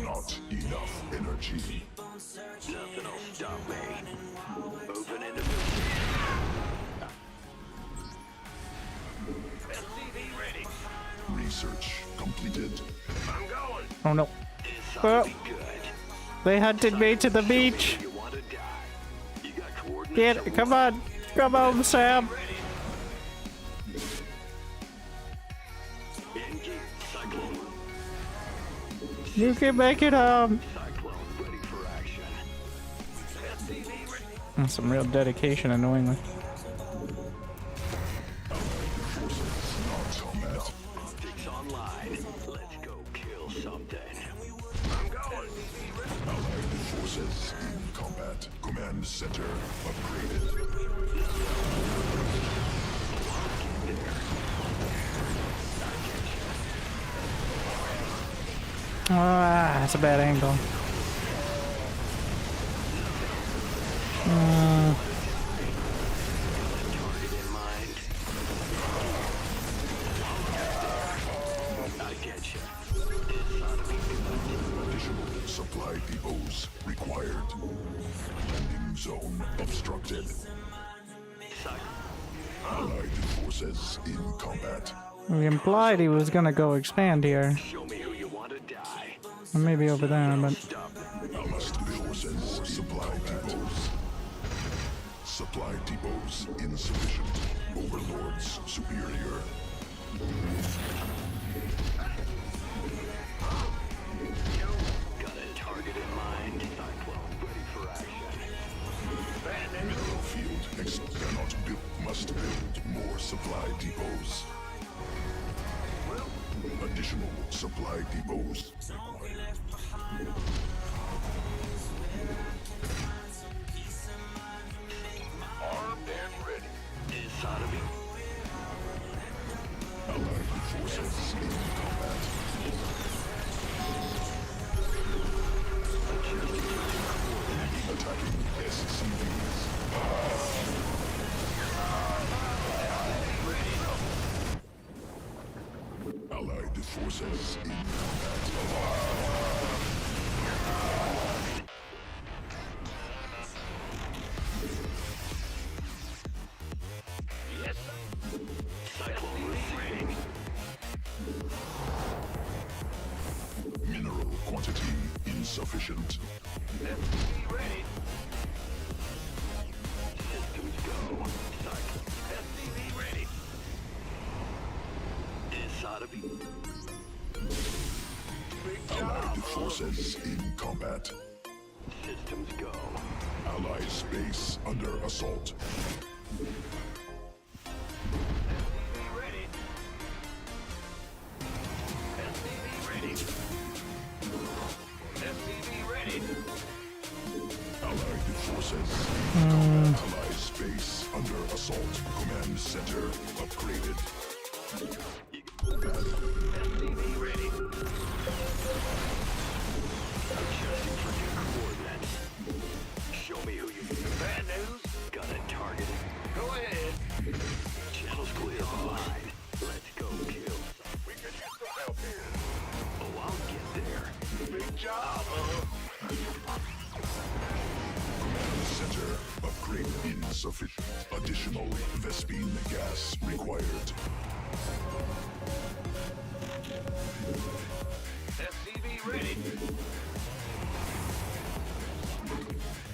[SPEAKER 3] Not enough energy.
[SPEAKER 9] Nothing'll stop me. Moving into position. SCV ready.
[SPEAKER 3] Research completed.
[SPEAKER 9] I'm going.
[SPEAKER 1] Oh no.
[SPEAKER 9] This ought
[SPEAKER 1] Well,
[SPEAKER 9] to be good.
[SPEAKER 1] they hunted me to the beach.
[SPEAKER 9] You want to die. You got coordinates.
[SPEAKER 1] Get it. Come on. Come on, Sam.
[SPEAKER 9] Engage. Cyclone.
[SPEAKER 1] You can make it home.
[SPEAKER 9] Cyclone ready for action. SCV ready.
[SPEAKER 1] That's some real dedication, annoyingly.
[SPEAKER 9] Optics online. Let's go kill something. I'm going.
[SPEAKER 3] Allied forces in combat. Command center upgraded.
[SPEAKER 1] Ah, that's a bad angle.
[SPEAKER 9] Target in mind. I get you. This ought to be good.
[SPEAKER 3] Additional supply depots required. Landing zone obstructed. Allied forces in combat.
[SPEAKER 1] We implied he was gonna go expand here.
[SPEAKER 9] Show me who you want to die.
[SPEAKER 1] Or maybe over there, but
[SPEAKER 9] Stop.
[SPEAKER 3] Allied forces supply depots. Supply depots insufficient. Overlords superior.
[SPEAKER 9] Got a target in mind. Cyclone ready for action.
[SPEAKER 3] Mineral field cannot build. Must build more supply depots. Additional supply depots.
[SPEAKER 9] Armed and ready. This ought to be.
[SPEAKER 3] Allied forces in combat. Attacking SCVs. Allied forces in combat.
[SPEAKER 9] Yes, sir. Cyclone receiving.
[SPEAKER 3] Mineral quantity insufficient.
[SPEAKER 9] SCV ready. Systems go. Cyclone. SCV ready. This ought to be.
[SPEAKER 3] Allied forces in combat.
[SPEAKER 9] Systems go.
[SPEAKER 3] Allied space under assault.
[SPEAKER 9] SCV ready. SCV ready. SCV ready.
[SPEAKER 3] Allied forces in combat. Allied space under assault. Command center upgraded.
[SPEAKER 9] SCV ready. Adjusting for new coordinates. Show me who you. Bad news. Got a target. Go ahead. Channel's clear. Fine. Let's go kill. We can use some help here. Oh, I'll get there. Big job,
[SPEAKER 3] Command center upgrade insufficient. Additional Vespine gas required.
[SPEAKER 9] SCV ready.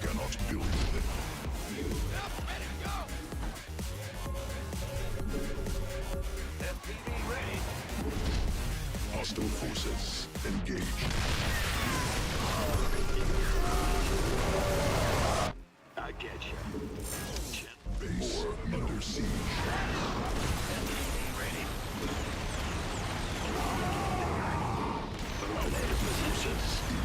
[SPEAKER 3] Cannot build them.
[SPEAKER 9] Ready to go. SCV ready.
[SPEAKER 3] Hostile forces engaged.
[SPEAKER 9] I get you.
[SPEAKER 3] Base under siege.
[SPEAKER 9] Ready.
[SPEAKER 3] Allied forces in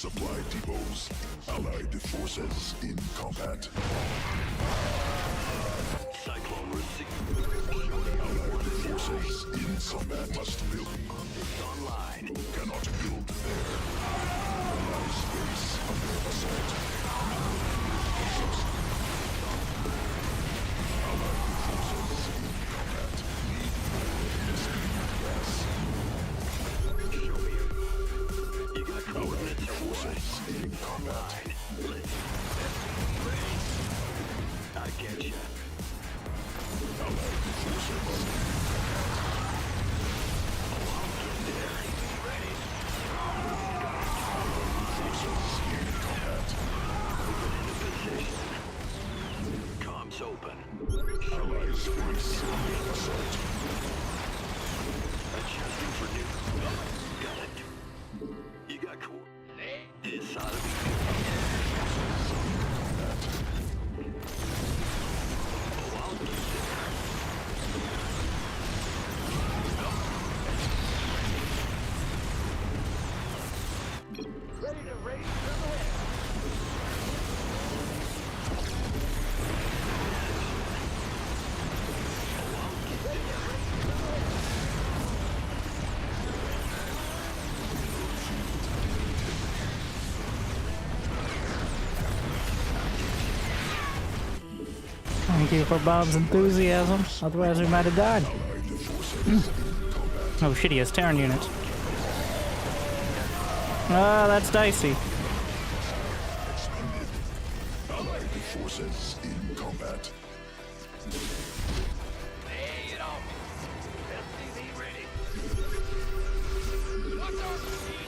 [SPEAKER 3] Supply depots. Allied forces in combat.
[SPEAKER 9] Cyclone received.
[SPEAKER 3] Allied forces in combat. Must build.
[SPEAKER 9] Online.
[SPEAKER 3] Cannot build there. Allied space under assault. Allied forces in combat. Need gas.
[SPEAKER 9] Show me. You got coordinates or what?
[SPEAKER 3] In combat.
[SPEAKER 9] I get you.
[SPEAKER 3] Allied forces.
[SPEAKER 9] Comms open.
[SPEAKER 3] Allied space under assault.
[SPEAKER 9] Adjusting for new. Got it. You got cool. This ought to be good. Oh, I'll get there. Ready to race to the win.
[SPEAKER 1] Thank you for Bob's enthusiasm. Otherwise, we might have died. Oh shit, he has Terran units. Ah, that's dicey.
[SPEAKER 3] Allied forces in combat.
[SPEAKER 9] Lay it on me. SCV ready. What's on the seat?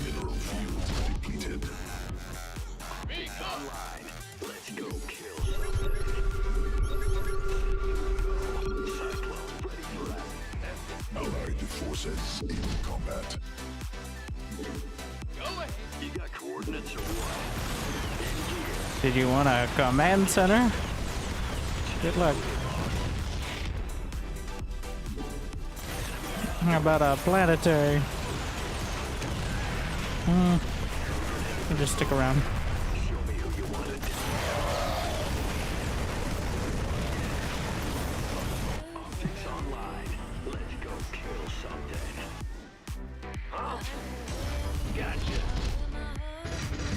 [SPEAKER 3] Mineral fields depleted.
[SPEAKER 9] Online. Let's go kill something. Cyclone ready for action.
[SPEAKER 3] Allied forces in combat.
[SPEAKER 9] Go ahead. You got coordinates or what?
[SPEAKER 1] Did you want a command center? Good luck. How about a planetary? We'll just stick around.
[SPEAKER 9] Show me who you want it. Optics online. Let's go kill something. Huh? Gotcha.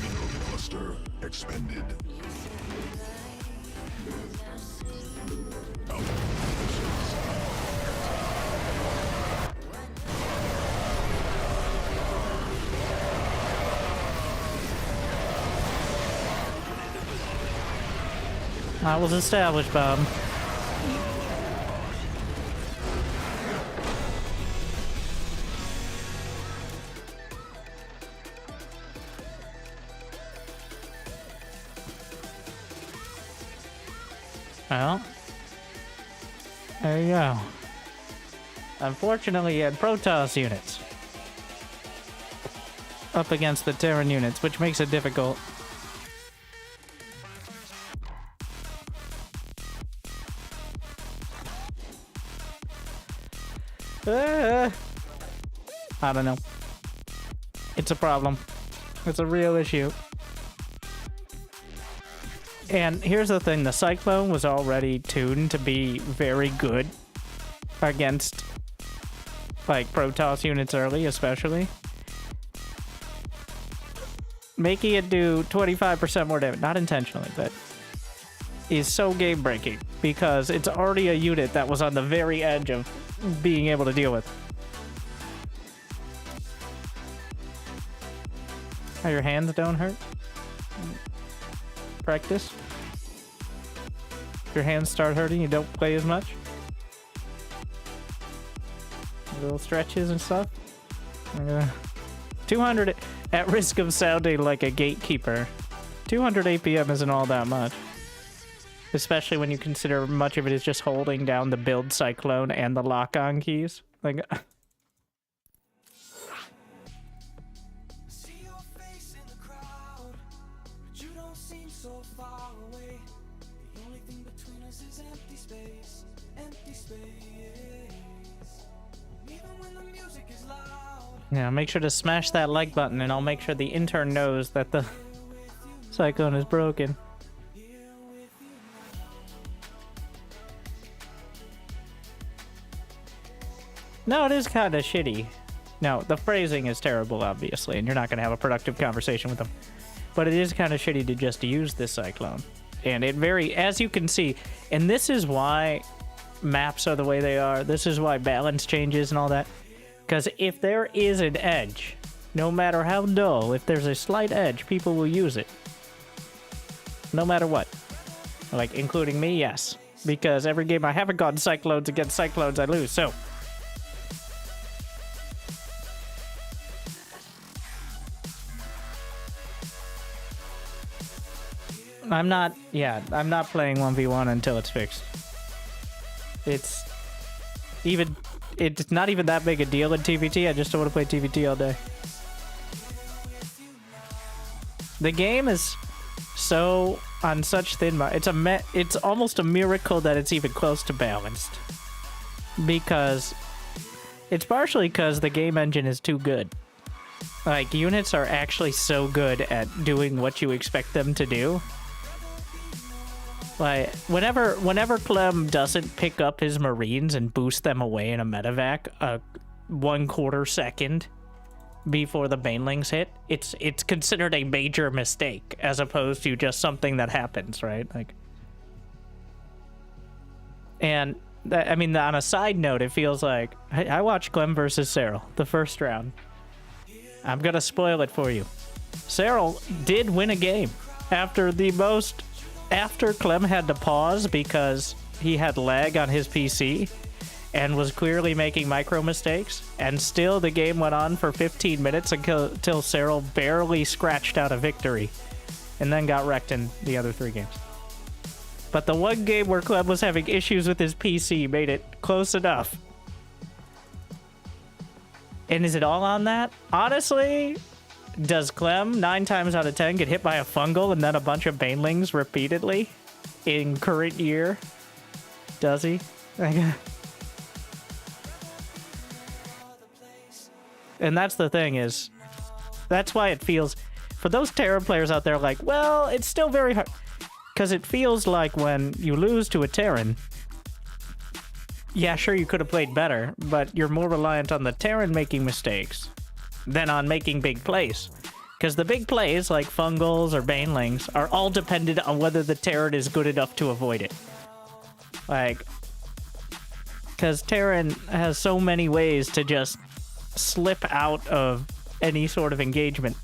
[SPEAKER 3] Mineral cluster expended. Allied forces.
[SPEAKER 1] That was established, Bob. Well, there you go. Unfortunately, he had Protoss units up against the Terran units, which makes it difficult. I don't know. It's a problem. It's a real issue. And here's the thing, the Cyclone was already tuned to be very good against, like, Protoss units early, especially. Making it do 25% more damage, not intentionally, but is so game-breaking because it's already a unit that was on the very edge of being able to deal with. How your hands don't hurt? practice. If your hands start hurting, you don't play as much. Little stretches and stuff. 200 at risk of sounding like a gatekeeper. 200 APM isn't all that much. Especially when you consider much of it is just holding down the build Cyclone and the lock-on keys. Like... Yeah, make sure to smash that like button, and I'll make sure the intern knows that the Cyclone is broken. No, it is kind of shitty. No, the phrasing is terrible, obviously, and you're not going to have a productive conversation with them. But it is kind of shitty to just use this Cyclone. And it as you can see, and this is why maps are the way they are. This is why balance changes and all that. Because if there is an edge, no matter how dull, if there's a slight edge, people will use it. No matter what. Like, including me, yes. Because every game I haven't gotten Cyclones against Cyclones, I lose, so... I'm not playing 1v1 until it's fixed. It's not even that big a deal in TVT, I just don't want to play TVT all day. The game is so on such thin it's almost a miracle that it's even close to balanced. Because it's partially because the game engine is too good. Like, units are actually so good at doing what you expect them to do. Like, whenever Clem doesn't pick up his Marines and boost them away in a medevac a 1/4 second before the Banelings hit, it's considered a major mistake as opposed to just something that happens, right? Like, and I mean, on a side note, it feels like I watched Clem versus Cyril the first round. I'm gonna spoil it for you. Cyril did win a game after Clem had to pause because he had lag on his PC and was clearly making micro mistakes, and still the game went on for 15 minutes until Cyril barely scratched out a victory and then got wrecked in the other 3 games. But the one game where Clem was having issues with his PC made it close enough. And is it all on that? Honestly, does Clem 9 times out of 10 get hit by a fungal and then a bunch of Banelings repeatedly in current year? Does he? And that's the thing is, that's why it feels, for those Terran players out there like, well, it's still very hard. Because it feels like when you lose to a Terran, yeah, sure, you could have played better, but you're more reliant on the Terran making mistakes than on making big plays. Because the big plays, like Fungals or Banelings, are all dependent on whether the Terran is good enough to avoid it. Like, because Terran has so many ways to just slip out of any sort of engagement.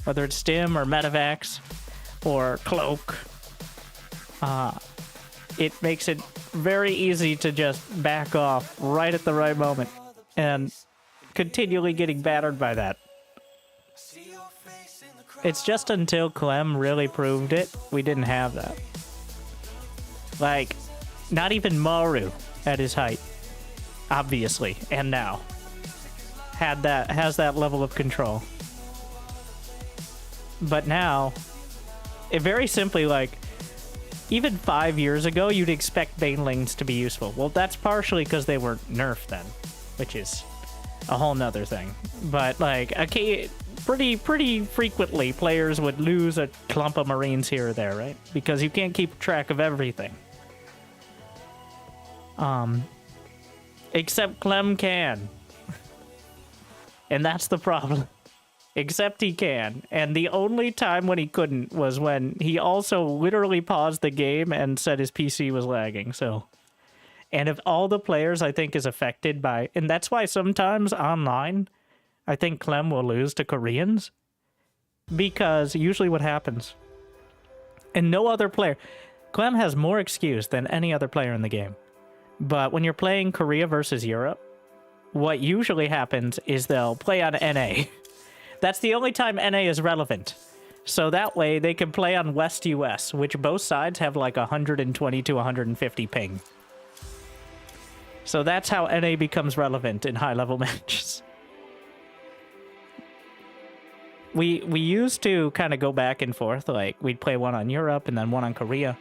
[SPEAKER 1] Whether it's Stim or Medevacs or Cloak. It makes it very easy to just back off right at the right moment. And continually getting battered by that. It's just until Clem really proved it, we didn't have that. Like, not even Maru at his height, obviously, and now, has that level of control. But now, it very simply, like, even 5 years ago, you'd expect Banelings to be useful. Well, that's partially because they were nerfed then, which is a whole nother thing. But, like, pretty frequently, players would lose a clump of Marines here or there, right? Because you can't keep track of everything. Except Clem can. And that's the problem. Except he can. And the only time when he couldn't was when he also literally paused the game and said his PC was lagging, so... And if all the players, I think, is affected by... And that's why sometimes online, I think Clem will lose to Koreans. Because usually what happens And no other player. Clem has more excuse than any other player in the game. But when you're playing Korea versus Europe, what usually happens is they'll play on NA. That's the only time NA is relevant. So that way they can play on West US, which both sides have like 120 to 150 ping. So that's how NA becomes relevant in high-level matches. We used to kind of go back and forth, like we'd play one on Europe and then one on Korea,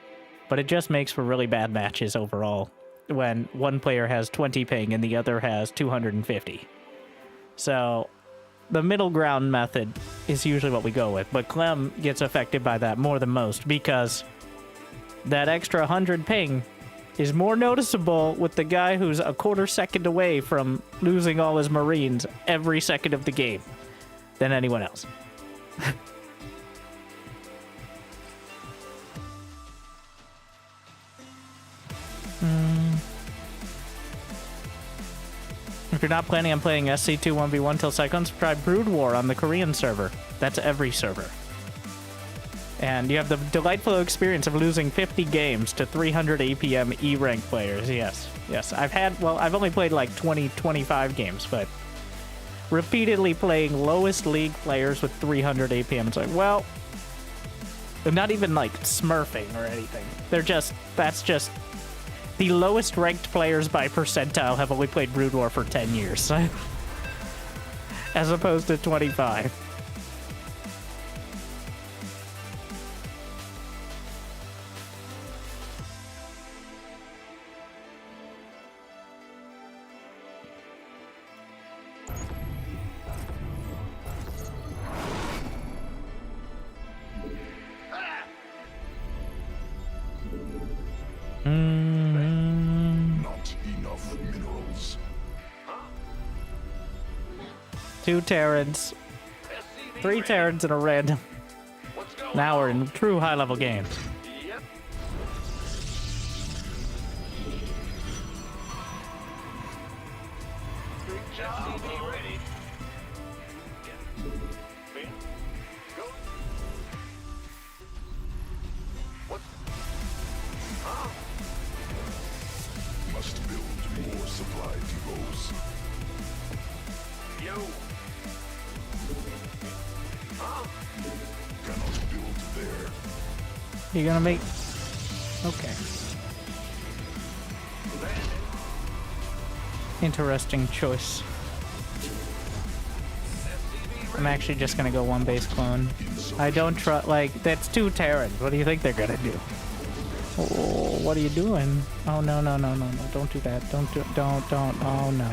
[SPEAKER 1] but it just makes for really bad matches overall when one player has 20 ping and the other has 250. So the middle ground method is usually what we go with, but Clem gets affected by that more than most because that extra 100 ping is more noticeable with the guy who's a quarter second away from losing all his Marines every second of the game than anyone else. If you're not planning on playing SC2 1v1 till Cyclone, try Brood War on the Korean server. That's every server. And you have the delightful experience of losing 50 games to 300 APM E-rank players. Yes, yes. I've only played like 25 games, but repeatedly playing lowest league players with 300 APM. It's like, well, they're not even like smurfing or anything. That's just the lowest ranked players by percentile have only played Brood War for 10 years. As opposed to 25.
[SPEAKER 3] Not enough minerals.
[SPEAKER 1] 2 Terrans. 3 Terrans and a random. Now we're in true high-level games.
[SPEAKER 9] Yep. Big job. Ready. Man, go. What? Huh?
[SPEAKER 3] Must build more supply depots.
[SPEAKER 9] Yo. Huh?
[SPEAKER 3] Cannot build there.
[SPEAKER 1] You gonna make... Okay. Interesting choice. I'm actually just gonna go one base clone. I don't trust, like, that's 2 Terrans. What do you think they're gonna do? Oh, what are you doing? Oh, no, no, no, no, no. Don't do that. Don't. Oh, no.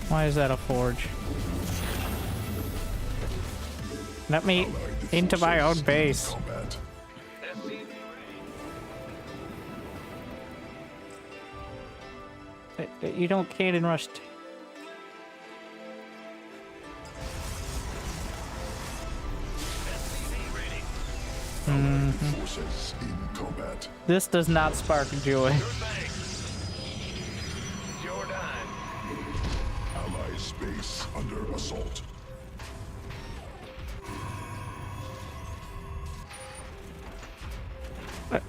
[SPEAKER 1] Why is that a forge? Let me into my own base.
[SPEAKER 3] Combat.
[SPEAKER 1] You don't cannon rush.
[SPEAKER 3] Forces in combat.
[SPEAKER 1] This does not spark joy.
[SPEAKER 3] Ally space under assault.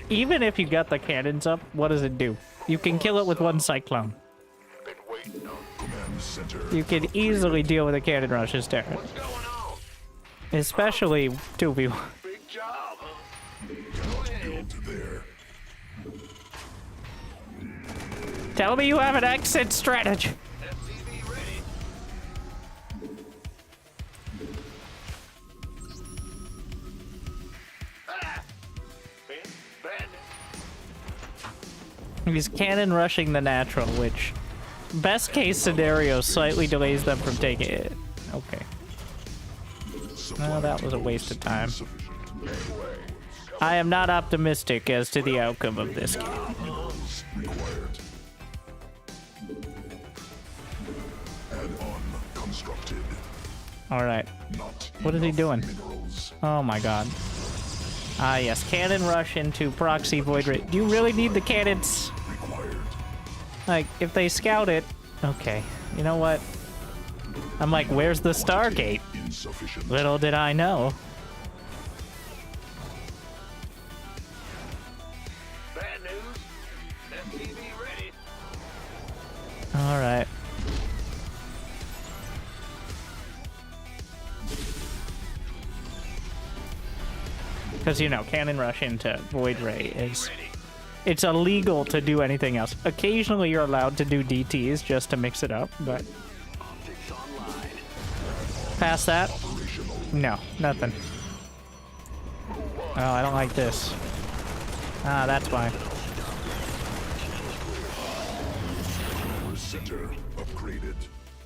[SPEAKER 1] Even if you got the cannons up, what does it do? You can kill it with one Cyclone.
[SPEAKER 3] Command center.
[SPEAKER 1] You can easily deal with a cannon rush's Terran. Especially 2v1.
[SPEAKER 9] Big job.
[SPEAKER 3] Cannot build there.
[SPEAKER 1] Tell me you have an exit strategy.
[SPEAKER 9] FCV ready.
[SPEAKER 1] He's cannon rushing the natural, which best case scenario slightly delays them from taking it. Okay. Well, that was a waste of time. I am not optimistic as to the outcome of this game.
[SPEAKER 3] Required. Add-on constructed.
[SPEAKER 1] Alright.
[SPEAKER 3] Not
[SPEAKER 1] What is he
[SPEAKER 3] enough
[SPEAKER 1] doing?
[SPEAKER 3] Minerals.
[SPEAKER 1] Oh my god. Ah yes, cannon rush into proxy void rate. Do you really need the cannons?
[SPEAKER 3] Required.
[SPEAKER 1] Like, if they scout it... Okay, you know what? I'm like, where's the Stargate?
[SPEAKER 3] Insufficient.
[SPEAKER 1] Little did I know.
[SPEAKER 9] Bad news. SCV ready.
[SPEAKER 1] All right. Because, you know, cannon rush into Void Ray is... It's illegal to do anything else. Occasionally you're allowed to do DTs just to mix it up, but... Past that? No, nothing. Oh, I don't like this. Ah, that's why.
[SPEAKER 3] Center upgraded.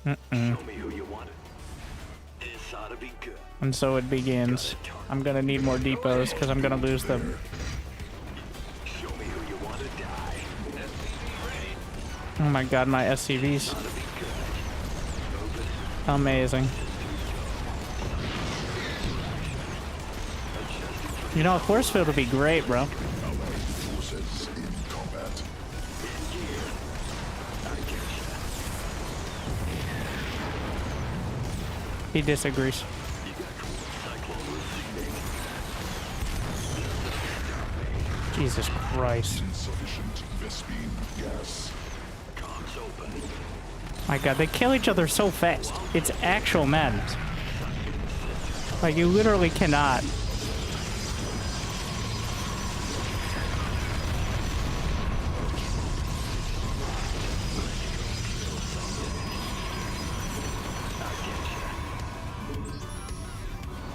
[SPEAKER 9] Show me who you want. This ought to be good.
[SPEAKER 1] And so it begins. I'm gonna need more depots because I'm gonna lose them.
[SPEAKER 9] Show me who you want to die. SCV ready.
[SPEAKER 1] Oh my god, my SCVs. Amazing. You know, a force field would be great, bro.
[SPEAKER 3] Forces in combat.
[SPEAKER 1] He disagrees. Jesus Christ.
[SPEAKER 3] Insufficient Vespine gas.
[SPEAKER 9] Comms open.
[SPEAKER 1] My god, they kill each other so fast. It's actual madness. Like, you literally cannot.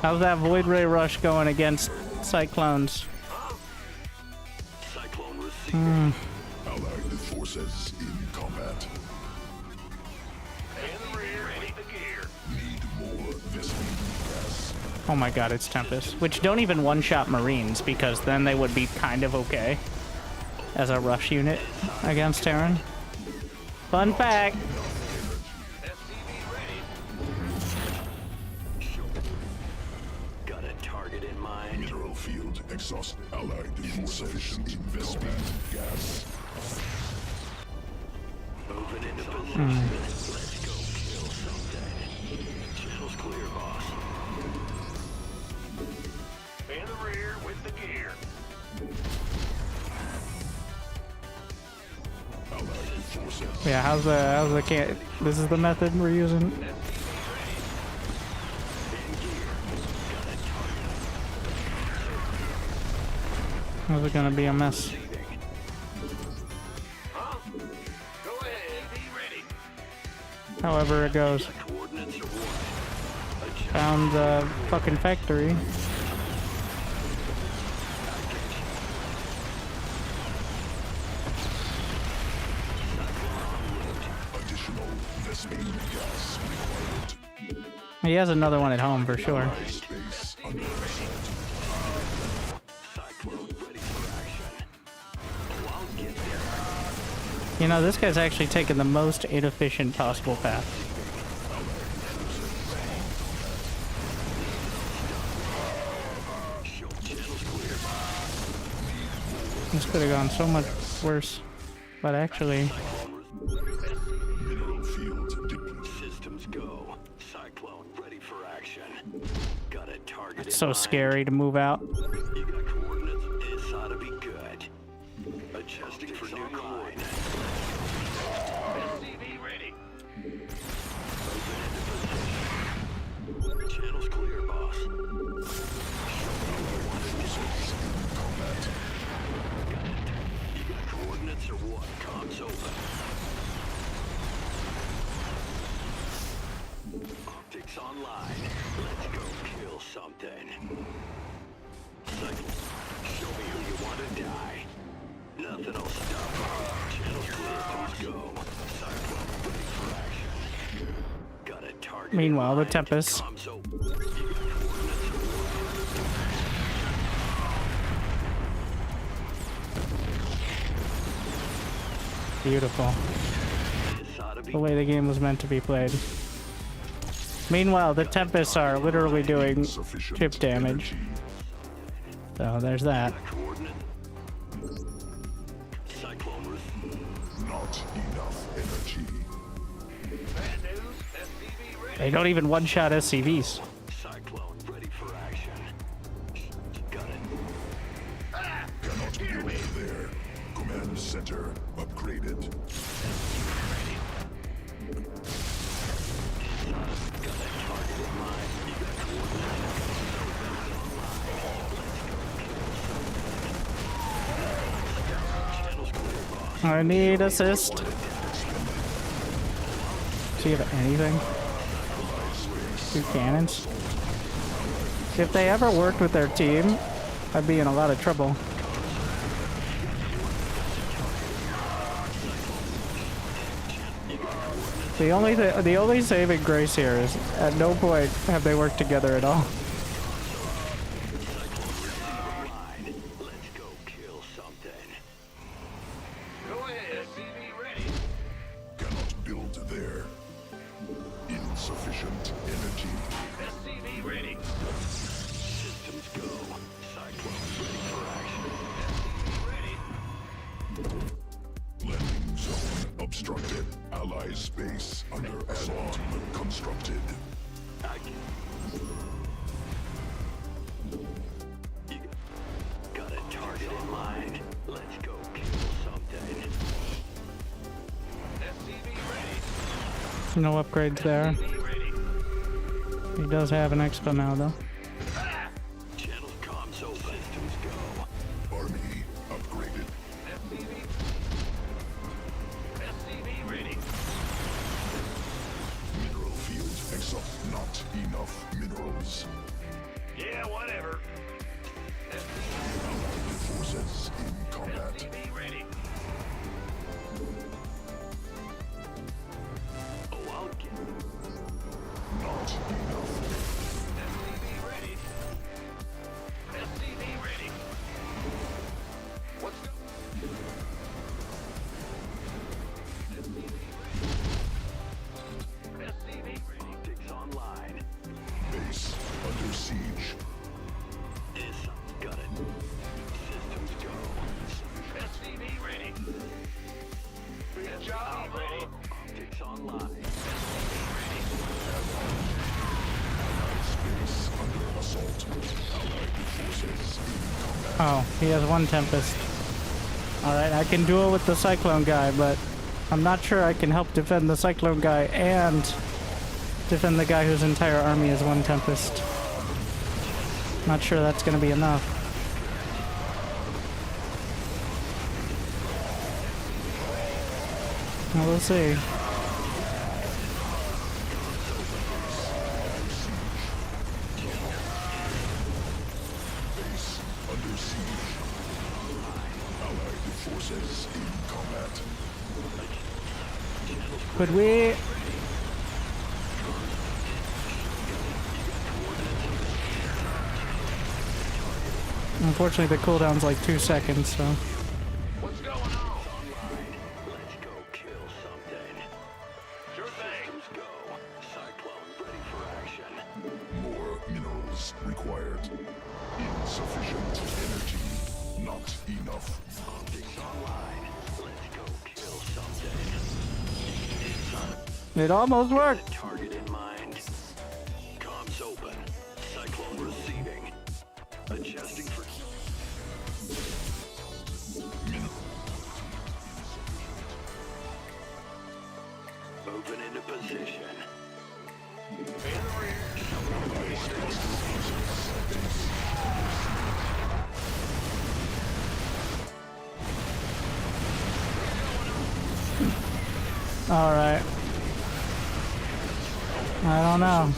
[SPEAKER 1] How's that Void Ray rush going against Cyclones?
[SPEAKER 9] Cyclone receiving.
[SPEAKER 3] Allied forces in combat.
[SPEAKER 9] In the rear, ready the gear.
[SPEAKER 3] Need more Vespine gas.
[SPEAKER 1] Oh my god, it's Tempest. Which don't even one-shot Marines, because then they would be kind of okay as a rush unit against Terran. Fun fact.
[SPEAKER 9] SCV ready. Got a target in mind.
[SPEAKER 3] Mineral field exhausted. Allied forces in Vespine gas.
[SPEAKER 9] Moving into position. Let's go kill something. Channel's clear, boss. In the rear with the gear.
[SPEAKER 3] Allied forces.
[SPEAKER 1] Yeah, how's the can this is the method we're using. How's it gonna be a mess?
[SPEAKER 9] Huh? Go ahead. Be ready.
[SPEAKER 1] However it goes.
[SPEAKER 9] Coordinates are what?
[SPEAKER 1] Found the fucking factory.
[SPEAKER 3] Additional Vespine gas required.
[SPEAKER 1] He has another one at home for sure.
[SPEAKER 3] Space under
[SPEAKER 9] Cyclone ready for action. Oh, I'll get there.
[SPEAKER 1] You know, this guy's actually taking the most inefficient possible path.
[SPEAKER 9] Show channel's clear.
[SPEAKER 1] This could have gone so much worse. But actually,
[SPEAKER 3] mineral field depleted.
[SPEAKER 9] Systems go. Cyclone ready for action. Got a target.
[SPEAKER 1] it's
[SPEAKER 9] in
[SPEAKER 1] so
[SPEAKER 9] mind.
[SPEAKER 1] scary to move out.
[SPEAKER 9] You got coordinates. This ought to be good. Adjusting for new coordinates. SCV ready. Moving into position. Channel's clear, boss. Got it. You got coordinates or what? Comms open. Optics online. Let's go kill something. Cycle. Show me who you want to die. Nothing'll stop us. Channel's clear. Let's go. Cyclone ready for action. Got a target. in
[SPEAKER 1] Meanwhile, the
[SPEAKER 9] mind.
[SPEAKER 1] Tempest.
[SPEAKER 9] Comms open. You got coordinates or
[SPEAKER 1] Beautiful.
[SPEAKER 9] what? This ought to be
[SPEAKER 1] The way the game was meant to be played. Meanwhile, the Tempests are literally doing
[SPEAKER 3] Sufficient
[SPEAKER 1] chip damage.
[SPEAKER 3] energy.
[SPEAKER 1] So there's that.
[SPEAKER 9] coordinate. Cyclone
[SPEAKER 3] Not enough energy.
[SPEAKER 9] bad news. SCV ready.
[SPEAKER 1] They don't even one-shot SCVs. I need assist. Do you have anything? 2 cannons? If they ever worked with their team, I'd be in a lot of trouble. The only saving grace here is at no point have they worked together at all.
[SPEAKER 9] Let's go kill something.
[SPEAKER 2] Go ahead, SCV ready.
[SPEAKER 3] Cannot build there. Insufficient energy.
[SPEAKER 2] SCV ready.
[SPEAKER 9] Systems go. Cyclone ready for action.
[SPEAKER 2] SCV ready.
[SPEAKER 3] Landing zone obstructed. Ally space under assault constructed.
[SPEAKER 9] I can. You got a target in mind. Let's go kill something.
[SPEAKER 2] SCV ready.
[SPEAKER 1] No upgrades there.
[SPEAKER 2] SCV ready.
[SPEAKER 1] He does have an expo now, though.
[SPEAKER 9] Channel comms open. Systems go.
[SPEAKER 3] Army upgraded.
[SPEAKER 2] SCV. SCV ready.
[SPEAKER 3] Mineral field exhaust. Not enough minerals.
[SPEAKER 2] Yeah, whatever.
[SPEAKER 3] Allied forces in combat.
[SPEAKER 2] SCV ready.
[SPEAKER 9] Oh, I'll get.
[SPEAKER 3] Not enough.
[SPEAKER 2] SCV ready. SCV ready. Let's go. SCV ready.
[SPEAKER 9] Optics online.
[SPEAKER 3] Base under siege.
[SPEAKER 9] This got it. Systems go.
[SPEAKER 2] SCV ready. Good job, ready.
[SPEAKER 9] Optics online.
[SPEAKER 3] Space under assault. Allied forces in combat.
[SPEAKER 1] Oh, he has 1 Tempest. Alright, I can duel with the Cyclone guy, but I'm not sure I can help defend the Cyclone guy and defend the guy whose entire army is 1 Tempest. Not sure that's gonna be enough. Well, we'll see.
[SPEAKER 3] Base under siege. Allied forces in combat.
[SPEAKER 1] Could we... Unfortunately, the cooldown's like 2 seconds, so...
[SPEAKER 2] What's going on?
[SPEAKER 9] Let's go kill something.
[SPEAKER 2] Sure thing.
[SPEAKER 9] Systems go. Cyclone ready for action.
[SPEAKER 3] More minerals required. Insufficient energy. Not enough.
[SPEAKER 9] Optics online. Let's go kill something.
[SPEAKER 1] It almost worked!
[SPEAKER 9] Target in mind. Comms open. Cyclone receiving. Adjusting for. Moving into position.
[SPEAKER 2] In the rear.
[SPEAKER 1] Alright. I don't know.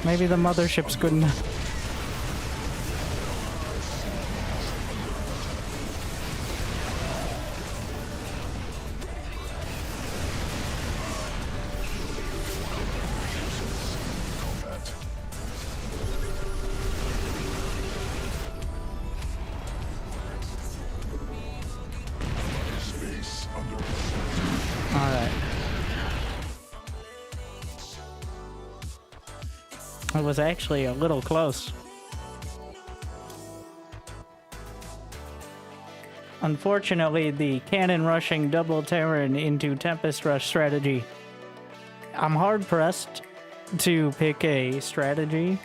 [SPEAKER 1] Maybe the mothership's good enough.
[SPEAKER 3] Combat. Space under assault.
[SPEAKER 1] Alright. It was actually a little close. Unfortunately, the cannon rushing double Terran into Tempest Rush strategy. I'm hard pressed to pick a strategy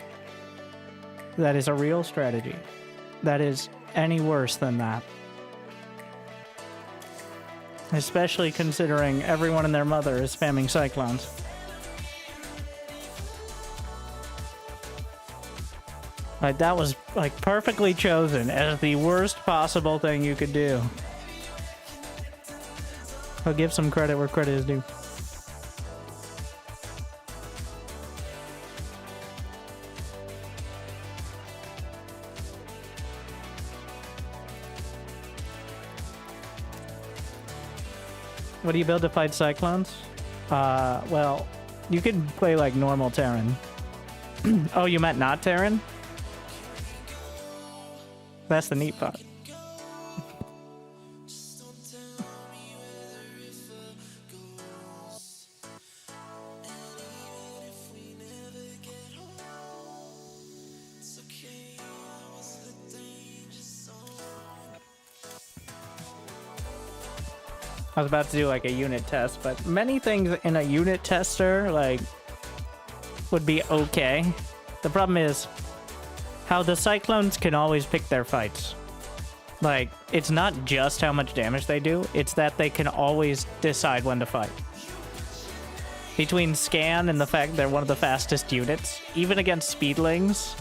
[SPEAKER 1] that is a real strategy that is any worse than that. Especially considering everyone and their mother is spamming Cyclones. Like, that was, like, perfectly chosen as the worst possible thing you could do. I'll give some credit where credit is due. What do you build to fight Cyclones? Well, you could play like normal Terran. Oh, you meant not Terran? That's the neat part. I was about to do like a unit test, but many things in a unit tester like would be okay. The problem is how the Cyclones can always pick their fights. Like, it's not just how much damage they do, it's that they can always decide when to fight. Between Scan and the fact they're one of the fastest units, even against Speedlings,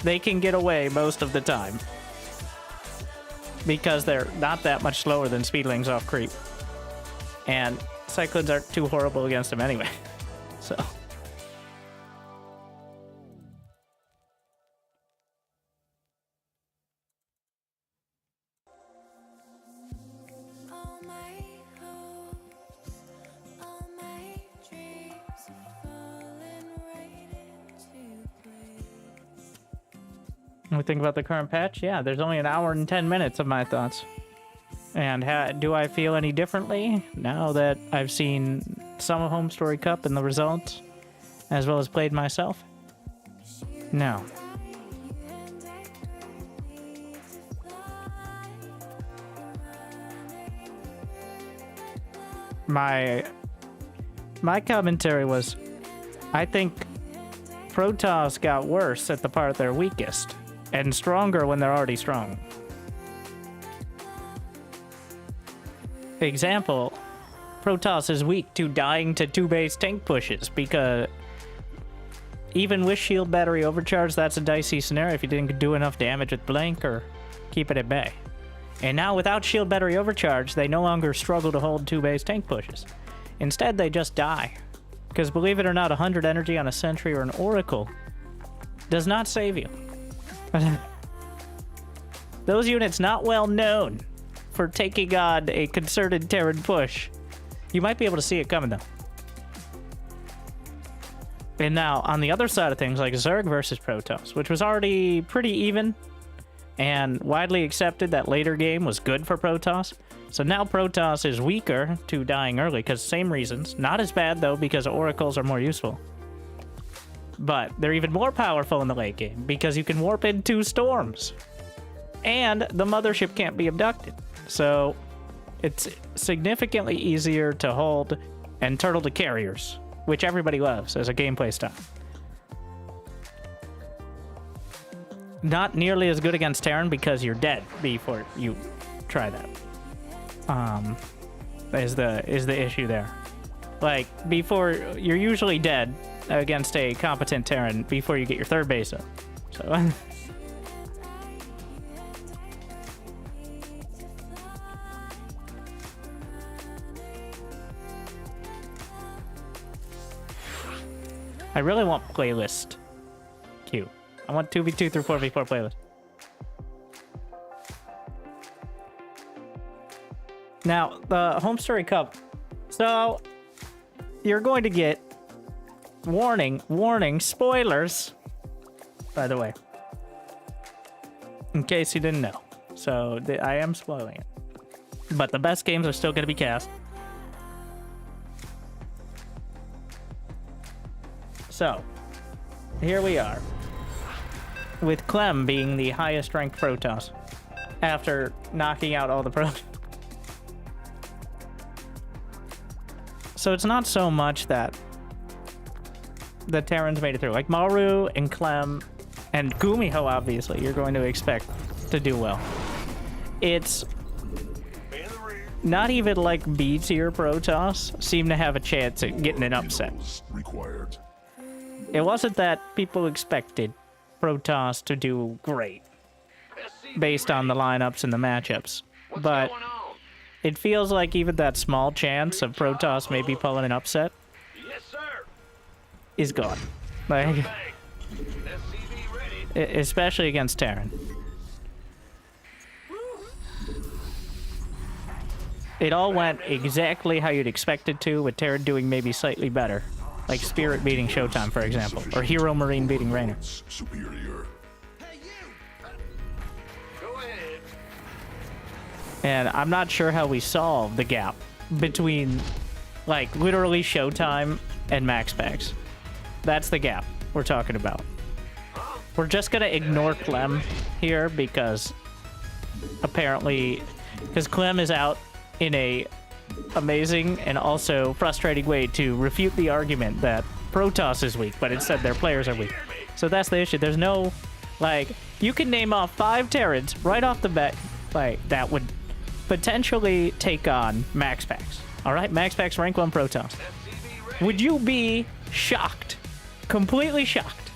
[SPEAKER 1] they can get away most of the time. Because they're not that much slower than Speedlings off creep. And Cyclones aren't too horrible against them anyway. So...
[SPEAKER 5] All my hopes, all my dreams have fallen right into place.
[SPEAKER 1] When we think about the current patch, yeah, there's only an hour and 10 minutes of my thoughts. And do I feel any differently now that I've seen some of Home Story Cup and the results, as well as played myself? No. My commentary was, I think Protoss got worse at the part they're weakest, and stronger when they're already strong. Example, Protoss is weak to dying to 2-base tank pushes, because even with shield battery overcharge, that's a dicey scenario if you didn't do enough damage with Blank or keep it at bay. And now without shield battery overcharge, they no longer struggle to hold 2-base tank pushes. Instead, they just die. Because believe it or not, 100 energy on a Sentry or an Oracle does not save you. Those units not well known for taking on a concerted Terran push. You might be able to see it coming though. And now, on the other side of things, like Zerg versus Protoss, which was already pretty even, and widely accepted that later game was good for Protoss. So now Protoss is weaker to dying early, because same reasons. Not as bad, though, because Oracles are more useful. But they're even more powerful in the late game, because you can warp into storms. And the mothership can't be abducted. So it's significantly easier to hold and turtle to carriers, which everybody loves as a gameplay style. Not nearly as good against Terran because you're dead before you try that. Is the issue there. Like, before, you're usually dead against a competent Terran before you get your third base up. So... I really want playlist queue. I want 2v2 through 4v4 playlist. Now, the Home Story Cup. So, you're going to get warning, spoilers, by the way. In case you didn't know. So, I am spoiling it. But the best games are still going to be cast. So, here we are. With Clem being the highest ranked Protoss. After knocking out all the Protoss. So it's not so much that the Terrans made it through. Like Maru and Clem and Gumiho, obviously, you're going to expect to do well. It's not even like B tier Protoss seem to have a chance at getting an upset.
[SPEAKER 3] Required.
[SPEAKER 1] It wasn't that people expected Protoss to do great based on the lineups and the matchups, but it feels like even that small chance of Protoss maybe pulling an upset
[SPEAKER 9] Yes, sir.
[SPEAKER 1] is gone. Like,
[SPEAKER 9] Bang. SCV ready.
[SPEAKER 1] especially against Terran. It all went exactly how you'd expect it to, with Terran doing maybe slightly better. Like Spirit beating Showtime, for example. Or Hero Marine beating Raynor.
[SPEAKER 3] Superior.
[SPEAKER 9] Go ahead.
[SPEAKER 1] And I'm not sure how we solve the gap between, like, literally Showtime and Max Packs. That's the gap we're talking about. We're just gonna ignore Clem here because apparently, because Clem is out in a amazing and also frustrating way to refute the argument that Protoss is weak, but instead their players are weak. So that's the issue. There's no, like, you can name off 5 Terrans right off the bat, like, that would potentially take on Max Packs. All right, Max Packs rank 1 Protoss. Would you be shocked, completely shocked,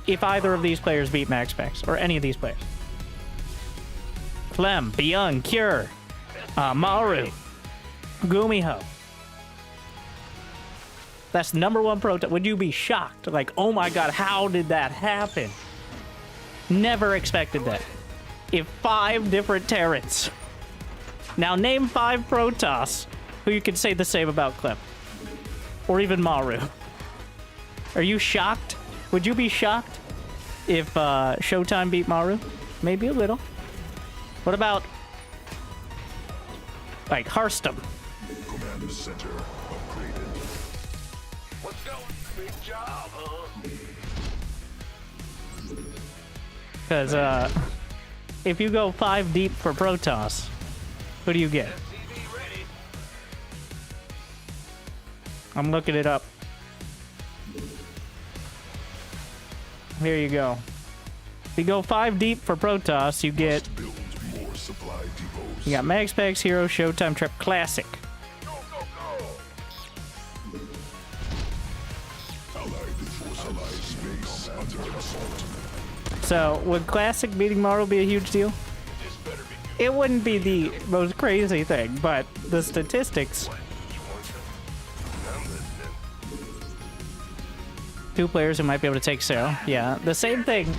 [SPEAKER 1] if either of these players beat Max Packs, or any of these players? Clem, Byung, Cure, Maru, Gumiho. That's #1 Protoss. Would you be shocked? Like, oh my god, how did that happen? Never expected that. If 5 different Terrans. Now name 5 Protoss who you could say the same about Clem. Or even Maru. Are you shocked? Would you be shocked if Showtime beat Maru? Maybe a little. What about, like, Hearthstone?
[SPEAKER 3] Command center upgraded.
[SPEAKER 9] What's going? Big job, huh?
[SPEAKER 1] Because, if you go 5 deep for Protoss, who do you get?
[SPEAKER 9] SCV ready.
[SPEAKER 1] I'm looking it up. Here you go. If you go 5 deep for Protoss, you get...
[SPEAKER 3] Build more supply depots.
[SPEAKER 1] You got Max Packs, Hero, Showtime, Trip, Classic.
[SPEAKER 9] Go, go, go.
[SPEAKER 3] Allied space under assault.
[SPEAKER 1] So, would Classic beating Maru be a huge deal?
[SPEAKER 9] This better be good.
[SPEAKER 1] It wouldn't be the most crazy thing, but the statistics...
[SPEAKER 9] You want some? I'm listening.
[SPEAKER 1] 2 players who might be able to take Sarah. Yeah, the same thing.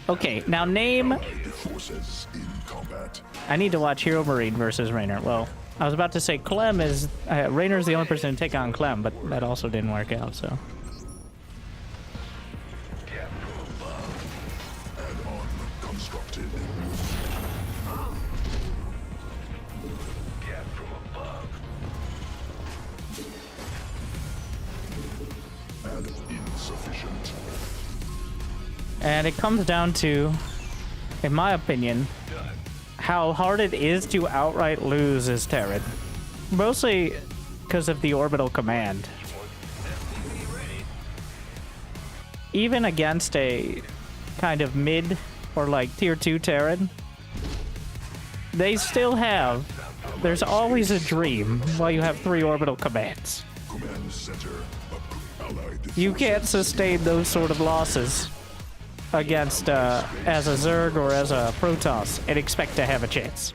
[SPEAKER 1] Okay, now name...
[SPEAKER 3] Forces in combat.
[SPEAKER 1] I need to watch Hero Marine versus Raynor. Well, I was about to say Clem is... Raynor's the only person to take on Clem, but that also didn't work out, so...
[SPEAKER 3] Add-on constructed.
[SPEAKER 9] Gap from above.
[SPEAKER 3] Add insufficient.
[SPEAKER 1] And it comes down to, in my opinion, how hard it is to outright lose as Terran. Mostly because of the orbital command. Even against a kind of mid or like tier 2 Terran, they still have, there's always a dream while you have 3 orbital commands.
[SPEAKER 3] Command center allied
[SPEAKER 1] You can't sustain those sort of losses against as a Zerg or as a Protoss and expect to have a chance.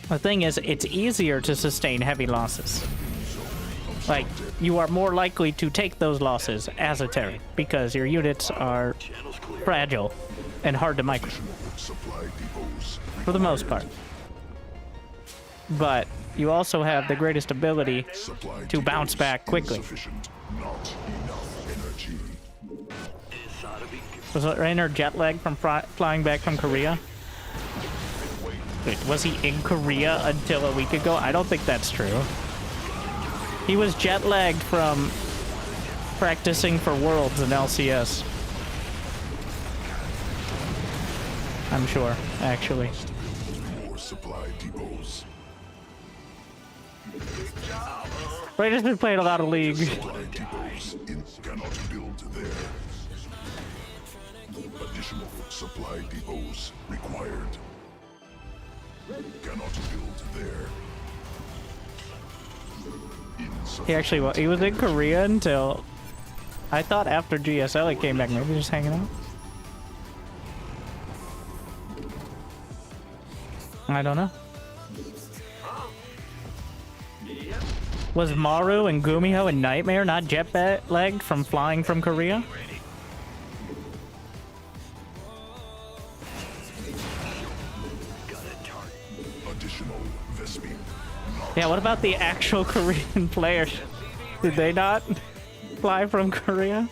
[SPEAKER 1] The thing is, it's easier to sustain heavy losses. Like, you are more likely to take those losses as a Terran because your units are fragile and hard to micro,
[SPEAKER 3] supply depots.
[SPEAKER 1] for the most part. But you also have the greatest ability
[SPEAKER 3] Supply
[SPEAKER 1] to bounce back quickly.
[SPEAKER 3] Insufficient. Not enough energy.
[SPEAKER 1] Was Raynor jet lagged from flying back from Korea? Wait, was he in Korea until a week ago? I don't think that's true. He was jet lagged from practicing for Worlds in LCS. I'm sure, actually.
[SPEAKER 3] More supply depots.
[SPEAKER 1] Rainer's been playing a lot of League.
[SPEAKER 3] Supply depots cannot build there. Additional supply depots required. Cannot build there.
[SPEAKER 1] He actually, he was in Korea until, I thought after GSL he came back, maybe just hanging out. I don't know. Was Maru and Gumiho a nightmare, not jet-lagged from flying from Korea?
[SPEAKER 3] Additional Vespine.
[SPEAKER 1] Yeah, what about the actual Korean players? Did they not fly from Korea?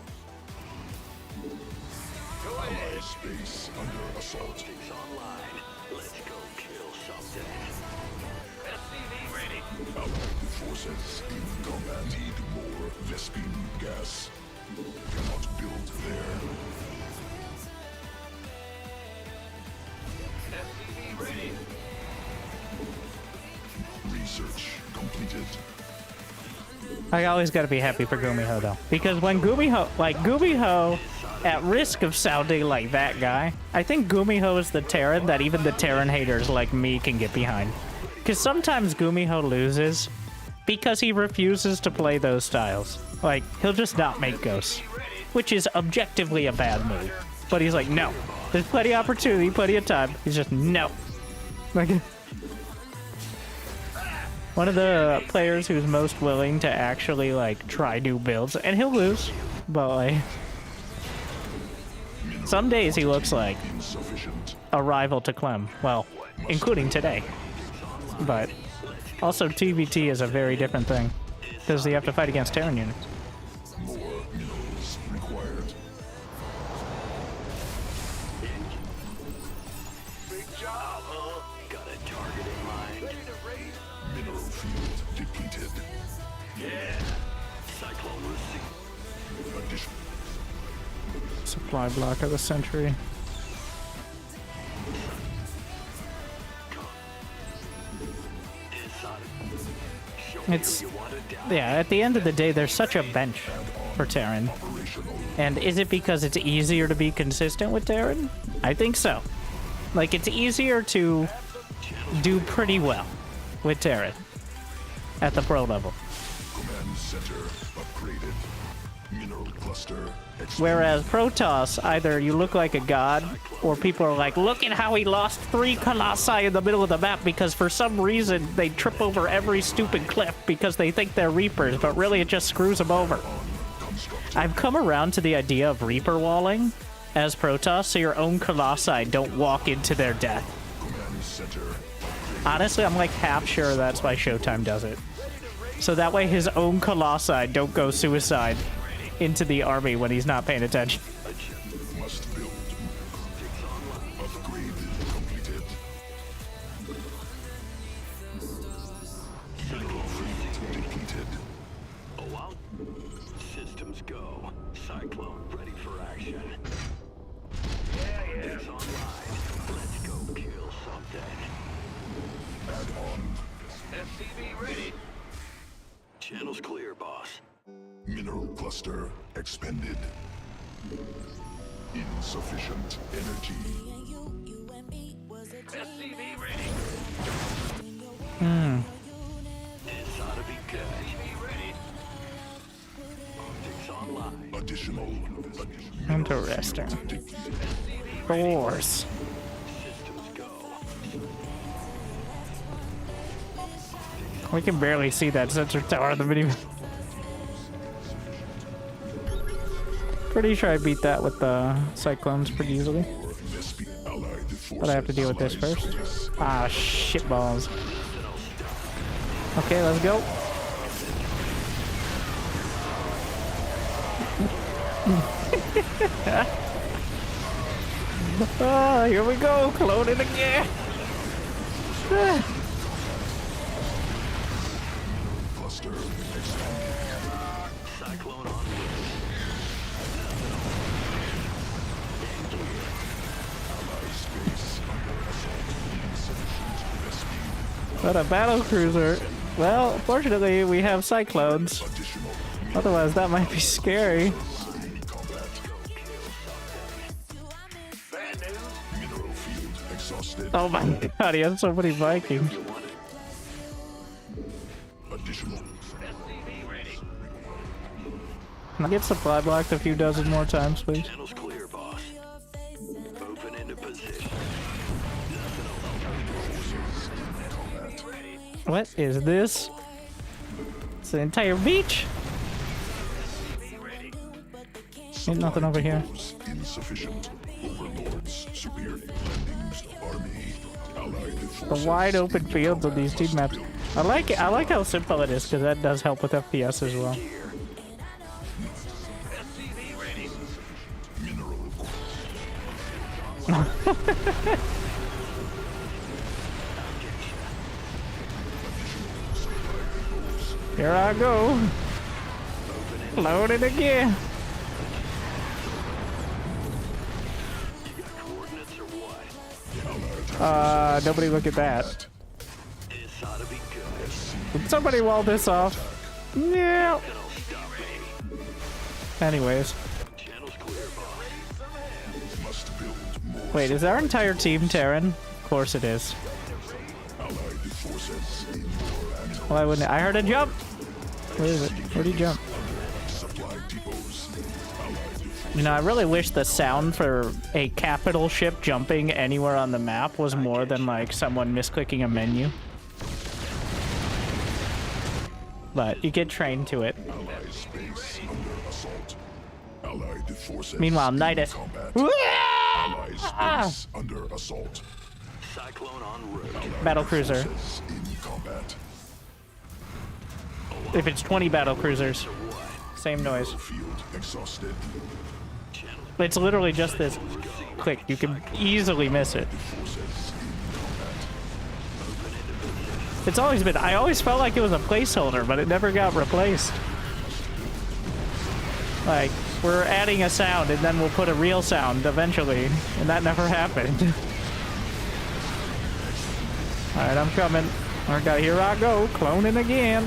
[SPEAKER 3] Ally space under assault.
[SPEAKER 9] Online. Let's go kill something.
[SPEAKER 2] SCV ready.
[SPEAKER 3] Allied forces in combat need more Vespine gas. Cannot build there.
[SPEAKER 2] SCV ready.
[SPEAKER 3] Research completed.
[SPEAKER 1] I always gotta be happy for Gumiho though, because when Gumiho, at risk of sounding like that guy, I think Gumiho is the Terran that even the Terran haters like me can get behind. Because sometimes Gumiho loses because he refuses to play those styles. Like, he'll just not make ghosts, which is objectively a bad move. But he's like, no, there's plenty of opportunity, plenty of time. He's just, no. Like, one of the players who's most willing to actually, like, try new builds, and he'll lose, but, like, some days he looks like a rival to Clem. Well, including today. But also TVT is a very different thing, because you have to fight against Terran units.
[SPEAKER 3] More minerals required.
[SPEAKER 9] Big job, huh? Got a target in mind.
[SPEAKER 2] Ready to raid.
[SPEAKER 3] Mineral field depleted.
[SPEAKER 9] Yeah. Cyclone received.
[SPEAKER 3] Addition.
[SPEAKER 1] Supply block of the century. It's, yeah, at the end of the day, there's such a bench for Terran. And is it because it's easier to be consistent with Terran? I think so. Like, it's easier to do pretty well with Terran at the pro level.
[SPEAKER 3] Command center upgraded. Mineral cluster.
[SPEAKER 1] Whereas Protoss, either you look like a god, or people are like, look at how he lost 3 Colossi in the middle of the map because for some reason they trip over every stupid cliff because they think they're Reapers, but really it just screws them over. I've come around to the idea of Reaper walling as Protoss so your own Colossi don't walk into their death. Honestly, I'm like half sure that's why Showtime does it. So that way his own Colossi don't go suicide into the army when he's not paying attention.
[SPEAKER 3] Must build. Upgrade completed. Mineral field depleted.
[SPEAKER 9] Oh, out. Systems go. Cyclone ready for action. Yeah. It's online. Let's go kill something.
[SPEAKER 3] Add on.
[SPEAKER 2] SCV ready.
[SPEAKER 9] Channel's clear, boss.
[SPEAKER 3] Mineral cluster expended. Insufficient energy.
[SPEAKER 2] SCV ready.
[SPEAKER 9] This ought to be good.
[SPEAKER 2] SCV ready.
[SPEAKER 9] Optics online.
[SPEAKER 3] Additional.
[SPEAKER 1] Interesting. Force.
[SPEAKER 9] Systems go.
[SPEAKER 1] We can barely see that sensor tower in the video. Pretty sure I beat that with the Cyclones pretty easily. But I have to deal with this first. Ah, shitballs. Okay, let's go. Ah, here we go, cloning again.
[SPEAKER 3] Cluster
[SPEAKER 9] Cyclone on
[SPEAKER 1] But a battle cruiser. Well, fortunately, we have Cyclones. Otherwise, that might be scary. Oh my god, he has so many Vikings. Can I get supply blocked a few dozen more times, please?
[SPEAKER 9] Channel's clear, boss. Open into position.
[SPEAKER 1] What is this? It's the entire beach? Ain't nothing over here.
[SPEAKER 3] Insufficient. Overlords, superior landings, army, allied
[SPEAKER 1] The
[SPEAKER 3] forces.
[SPEAKER 1] wide open fields of these team maps. I like it. I like how simple it is because that does help with FPS as well. Here I go. Load it again. Nobody look at that. Did somebody wall this off? Yeah. Anyways. Wait, is our entire team Terran? Of course it is. Well, I wouldn't. I heard a jump. Where is it? Where'd he jump? You know, I really wish the sound for a capital ship jumping anywhere on the map was more than like someone misclicking a menu. But you get trained to it. Meanwhile, Nidus.
[SPEAKER 3] Under assault.
[SPEAKER 9] Cyclone en route.
[SPEAKER 1] Battle cruiser. If it's 20 battle cruisers, same noise. It's literally just this click. You can easily miss it. It's always been. I always felt like it was a placeholder, but it never got replaced. Like, we're adding a sound and then we'll put a real sound eventually, and that never happened. Alright, I'm coming. Okay, here I go, cloning again.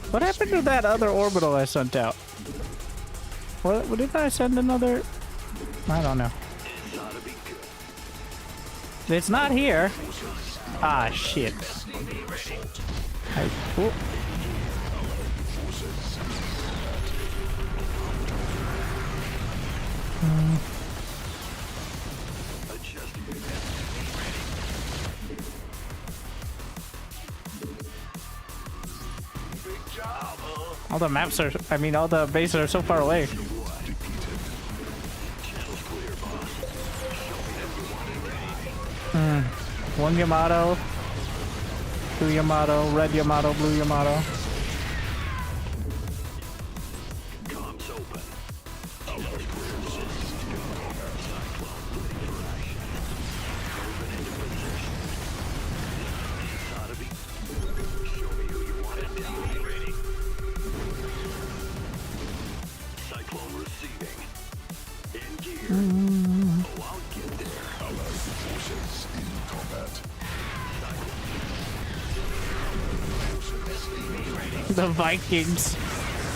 [SPEAKER 1] What happened to that other orbital I sent out? What didn't I send another? I don't know. It's not here. Ah, shit. Oh. All the maps are, I mean, all the bases are so far away. One Yamato, two Yamato, red Yamato, blue Yamato. The Vikings.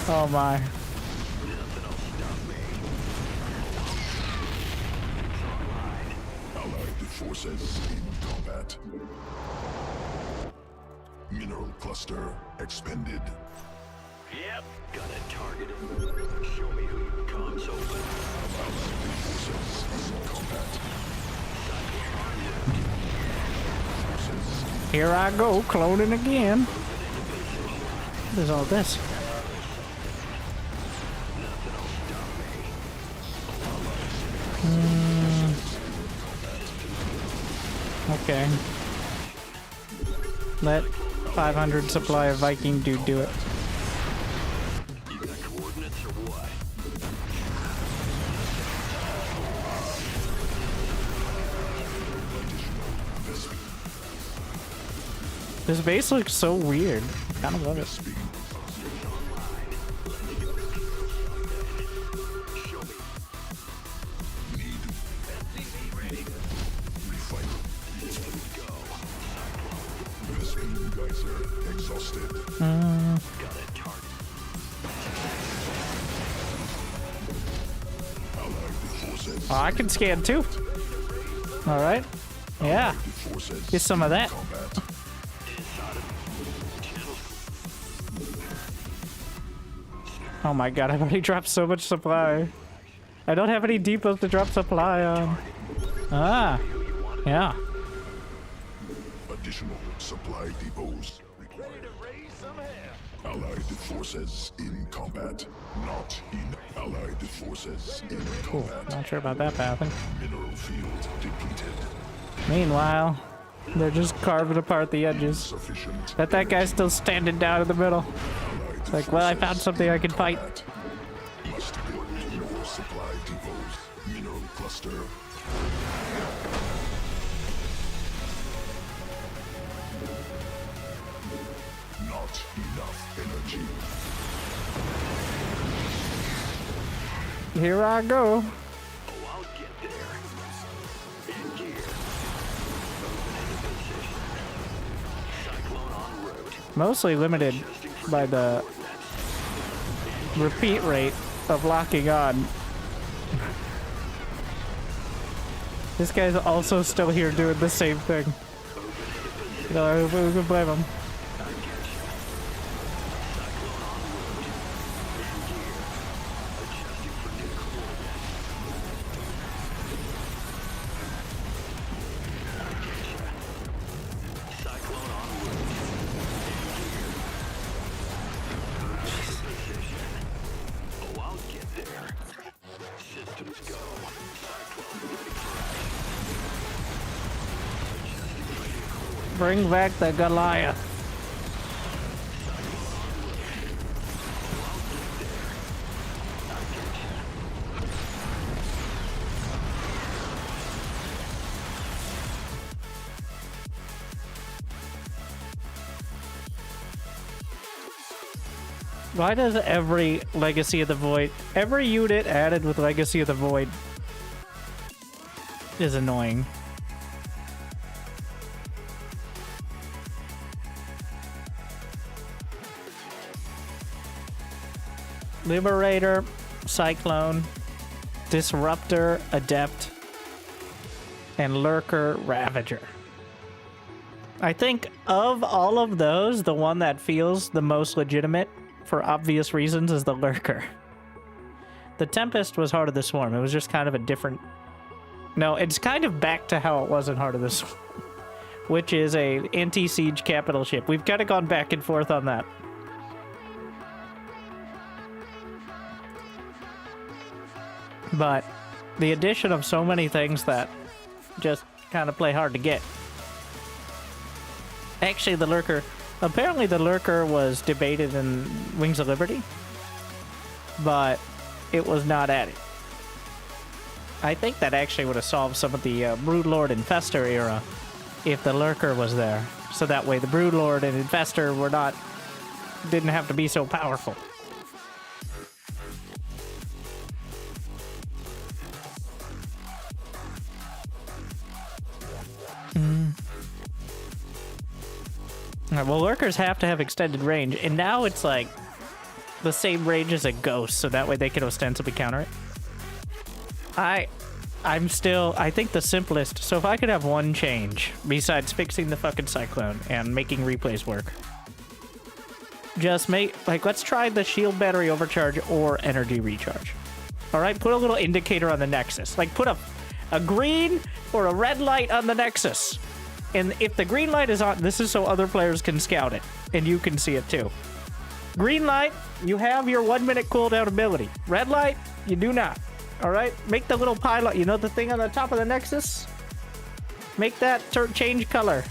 [SPEAKER 1] Oh my.
[SPEAKER 3] Allied forces in combat. Mineral cluster expended.
[SPEAKER 9] Yep, got it targeted. Show me who you comms open.
[SPEAKER 3] Allied forces in combat.
[SPEAKER 1] Here I go, cloning again. What is all this? Okay. Let 500 supply of Viking dude do it.
[SPEAKER 9] You got coordinates or what?
[SPEAKER 1] This base looks so weird. I kind of love it. Oh, I can scan too. All right. Yeah.
[SPEAKER 3] Forces
[SPEAKER 1] Get some of that.
[SPEAKER 3] combat.
[SPEAKER 1] Oh my god, I've already dropped so much supply. I don't have any depots to drop supply on. Ah. Yeah.
[SPEAKER 3] Additional supply depots required. Allied forces in combat. Not in allied forces in
[SPEAKER 1] Cool.
[SPEAKER 3] combat.
[SPEAKER 1] Not sure about that pathing.
[SPEAKER 3] Mineral field depleted.
[SPEAKER 1] Meanwhile, they're just carving apart the edges.
[SPEAKER 3] Sufficient.
[SPEAKER 1] But that guy's still standing down in the middle.
[SPEAKER 3] Allied
[SPEAKER 1] Like, well, I found
[SPEAKER 3] forces
[SPEAKER 1] something I
[SPEAKER 3] in
[SPEAKER 1] can fight.
[SPEAKER 3] combat. Must build more supply depots. Mineral cluster. Not enough energy.
[SPEAKER 1] Here I go.
[SPEAKER 9] Oh, I'll get there. In gear. Moving into position. Cyclone en route.
[SPEAKER 1] Mostly limited by the repeat rate of locking on. This guy's also still here doing the same thing. You know, who can blame him? Bring back the Goliath. Why does every Legacy of the Void, every unit added with Legacy of the Void is annoying? Liberator, Cyclone, Disruptor, Adept, and Lurker, Ravager. I think of all of those, the one that feels the most legitimate, for obvious reasons, is the Lurker. The Tempest was Heart of the Swarm. It was just kind of a different... No, it's kind of back to how it was in Heart of the Swarm, which is a anti-siege capital ship. We've kind of gone back and forth on that. But the addition of so many things that just kind of play hard to get. Actually, the Lurker... Apparently the Lurker was debated in Wings of Liberty, but it was not added. I think that actually would have solved some of the Broodlord Infestor era if the Lurker was there. So that way the Broodlord and Infestor were not... didn't have to be so powerful. Well, Lurkers have to have extended range, and now it's like the same range as a Ghost, so that way they can ostensibly counter it. I think the simplest, so if I could have one change, besides fixing the fucking Cyclone and making replays work, just make, like, let's try the shield battery overcharge or energy recharge. Alright, put a little indicator on the Nexus. Like, put a green or a red light on the Nexus. And if the green light is on, this is so other players can scout it, and you can see it too. Green light, you have your 1 minute cooldown ability. Red light, you do not. Alright? Make the little pylon, you know the thing on the top of the Nexus? Make that change color.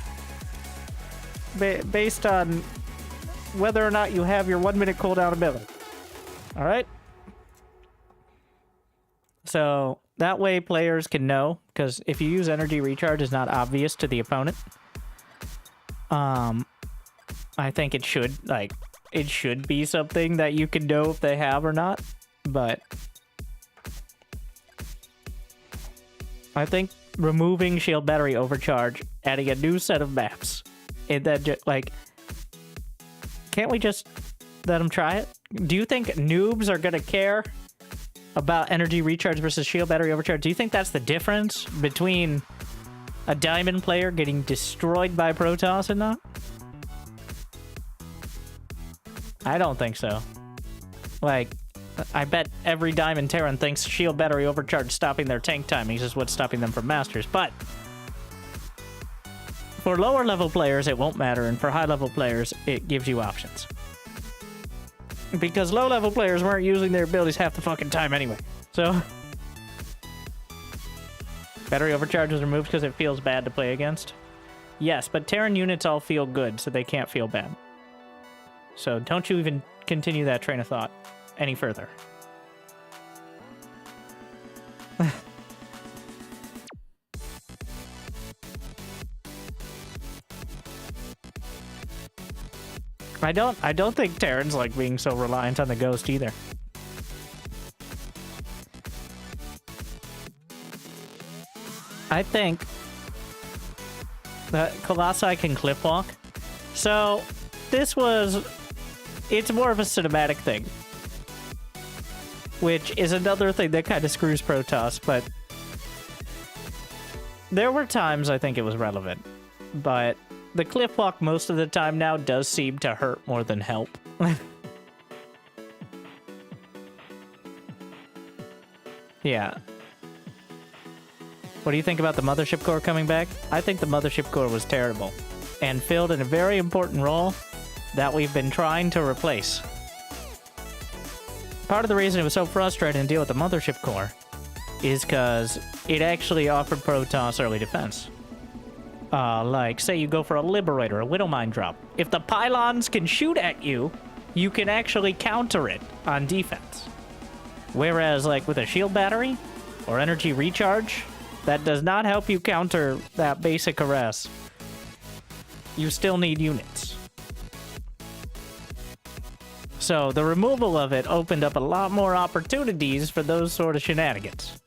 [SPEAKER 1] Based on whether or not you have your 1 minute cooldown ability. Alright? So that way players can know, because if you use energy recharge, it's not obvious to the opponent. I think it should, like, it should be something that you can know if they have or not, but I think removing shield battery overcharge, adding a new set of maps, and then just, like, can't we just let them try it? Do you think noobs are gonna care about energy recharge versus shield battery overcharge? Do you think that's the difference between A Diamond player getting destroyed by Protoss and not? I don't think so. Like, I bet every Diamond Terran thinks shield battery overcharge stopping their tank timings is what's stopping them from Masters, but for lower level players, it won't matter, and for high level players, it gives you options. Because low level players weren't using their abilities half the fucking time anyway, so... Battery overcharge was removed because it feels bad to play against. Yes, but Terran units all feel good, so they can't feel bad. So don't you even continue that train of thought any further. I don't think Terrans like being so reliant on the ghost either. I think that Colossi can clip walk. So it's more of a cinematic thing, which is another thing that kind of screws Protoss, but there were times I think it was relevant, but the cliff walk most of the time now does seem to hurt more than help. Yeah. What do you think about the Mothership Core coming back? I think the Mothership Core was terrible and filled in a very important role that we've been trying to replace. Part of the reason it was so frustrating to deal with the Mothership Core is because it actually offered Protoss early defense. Like, say you go for a Liberator, a Widowmine drop. If the pylons can shoot at you, you can actually counter it on defense. Whereas, like, with a shield battery or energy recharge, that does not help you counter that basic harass. You still need units. So the removal of it opened up a lot more opportunities for those sort of shenanigans.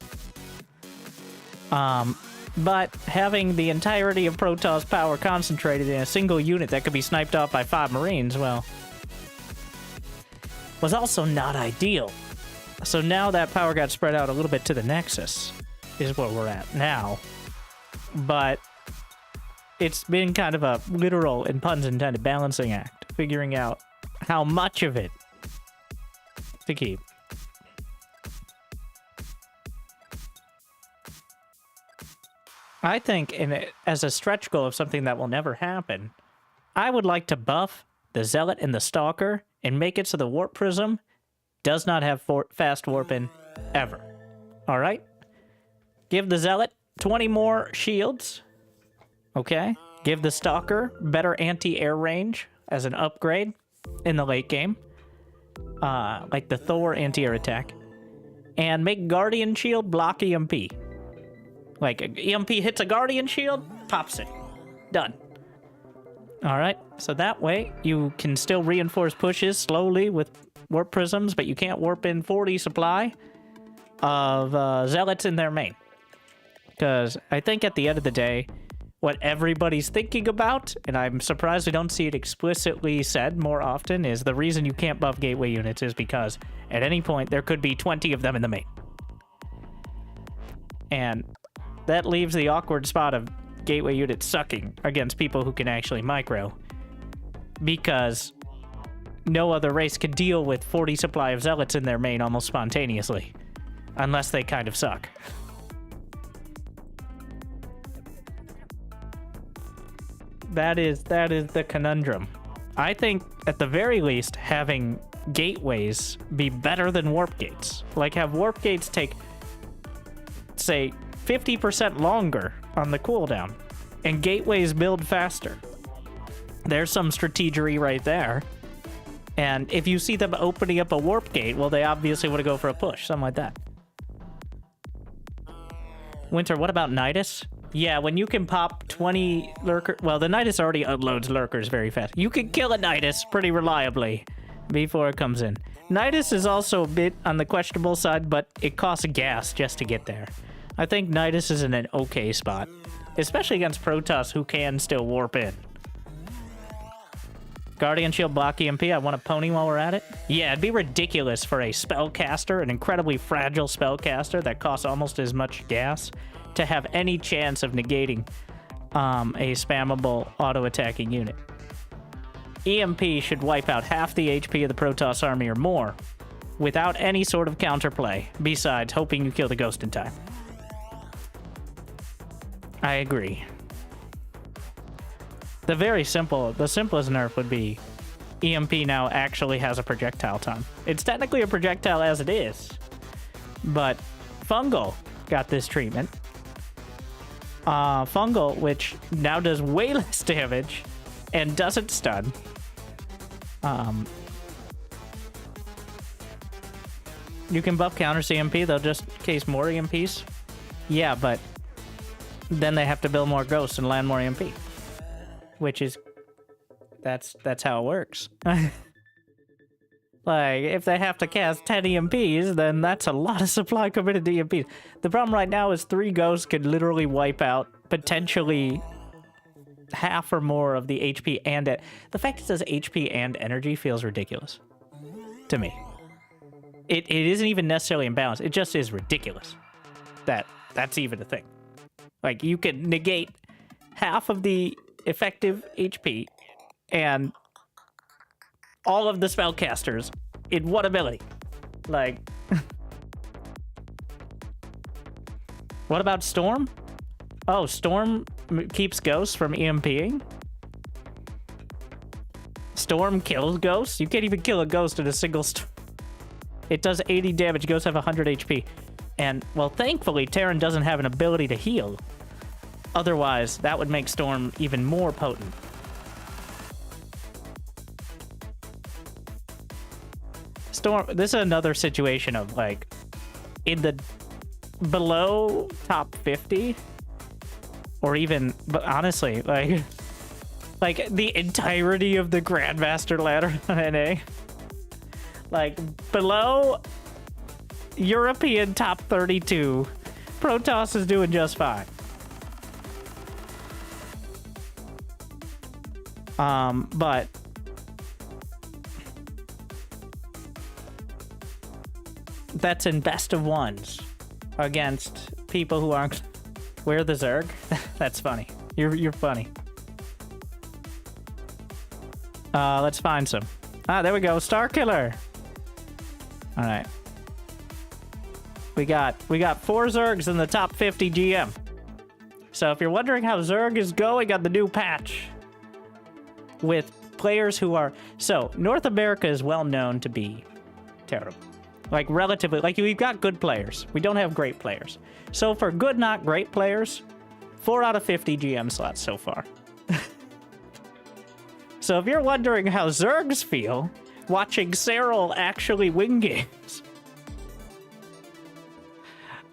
[SPEAKER 1] But having the entirety of Protoss power concentrated in a single unit that could be sniped off by 5 Marines, well, was also not ideal. So now that power got spread out a little bit to the Nexus, is where we're at now. But it's been kind of a literal, and puns intended, balancing act, figuring out how much of it to keep. I think, as a stretch goal of something that will never happen, I would like to buff the Zealot and the Stalker and make it so the Warp Prism does not have fast warping ever. Alright? Give the Zealot 20 more shields. Okay? Give the Stalker better anti-air range as an upgrade in the late game. Like the Thor anti-air attack. And make Guardian Shield block EMP. Like, EMP hits a Guardian Shield, pops it. Done. Alright, so that way you can still reinforce pushes slowly with Warp Prisms, but you can't warp in 40 supply of Zealots in their main. Because I think at the end of the day, what everybody's thinking about, and I'm surprised we don't see it explicitly said more often, is the reason you can't buff gateway units is because at any point there could be 20 of them in the main. And that leaves the awkward spot of gateway units sucking against people who can actually micro. Because no other race can deal with 40 supply of Zealots in their main almost spontaneously. Unless they kind of suck. That is the conundrum. I think, at the very least, having gateways be better than warp gates. Like, have warp gates take, say, 50% longer on the cooldown, and gateways build faster. There's some strategery right there. And if you see them opening up a warp gate, well, they obviously want to go for a push, something like that. Winter, what about Nidus? Yeah, when you can pop 20 lurker... Well, the Nidus already unloads lurkers very fast. You can kill a Nidus pretty reliably before it comes in. Nidus is also a bit on the questionable side, but it costs gas just to get there. I think Nidus is in an okay spot, especially against Protoss who can still warp in. Guardian Shield block EMP. I want a pony while we're at it. Yeah, it'd be ridiculous for a spellcaster, an incredibly fragile spellcaster that costs almost as much gas, to have any chance of negating a spammable auto-attacking unit. EMP should wipe out half the HP of the Protoss army or more without any sort of counterplay, besides hoping you kill the ghost in time. I agree. The simplest nerf would be EMP now actually has a projectile time. It's technically a projectile as it is, but Fungal got this treatment. Fungal, which now does way less damage and doesn't stun. You can buff counter CMP, they'll just case more EMPs. Yeah, but then they have to build more ghosts and land more EMP. Which is... That's how it works. Like, if they have to cast 10 EMPs, then that's a lot of supply committed to EMPs. The problem right now is 3 ghosts could literally wipe out potentially half or more of the HP and... The fact it says HP and energy feels ridiculous. To me. It isn't even necessarily imbalanced. It just is ridiculous. That's even a thing. Like, you could negate half of the effective HP and all of the spellcasters in one ability. Like... What about Storm? Oh, Storm keeps ghosts from EMPing? Storm kills ghosts? You can't even kill a ghost in a single storm. It does 80 damage. Ghosts have 100 HP. And, well, thankfully, Terran doesn't have an ability to heal. Otherwise, that would make Storm even more potent. Storm, this is another situation of, like, in the below top 50, or even, but honestly, like the entirety of the Grandmaster ladder on NA, like, below European top 32, Protoss is doing just fine. But that's in best of ones against people who aren't. We're the Zerg. That's funny. You're funny. Let's find some. Ah, there we go. Star Killer. All right. We got 4 Zergs in the top 50 GM. So if you're wondering how Zerg is going on the new patch, with players who are... So, North America is well known to be terrible. Like, relatively... Like, we've got good players. We don't have great players. So, for good, not great players, 4 out of 50 GM slots so far. So, if you're wondering how Zergs feel, watching Cyril actually win games...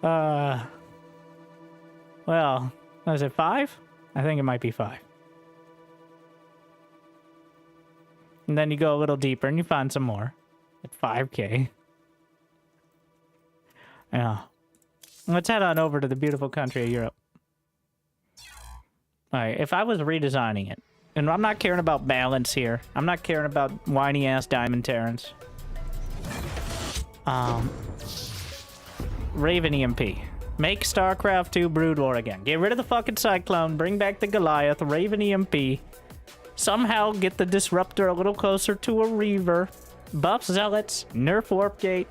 [SPEAKER 1] Well... Was it 5? I think it might be 5. And then you go a little deeper and you find some more. At 5K. Yeah. Let's head on over to the beautiful country of Europe. Alright, if I was redesigning it, and I'm not caring about balance here. I'm not caring about whiny-ass Diamond Terrans. Raven EMP. Make StarCraft 2 Brood War again. Get rid of the fucking Cyclone. Bring back the Goliath. Raven EMP. Somehow get the Disruptor a little closer to a Reaver. Buff Zealots. Nerf Warp Gate.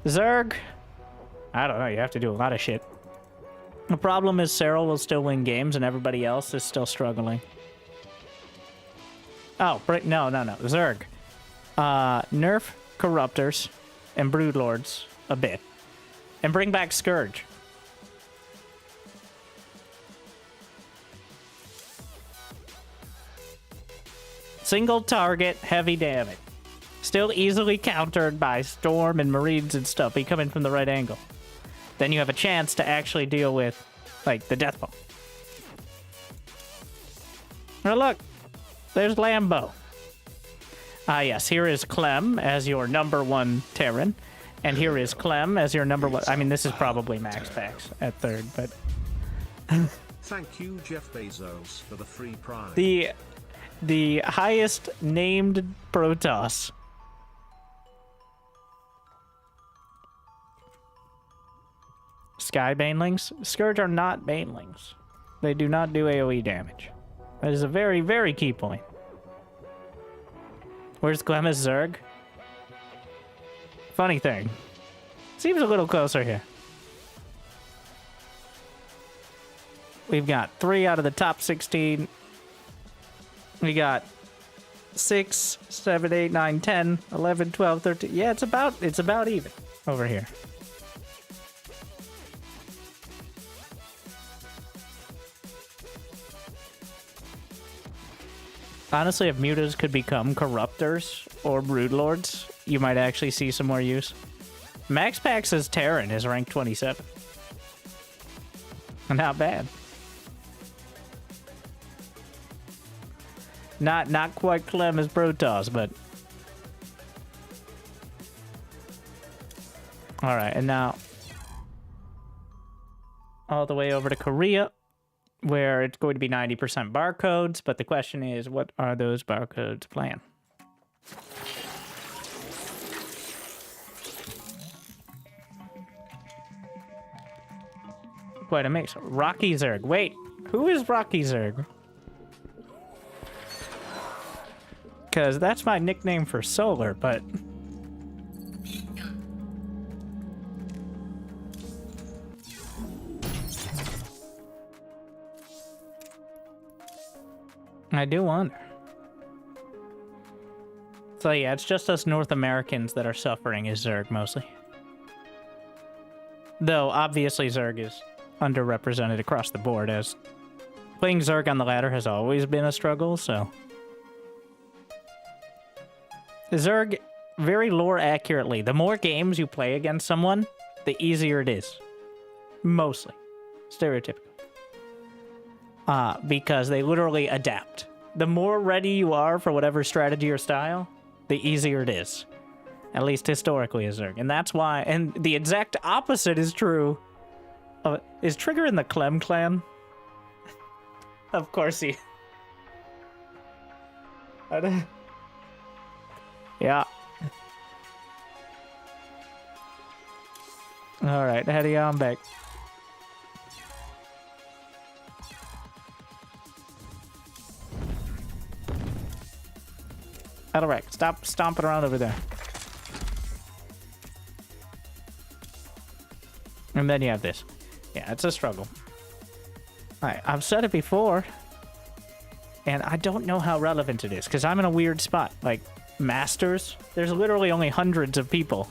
[SPEAKER 1] Zerg. I don't know. You have to do a lot of shit. The problem is Cyril will still win games and everybody else is still struggling. Oh, no. Zerg. Nerf Corruptors and Broodlords a bit. And bring back Scourge. Single target, heavy damage. Still easily countered by Storm and Marines and stuff. Be coming from the right angle. Then you have a chance to actually deal with, like, the Deathball. Oh, look. There's Lambo. Ah, yes. Here is Clem as your #1 Terran. And here is Clem as your #1. I mean, this is probably Max Pax at 3rd, but...
[SPEAKER 7] Thank you, Jeff Bezos, for the free prime.
[SPEAKER 1] the highest named Protoss. Sky Banelings? Scourge are not Banelings. They do not do AoE damage. That is a very, very key point. Where's Clemus Zerg? Funny thing. Seems a little closer here. We've got 3 out of the top 16. We got 6, 7, 8, 9, 10, 11, 12, 13. Yeah, it's about even over here. Honestly, if mutas could become corruptors or brood lords, you might actually see some more use. Max Pax's Terran is ranked 27. Not bad. Not quite Clem as Protoss, but... Alright, and now... all the way over to Korea, where it's going to be 90% barcodes, but the question is, what are those barcodes playing? Quite a mix. Rocky Zerg. Wait, who is Rocky Zerg? Because that's my nickname for Solar, but... I do wonder. So yeah, it's just us North Americans that are suffering as Zerg, mostly. Though, obviously, Zerg is underrepresented across the board, as playing Zerg on the ladder has always been a struggle, so... Zerg, very lore accurately, the more games you play against someone, the easier it is. Mostly. Stereotypical. Because they literally adapt. The more ready you are for whatever strategy or style, the easier it is. At least historically as Zerg. And that's why, and the exact opposite is true. Is Trigger in the Clem clan? Of course he... Yeah. Alright, heading on back. Alright, stop stomping around over there. And then you have this. Yeah, it's a struggle. Alright, I've said it before. And I don't know how relevant it is, because I'm in a weird spot. Like, Masters, there's literally only hundreds of people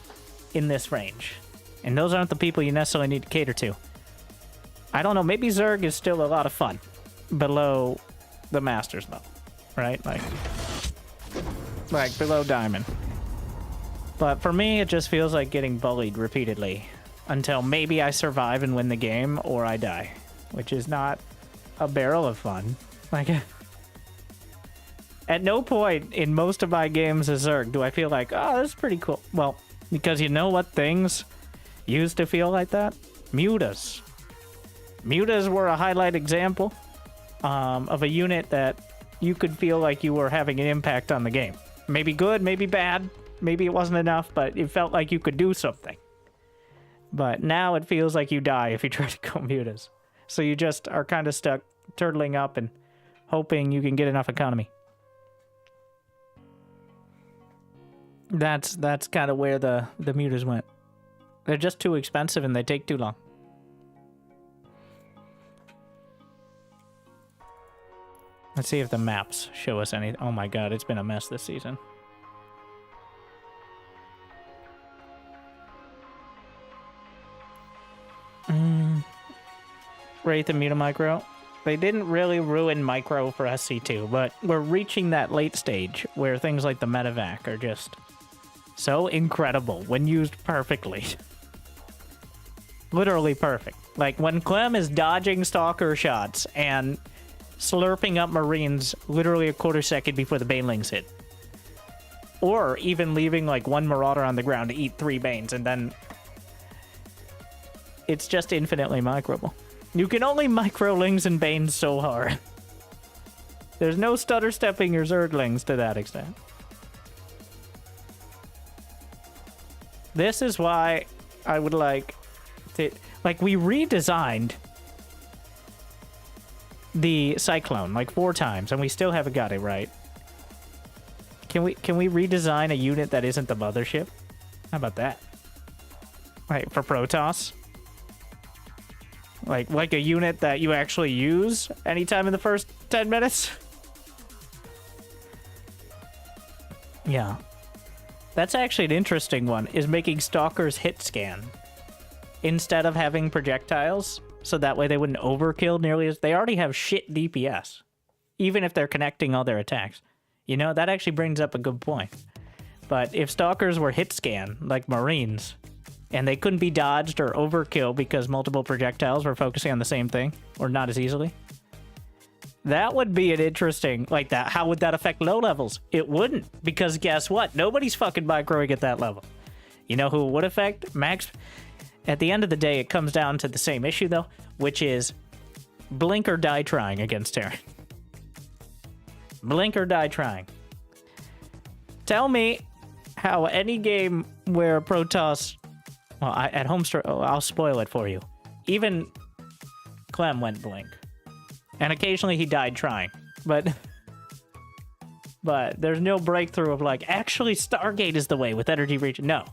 [SPEAKER 1] in this range. And those aren't the people you necessarily need to cater to. I don't know, maybe Zerg is still a lot of fun below the Masters level, right? Like below Diamond. But for me, it just feels like getting bullied repeatedly until maybe I survive and win the game or I die, which is not a barrel of fun. Like, at no point in most of my games as Zerg do I feel like, oh, that's pretty cool. Well, because you know what things used to feel like that? Mutas. Mutas were a highlight example of a unit that you could feel like you were having an impact on the game. Maybe good, maybe bad, maybe it wasn't enough, but it felt like you could do something. But now it feels like you die if you try to go mutas. So you just are kind of stuck turtling up and hoping you can get enough economy. That's kind of where the mutas went. They're just too expensive and they take too long. Let's see if the maps show us anything. Oh my god, it's been a mess this season. Wraith and Mutamicro. They didn't really ruin Micro for SC2, but we're reaching that late stage where things like the Medevac are just so incredible when used perfectly. Literally perfect. Like when Clem is dodging Stalker shots and slurping up Marines literally a quarter second before the Banelings hit. Or even leaving like one Marauder on the ground to eat 3 Banes, and then it's just infinitely microable. You can only micro Lings and Banes so hard. There's no stutter stepping your Zerglings to that extent. This is why I would like to... Like, we redesigned the Cyclone like 4 times, and we still haven't got it right. Can we redesign a unit that isn't the mothership? How about that? Like, for Protoss? Like a unit that you actually use anytime in the first 10 minutes? Yeah. That's actually an interesting one, is making Stalkers hit scan instead of having projectiles, so that way they wouldn't overkill nearly as... They already have shit DPS, even if they're connecting all their attacks. You know, that actually brings up a good point. But if Stalkers were hit scan, like Marines, and they couldn't be dodged or overkill because multiple projectiles were focusing on the same thing, or not as easily, that would be an interesting, like that. How would that affect low levels? It wouldn't, because guess what? Nobody's fucking microing at that level. You know who it would affect? Max. At the end of the day, it comes down to the same issue, though, which is blink or die trying against Terran. Blink or die trying. Tell me how any game where Protoss... Well, at home, I'll spoil it for you. Even Clem went blink. And occasionally he died trying. But there's no breakthrough of like, actually Stargate is the way with energy reach. No.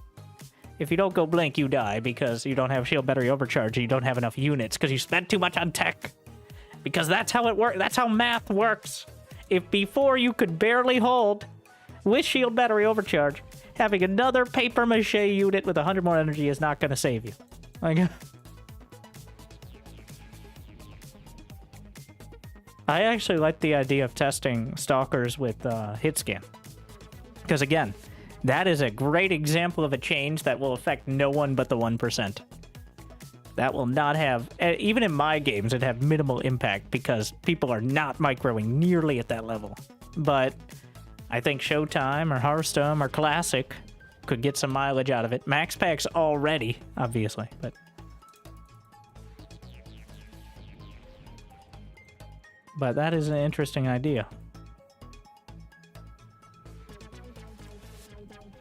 [SPEAKER 1] If you don't go blink, you die because you don't have shield battery overcharge and you don't have enough units because you spent too much on tech. Because that's how it works. That's how math works. If before you could barely hold with shield battery overcharge, having another paper mache unit with 100 more energy is not going to save you. Like... I actually like the idea of testing Stalkers with hit scan. Because again, that is a great example of a change that will affect no one but the 1%. That will not have, even in my games, it'd have minimal impact because people are not microing nearly at that level. But I think Showtime or Hearthstone or Classic could get some mileage out of it. Max Pack's already, obviously, but that is an interesting idea.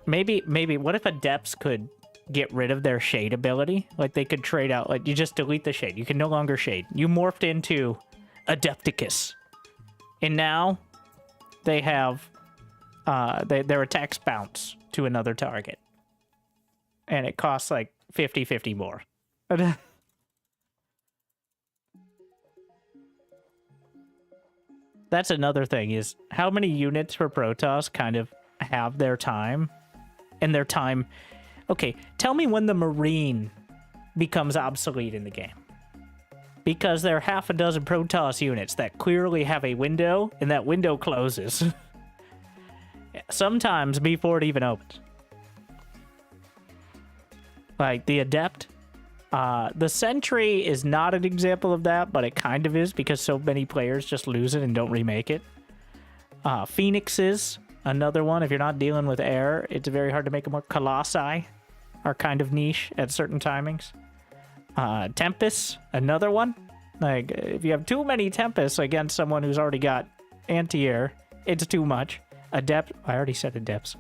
[SPEAKER 1] Maybe, what if Adepts could get rid of their shade ability? Like, they could trade out, like, you just delete the shade. You can no longer shade. You morphed into Adepticus. And now, they have, their attacks bounce to another target. And it costs, like, 50-50 more. That's another thing, is how many units for Protoss kind of have their time? And their time... Okay, tell me when the Marine becomes obsolete in the game. Because there are half a dozen Protoss units that clearly have a window, and that window closes. Sometimes before it even opens. Like, the Adept... the Sentry is not an example of that, but it kind of is because so many players just lose it and don't remake it. Phoenixes, another one. If you're not dealing with air, it's very hard to make them work. Colossi are kind of niche at certain timings. Tempest, another one. Like, if you have too many Tempests against someone who's already got anti-air, it's too much. Adept, I already said Adepts.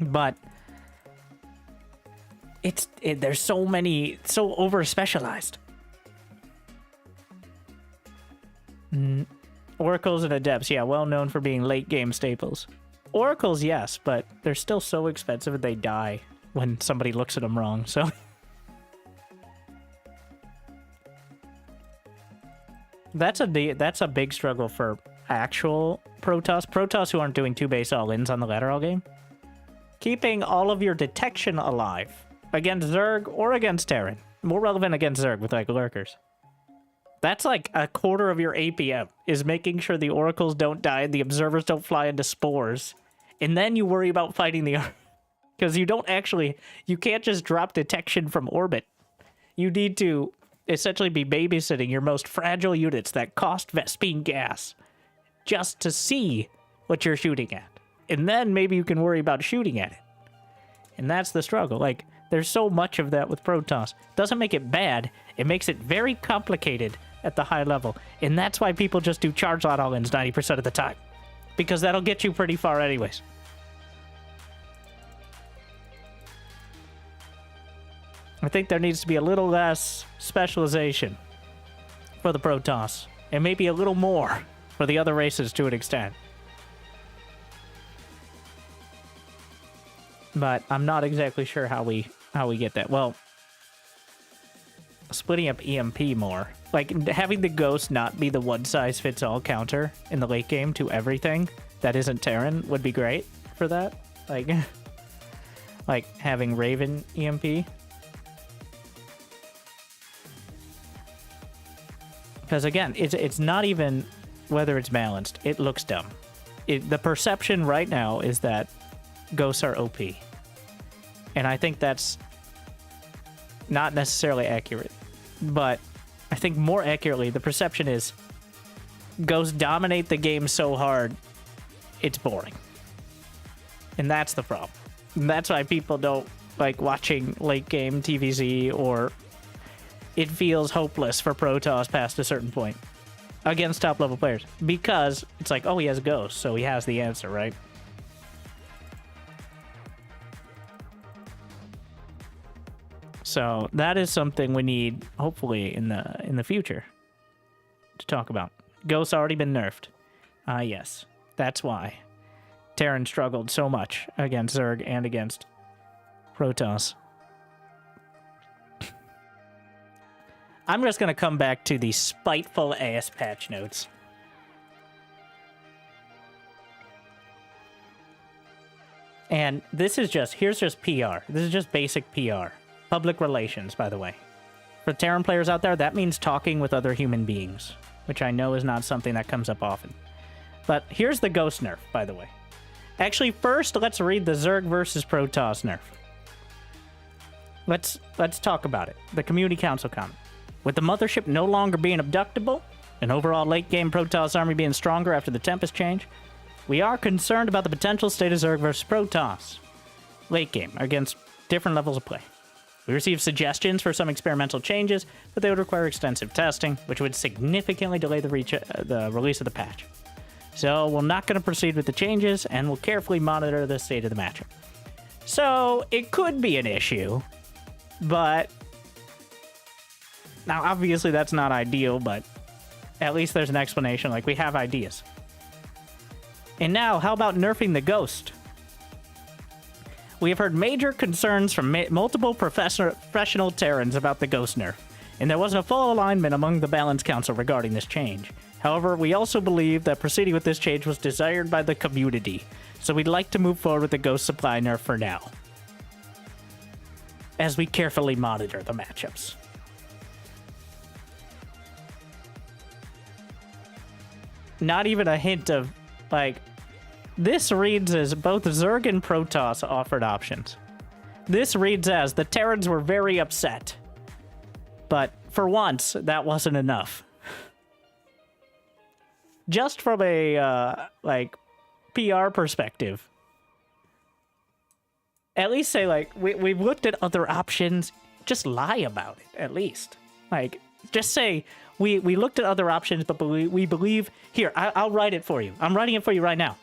[SPEAKER 1] But... there's so many, so over-specialized. Oracles and Adepts, yeah, well known for being late-game staples. Oracles, yes, but they're still so expensive that they die when somebody looks at them wrong, so... That's a big struggle for actual Protoss who aren't doing 2 base all-ins on the lateral game. Keeping all of your detection alive. Against Zerg or against Terran. More relevant against Zerg with, like, lurkers. That's like a quarter of your APM, is making sure the oracles don't die and the observers don't fly into spores. And then you worry about fighting the... Because you can't just drop detection from orbit. You need to essentially be babysitting your most fragile units that cost Vespene gas just to see what you're shooting at. And then maybe you can worry about shooting at it. And that's the struggle. Like... There's so much of that with Protoss. Doesn't make it bad. It makes it very complicated at the high level. And that's why people just do charge lot all-ins 90% of the time. Because that'll get you pretty far anyways. I think there needs to be a little less specialization for the Protoss. And maybe a little more for the other races to an extent. But I'm not exactly sure how we get that. Well, splitting up EMP more. Like, having the Ghost not be the one-size-fits-all counter in the late game to everything that isn't Terran would be great for that. Like, like having Raven EMP. Because, again, it's not even whether it's balanced. It looks dumb. The perception right now is that Ghosts are OP. And I think that's not necessarily accurate. But I think more accurately, the perception is Ghosts dominate the game so hard, it's boring. And that's the problem. And that's why people don't like watching late game TVZ, or it feels hopeless for Protoss past a certain point against top level players. Because it's like, oh, he has a Ghost, so he has the answer, right? So that is something we need, hopefully, in the future to talk about. Ghost's already been nerfed. Yes. That's why Terran struggled so much against Zerg and against Protoss. I'm just going to come back to the spiteful ass patch notes. And this is just, here's just PR. This is just basic PR. Public relations, by the way. For Terran players out there, that means talking with other human beings, which I know is not something that comes up often. But here's the Ghost nerf, by the way. Actually, first, let's read the Zerg versus Protoss nerf. Let's talk about it. The Community Council comment. With the mothership no longer being abductable, and overall late-game Protoss army being stronger after the Tempest change, we are concerned about the potential state of Zerg versus Protoss late game against different levels of play. We received suggestions for some experimental changes, but they would require extensive testing, which would significantly delay the release of the patch. So we're not going to proceed with the changes, and we'll carefully monitor the state of the matchup. So it could be an issue, but now obviously that's not ideal, but at least there's an explanation, like we have ideas. And now, how about nerfing the Ghost? We have heard major concerns from multiple professional Terrans about the Ghost nerf, and there wasn't a full alignment among the Balance Council regarding this change. However, we also believe that proceeding with this change was desired by the community, so we'd like to move forward with the Ghost supply nerf for now, as we carefully monitor the matchups. Not even a hint of, like, this reads as both Zerg and Protoss offered options. This reads as the Terrans were very upset. But for once, that wasn't enough. Just from a, like, PR perspective. At least say, like, we've looked at other options. Just lie about it, at least. Like, just say, we looked at other options, but we believe... Here, I'll write it for you. I'm writing it for you right now.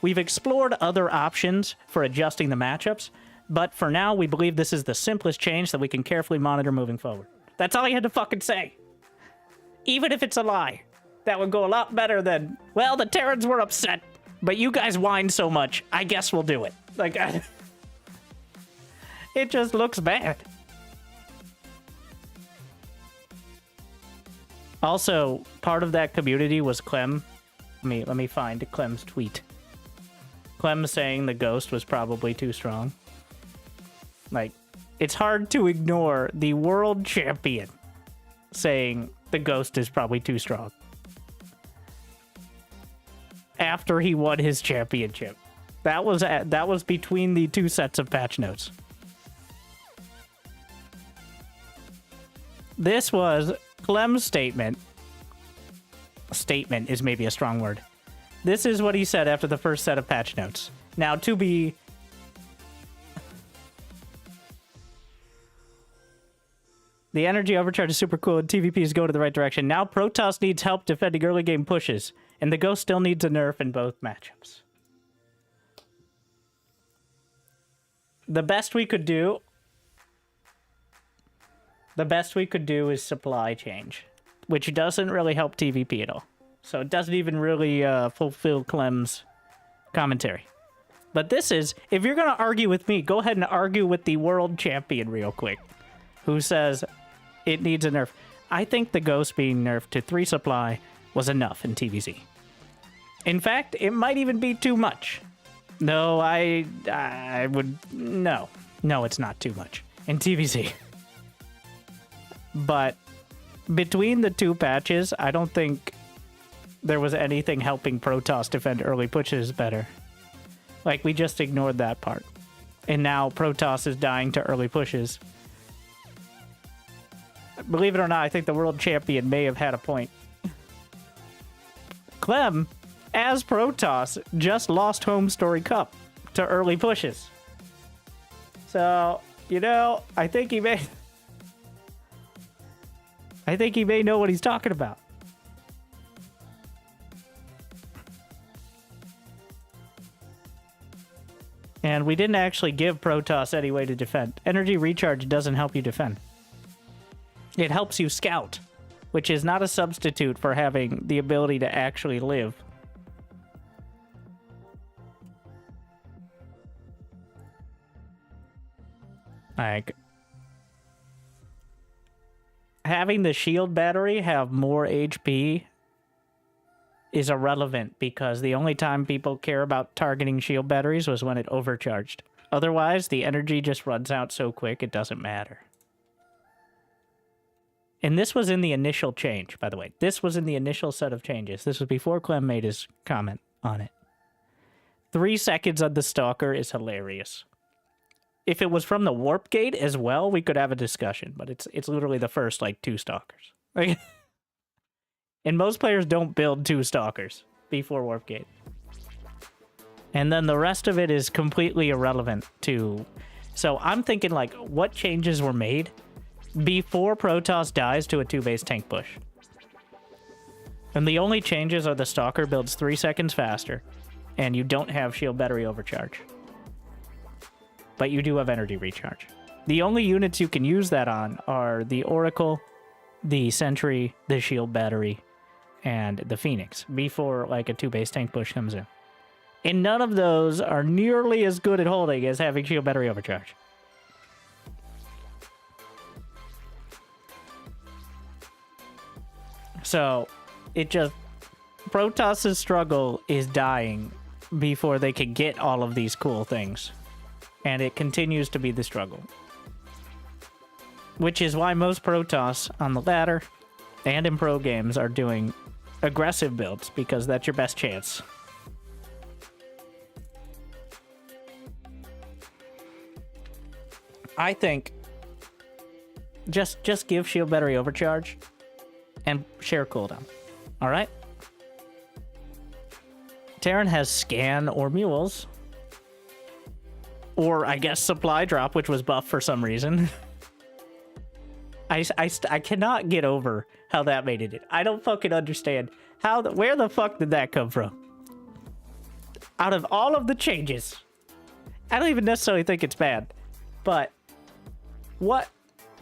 [SPEAKER 1] We've explored other options for adjusting the matchups, but for now, we believe this is the simplest change that we can carefully monitor moving forward. That's all you had to fucking say. Even if it's a lie. That would go a lot better than, well, the Terrans were upset, but you guys whined so much, I guess we'll do it. Like, it just looks bad. Also, part of that community was Clem. Let me find Clem's tweet. Clem saying the Ghost was probably too strong. Like, it's hard to ignore the world champion saying the Ghost is probably too strong after he won his championship. That was between the two sets of patch notes. This was Clem's statement. Statement is maybe a strong word. This is what he said after the first set of patch notes. Now, to be... The energy overcharge is super cool and TVP is going to the right direction. Now Protoss needs help defending early game pushes. And the Ghost still needs a nerf in both matchups. The best we could do is supply change, which doesn't really help TVP at all. So it doesn't even really fulfill Clem's commentary. But this is, if you're going to argue with me, go ahead and argue with the world champion real quick, who says it needs a nerf. I think the Ghost being nerfed to 3 supply was enough in TVZ. In fact, it might even be too much. No, I would... No. No, it's not too much in TVZ. But between the 2 patches, I don't think there was anything helping Protoss defend early pushes better. Like, we just ignored that part. And now Protoss is dying to early pushes. Believe it or not, I think the world champion may have had a point. Clem, as Protoss, just lost Home Story Cup to early pushes. So, you know, I think he may know what he's talking about. And we didn't actually give Protoss any way to defend. Energy recharge doesn't help you defend. It helps you scout, which is not a substitute for having the ability to actually live. Like, having the shield battery have more HP is irrelevant because the only time people care about targeting shield batteries was when it overcharged. Otherwise, the energy just runs out so quick it doesn't matter. And this was in the initial change, by the way. This was in the initial set of changes. This was before Clem made his comment on it. 3 seconds on the Stalker is hilarious. If it was from the Warp Gate as well, we could have a discussion. But it's literally the first, like, 2 Stalkers. Like, and most players don't build 2 Stalkers before Warp Gate. And then the rest of it is completely irrelevant to... So I'm thinking, like, what changes were made before Protoss dies to a 2-base tank push. And the only changes are the Stalker builds 3 seconds faster, and you don't have shield battery overcharge. But you do have energy recharge. The only units you can use that on are the Oracle, the Sentry, the shield battery, and the Phoenix before, like, a 2-base tank push comes in. And none of those are nearly as good at holding as having shield battery overcharge. So, it just... Protoss' struggle is dying before they can get all of these cool things. And it continues to be the struggle. Which is why most Protoss on the ladder and in pro games are doing aggressive builds, because that's your best chance. I think just give shield battery overcharge and share cooldown. Alright? Terran has scan or mules. Or, I guess, supply drop, which was buffed for some reason. I cannot get over how that made it. I don't fucking understand how. Where the fuck did that come from? Out of all of the changes, I don't even necessarily think it's bad, but what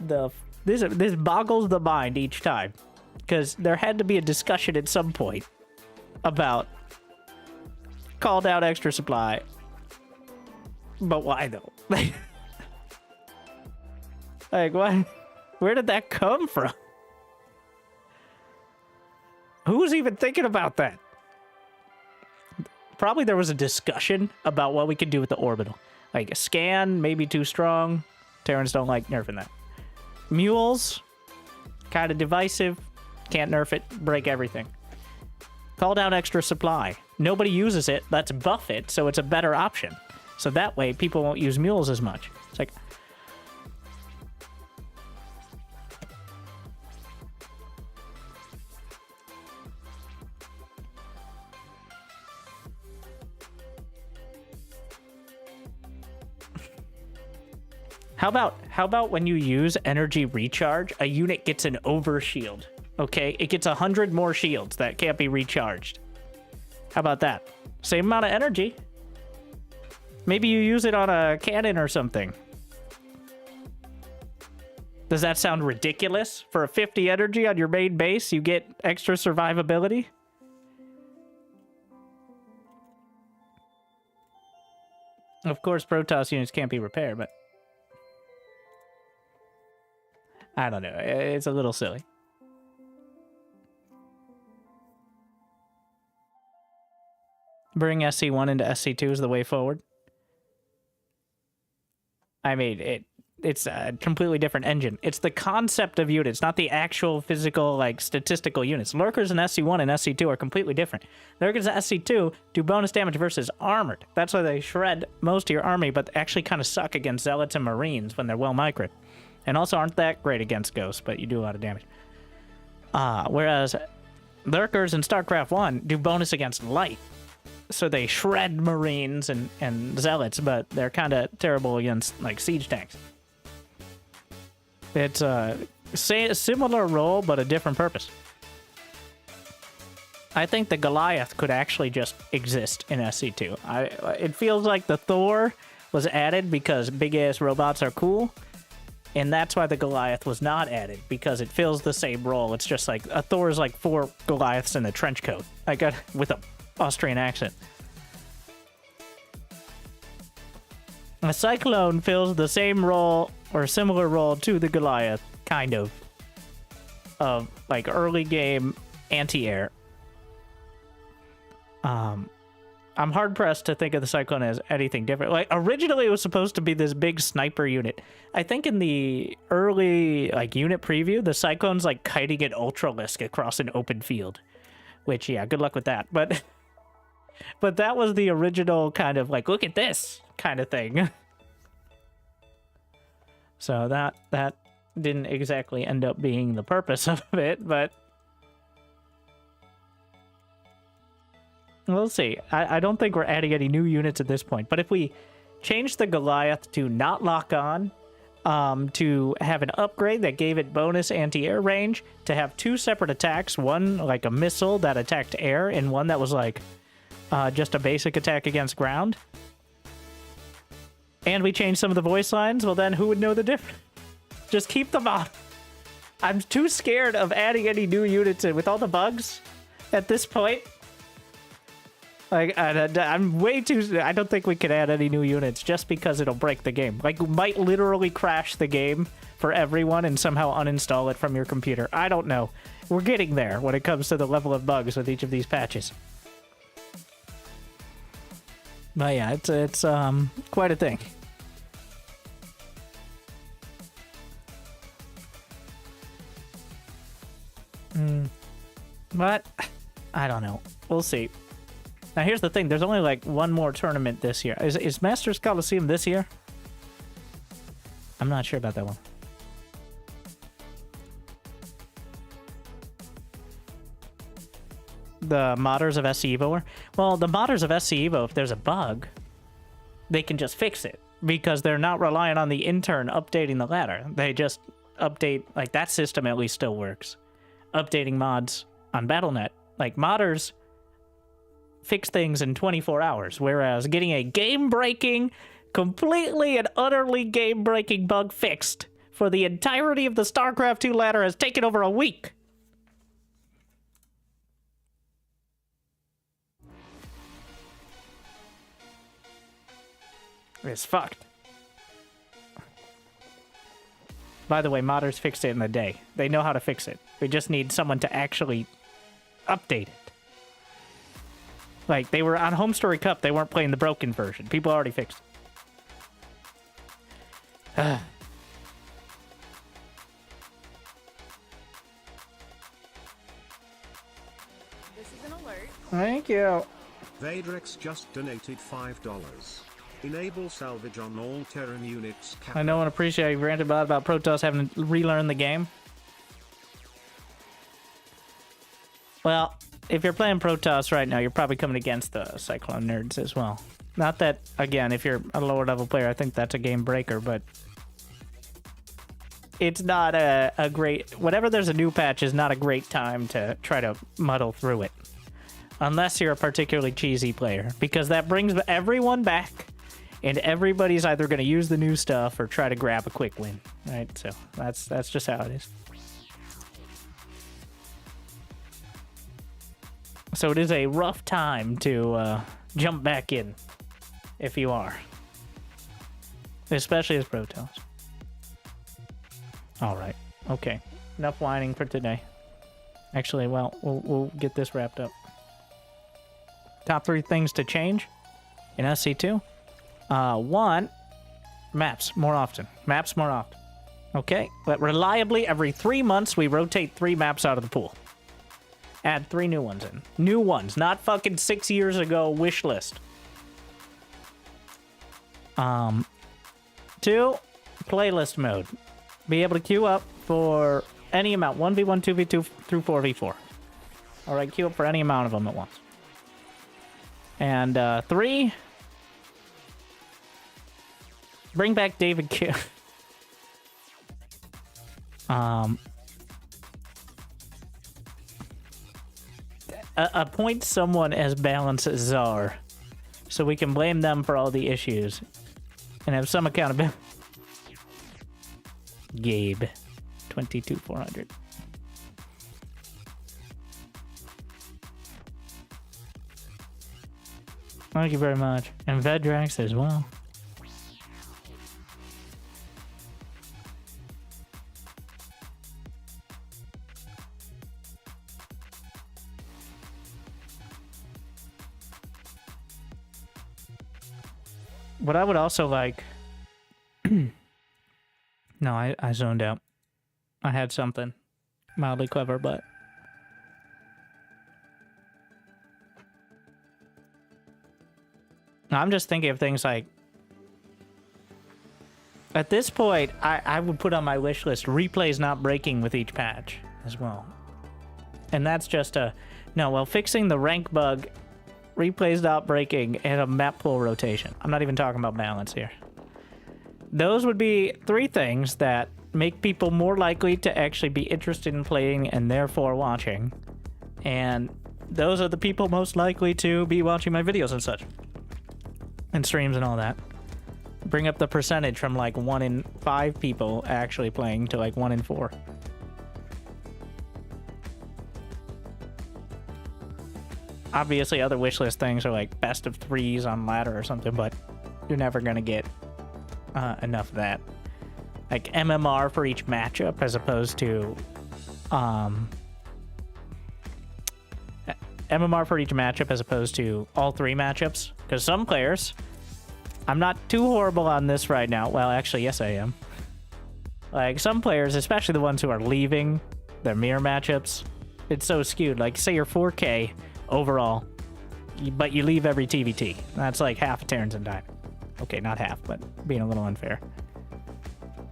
[SPEAKER 1] the this boggles the mind each time, because there had to be a discussion at some point about called out extra supply. But why though? Like, why? Where did that come from? Who's even thinking about that? Probably there was a discussion about what we could do with the orbital. Like, a scan, maybe too strong. Terrans don't like nerfing that. Mules, kind of divisive. Can't nerf it, break everything. Call down extra supply. Nobody uses it, let's buff it, so it's a better option. So that way, people won't use mules as much. It's like... How about when you use energy recharge, a unit gets an overshield? Okay, it gets 100 more shields that can't be recharged. How about that? Same amount of energy. Maybe you use it on a cannon or something. Does that sound ridiculous? For a 50 energy on your main base, you get extra survivability? Of course, Protoss units can't be repaired, but... I don't know. It's a little silly. Bring SC1 into SC2 is the way forward. I mean, it's a completely different engine. It's the concept of units, not the actual physical, like, statistical units. Lurkers in SC1 and SC2 are completely different. Lurkers in SC2 do bonus damage versus armored. That's why they shred most of your army, but actually kind of suck against Zealots and Marines when they're well microed. And also aren't that great against Ghosts, but you do a lot of damage. Whereas Lurkers in StarCraft 1 do bonus against light. So they shred Marines and Zealots, but they're kind of terrible against, like, siege tanks. It's a similar role, but a different purpose. I think the Goliath could actually just exist in SC2. It feels like the Thor was added because big-ass robots are cool. And that's why the Goliath was not added, because it fills the same role. It's just like, a Thor is like 4 Goliaths in a trench coat. I got with a Austrian accent. A Cyclone fills the same role, or similar role to the Goliath, kind of like early game anti-air. I'm hard-pressed to think of the Cyclone as anything different. Like, originally it was supposed to be this big sniper unit. I think in the early, like, unit preview, the Cyclone's, like, kiting an Ultralisk across an open field. Which, yeah, good luck with that. But that was the original kind of, like, look at this kind of thing. So that didn't exactly end up being the purpose of it, but... We'll see. I don't think we're adding any new units at this point, but if we change the Goliath to not lock on, to have an upgrade that gave it bonus anti-air range, to have 2 separate attacks, one like a missile that attacked air, and one that was like just a basic attack against ground, and we change some of the voice lines, well then who would know the difference? Just keep them on. I'm too scared of adding any new units in with all the bugs at this point. Like, I'm way too... I don't think we could add any new units just because it'll break the game. Like, might literally crash the game for everyone and somehow uninstall it from your computer. I don't know. We're getting there when it comes to the level of bugs with each of these patches. But yeah, it's quite a thing. But, I don't know. We'll see. Now, here's the thing. There's only, like, one more tournament this year. Is Masters Coliseum this year? I'm not sure about that one. The modders of SC Evo are? Well, the modders of SC Evo, if there's a bug, they can just fix it. Because they're not relying on the intern updating the ladder. They just update, like, that system at least still works. Updating mods on Battle.net. Like, modders... fix things in 24 hours, whereas getting a game-breaking, completely and utterly game-breaking bug fixed for the entirety of the StarCraft 2 ladder has taken over a week. It's fucked. By the way, modders fixed it in a day. They know how to fix it. We just need someone to actually update it. Like, they were on Home Story Cup, they weren't playing the broken version. People already fixed it.
[SPEAKER 12] This is an alert.
[SPEAKER 1] Thank you.
[SPEAKER 7] Vadrex just donated $5. Enable salvage on all Terran units.
[SPEAKER 1] I know and appreciate you ranted about Protoss having to relearn the game. Well... if you're playing Protoss right now, you're probably coming against the Cyclone nerds as well. Not that, again, if you're a lower level player, I think that's a game breaker, but it's not a great... Whenever there's a new patch is not a great time to try to muddle through it. Unless you're a particularly cheesy player. Because that brings everyone back. And everybody's either going to use the new stuff or try to grab a quick win. Right? So that's just how it is. So it is a rough time to jump back in. If you are. Especially as Protoss. Alright. Okay. Enough whining for today. Actually, well, we'll get this wrapped up. Top 3 things to change in SC2. 1, maps more often. Maps more often. Okay? But reliably, every 3 months, we rotate 3 maps out of the pool. Add 3 new ones in. New ones. Not fucking 6 years ago wish list. 2, playlist mode. Be able to queue up for any amount. 1v1, 2v2, through 4v4. Alright, queue up for any amount of them at once. And 3, bring back David Q. Appoint someone as balance czar, so we can blame them for all the issues, and have some accountability. Gabe, 22,400. Thank you very much, and Vedrax as well. What I would also like... No, I zoned out. I had something mildly clever, but... I'm just thinking of things like... At this point, I would put on my wish list replays not breaking with each patch as well. And that's just a... No, well, fixing the rank bug, replays not breaking, and a map pool rotation. I'm not even talking about balance here. Those would be 3 things that make people more likely to actually be interested in playing and therefore watching. And those are the people most likely to be watching my videos and such. And streams and all that. Bring up the percentage from like 1 in 5 people actually playing to like 1 in 4. Obviously, other wishlist things are like best of 3s on ladder or something, but you're never going to get enough of that. Like MMR for each matchup as opposed to... MMR for each matchup as opposed to all 3 matchups. Because some players... I'm not too horrible on this right now. Well, actually, yes, I am. Like, some players, especially the ones who are leaving their mirror matchups, it's so skewed. Like, say you're 4K overall, but you leave every TVT. That's like half a Terrans and Dine. Okay, not half, but being a little unfair.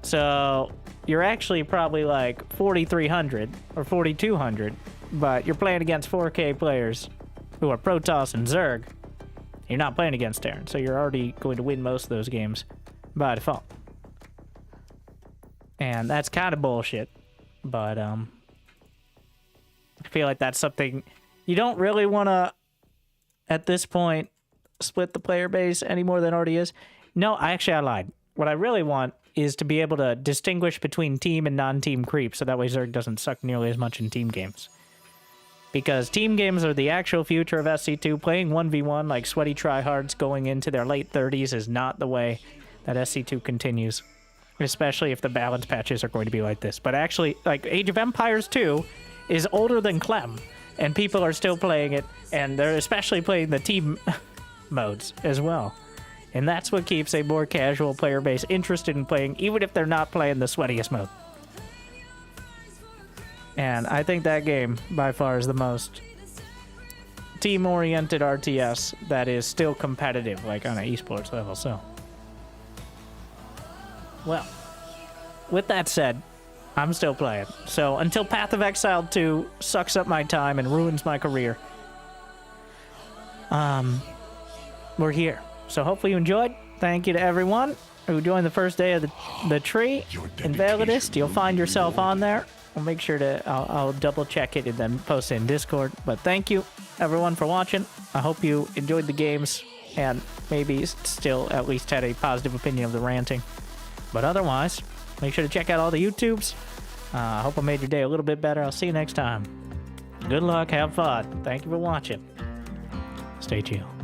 [SPEAKER 1] So, you're actually probably like 4,300 or 4,200, but you're playing against 4K players who are Protoss and Zerg. You're not playing against Terran, so you're already going to win most of those games by default. And that's kind of bullshit, but I feel like that's something you don't really want to, at this point, split the player base any more than it already is. No, I lied. What I really want is to be able to distinguish between team and non-team creep, so that way Zerg doesn't suck nearly as much in team games. Because team games are the actual future of SC2. Playing 1v1 like sweaty tryhards going into their late 30s is not the way that SC2 continues. Especially if the balance patches are going to be like this. But actually, like, Age of Empires 2 is older than Clem. And people are still playing it, and they're especially playing the team modes as well. And that's what keeps a more casual player base interested in playing, even if they're not playing the sweatiest mode. And I think that game, by far, is the most team-oriented RTS that is still competitive, like on an esports level, so. Well, with that said, I'm still playing. So until Path of Exile 2 sucks up my time and ruins my career, we're here. So hopefully you enjoyed. Thank you to everyone who joined the first day of the tree in Validist, you'll find yourself on there. I'll make sure to, I'll double check it and then post it in Discord. But thank you, everyone, for watching. I hope you enjoyed the games and maybe still at least had a positive opinion of the ranting. But otherwise, make sure to check out all the YouTubes. I hope I made your day a little bit better. I'll see you next time. Good luck, have fun. Thank you for watching. Stay chill.